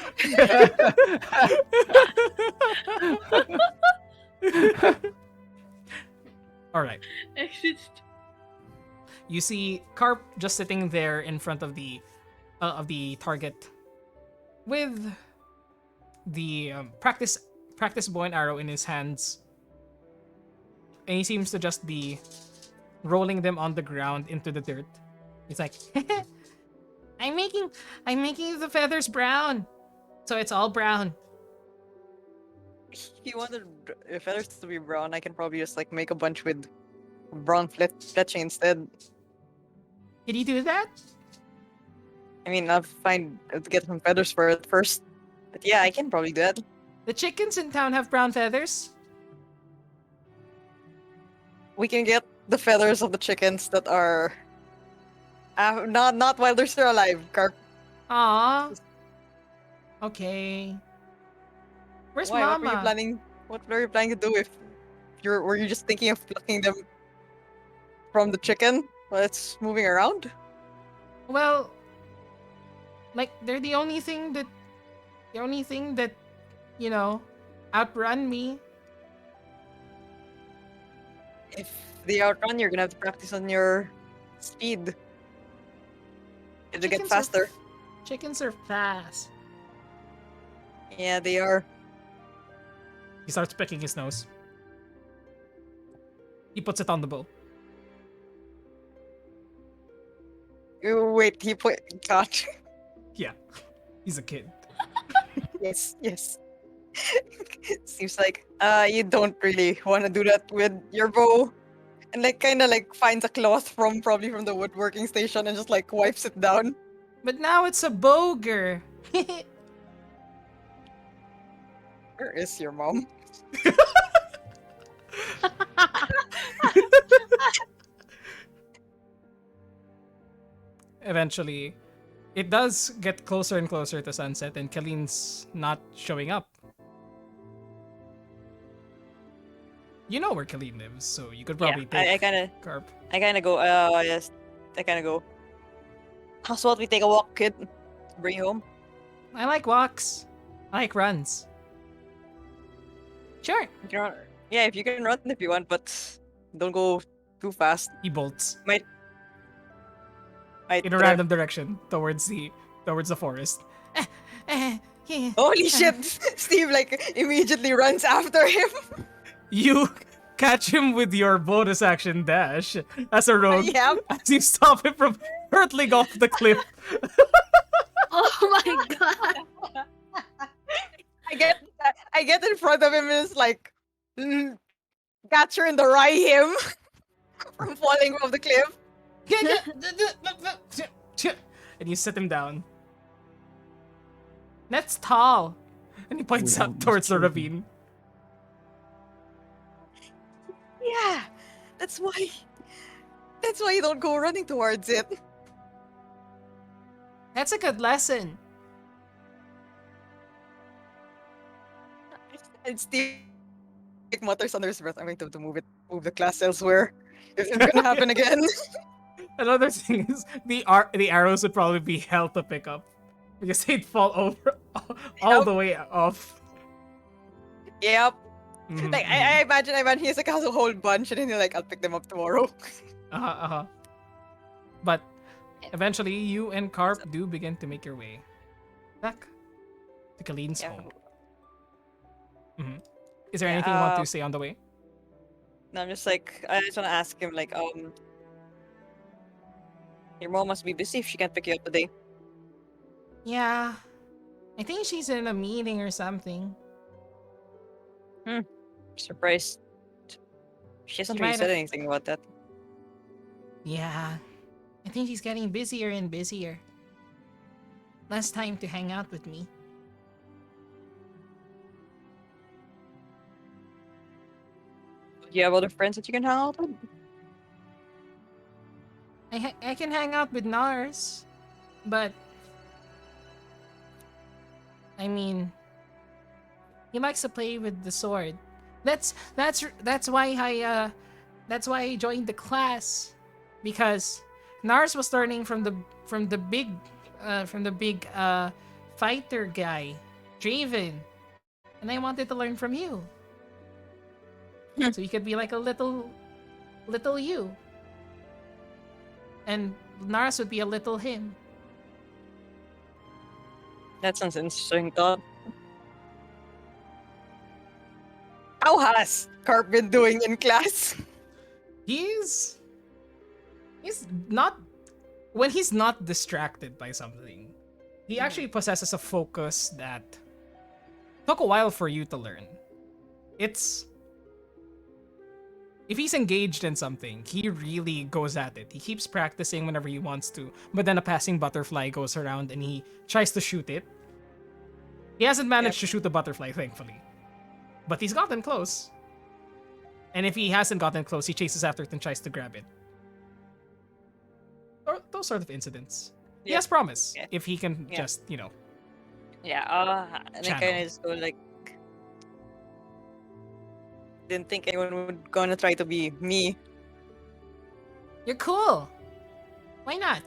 All right. Exit. You see Carp just sitting there in front of the target with the practice bow and arrow in his hands, and he seems to just be rolling them on the ground into the dirt. He's like, I'm making the feathers brown, so it's all brown. If you wanted feathers to be brown, I can probably just like make a bunch with brown fletching instead. Can you do that? I mean, I'll get some feathers for it first. But yeah, I can probably do that. The chickens in town have brown feathers. we can get the feathers of the chickens that are not while they're still alive. Carp. Aw. Okay. Where's Why? What were you Mama? planning? What were you planning to do if were you just thinking of plucking them from the chicken while it's moving around? Well, like they're the only thing that, you know, outrun me. If they outrun, you're gonna have to practice on your speed. To get Chickens faster. Chickens are fast. Yeah, they are. He starts picking his nose. He puts it on the bow. Wait, he put. God. Yeah, he's a kid. Yes, yes. Seems like you don't really want to do that with your bow. And like kind of like finds a cloth from probably from the woodworking station and just like wipes it down. But now it's a boger. Where is your mom? Eventually, it does get closer and closer to sunset, and Kaleem's not showing up. You know where Kaleem lives, so you could probably I take kind of Carp. go. Yes, I kind of go. How's about we take a walk, kid? Bring you home. I like walks. I like runs. Sure. You can run. Yeah, if you can run if you want, but don't go too fast. He bolts Might in a random direction towards the forest. Yeah. Holy shit! Steve like immediately runs after him. You catch him with your bonus action dash as a rogue Yeah. as you stop him from hurtling off the cliff. Oh my god. I get in front of him and it's like catch her in the right him from falling off the cliff. And you sit him down. That's tall. And he points We out almost towards the killed him. ravine. Yeah, that's why. That's why you don't go running towards it. That's a good lesson. And Steve like, mutters under his breath, "I'm going to move the class elsewhere. If it's gonna happen again." Another thing is the arrows would probably be hell to pick up because they'd fall over all the way off. Yep. Mhm, Like mhm. I imagine he has like has a whole bunch and then he's like, "I'll pick them up tomorrow." But eventually, you and Carp do begin to make your way back to Kaleem's Yeah. home. Is there Yeah, anything you want to say on the way? No, I'm just like I just wanna ask him like, your mom must be busy if she can't pick you up today. Yeah, I think she's in a meeting or something. Surprised. She hasn't She really might said have- anything about that. Yeah, I think she's getting busier and busier. Less time to hang out with me. Do you have other friends that you can hang out with? I can hang out with Nars, but I mean, he likes to play with the sword. That's why I joined the class, because Nars was learning from the big fighter guy, Draven, and I wanted to learn from you, so you could be like a little you, and Nars would be a little him. That sounds interesting, thought. How has Carp been doing in class? He's not, when he's not distracted by something, he actually possesses a focus that took a while for you to learn. It's, if he's engaged in something, he really goes at it. He keeps practicing whenever he wants to, but then a passing butterfly goes around and he tries to shoot it. He hasn't managed to shoot the butterfly, thankfully, but he's gotten close. And if he hasn't gotten close, he chases after it and tries to grab it. Or those sort of incidents. He Yeah. has promise Yeah. if he can Yeah. just, Yeah, and I Channel. kind of just go like, didn't think anyone would gonna try to be me. You're cool. Why not?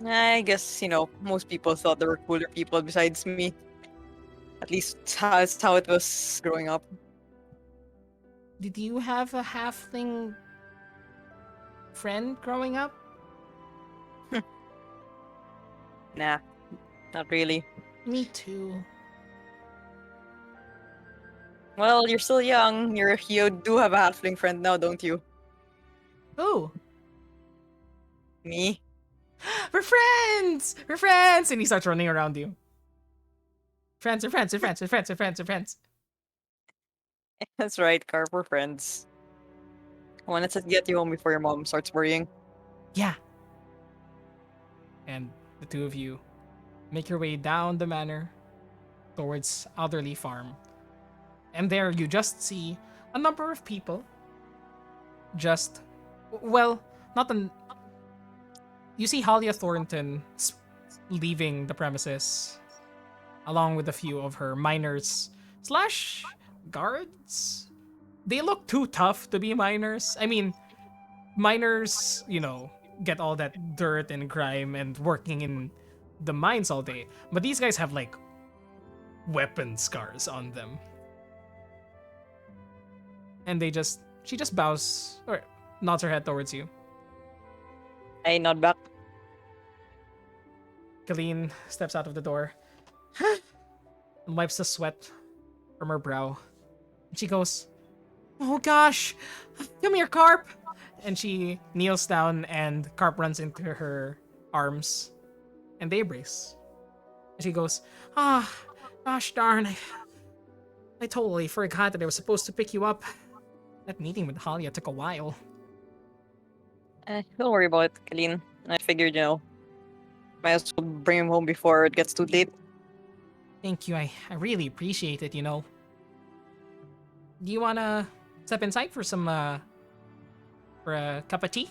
I guess, most people thought there were cooler people besides me. At least that's how it was growing up. Did you have a halfling friend growing up? Nah, not really. Me too. Well, you're still young. You do have a halfling friend now, don't you? Who? Me? We're friends! We're friends! And he starts running around you. Friends, we're friends, we're friends, we're friends, we're friends, we're friends. That's right, Carp, we're friends. I wanted to get you home before your mom starts worrying. Yeah. And the two of you make your way down the manor towards Alderley Farm. And there you just see a number of people. Not an. You see Halia Thornton leaving the premises along with a few of her miners slash guards. They look too tough to be miners. I mean, miners, get all that dirt and grime and working in the mines all day. But these guys have like weapon scars on them. And she just bows or nods her head towards you. I nod back. Colleen steps out of the door and wipes the sweat from her brow. And she goes, "Oh gosh, come here, Carp." And she kneels down and Carp runs into her arms and they embrace. And she goes, Gosh darn, I totally forgot that I was supposed to pick you up. That meeting with Halia took a while. Don't worry about it, Kalin. I figured, might as well bring him home before it gets too late. Thank you, I really appreciate it, Do you wanna step inside for for a cup of tea?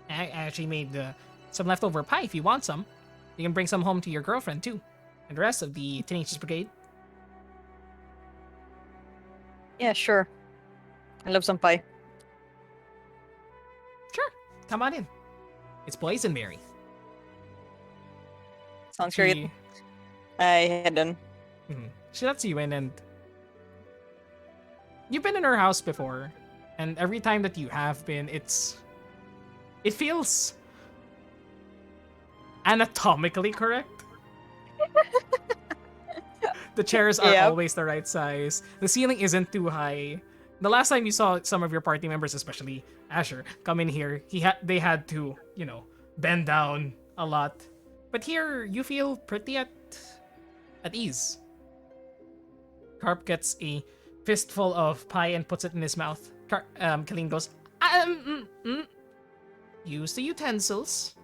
I actually made some leftover pie if you want some. You can bring some home to your girlfriend too. And the rest of the Tenacious Brigade. Yeah, sure. I love some pie. Sure, come on in. It's boysenberry. Sounds great. I head in. She lets you in and you've been in her house before. And every time that you have been, it feels anatomically correct. The chairs are Yep. always the right size. The ceiling isn't too high. The last time you saw some of your party members, especially Asher, come in here, they had to, bend down a lot. But here you feel pretty at ease. Carp gets a fistful of pie and puts it in his mouth. Colleen goes, use the utensils.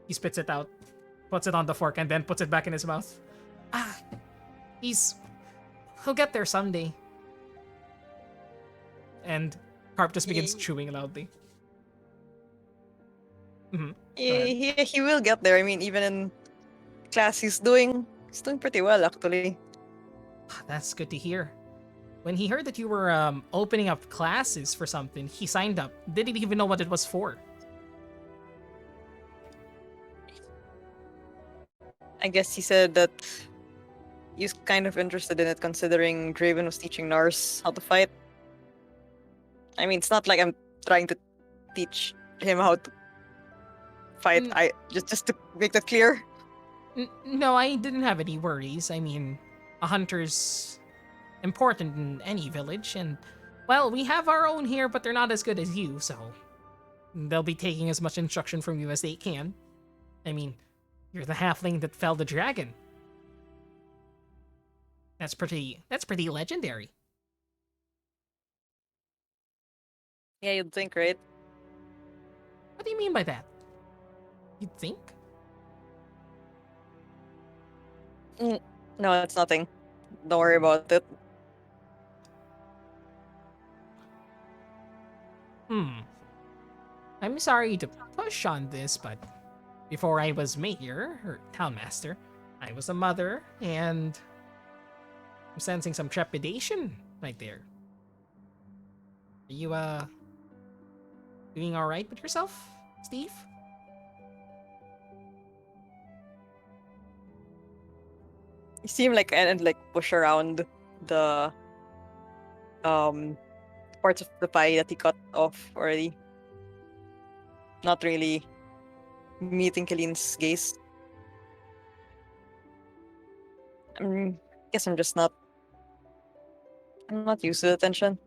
He spits it out, puts it on the fork, and then puts it back in his mouth. He'll get there someday. And Carp just begins chewing loudly. He will get there. I mean, even in class, he's doing pretty well, actually. That's good to hear. When he heard that you were opening up classes for something, he signed up. Didn't even know what it was for. I guess he said that he's kind of interested in it, considering Draven was teaching Nars how to fight. I mean, it's not like I'm trying to teach him how to fight. I just to make that clear. No, I didn't have any worries. I mean, a hunter's important in any village, and well, we have our own here, but they're not as good as you, so they'll be taking as much instruction from you as they can. I mean, you're the halfling that felled the dragon. That's pretty legendary. Yeah, you'd think, right? What do you mean by that? You'd think? No, it's nothing. Don't worry about it. I'm sorry to push on this, but before I was mayor or town master, I was a mother, and I'm sensing some trepidation right there. Are you doing all right with yourself, Steve? You seem like and like push around the um parts of the pie that he cut off already. Not really meeting Kaline's gaze. Guess I'm not used to the tension.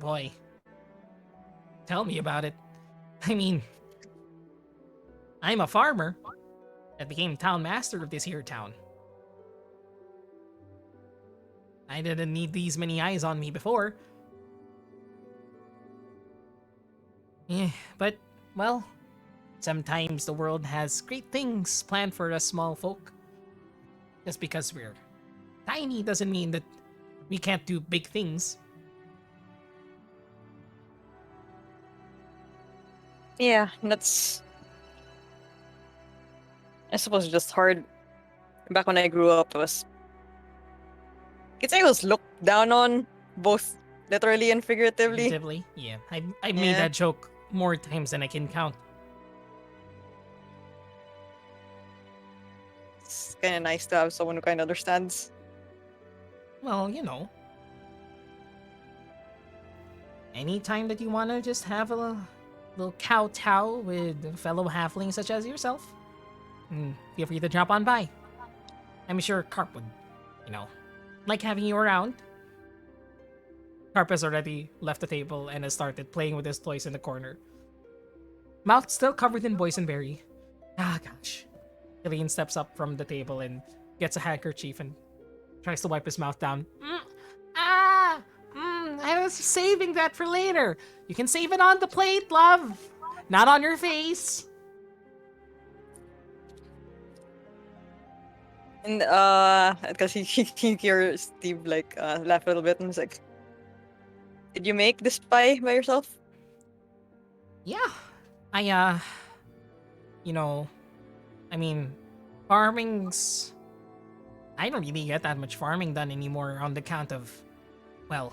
Boy, tell me about it. I mean, I'm a farmer that became town master of this here town. I didn't need these many eyes on me before. Yeah, but, well, sometimes the world has great things planned for us small folk. Just because we're tiny doesn't mean that we can't do big things. Yeah, that's I suppose just hard. Back when I grew up, I was looked down on, both literally and figuratively. Figuratively, yeah. I made Yeah. that joke more times than I can count. It's kind of nice to have someone who kind of understands. Well, you know. Anytime that you want to just have a little kowtow with fellow halflings such as yourself, feel free to drop on by. I'm sure Carp would, like having you around. Carp has already left the table and has started playing with his toys in the corner. Mouth still covered in boysenberry. Ah, gosh. Eileen steps up from the table and gets a handkerchief and tries to wipe his mouth down. I was saving that for later. You can save it on the plate, love. Not on your face. And because he hears Steve like laugh a little bit and he's like, "Did you make this pie by yourself?" Yeah. I farming's... I don't really get that much farming done anymore on the count of, well,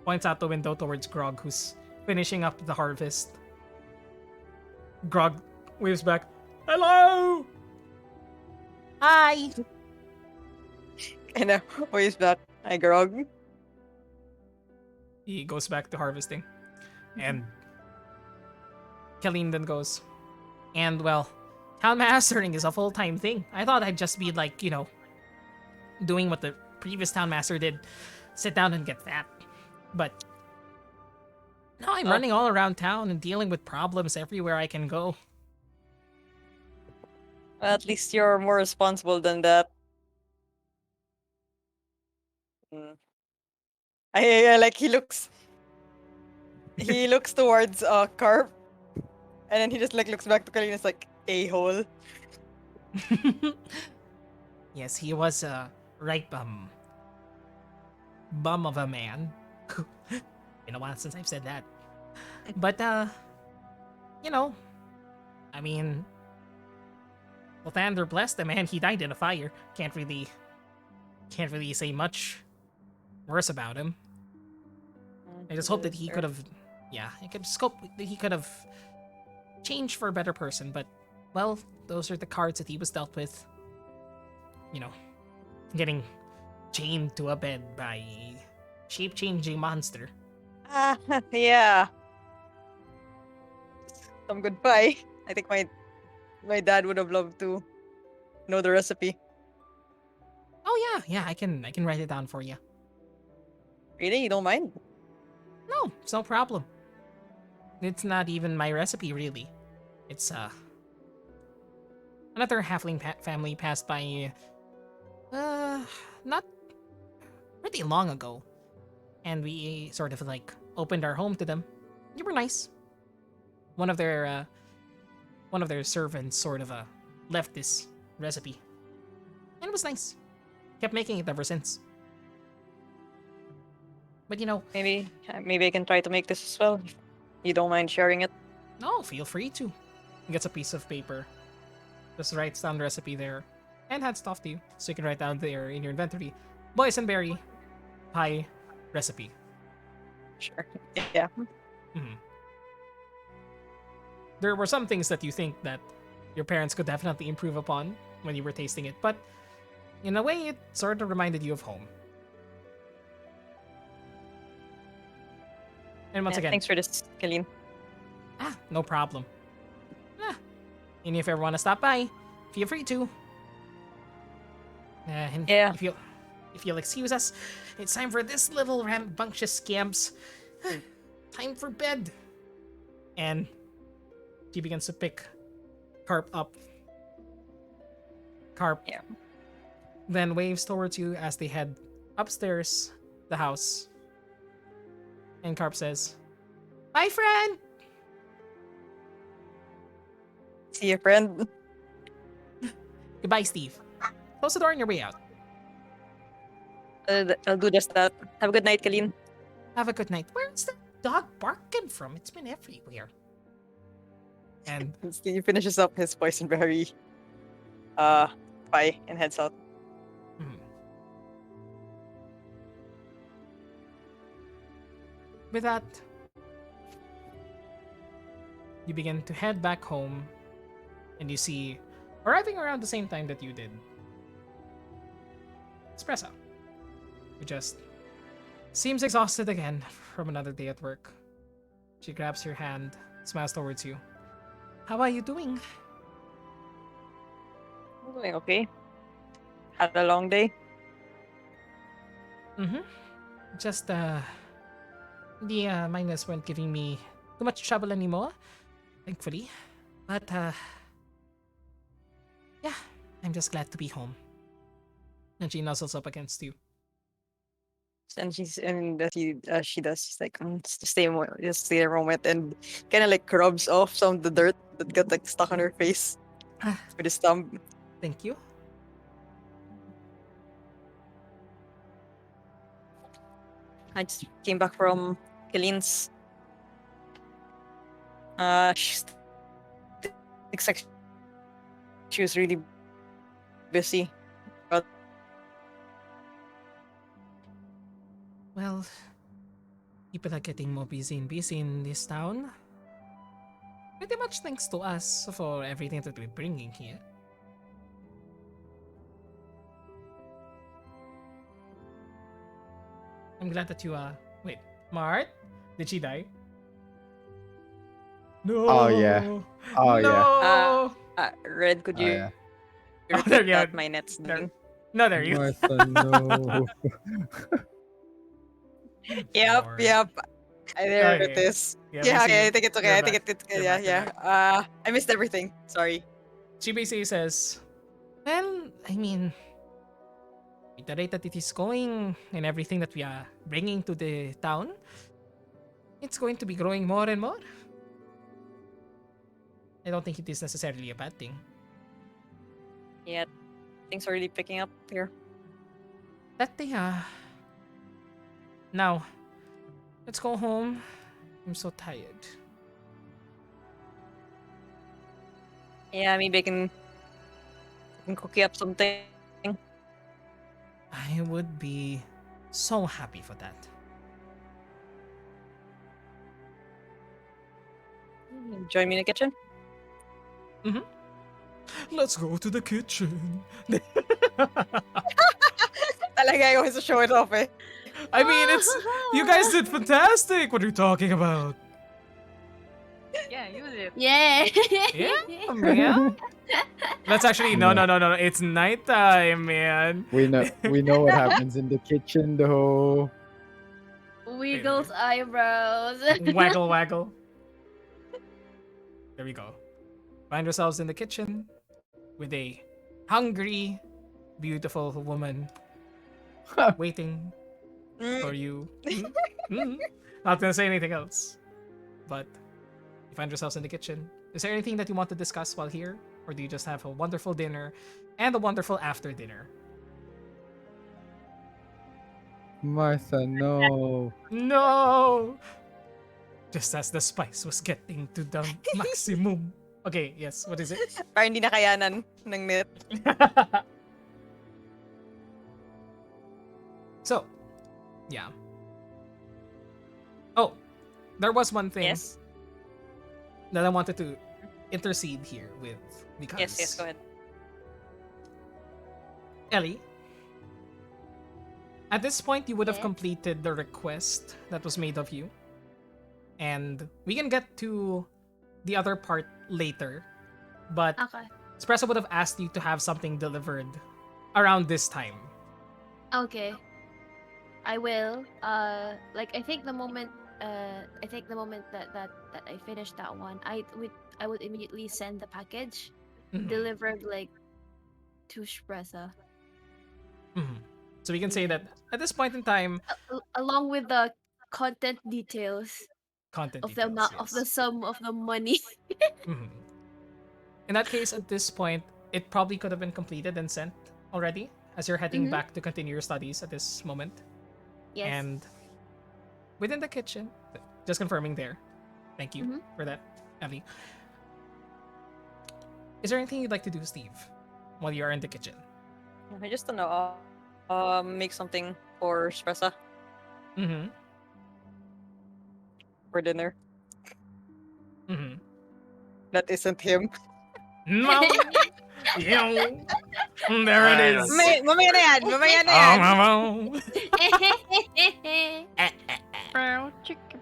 points out the window towards Grog, who's finishing up the harvest. Grog waves back, "Hello! Hi!" And waves back, "Hi, Grog." He goes back to harvesting. And Kaleen then goes, "And, well, town mastering is a full-time thing. I thought I'd just be like, doing what the previous town master did, sit down and get fat. But now I'm running all around town and dealing with problems everywhere I can go." Well, at least you're more responsible than that. I like he looks towards Carp, and then he just like looks back to Kalina. It's like a-hole. Yes, he was a right bum of a man. Been a while since I've said that. But I mean, Lathander blessed the man. He died in a fire. Can't really say much worse about him. I just hope that he could have, he could have changed for a better person. But, well, those are the cards that he was dealt with. Getting chained to a bed by a shape-changing monster. Yeah. Some good pie. I think my dad would have loved to know the recipe. Oh yeah, I can write it down for you. Really, you don't mind? No, it's no problem. It's not even my recipe, really. It's another halfling family passed by not pretty long ago, and we sort of like opened our home to them. They were nice. One of their servants sort of left this recipe, and it was nice. Kept making it ever since. But you know, Maybe I can try to make this as well. If you don't mind sharing it. no, feel free to. He gets a piece of paper, just writes down the recipe there, and hands it off to you, so you can write down there in your inventory. Boysenberry pie recipe. Sure. Yeah. Mhm. There were some things that you think that your parents could definitely improve upon when you were tasting it, but in a way, it sort of reminded you of home. And once Yeah, again, thanks for this, Kalin. no problem. And if you ever want to stop by, feel free to. And Yeah. if you'll excuse us, it's time for this little rambunctious scamps. Time for bed. And she begins to pick Carp up. Carp Yeah. then waves towards you as they head upstairs the house. And Carp says, "Bye, friend." See you, friend. Goodbye, Steve. Close the door on your way out. I'll do just that. Have a good night, Kalin. Have a good night. Where's that dog barking from? It's been everywhere. And Steve finishes up his boysenberry pie and heads out. with that, you begin to head back home, and you see, arriving around the same time that you did, Espresso, who just seems exhausted again from another day at work. She grabs your hand, smiles towards you. How are you doing? I'm doing okay. Had a long day. Just, the miners weren't giving me too much trouble anymore, thankfully. But, yeah, I'm just glad to be home. And she nuzzles up against you. And she does. She's like, just stay a moment, and kind of like rubs off some of the dirt that got like stuck on her face with his thumb. Thank you. I just came back from Kalin's. She's looks like she was really busy. But Well, people are getting more busy and busy in this town. Pretty much thanks to us for everything that we're bringing here. I'm glad that you, wait, Mart? Did she die? No! Oh, yeah. Oh, no! yeah. Red, could Oh, you yeah. Oh, there repeat you that? go. My net's There. doing. No, there you go. Martha, no. Yep, Lord. yep. There it Okay. is. Yeah, Yeah, we see okay, you. I think it's okay. You're I think back. it's You're yeah, back, you're yeah. I missed everything. Sorry. She basically says, well, I mean, with the rate that it is going and everything that we are bringing to the town, it's going to be growing more and more. I don't think it is necessarily a bad thing. Yeah, things are really picking up here. That they are. Now, let's go home. I'm so tired. Yeah, maybe I can cook you up something. I would be so happy for that. Join me in the kitchen. Let's go to the kitchen. Talaga, I wants to show it off eh. I mean, you guys did fantastic. What are you talking about? Yeah, use it. Yeah. Yeah, man. That's actually no. It's nighttime, man. We know what happens in the kitchen though. Wiggles eyebrows. Waggle, waggle. There we go. Find yourselves in the kitchen with a hungry, beautiful woman waiting for you. Not gonna say anything else, but you find yourselves in the kitchen. Is there anything that you want to discuss while here, or do you just have a wonderful dinner and a wonderful after dinner? Martha, no. No! Just as the spice was getting to the maximum. Okay, yes, what is it? Parang hindi nakayanan ng net. So, yeah. Oh, there was one thing Yes. that I wanted to intercede here with because Yes, go ahead. Ellie, at this point you would have Yeah. completed the request that was made of you. And we can get to the other part later. But Okay. Espresso would have asked you to have something delivered around this time. Okay. I will. Like I think the moment that I finish that one, I would immediately send the package Mhm, delivered like to Shpressa. mhm. So we can say that at this point in time, Along with the content details content of the details, amount of the yes. sum of the money. Mhm. In that case, at this point, it probably could have been completed and sent already as you're heading Mhm. back to continue your studies at this moment. Yes. And within the kitchen, just confirming there. Thank you Mhm. for that, Ellie. Is there anything you'd like to do, Steve, while you are in the kitchen? I just don't know. Make something for Espressa Mm-hmm. for dinner. Mm-hmm. That isn't him. No. Yo. There it Alright, is. Mamaya na yan! Mamaya na yan! Brown chicken.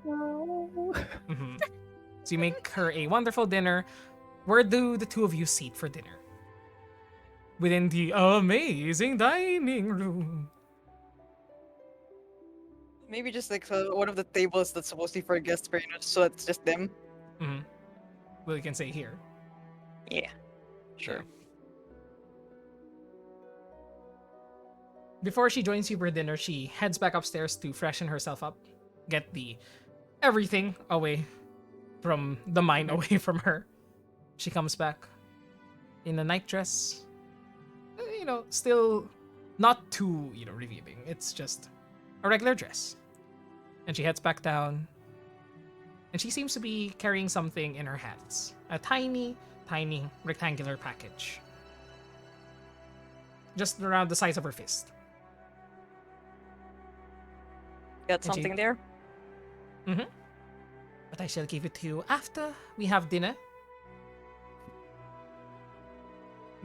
Mhm. So you make her a wonderful dinner. Where do the two of you sit for dinner? Within the amazing dining room. Maybe just like one of the tables that's supposed to be for guests, but so it's just them. Mm-hmm. Well, you can say here. Yeah. Sure. Before she joins you for dinner, she heads back upstairs to freshen herself up, get the everything away from the mine, away from her. She comes back in a night dress, still not too, revealing. It's just a regular dress. And she heads back down, and she seems to be carrying something in her hands. A tiny, tiny rectangular package. Just around the size of her fist. Got And she- something there? Mm-hmm. But I shall give it to you after we have dinner.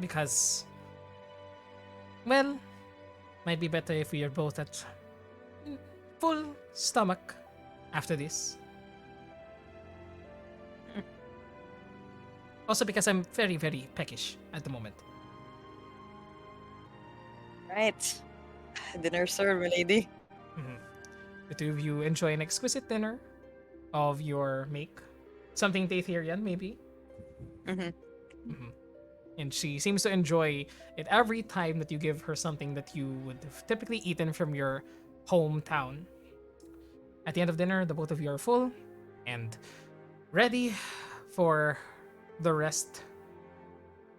Because, well, might be better if we are both at full stomach after this. Also because I'm very, very peckish at the moment. Right. Dinner served, my lady. Mhm. The two of you enjoy an exquisite dinner of your make. Something Daetherian, maybe. Mhm. Mhm. And she seems to enjoy it every time that you give her something that you would have typically eaten from your hometown. At the end of dinner, the both of you are full and ready for the rest.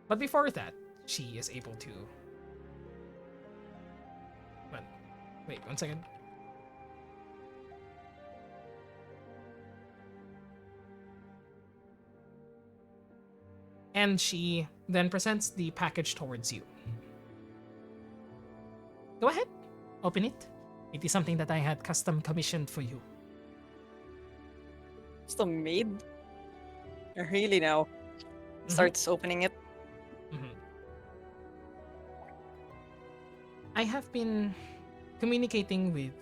But before that, she is able to. Well, wait 1 second. And she then presents the package towards you. Go ahead, open it. It is something that I had custom commissioned for you. Still made? Really now? Mhm. Starts opening it. Mhm. I have been communicating with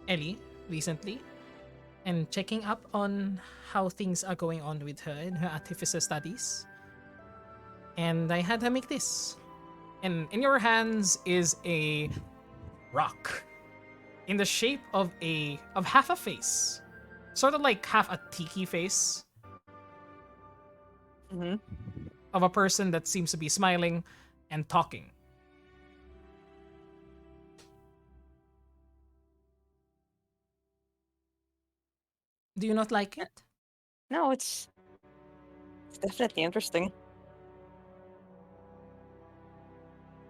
Ellie recently and checking up on how things are going on with her in her artificer studies. And I had her make this. And in your hands is a rock in the shape of half a face. Sort of like half a tiki face Mhm. of a person that seems to be smiling and talking. Do you not like it? No, it's definitely interesting.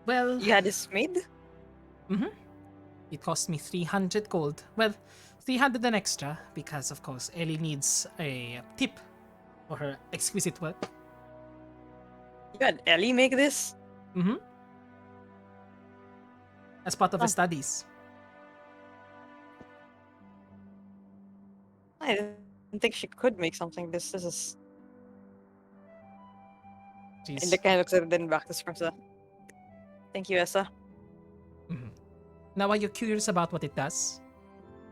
Well, You had this made? It cost me 300 gold. Well, 300 an extra because, of course, Ellie needs a tip for her exquisite work. You had Ellie make this? As part of her Oh. studies. I didn't think she could make something. This is. And She's the kind looks at it then back to Sparsa. Thank you, Essa. Now, are you curious about what it does?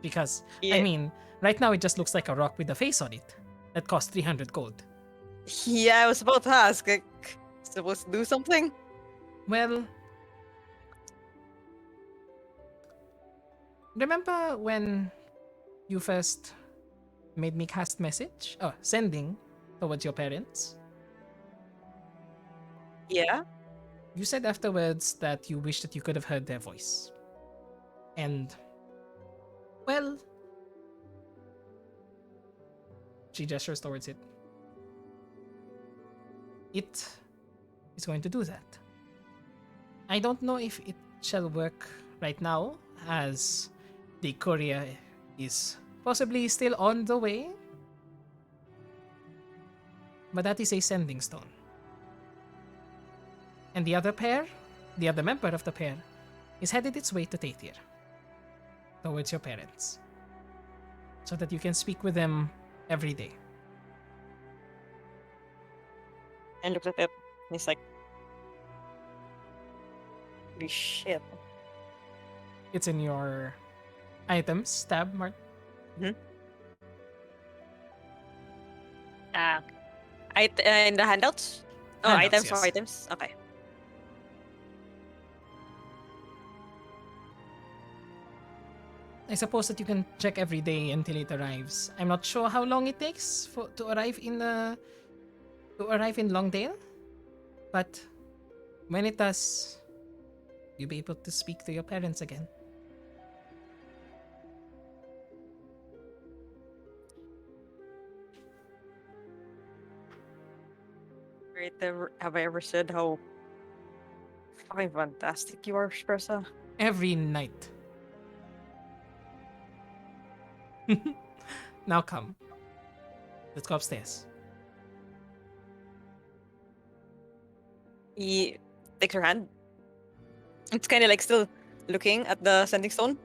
Because, Yeah. I mean, right now it just looks like a rock with a face on it. That costs 300 gold. Yeah, I was about to ask. Like, supposed to do something? Well, remember when you first made me cast message? Oh, sending towards your parents? Yeah. You said afterwards that you wish that you could have heard their voice. And, well, she gestures towards it. It is going to do that. I don't know if it shall work right now, as the courier is possibly still on the way. But that is a sending stone. And the other pair, the other member of the pair, is headed its way to Tatir, towards your parents, so that you can speak with them every day. And looks at it. And he's like, holy shit. It's in your items tab, Mark. In the handouts? Oh, Handouts, items yes. or items? Okay. I suppose that you can check every day until it arrives. I'm not sure how long it takes to arrive in Longdale, but when it does, you'll be able to speak to your parents again. Great. Have I ever said how fucking fantastic you are, Sparsa? Every night. Now come. Let's go upstairs. He takes her hand. It's kind of like still looking at the sending stone.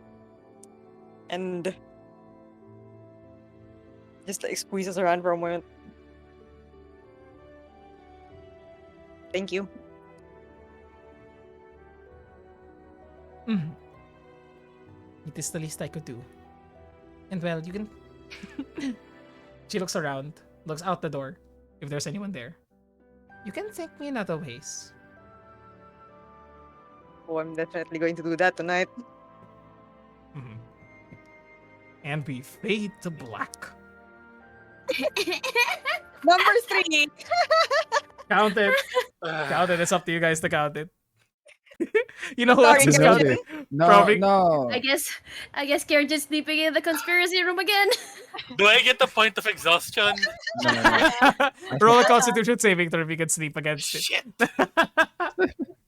And just like squeezes her hand for a moment. Thank you. Mhm. It is the least I could do. And well, you can. She looks around, looks out the door, if there's anyone there. You can thank me in other ways. Oh, I'm definitely going to do that tonight. Mhm. And we fade to black. Number 3! Count it. Count it. It's up to you guys to count it. You know who Sorry, else is You Karen. know counting? this. No, Probably- no. I guess Karen just sleeping in the conspiracy room again. Do I get the point of exhaustion? No. Roll a Constitution saving throw if you can sleep against it. Shit.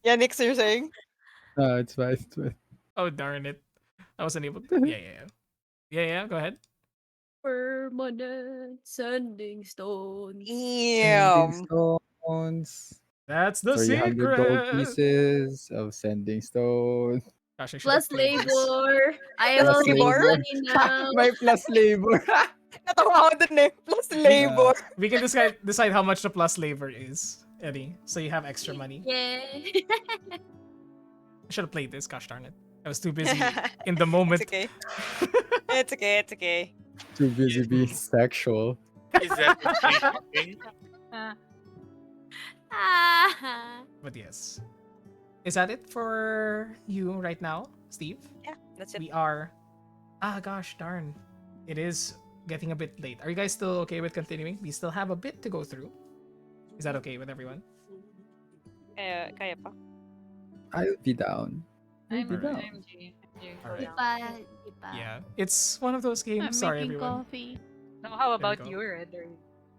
Yeah, Nix, you're saying? No, it's fine. It's fine. Oh darn it! I wasn't able to. Yeah. Go ahead. Permanent sending stones. Sending Damn. stones. That's the 300 gold secret. pieces of sending stone. Gosh, I should Plus have played this. labor. I Plus will make labor. money now. May plus labor. Natawa ako dun eh. Plus labor. We can decide how much the plus labor is, Eddie. So you have extra money. Yeah. I should have played this. Gosh darn it! I was too busy in the moment. It's okay. It's okay, it's okay. Too busy being sexual. Is that what you're thinking? Ah. But yes, is that it for you right now, Steve? Yeah, that's it. We are. Gosh darn! It is getting a bit late. Are you guys still okay with continuing? We still have a bit to go through. Is that okay with everyone? Kaya pa. I'll be down. I'm Maybe not. MG. Alright. Diba? Yeah, it's one of those games. I'm Sorry, making everyone. coffee. Now, how There we about go. you, Red?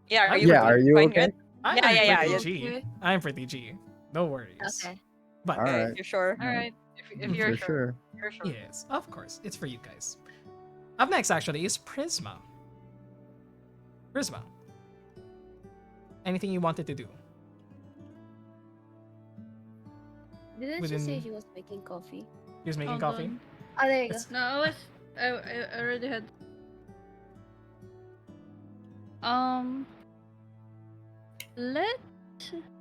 Yeah, are I'm you, Yeah, are you fine okay? with it? I'm Yeah, pretty yeah, G. I'm pretty G. No worries. Okay. But Alright. You're sure? All right. If you're For sure, sure. you're sure. Yes, of course. It's for you guys. Up next, actually, is Prisma. Prisma, anything you wanted to do Didn't she say within? she was making coffee? He was making Hold coffee. on. Oh, there you go. It's No, I already had. Um, let's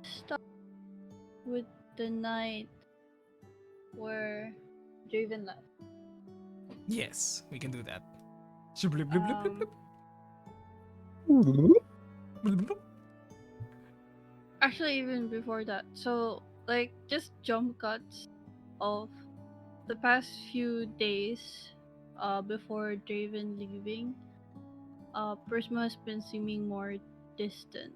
start with the night where Draven left. yes, we can do that. Shubloop, bloop, bloop, bloop, Um, bloop. Bloop, bloop. actually, even before that, so like just jump cuts of the past few days, before Draven leaving. Prisma has been seeming more distant.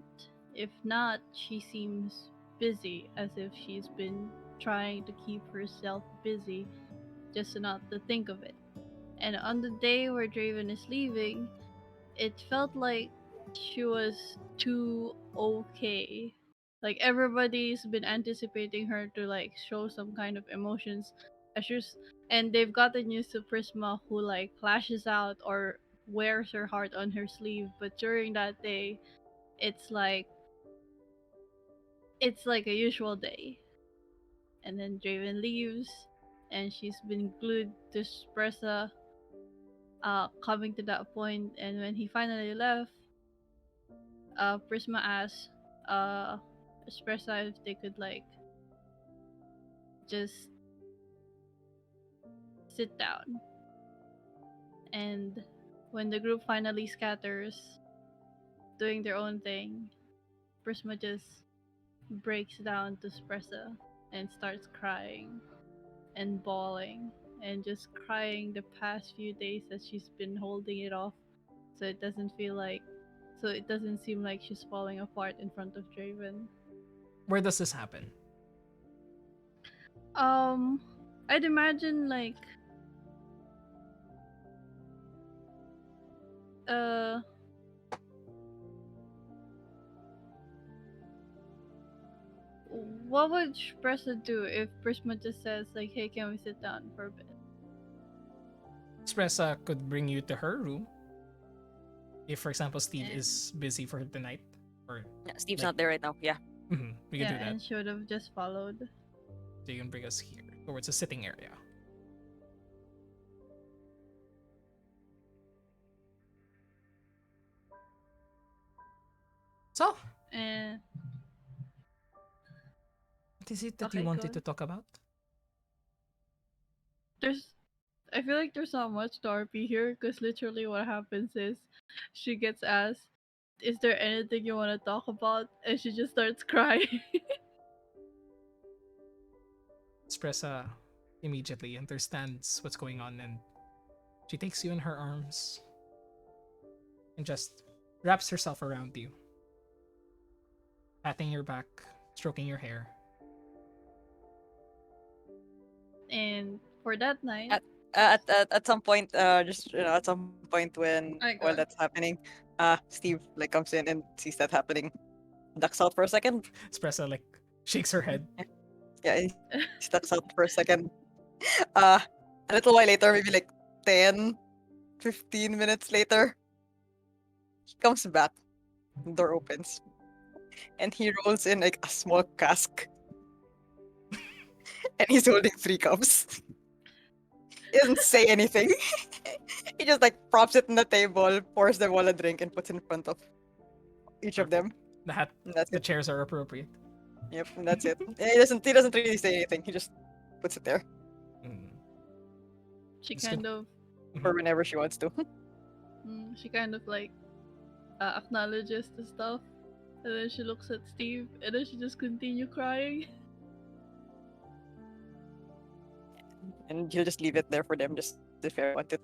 If not, she seems busy, as if she's been trying to keep herself busy just to not to think of it. And on the day where Draven is leaving, it felt like she was too okay. Like everybody's been anticipating her to like show some kind of emotions. She's, and they've gotten used to Prisma who like flashes out or wears her heart on her sleeve. But during that day, it's like it's like a usual day. And then Draven leaves, and she's been glued to Spressa, coming to that point. And when he finally left, Prisma asked uh Espresso if they could like just sit down. And when the group finally scatters, doing their own thing, Prisma just breaks down to Espresso and starts crying and bawling and just crying the past few days that she's been holding it off, so it doesn't feel like so it doesn't seem like she's falling apart in front of Draven. Where does this happen? Um, I'd imagine like uh what would Pressa do if Prisma just says like, "Hey, can we sit down for a bit?" Espressa could bring you to her room if, for example, Steve And is busy for the night, or Yeah, Steve's like, not there right now. Yeah. we can yeah, do that. and she would have just followed. So you can bring us here towards the sitting area. So, And what is it that you okay, go wanted to on. talk about? There's, I feel like there's not much to RP here because literally what happens is she gets asked, "Is there anything you want to talk about?" and she just starts crying. Espressa immediately understands what's going on, and she takes you in her arms and just wraps herself around you, patting your back, stroking your hair. And for that night, At at some point, just at some point I while go. that's happening, Steve like comes in and sees that happening, ducks out for a second. Espressa like shakes her head. Yeah, he ducks out for a second. Uh, a little while later, maybe like 10, 15 minutes later, he comes back. The door opens, and he rolls in like a small cask, and he's holding 3 cups. He doesn't say anything. He just like props it on the table, pours them all a drink, and puts in front of each of them. The hat, And that's the it. chairs are appropriate. Yep, and that's it. And he doesn't really say anything. He just puts it there Mm. she Just kind of for whenever she wants to. she kind of like acknowledges the stuff, and then she looks at Steve, and then she just continue crying. And he'll just leave it there for them just if they want it.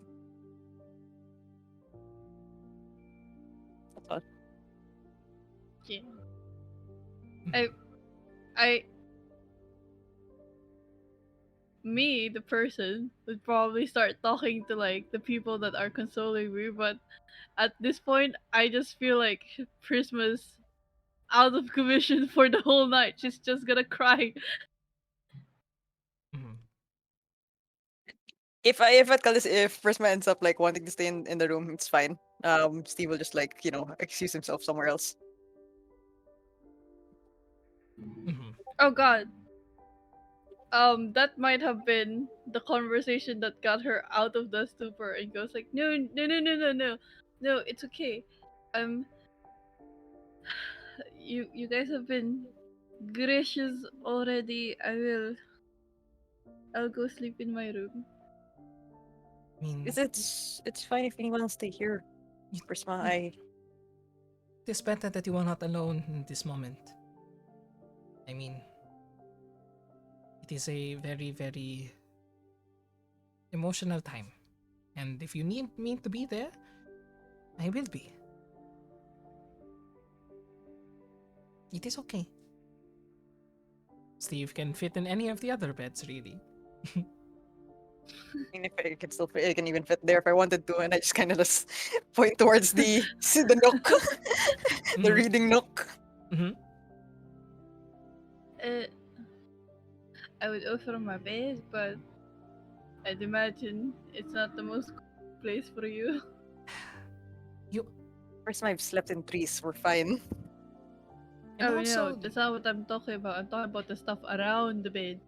That's all. Yeah. Mhm. I me, the person, would probably start talking to like the people that are consoling me, but at this point, I just feel like Prisma's out of commission for the whole night. She's just gonna cry. Mhm. if Prisma ends up like wanting to stay in the room, it's fine. Steve will just like excuse himself somewhere else. Mhm. Oh god. That might have been the conversation that got her out of the stupor and goes like, no, no, no, no, no, no, no, it's okay. Um, you guys have been gracious already. I'll go sleep in my room. I mean, It's fine if anyone will stay here. you, Prisma, you, it is better that you are not alone in this moment. I mean, it is a very, very emotional time. And if you need me to be there, I will be. It is okay. Steve can fit in any of the other beds, really. I mean, if I can still I can even fit there if I wanted to, and I just kind of just point towards the nook, the Mhm. reading nook. Mhm. Uh, I would offer my bed, but I'd imagine it's not the most place for you. You Prisma, I've slept in trees. We're fine. and Oh no, also, that's not what I'm talking about. I'm talking about the stuff around the bed.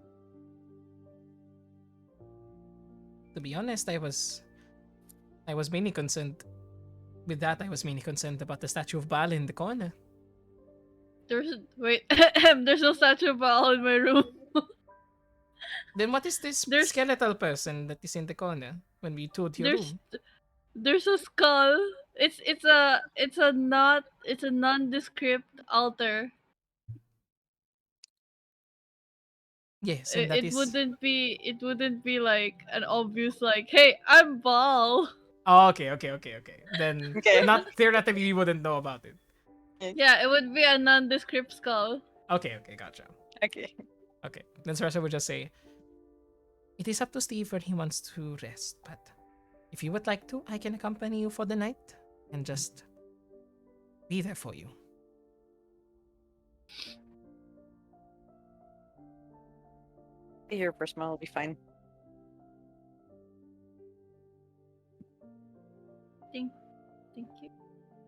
to be honest, I was mainly concerned with that. I was mainly concerned about the statue of Baal in the corner. Wait, there's no statue of Baal in my room. Then what is this There's skeletal person that is in the corner when we toured your there's room? there's a skull. It's a nondescript altar. Yes, and It, that it is. wouldn't be like an obvious like, hey, I'm Baal. Oh, okay. Then Okay. not theoretically you wouldn't know about it. Yeah, it would be a nondescript skull. Okay, gotcha. Okay. Okay, then Sarasa would just say, "It is up to Steve where he wants to rest, but if you would like to, I can accompany you for the night and just be there for you." Here, Prisma will be fine. Thank, thank you.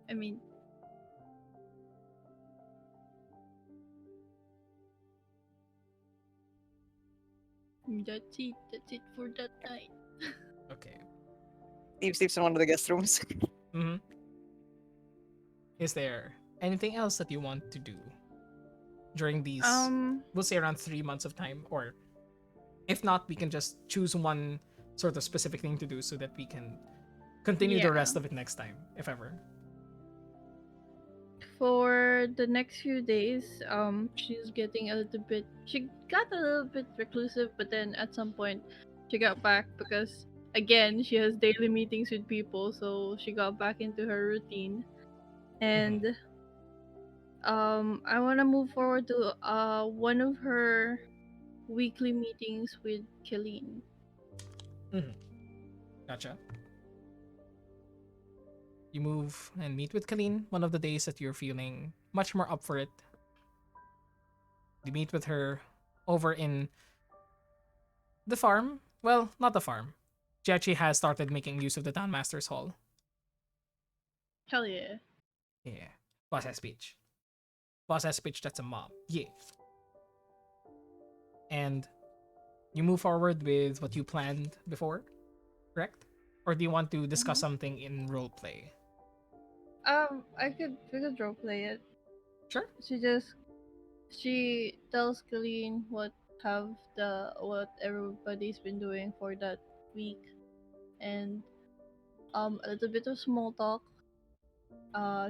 I mean, that's it. That's it for that night. Okay. Steve sleeps in one of the guest rooms. Mm-hmm. Is there anything else that you want to do during these, Um, we'll say around 3 months of time? Or if not, we can just choose one sort of specific thing to do so that we can continue the yeah. rest of it next time, if ever. For the next few days, she's getting a little bit. She got a little bit reclusive, but then at some point, she got back because again she has daily meetings with people, so she got back into her routine. And I want to move forward to one of her weekly meetings with Killeen. Mm-hmm. Gotcha. You move and meet with Colleen one of the days that you're feeling much more up for it. You meet with her over in the farm. Well, not the farm. She actually has started making use of the Townmaster's Hall. Hell yeah. Yeah. Boss has speech. Boss has speech, that's a mob. Yeah. And you move forward with what you planned before, correct? Or do you want to discuss Mhm. something in roleplay? We could roleplay it. Sure. She tells Colleen what everybody's been doing for that week, and a little bit of small talk.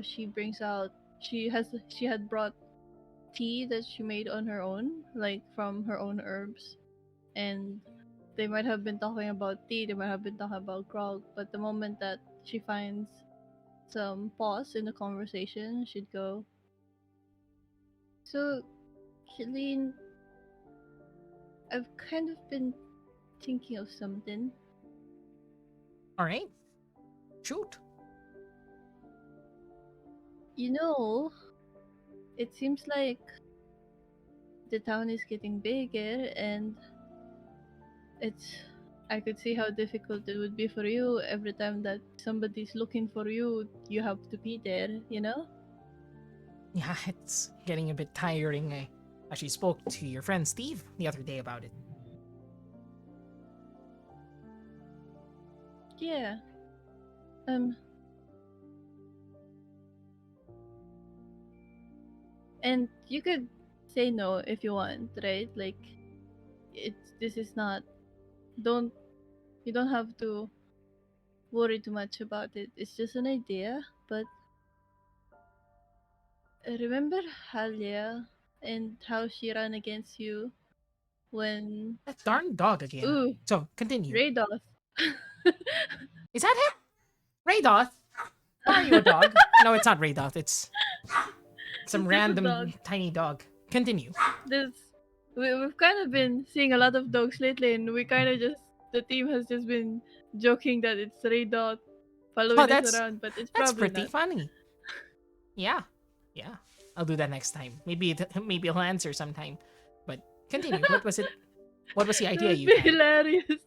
She brings out she had brought tea that she made on her own, like from her own herbs, and they might have been talking about tea, they might have been talking about grog, but the moment that she finds some pause in the conversation, she'd go, so, Colleen, I've kind of been thinking of something. All right. Shoot. You know, it seems like the town is getting bigger and it's I could see how difficult it would be for you every time that somebody's looking for you. You have to be there, you know? Yeah, it's getting a bit tiring. I actually spoke to your friend Steve the other day about it. Yeah. Um. And you could say no if you want, right? Like, this is not. Don't you don't have to worry too much about it. It's just an idea. But remember Halia and how she ran against you when That darn dog again. ooh So, continue. Raydoth. Is that him? Raydoth? Are you a dog? No, it's not Raydoth. It's some It's just a dog. random tiny dog. Continue. This we've kind of been seeing a lot of dogs lately, and we kind of just the team has just been joking that it's Ray Dot Oh, following us that's around, but it's that's probably pretty not. funny. Yeah, yeah. I'll do that next time. Maybe he'll answer sometime. But continue. What was it? What was the That idea would you be had? hilarious.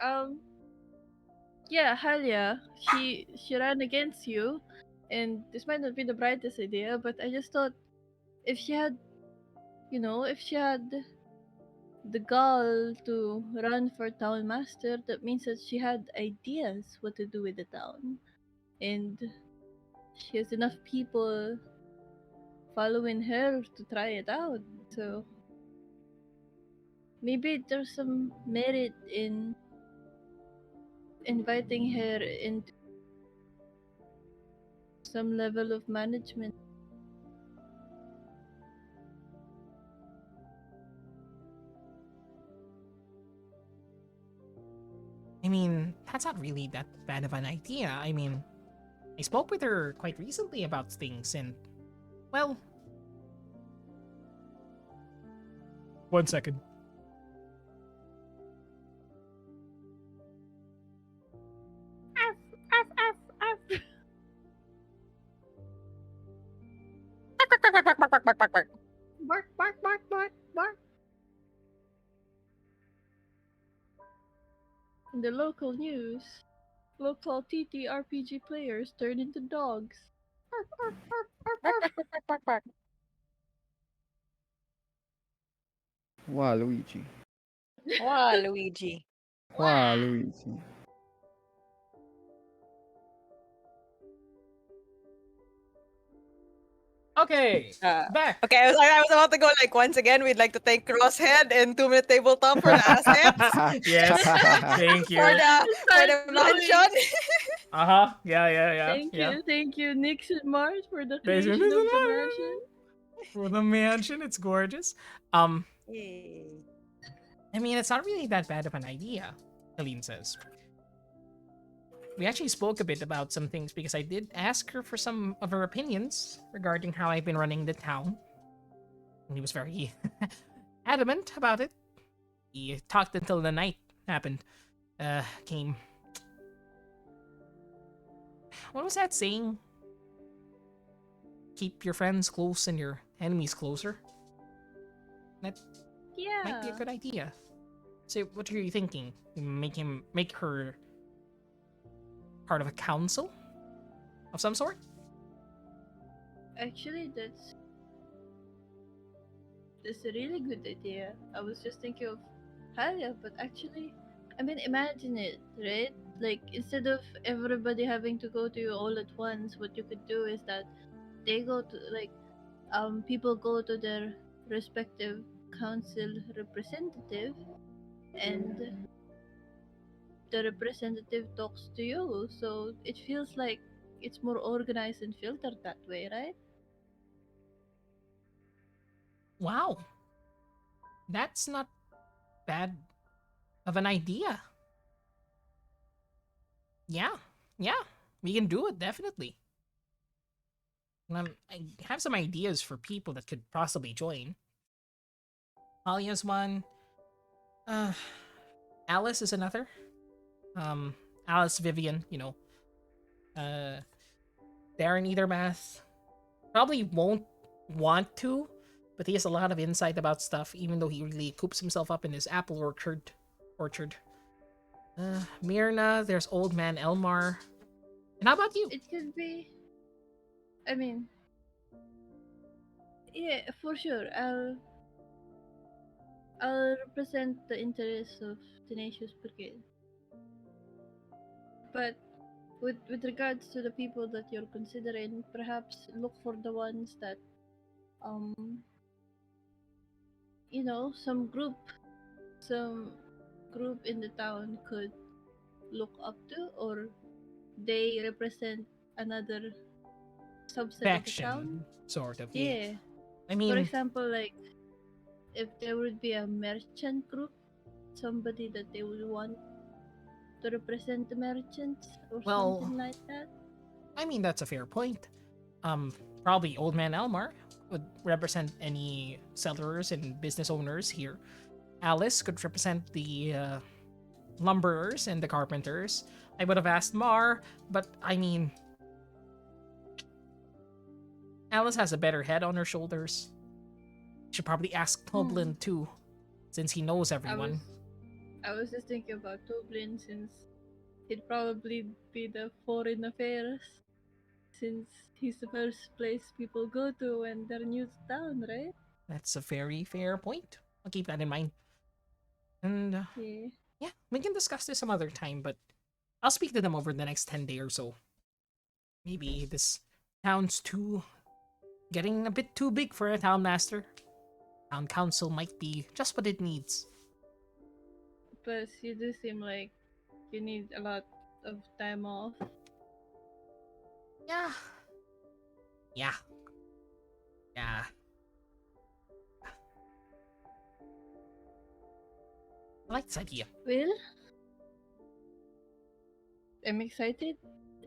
Um, yeah, Halia, she ran against you, and this might not be the brightest idea, but I just thought if she had, if she had the gall to run for town master, that means that she had ideas what to do with the town, and she has enough people following her to try it out. So maybe there's some merit in inviting her into some level of management. I mean, that's not really that bad of an idea. I mean, I spoke with her quite recently about things, and well, one second. Bark, bark, bark, bark, bark. In the local news, local TTRPG players turn into dogs. Bark, bark, bark, bark, bark. Wow, Luigi. Wow, Luigi. Wow, Luigi. Okay, Uh, back. okay, I was about to go like once again. We'd like to thank Crosshead and 2 Minute Tabletop for the assets Yes, thank you. for the mansion. Yeah, yeah, yeah, yeah. Thank you, Nixon Mars for the Basement creation is of the mansion. for the mansion. It's gorgeous. Um, Yay. I mean, it's not really that bad of an idea. Helene says. We actually spoke a bit about some things because I did ask her for some of her opinions regarding how I've been running the town. And he was very adamant about it. He talked until the night happened. Came. What was that saying? Keep your friends close and your enemies closer. That might be a Yeah. good idea. So, what are you thinking? Make her part of a council of some sort? Actually, that's a really good idea. I was just thinking of Halia, but actually, I mean, imagine it, right? Like, instead of everybody having to go to you all at once, what you could do is that they go to, like, people go to their respective council representative, and the representative talks to you. So it feels like it's more organized and filtered that way, right? Wow, that's not bad of an idea. Yeah, yeah, we can do it definitely. I have some ideas for people that could possibly join. Alia's one. Uh, Alice is another. Um, Alice, Vivian, uh, Darren Ethermath probably won't want to, but he has a lot of insight about stuff, even though he really coops himself up in his apple orchard. Orchard. Myrna, there's Old Man Elmar. And how about you? It could be. I mean, yeah, for sure. I'll represent the interests of Tenacious Brigade. But with regards to the people that you're considering, perhaps look for the ones that um some group in the town could look up to, or they represent another subset of the town. Faction, sort of. Yeah. Yeah. I For mean, example, like if there would be a merchant group, somebody that they would want to represent the merchants or well, something like that. that's a fair point. Probably Old Man Elmar would represent any settlers and business owners here. Alice could represent the lumberers and the carpenters. I would have asked Mar, but Alice has a better head on her shoulders. Should probably ask Toblin too, since he knows everyone. I was just thinking about Toblin, since he'd probably be the foreign affairs, since he's the first place people go to when they're new to town, right? That's a very fair point. I'll keep that in mind. And Yeah. yeah, we can discuss this some other time, but I'll speak to them over the next 10 days or so. Maybe this town's getting a bit too big for a town master. Town council might be just what it needs. But you do seem like you need a lot of time off. Yeah. Yeah. Yeah. I like this idea. Well, I'm excited,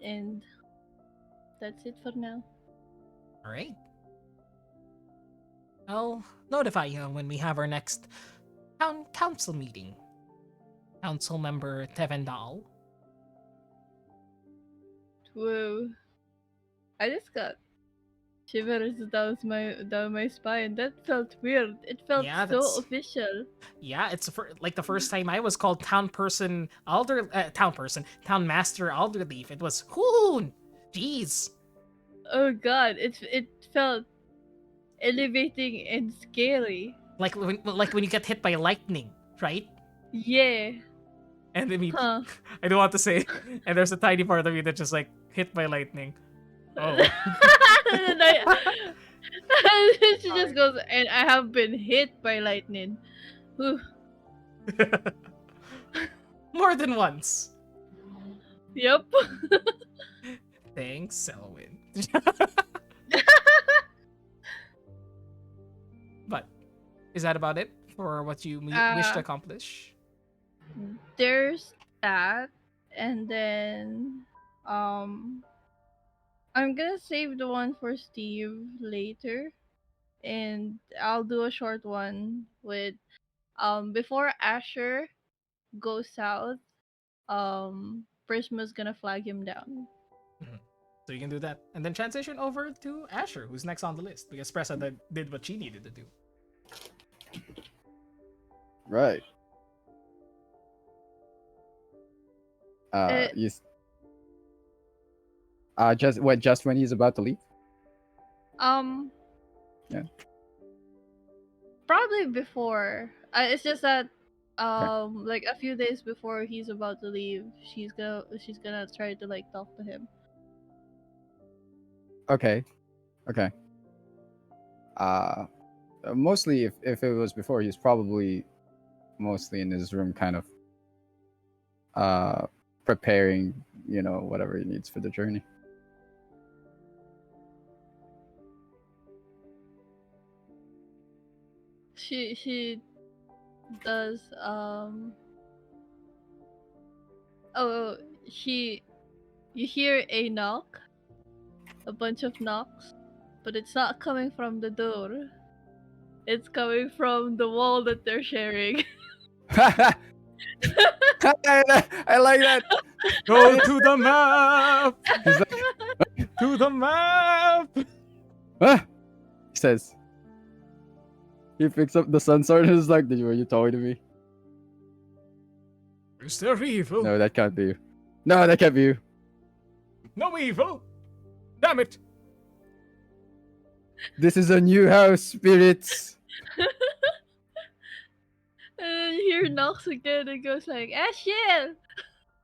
and that's it for now. Alright. I'll notify you when we have our next town council meeting. Council member Tevendal. Whoa. I just got shivers down my spine. That felt weird. It felt Yeah, so that's- official. Yeah, it's like the first time I was called town master Alderleaf. It was whoo, jeez. Oh god, it felt elevating and scary. Like when you get hit by lightning, right? Yeah. And I mean, Huh. I don't want to say. And there's a tiny part of me that just like hit by lightning. Oh. And she just goes, and I have been hit by lightning. Whew. More than once. Yep. Thanks, Selwyn. But is that about it for what you wish to accomplish? There's that, and then I'm gonna save the one for Steve later, and I'll do a short one with before Asher goes south. Prisma's gonna flag him down. So you can do that, and then transition over to Asher, who's next on the list, because Pressa did what she needed to do. Right. Uh, You. Just when he's about to leave. Yeah. Probably before. It's just that like a few days before he's about to leave, she's gonna try to like talk to him. Okay. Okay. Mostly if it was before, he's probably mostly in his room, kind of preparing, whatever he needs for the journey. She does oh, you hear a knock, a bunch of knocks, but it's not coming from the door. It's coming from the wall that they're sharing. I like that. Go to the map. He's like, To the map. ah! He says. He picks up the sun sword and is like, were you talking to me? Is there evil? No, that can't be you. No, that can't be you. No evil. Damn it. This is a new house, spirits. And then you hear knocks again and goes like, Ashiel!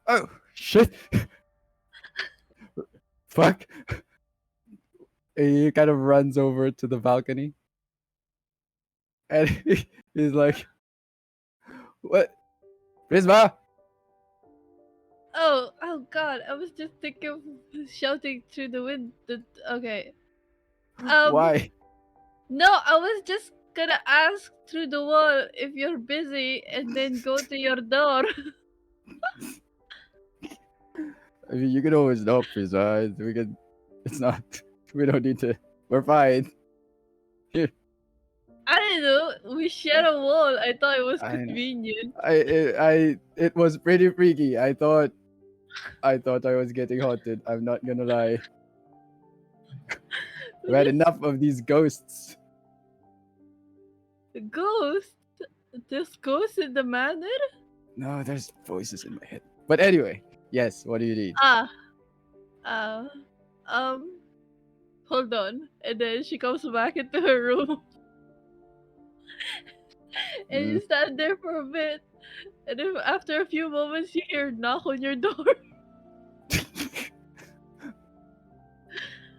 Oh shit! Fuck! He kind of runs over to the balcony, and he's like, "What, Prisma? Oh god, I was just thinking of shouting through the wind. Okay. Why?" No, I was just gonna ask through the wall if you're busy and then go to your door. I mean, you can always knock, Prisma. We can. It's not. We don't need to. We're fine. Here, I don't know. We share a wall. I thought it was I know. convenient. It was pretty freaky. I thought I was getting haunted. I'm not gonna lie. I've had enough of these ghosts. Ghost? There's ghosts in the manor? No, there's voices in my head. But anyway, yes. What do you need? Ah. Uh, um, hold on. And then she comes back into her room. And you stand there for a bit. And then after a few moments, you hear a knock on your door.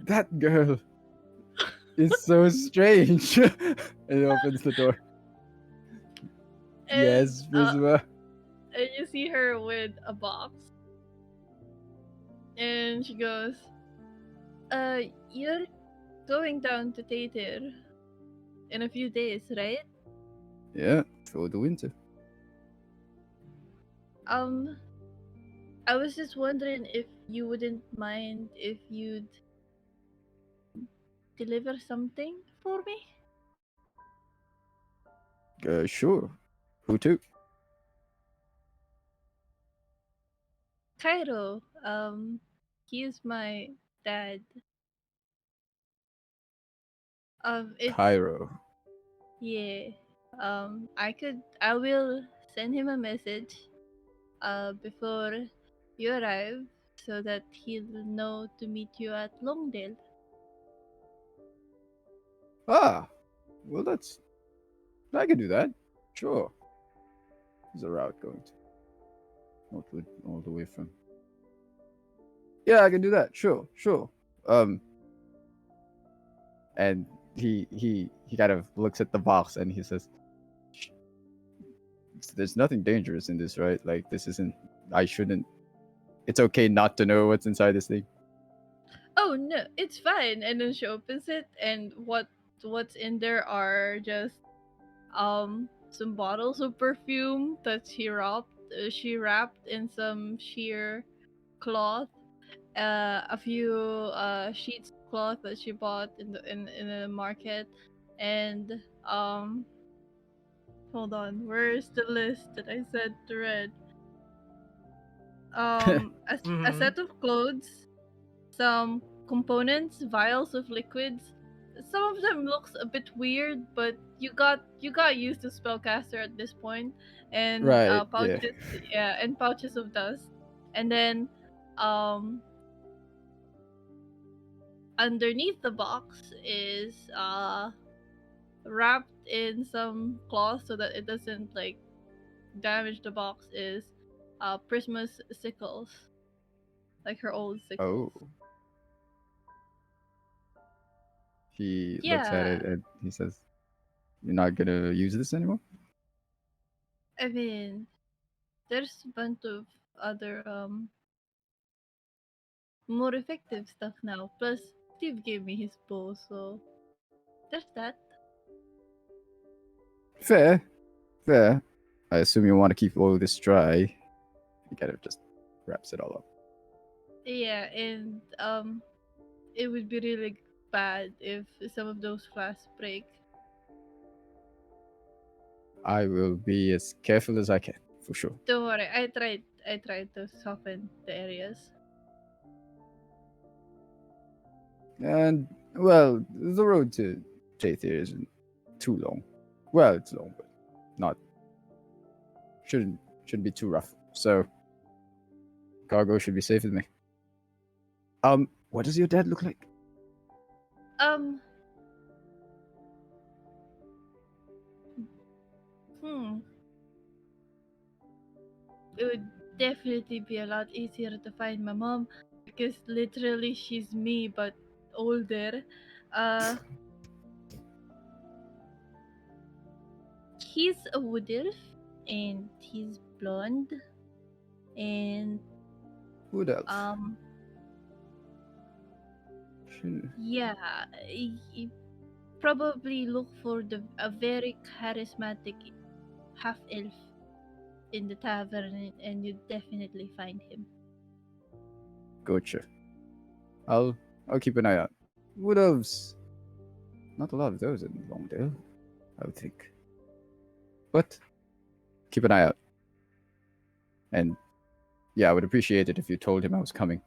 That girl is so strange. And it opens the door. And, Yes, Prisma. And you see her with a box. And she goes, you're going down to Tater in a few days, right? Yeah, for the winter. I was just wondering if you wouldn't mind if you'd deliver something for me? Sure. Who to? Cairo. He is my dad. It's Cairo. yeah. I will send him a message before you arrive so that he'll know to meet you at Longdale. Ah, well, I can do that. Sure. There's a route going to Northwood all the way from. Yeah, I can do that. Sure. And he kind of looks at the box and he says, "There's nothing dangerous in this, right? Like this isn't. I shouldn't. It's okay not to know what's inside this thing." Oh no, it's fine. And then she opens it, and what's in there are just some bottles of perfume that she wrapped in some sheer cloth, a few sheets of cloth that she bought in the market, and hold on, where's the list that I said to read? A set of clothes, some components, vials of liquids. Some of them looks a bit weird, but you got used to spellcaster at this point, and Right. pouches, yeah, and pouches of dust, and then underneath the box is wrapped in some cloth so that it doesn't like damage the box is Prisma's sickles, like her old sickles. Oh. He looks at Yeah. it and he says, "You're not gonna use this anymore." I mean, there's a bunch of other more effective stuff now. Plus, Steve gave me his bow, so there's that. Fair. I assume you want to keep all this dry. He kind of just wraps it all up. Yeah, and it would be really bad if some of those flasks break. I will be as careful as I can, for sure. Don't worry, I tried to soften the areas. And well, the road to Jather isn't too long. Well, it's long, but not shouldn't be too rough So cargo should be safe with me. What does your dad look like? Um. Hmm. It would definitely be a lot easier to find my mom because literally she's me but older. Uh, he's a wood elf and he's blonde and Wood elf. yeah, he probably look for a very charismatic half elf in the tavern and you definitely find him. Gotcha. I'll keep an eye out. Wood elves. Not a lot of those in Longdale, I would think. But keep an eye out. And yeah, I would appreciate it if you told him I was coming.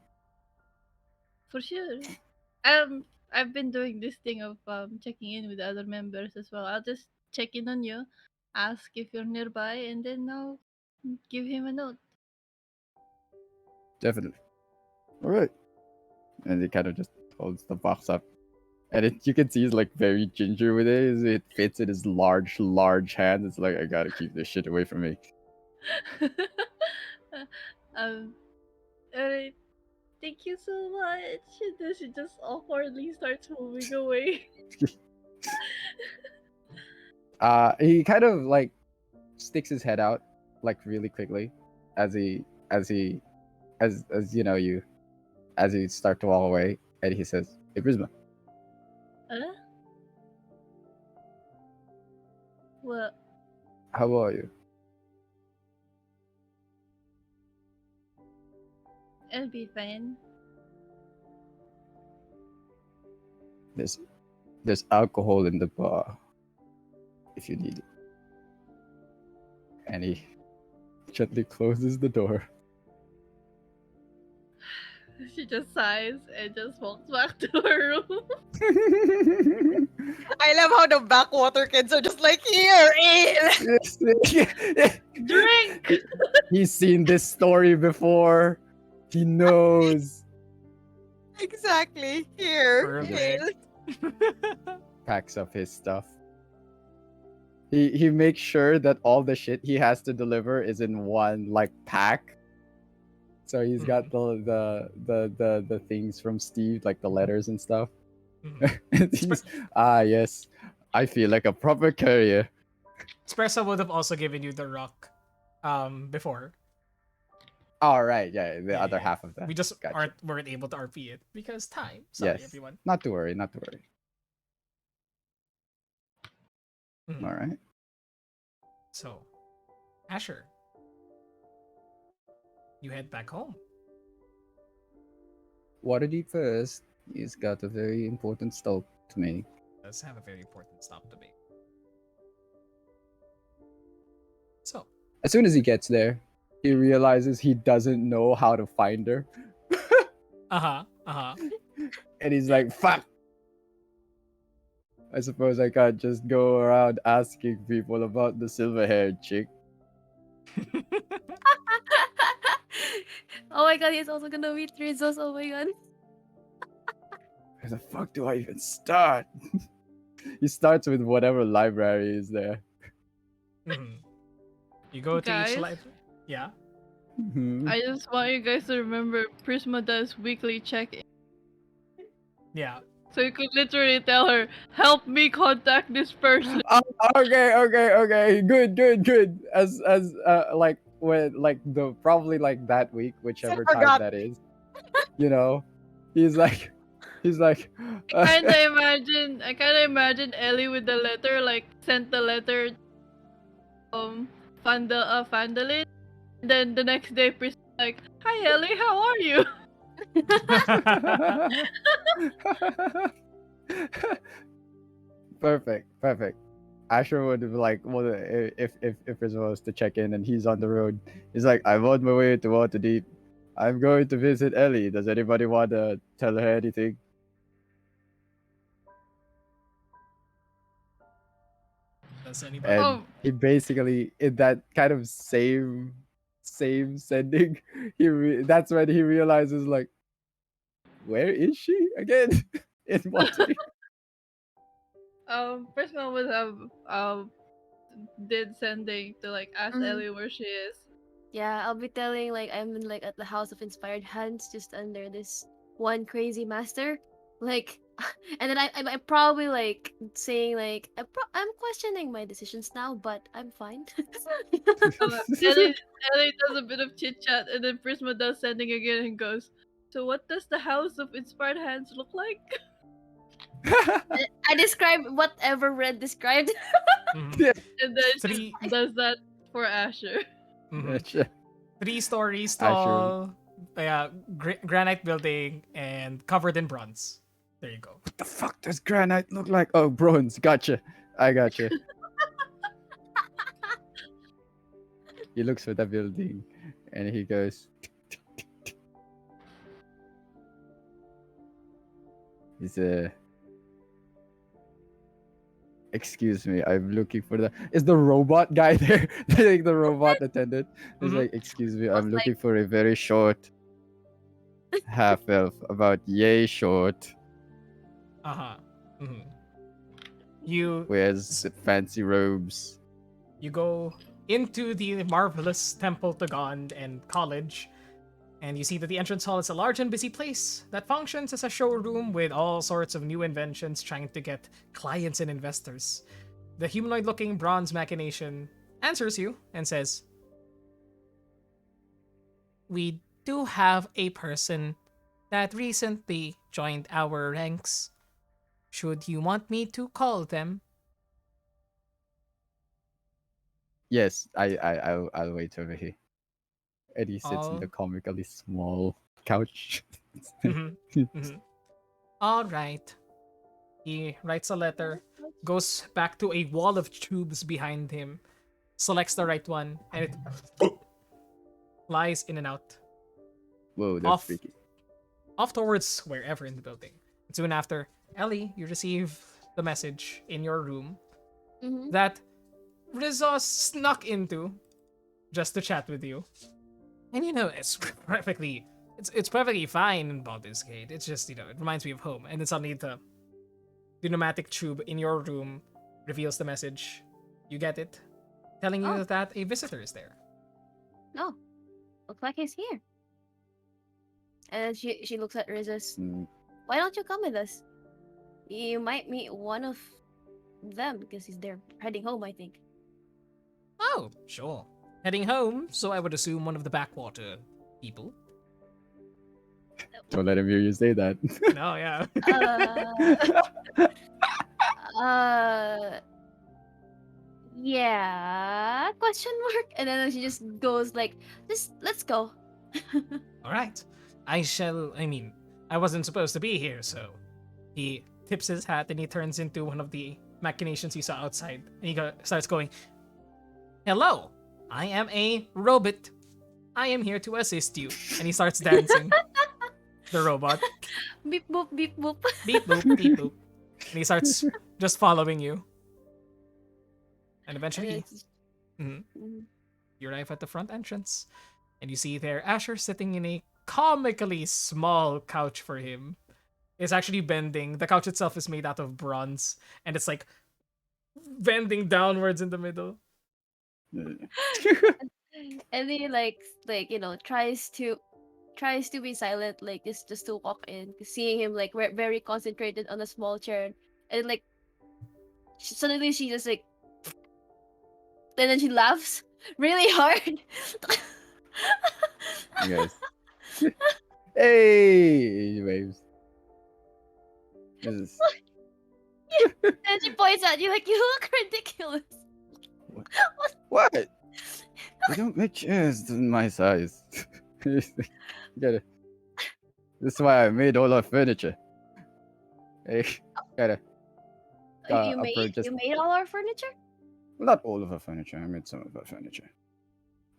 For sure. I've been doing this thing of checking in with other members as well. I'll just check in on you, ask if you're nearby, and then I'll give him a note. Definitely. All right. And he kind of just holds the box up. And you can see he's like very ginger with it. It fits in his large, large hand. It's like, I gotta keep this shit away from me. um, alright. Thank you so much. And then she just awkwardly starts moving away. He kind of like sticks his head out like really quickly as you know you as you start to walk away, and he says, "Hey, Prisma, Huh? Well, how are you?" I'll be fine. There's alcohol in the bar if you need it. And he gently closes the door. She just sighs and just walks back to her room. I love how the backwater kids are just like, here, ale! Drink! He's seen this story before. He knows. Exactly. Here, ale. Perfect. Packs up his stuff. He makes sure that all the shit he has to deliver is in one like pack. So he's got the things from Steve, like the letters and stuff. Mhm. And yes, I feel like a proper courier. Espresso would have also given you the rock before. All right, yeah, the Yeah, other yeah. half of that. We just Gotcha. weren't able to RP it because time. Sorry, Yes, everyone. not to worry, not to worry. Mhm. All right. So, Asher, you head back home. Waterdeep first. He's got a very important stop to make. Does have a very important stop to make. So, As soon as he gets there, he realizes he doesn't know how to find her. And he's like, fuck! I suppose I can't just go around asking people about the silver-haired chick. Oh my god, he's also gonna meet Rizos. Oh my god. Where the fuck do I even start? He starts with whatever library is there. Mhm. You go to each Guys? life. Yeah. Mhm. I just want you guys to remember Prisma does weekly check-in. Yeah. So you could literally tell her, help me contact this person. Okay. Good. As like when like the probably like that week, whichever time forgot. that is. You know, he's like, I kinda imagine Ellie with the letter, like sent the letter Fandalin. And then the next day Prisma like, hi Ellie, how are you? Perfect. Asher would be like, well, if it was to check in and he's on the road, he's like, I'm on my way to Waterdeep. I'm going to visit Ellie. Does anybody want to tell her anything? Does anybody? And Oh, he basically, in that kind of same sending, that's when he realizes like, where is she again? In what way? Prisma would have did sending to like ask Mhm. Ellie where she is. Yeah, I'll be telling like I'm in, like at the House of Inspired Hands, just under this one crazy master, like, and then I'm probably like saying like I'm questioning my decisions now, but I'm fine. Ellie, Ellie does a bit of chit chat, and then Prisma does sending again and goes, "So what does the House of Inspired Hands look like?" I describe whatever Red described. Mhm. Yeah, And then Three, she does that for Asher. mhm. gotcha. 3 stories Actually, tall, yeah, granite building and covered in bronze. There you go. what the fuck does granite look like? Oh, bronze. Gotcha. I gotcha. He looks for the building, and he goes. He's excuse me, I'm looking for the. Is the robot guy there? Like the robot attendant is Mhm. like, excuse me, I was I'm like, looking for a very short half elf, about yay short. Uh-huh. Mhm. You Wears the fancy robes. you go into the marvelous Temple to Gond and College, and you see that the entrance hall is a large and busy place that functions as a showroom with all sorts of new inventions trying to get clients and investors. The humanoid looking bronze machination answers you and says, "We do have a person that recently joined our ranks. Should you want me to call them?" Yes, I'll wait over here. And he sits in the All. comically small couch. Mhm, mhm. All right. He writes a letter, goes back to a wall of tubes behind him, selects the right one, and it flies in and out, Whoa, that's off, freaky. off towards wherever in the building. And soon after, Ellie, you receive the message in your room mm-hmm. that Rizzo snuck into just to chat with you. And you know, it's perfectly fine in Baldur's Gate. It's just, it reminds me of home. And then suddenly the pneumatic tube in your room reveals the message. You get it, telling you Oh, that a visitor is there. no, looks like he's here. And then she looks at Rizzus. Mm, Why don't you come with us? You might meet one of them because they're heading home, I think. Oh, sure. Heading home, so I would assume one of the backwater people. don't let him hear you say that. No, yeah. Uh, yeah, question mark. And then she just goes like, just let's go. All right. I wasn't supposed to be here, so he tips his hat and he turns into one of the machinations you saw outside. And he starts going, "Hello, I am a robot. I am here to assist you." And he starts dancing. The robot. Beep boop, beep boop. Beep boop, beep boop. And he starts just following you. And And eventually, it's, mhm, mhm. you arrive at the front entrance. And you see there Asher sitting in a comically small couch for him. It's actually bending. The couch itself is made out of bronze. And it's like bending downwards in the middle. And he tries to be silent, like just to walk in, 'cause seeing him like very concentrated on a small chair, and like suddenly she just like, and then she laughs really hard. Yes. Hey, he waves. This is And she points at you like, you look ridiculous. what? They don't make chairs in my size. You gotta. This is why I made all our furniture. Hey, gotta. You Upper made just you made all our furniture. well, not all of our furniture. I made some of our furniture.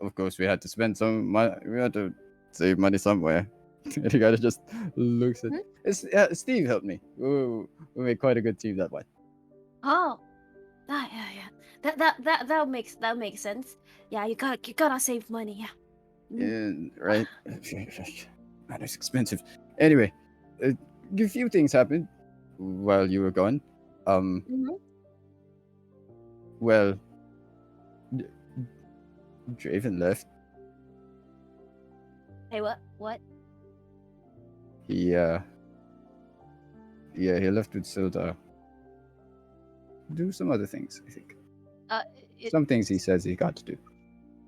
Of course, we had to spend some money. We had to save money somewhere. And you gotta just looks at. Hmm? Steve helped me. We made quite a good team that way. Oh, yeah. That makes sense. Yeah, you gotta save money. Yeah. Right? Man, it's expensive. Anyway, a few things happened while you were gone. Mhm. Well, D- Draven left. Hey, what? What? He yeah, he left with Silda. Do some other things, I think. Uh, it, Some things he says he got to do.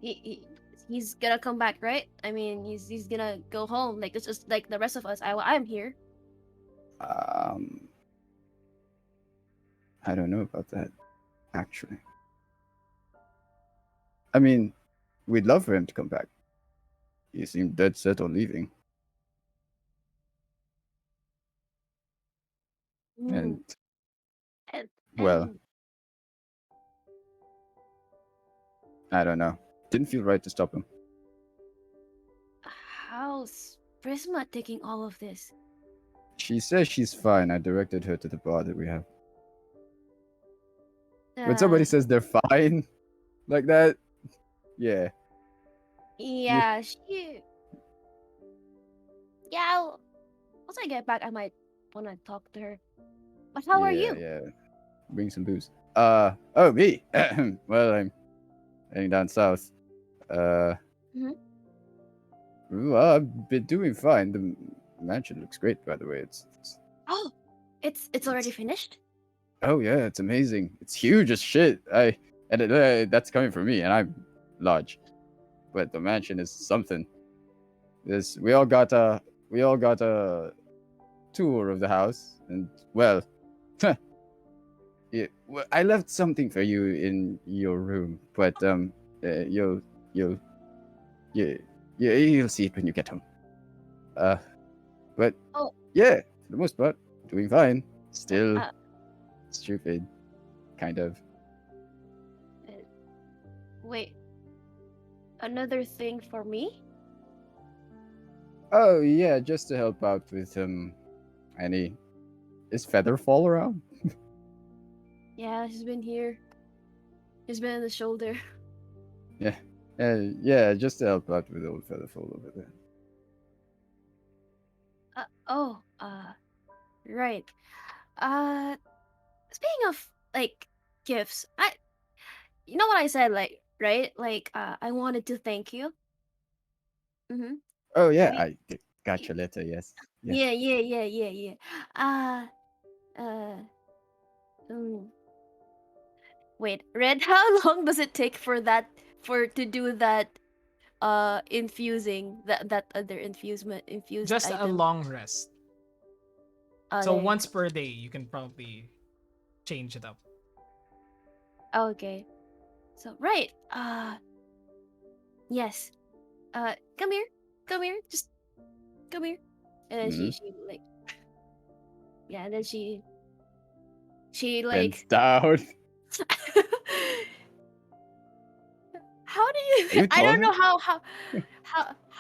he, he he's gonna come back, right? I mean, he's gonna go home. Like it's just like the rest of us. I'm here. Um, I don't know about that, actually. I mean, we'd love for him to come back. He seemed dead set on leaving. And, Mm. And well, and I don't know. Didn't feel right to stop him. how's Prisma taking all of this? She says she's fine. I directed her to the bar that we have. When Uh, somebody says they're fine, like that, yeah. yeah, she. Yeah, once I get back, I might wanna talk to her. But how are Yeah, you? yeah. Bring some booze. Oh, me. Well, I'm heading down south. Uh, Mhm. well, I've been doing fine. The mansion looks great, by the way. Oh, it's already It's finished. oh yeah, it's amazing. It's huge as shit. That's coming from me, and I'm large, but the mansion is something. This we all got a tour of the house, and well, well, I left something for you in your room, but you'll yeah, yeah, you'll see it when you get home. Uh, but Oh, yeah, for the most part, doing fine. Still uh, stupid, kind of. uh, wait, another thing for me? Oh yeah, just to help out with any is feather fall around? Yeah, he's been here. He's been in the shoulder. Yeah, yeah, just to help out with old featherfall over there. Oh, right. Uh, speaking of like gifts, you know what I said, like, right? Like, I wanted to thank you. Mm-hmm. Oh yeah, We, I got your letter. Yes, yeah. yeah. Uh, uh, um, wait, Red, how long does it take for to do that, infusing that other infused Just a item? long rest. Oh, So there you once go. per day, you can probably change it up. Okay. So, right. Yes. Come here. Come here. Just come here. And then Mm-hmm. she like, yeah, and then she Bends like, down. how do Are you you I don't taller? know how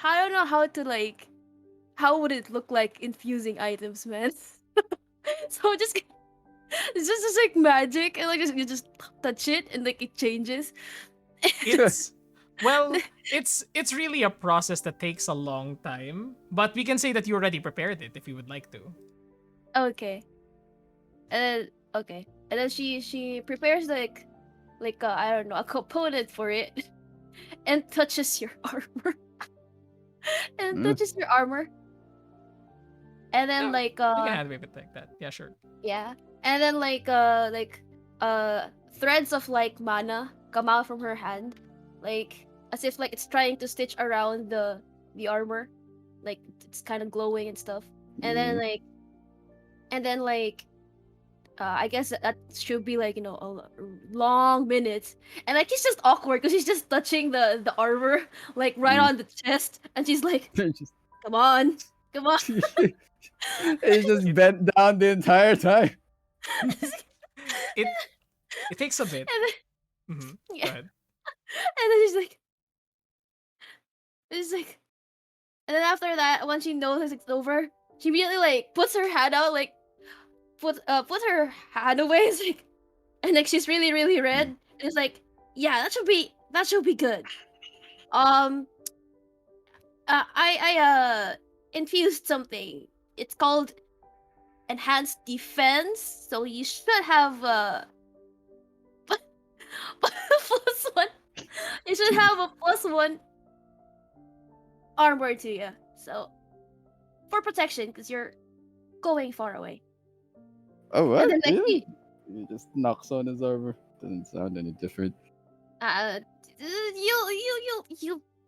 I don't know how to like, how would it look like infusing items, man? So it's just like magic, and like you just touch it and like it changes. It's well, it's really a process that takes a long time, but we can say that you already prepared it if you would like to. Okay. And then okay. And then she prepares like I don't know, a component for it and touches your armor. And Mm. touches your armor. And then Yeah, like we can animate it like that. Yeah, sure. yeah. And then threads of like mana come out from her hand. Like as if like it's trying to stitch around the armor. Like it's kind of glowing and stuff. And then Mm. like and then like I guess that should be like long minutes, and like it's just awkward because she's just touching the armor like right Mm. on the chest, and she's like, Just "Come on, come on." He just bent down the entire time. It it takes a bit. And then, Hmm. yeah, Go ahead. and then she's like, and then after that, when she knows it's over, she immediately like puts her hand out, like puts her hand away, it's like, and like she's really red, Mm. and it's like, yeah, that should be good. Um, I infused something. It's called enhanced defense, so you should have +1. You should have a +1 armor to you. So for protection, because you're going far away. Oh, And what? then like Really? He just knocks on his armor. Doesn't sound any different. uh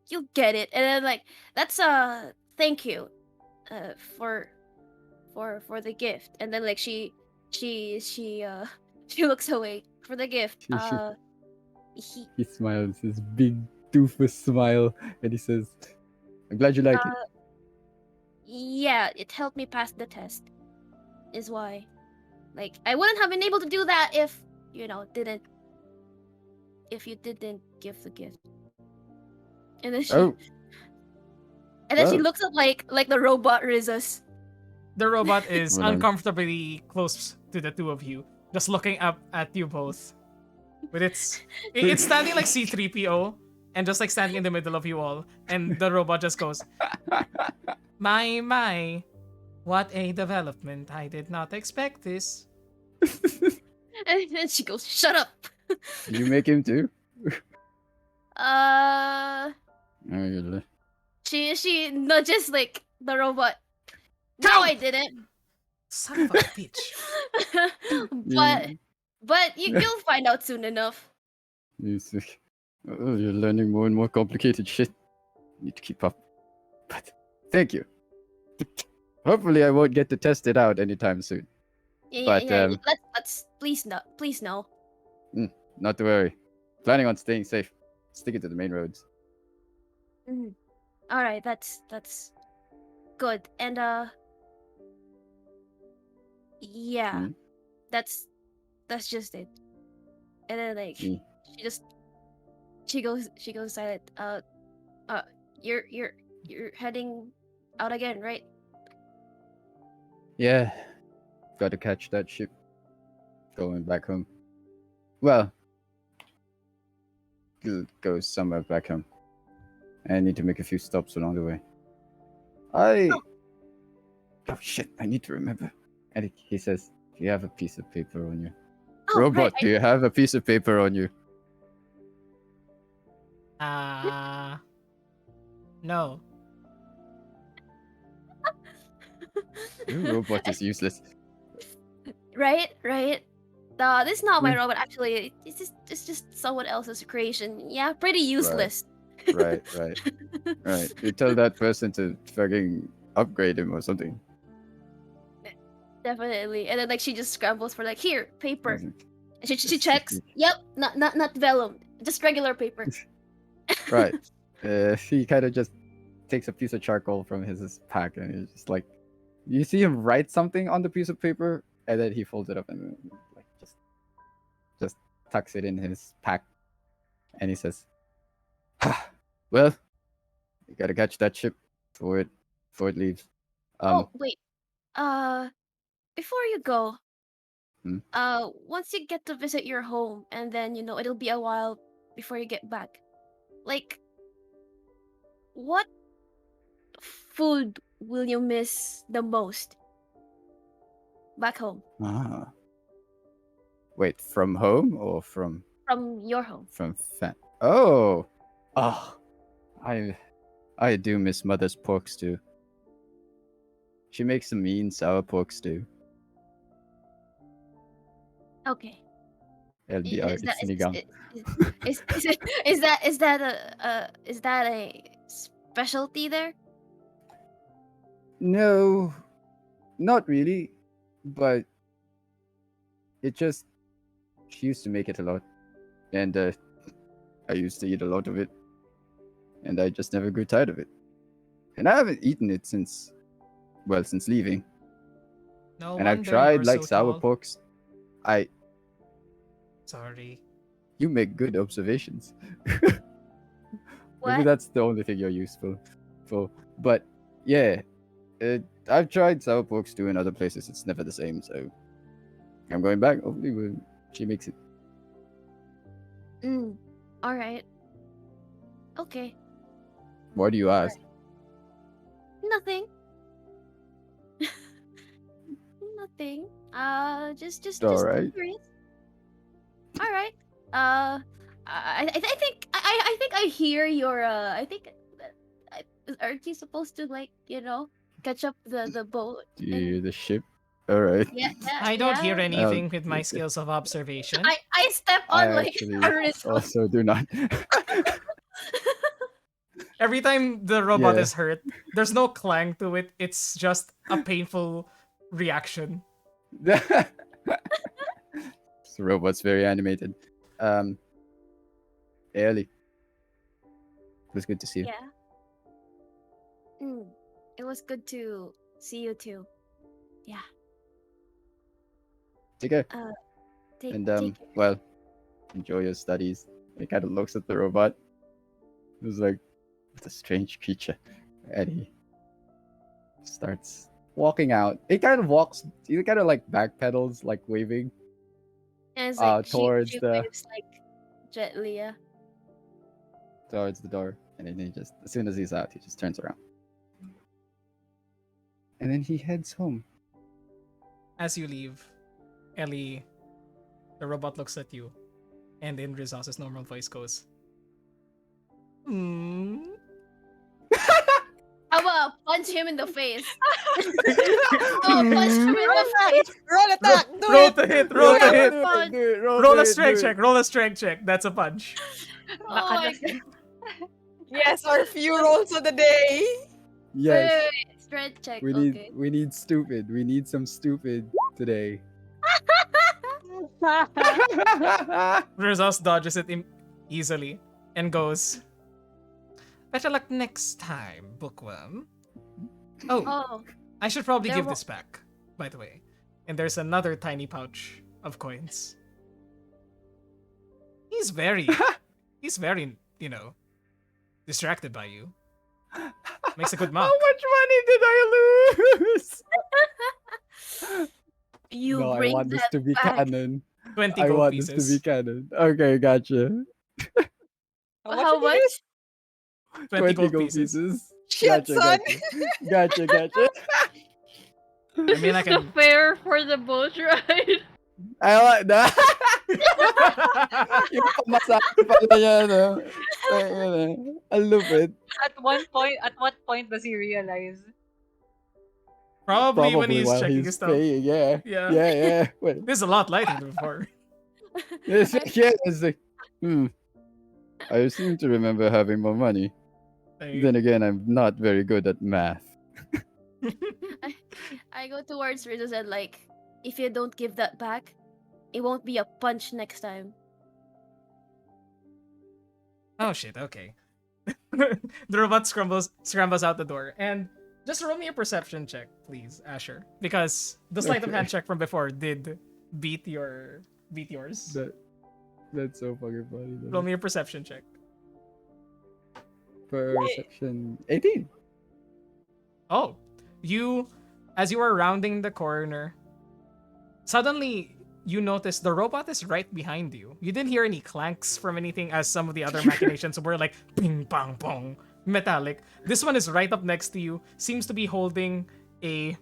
you'll get it. And then like that's thank you uh for for the gift. And then like she she looks away for the gift. He He smiles, his big doofus smile, and he says, "I'm glad you like it." yeah, it helped me pass the test. Is why. Like I wouldn't have been able to do that if didn't if you didn't give the gift. And then she Oh, and then she well. looks up like the robot Rizus. The robot is Well, uncomfortably close to the two of you, just looking up at you both. But it's standing like C3PO and just like standing in the middle of you all, and the robot just goes, my, what a development! I did not expect this. And then she goes, "Shut up." Did you make him too? Uh, Oh, you're she nudges like the robot. No, I didn't. Son of a bitch. but you'll find out soon enough. Oh, you're learning more and more complicated shit. Need to keep up. But thank you. Hopefully, I won't get to test it out anytime soon. Yeah, But, let's please no. Not to worry. Planning on staying safe. Sticking to the main roads. Mhm. All right, that's good. And yeah, Hmm? that's just it. And then like Mm. she goes silent. You're heading out again, right? Yeah. Gotta catch that ship. Going back home. Well, go somewhere back home. I need to make a few stops along the way. Oh shit, I need to remember. And he says, "Do you have a piece of paper on you?" Oh, Robot, right. do you have a piece of paper on you? No. Your robot is useless. Right. This is not my Wait. robot. Actually, it's just someone else's creation. Yeah, pretty useless. Right. You tell that person to fucking upgrade him or something. Definitely. And then like she just scrambles for like here paper. Amazing. And she checks. Yep, not vellum, just regular paper. Right. He kind of just takes a piece of charcoal from his pack and he's just like, you see him write something on the piece of paper, and then he folds it up and like just tucks it in his pack, and he says, "Well, you gotta catch that ship before it leaves." Oh wait. Before you go, Hmm? once you get to visit your home, and then it'll be a while before you get back. Like, what food will you miss the most back home Ah. Wait, from home or from from your home? fan? Oh, ah, I do miss Mother's pork stew. She makes a mean sour pork stew. Okay. LDR, Is that it's sinigang. is that a specialty there? No, not really, but it just she used to make it a lot, and I used to eat a lot of it, and I just never grew tired of it. And I haven't eaten it since leaving. No And I've wonder tried you're like so sour tall. porks. Sorry. You make good observations. Maybe What? that's the only thing you're useful for. But yeah, I've tried sour porks too in other places. It's never the same. So I'm going back. Hopefully, she makes it. All right. Okay. Why do you ask? Nothing. Nothing. All Just right. curious. All right. I think I think I hear your I think aren't you supposed to like catch up the boat Do you and hear the ship? All right. I don't hear yeah. anything with my Okay. skills of observation. I step I on like actually a resort. also do not. Every time the robot Yeah. is hurt, there's no clang to it. It's just a painful reaction. This robot's very animated. Hey, Ellie, it was good to see you. Yeah. It was good to see you too. Yeah. Take care. Take And take care. well, enjoy your studies. He kind of looks at the robot. It was like, what a strange creature. And he starts walking out. He kind of walks. He kind of like backpedals, like waving And it's like towards she the waves like gently, yeah. towards the door, and then he just, as soon as he's out, he just turns around, and then he heads home. As you leave, Ellie, the robot looks at you, and in Rizaz's normal voice goes, Hmm. How about punch him in the face? Oh, punch him in the face. Roll attack. Do Roll it. to hit, roll to Yeah, hit. we're fun. Roll a strength check, roll a strength check. That's a punch. Oh my god. Yes, our few rolls of the day. Yes, Wait, strength check. Okay. we need stupid. We need some stupid today. Rizaz dodges it easily and goes, Better luck next time, bookworm. Oh, Oh, I should probably there give wa- this back, by the way. And there's another tiny pouch of coins. He's very, distracted by you. Makes a good How mock. much money did I lose? you No, I bring want this that to be back. canon. 20 I gold want pieces. this to be canon. Okay, gotcha. How much? 20 gold pieces. Shit, Gotcha, son. gotcha. Gotcha. I mean, I Is the can. fare for the boat ride? I like that. Yung pamasahe pala yan, no? Ang lupit. At what point does he realize? Probably when Probably he's while checking he's his stuff. paying, yeah. Yeah. Yeah. Wait. This is a lot lighter than before. It's like, I seem to remember having more money. Then again, I'm not very good at math. I go towards Rizzo and like, if you don't give that back, it won't be a punch next time. Oh shit, okay. The robot scrambles out the door. And just roll me a perception check, please, Asher. Because the sleight of hand Okay. check from before did beat yours. That's so fucking funny. though. Roll me a perception check. Perception 18. Oh. As you are rounding the corner, suddenly you notice the robot is right behind you. You didn't hear any clanks from anything, as some of the other machinations were like ping pong pong metallic. This one is right up next to you, seems to be holding a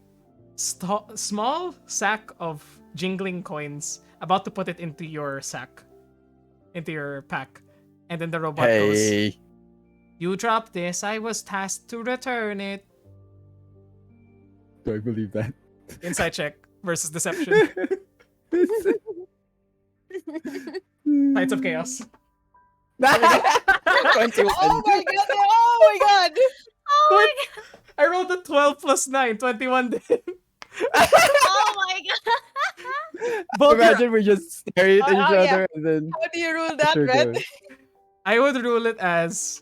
small sack of jingling coins, about to put it into your pack. And then the robot goes, Hey. You dropped this, I was tasked to return it. Do I believe that? Insight check versus deception. Tides of Chaos. 21. Oh my god! Oh my god! Oh I rolled a 12 plus 9, 21 then. oh my god! Both your- Imagine we just stare at each Oh, yeah. other and then How do you rule that, sure Red? goes. I would rule it as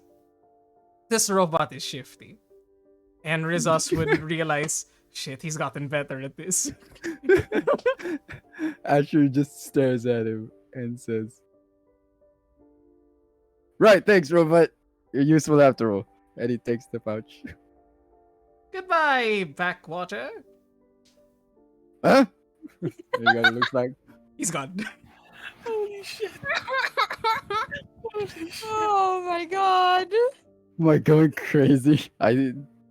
this robot is shifty. And Rizos would realize, shit, he's gotten better at this. Asher just stares at him and says, Right, thanks, robot. You're useful after all. And he takes the pouch. Goodbye, backwater. Huh? There you go, it looks like. He's gone. Holy shit. Holy shit. Oh my god! Am I going crazy?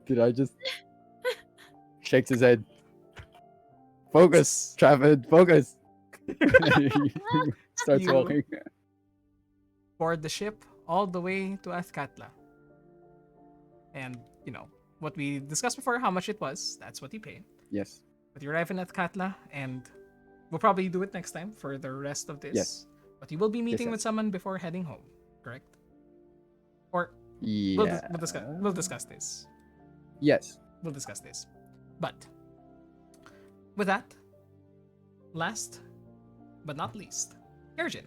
Did I just shakes his head? Focus, Travis. Focus. Starts You- walking. Board the ship all the way to Athkatla. And, what we discussed before, how much it was, that's what you pay. Yes. But you arrive in Athkatla, and we'll probably do it next time for the rest of this. Yes. But you will be meeting yes. with someone before heading home, correct? Or Yeah. we'll discuss this. Yes. We'll discuss this. But with that, last but not least, Erjin,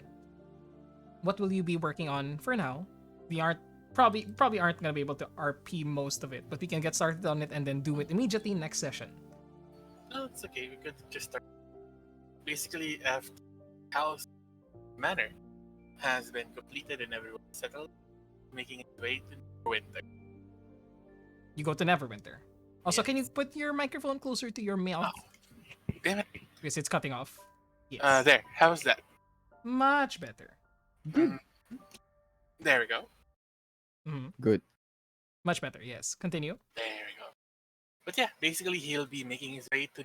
what will you be working on for now? We aren't probably aren't gonna be able to RP most of it, but we can get started on it and then do it immediately next session. No, it's okay. We could just start. Basically, after House Manor has been completed and everyone settled, making its way to winter. You go to Neverwinter. Also, can you Yes. put your microphone closer to your mouth? Oh, damn it. Because it's cutting off. Yes. There. How's that? Much better. Good. Mm, there we go. Good. Much better, yes. Continue. There we go. But yeah, basically he'll be making his way to,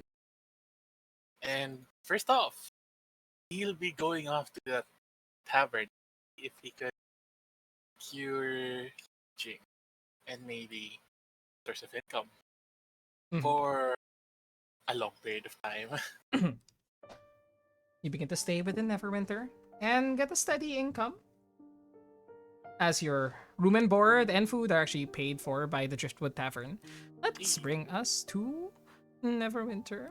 and first off, he'll be going off to the tavern if he could cure Jing and maybe source of income Mhm. for a long period of time. You begin to stay within Neverwinter and get a steady income as your room and board and food are actually paid for by the Driftwood Tavern. Let's bring us to Neverwinter,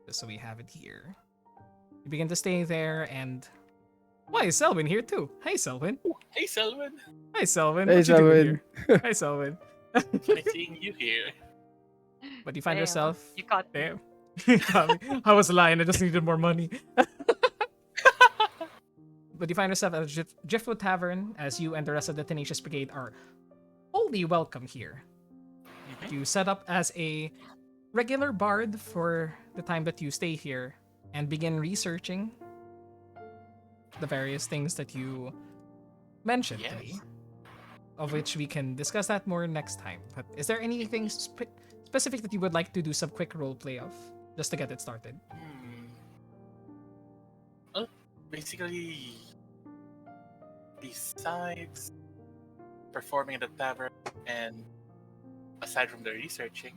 just so we have it here. You begin to stay there, and why is Selwyn here too? Hey, Selwyn. Hey, Selwyn. Hi, Selwyn. Hey, What you doing Selwyn. here? Hi, Selwyn. Nice seeing you here. But you find Damn, yourself. You caught me. Damn. You got me. I was lying. I just needed more money. But you find yourself at the Driftwood Tavern as you and the rest of the Tenacious Brigade are wholly welcome here. You set up as a regular bard for the time that you stay here and begin researching the various things that you mentioned to me, Yes. of which we can discuss that more next time. But is there anything specific that you would like to do some quick roleplay of, just to get it started? Well, basically, besides performing at the tavern and aside from the researching,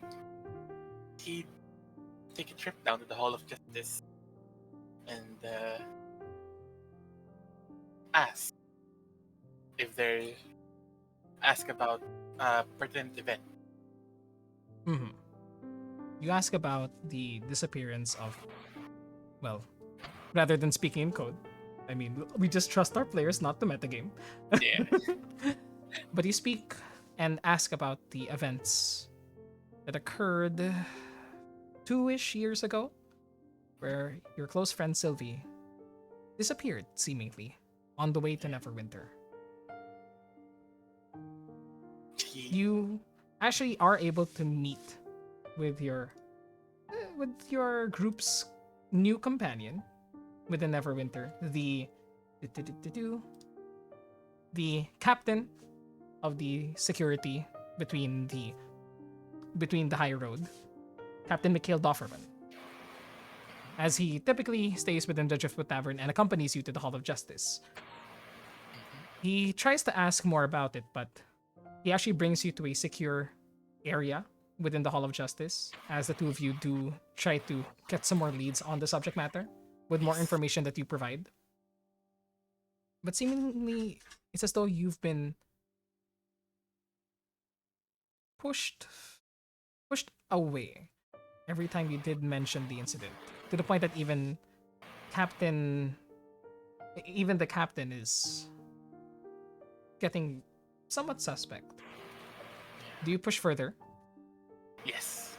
he'd take a trip down to the Hall of Justice and ask if they're ask about a pertinent event. Mm-hmm. You ask about the disappearance of, well, rather than speaking in code. I mean, we just trust our players, not the metagame. Yeah. But you speak and ask about the events that occurred 2-ish years ago, where your close friend Sylvie disappeared, seemingly, on the way to Neverwinter. You actually are able to meet with your group's new companion within Neverwinter, the captain of the security between the high road, Captain Mikhail Dofferman, as he typically stays within the Driftwood Tavern and accompanies you to the Hall of Justice. He tries to ask more about it, but he actually brings you to a secure area within the Hall of Justice, as the two of you do try to get some more leads on the subject matter with more information that you provide. But seemingly, it's as though you've been pushed away every time you did mention the incident, to the point that even the captain is getting somewhat suspect. Do you push further? Yes.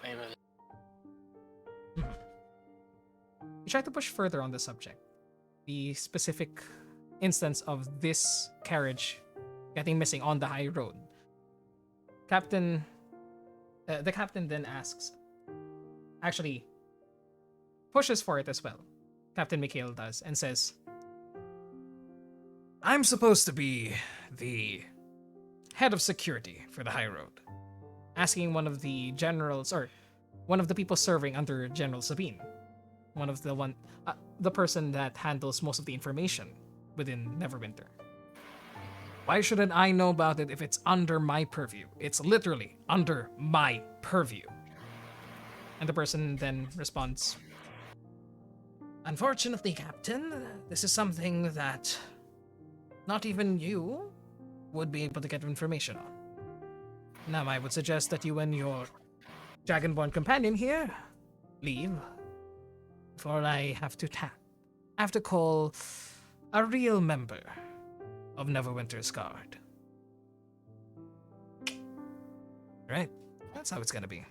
I will. You try to push further on the subject. The specific instance of this carriage getting missing on the high road. The captain then asks, actually pushes for it as well. Captain Mikhail does, and says, I'm supposed to be the head of security for the high road. asking one of the generals or one of the people serving under General Sabine, the person that handles most of the information within Neverwinter. Why shouldn't I know about it if it's under my purview? It's literally under my purview. And the person then responds, "Unfortunately, Captain, this is something that not even you would be able to get information on. Now, I would suggest that you and your Dragonborn companion here leave before I have to call a real member of Neverwinter's Guard." Right? That's how it's gonna be.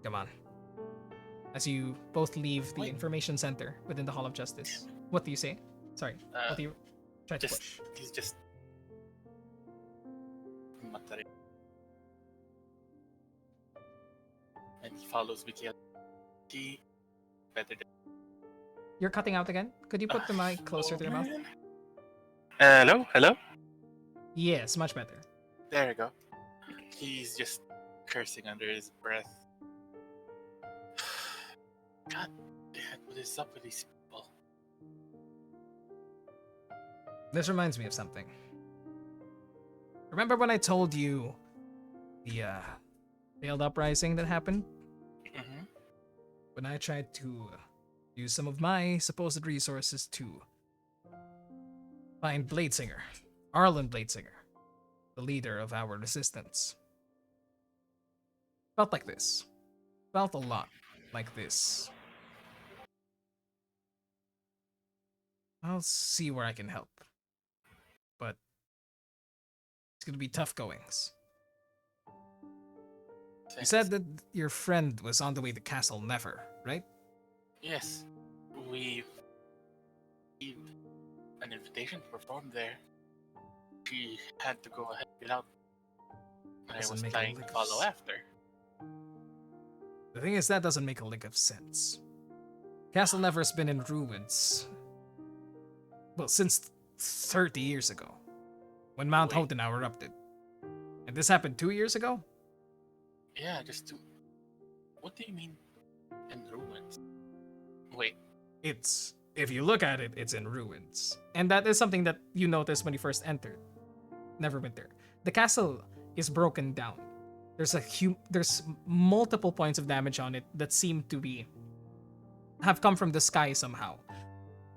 Come on. As you both leave the Wait. information center within the Hall of Justice, what do you say? Sorry, what do you try to push? He's just muttering. And he follows Mikhail. He better than You're cutting out again. Could you put the mic closer to your mouth? man. Hello, hello. Yes, much better. There you go. He's just cursing under his breath. God damn, what is up with these people? This reminds me of something. Remember when I told you the failed uprising that happened? Mm-hmm. When I tried to use some of my supposed resources to find Bladesinger, Arlen Bladesinger, the leader of our resistance. Felt like this. Felt a lot like this. I'll see where I can help. But it's gonna be tough goings. You said that your friend was on the way to Castle Never, right? Yes, we received an invitation to perform there. She had to go ahead without. I Doesn't was make a planning to lick of follow s- after. The thing is, that doesn't make a lick of sense. Castle Never's been in ruins. Well, since 30 years ago, when Mount Wait. Hotenau erupted. And this happened 2 years ago? Yeah, just to. What do you mean in ruins? Wait, If you look at it, it's in ruins. And that is something that you noticed when you first entered Neverwinter. The castle is broken down. There's multiple points of damage on it that seem to have come from the sky somehow.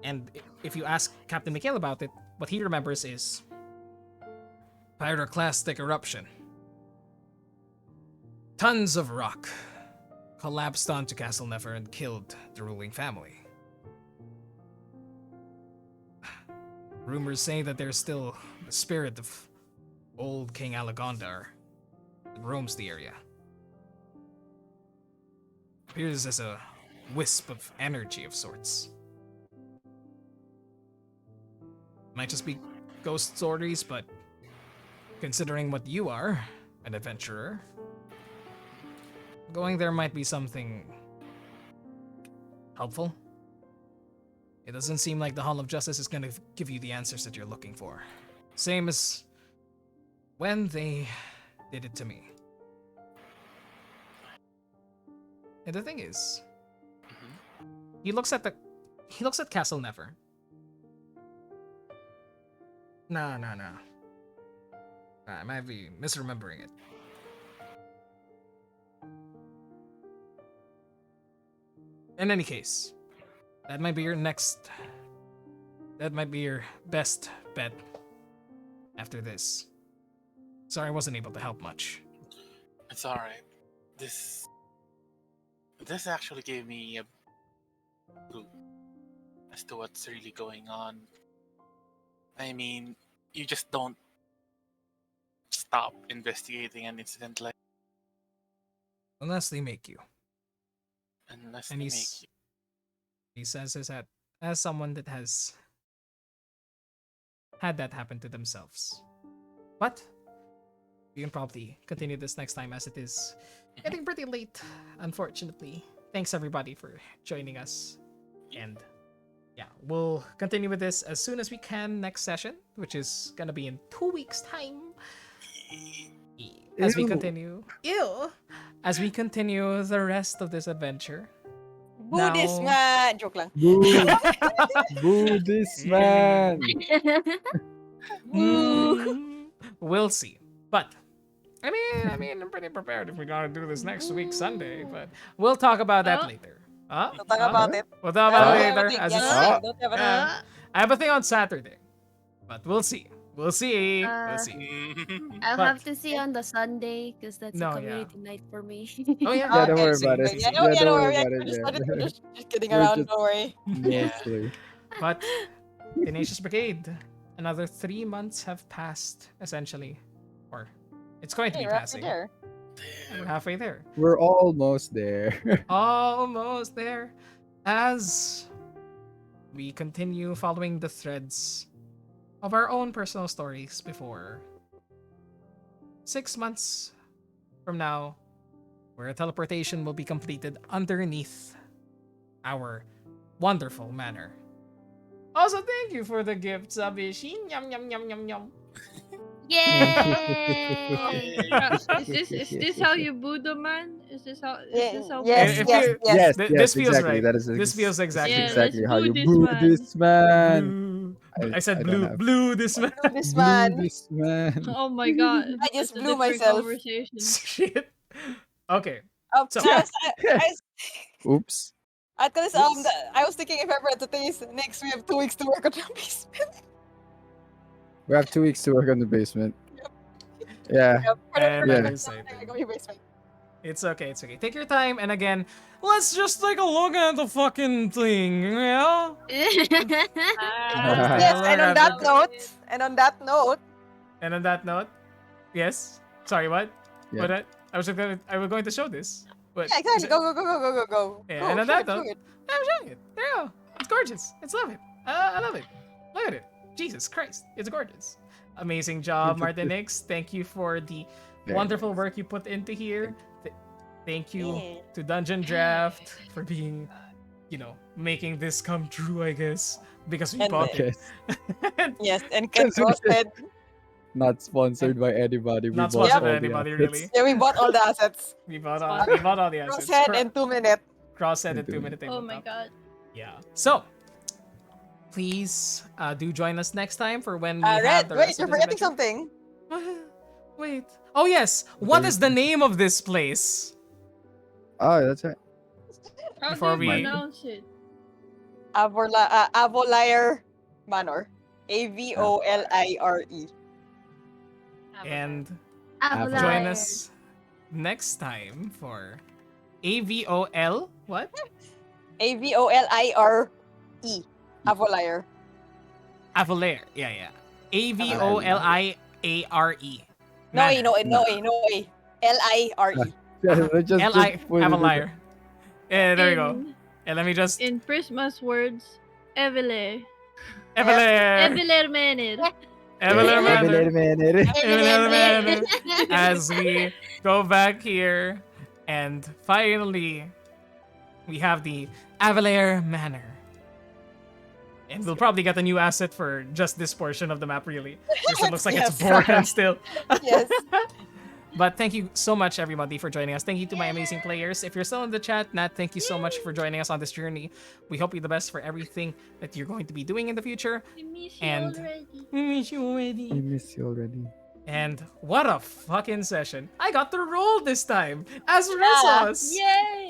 And if you ask Captain Mikhail about it, what he remembers is pyroclastic eruption. Tons of rock collapsed onto Castle Never and killed the ruling family. Rumors say that there's still the spirit of old King Alagondar that roams the area. Appears as a wisp of energy of sorts. Might just be ghost stories, but considering what you are, an adventurer, going there might be something helpful. It doesn't seem like the Hall of Justice is gonna give you the answers that you're looking for. Same as when they did it to me. And the thing is, he looks at Castle Never. No. I might be misremembering it. In any case, that might be your best bet after this. Sorry I wasn't able to help much. it's alright. This actually gave me a clue as to what's really going on. I mean, you just don't stop investigating an incident like Unless they make you. unless And they he's- make you. He says is that as someone that has had that happen to themselves. But we can probably continue this next time as it is getting pretty late, unfortunately. Thanks everybody for joining us. And yeah, we'll continue with this as soon as we can next session, which is gonna be in 2 weeks' time. As we Ew. continue, as we continue the rest of this adventure. Boo this Now- man! Joke lang. Boo! Boo this man! We'll see. But I mean, I'm pretty prepared if we're gonna do this next week Sunday. But we'll talk about that later. Huh? We'll talk about it. We'll talk about it Don't have a later. thing. As Yeah, it's, Ah. don't have a yeah. I have a thing on Saturday, but we'll see. We'll see. Uh, We'll see. I'll But- have to see on the Sunday because that's No, a yeah. community night for me. Oh yeah. Yeah, don't Okay, worry see, about it. see, Yeah, see. no, Yeah, don't don't worry worry. about it, We're yeah. just kidding We're around. just- Don't worry. Mostly. But Tenacious Brigade, another 3 months have passed essentially, or it's going to Hey, be we're halfway passing. there. We're halfway there. We're almost there. Almost there. As we continue following the threads of our own personal stories before 6 months from now, where a teleportation will be completed underneath our wonderful manor. Also, thank you for the gifts, Abishin. Yum yum yum yum yum. Yay! Is this how you boo the man? Is this how? Yes, If yes, you- yes. Yes, Th- yes, this feels exactly. right. That is This feels exactly Yeah, right. exactly let's how boo you this boo man. this man. Blue. I I said don't blue. have- Blue this man. Blew this Boo man. this man. Oh my god! I just That's a blew different myself. Conversation. Shit. Okay. So- Oops. Because I was thinking if ever at the days next we have 2 weeks to work on the basement. We have 2 weeks to work on the basement. Yeah. And Yeah. that is it. Go your basement. It's okay. It's okay. Take your time. And again, let's just take a look at the fucking thing. Yeah. Yes, Look and on at that it. note, and on that note, And on that note, yes. Sorry, what? Yeah. What? I was going to show this. But yeah, exactly. Go, go, go, go, go, go, go. Yeah, Go, and on show that it, note- show it. I'm showing it. There you go. It's gorgeous. It's love it. I love it. Look at it. Jesus Christ. It's gorgeous. Amazing job, Martinix. Thank you for the Very wonderful work you put into here. Thank you Yeah. to Dungeon Draft for being, making this come true, I guess. Because we And bought it. Yes. Yes, and Ken said, Not sponsored by anybody. We Not bought sponsored by all the anybody, assets. really. yeah, we bought all the assets. We bought all the assets. Crosshead and 2 minute. Crosshead and And 2 minute Oh my god! Yeah. So, please do join us next time for when we have Red, the wait, rest you're of this forgetting adventure. something. Wait. Oh yes. What is the name of this place? Oh, that's right. How Before do you we- pronounce it? Avolier Manor. Avolire. And Avalar. join us next time for AVOL. What? Avolire. Avolier. Avolaire. Yeah. AVOLIARE. No A, no A, no A, no A. Lire. Just Li put it in Avolaire. Yeah, there you go. In- And let me just In Prisma's words, Evile. Avolaire. Eviler Menir. Avolaire there. Manor. Minute. As we go back here, and finally, we have the Avalair Manor. And we'll probably get a new asset for just this portion of the map, really. Because it looks like it's Yes. broken still. Yes. But thank you so much, everybody, for joining us. Thank you to my amazing players. If you're still in the chat, Nat, thank you so much for joining us on this journey. We hope you the best for everything that you're going to be doing in the future. I miss you And- already. We miss you already. I miss you already. And what a fucking session. I got to roll this time as Resos. Yay!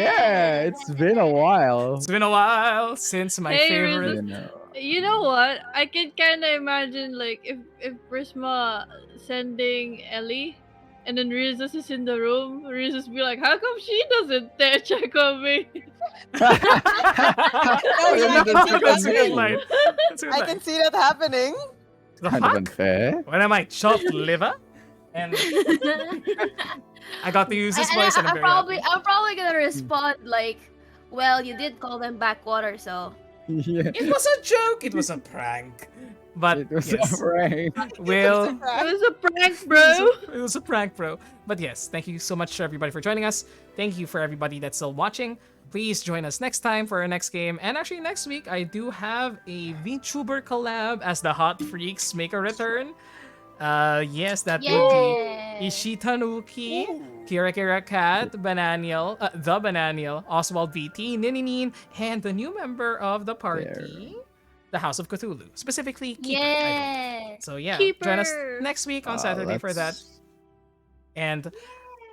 Yeah. It's been a while. It's been a while since my Hey, favorite. You know. You know what? I can kind of imagine like if Prisma sending Ellie, and then Rizos is in the room. Rizos be like, "How come she doesn't check on me?" Oh, yeah, I can see That's a that good happening. line. That's a good I line. can see that happening. The Kind of fuck? unfair. When am I chopped liver? And I got to use this voice, and I'm very happy. I'm probably gonna respond like, well, you did call them backwater, so. Yeah. It was a joke. It was a prank. But It was yes, a prank. we'll. It was a prank, bro. It was a prank, bro. But yes, thank you so much to everybody for joining us. Thank you for everybody that's still watching. Please join us next time for our next game. And actually, next week, I do have a VTuber collab as the Hot Freaks make a return. Yes, that would be Yeah. Ishitanuki, Ooh. Kira Kira Cat, Bananiel, the Bananiel, Oswald VT, Nininin, and the new member of the party, the House of Cthulhu, specifically Keeper, I believe. Yeah. So yeah, join us Keeper. next week on Saturday for that. Let's. And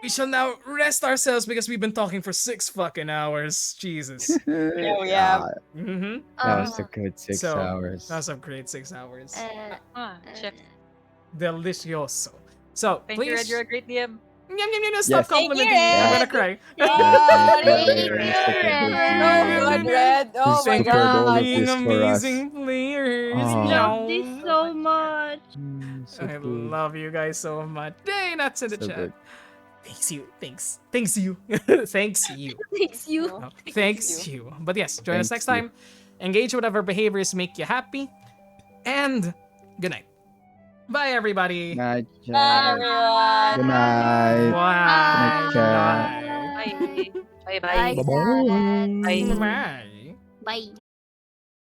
we shall now rest ourselves because we've been talking for 6 fucking hours. Jesus. Yeah, we have. Mm-hmm. That was a Uh, good 6 So, hours. That was a great 6 hours. Chips. Delicioso. So, Thank you, Red. please. You're a great DM. Stop Yes. complimenting me. Thank you, I'm Red. gonna cry. Thank you, Thank Red. you, Such a good So Red. good, Red. Oh Who's my Thank you prepared for all god. of being this for us. amazing players. We Oh. love this Meow. so much. So I good. love you guys so much. Day nuts in the So chat. good. Thanks you. Thanks. Thanks you. Thanks you. Thanks you. No, thanks you. But yes, join us Thanks next you. time. Engage whatever behaviors make you happy. And good night. Bye, everybody. Night, Bye, chat. everyone. Good night. Bye. Good night, chat. Bye. Bye. Bye. Bye, Bye. Kat. Bye. Bye. Bye.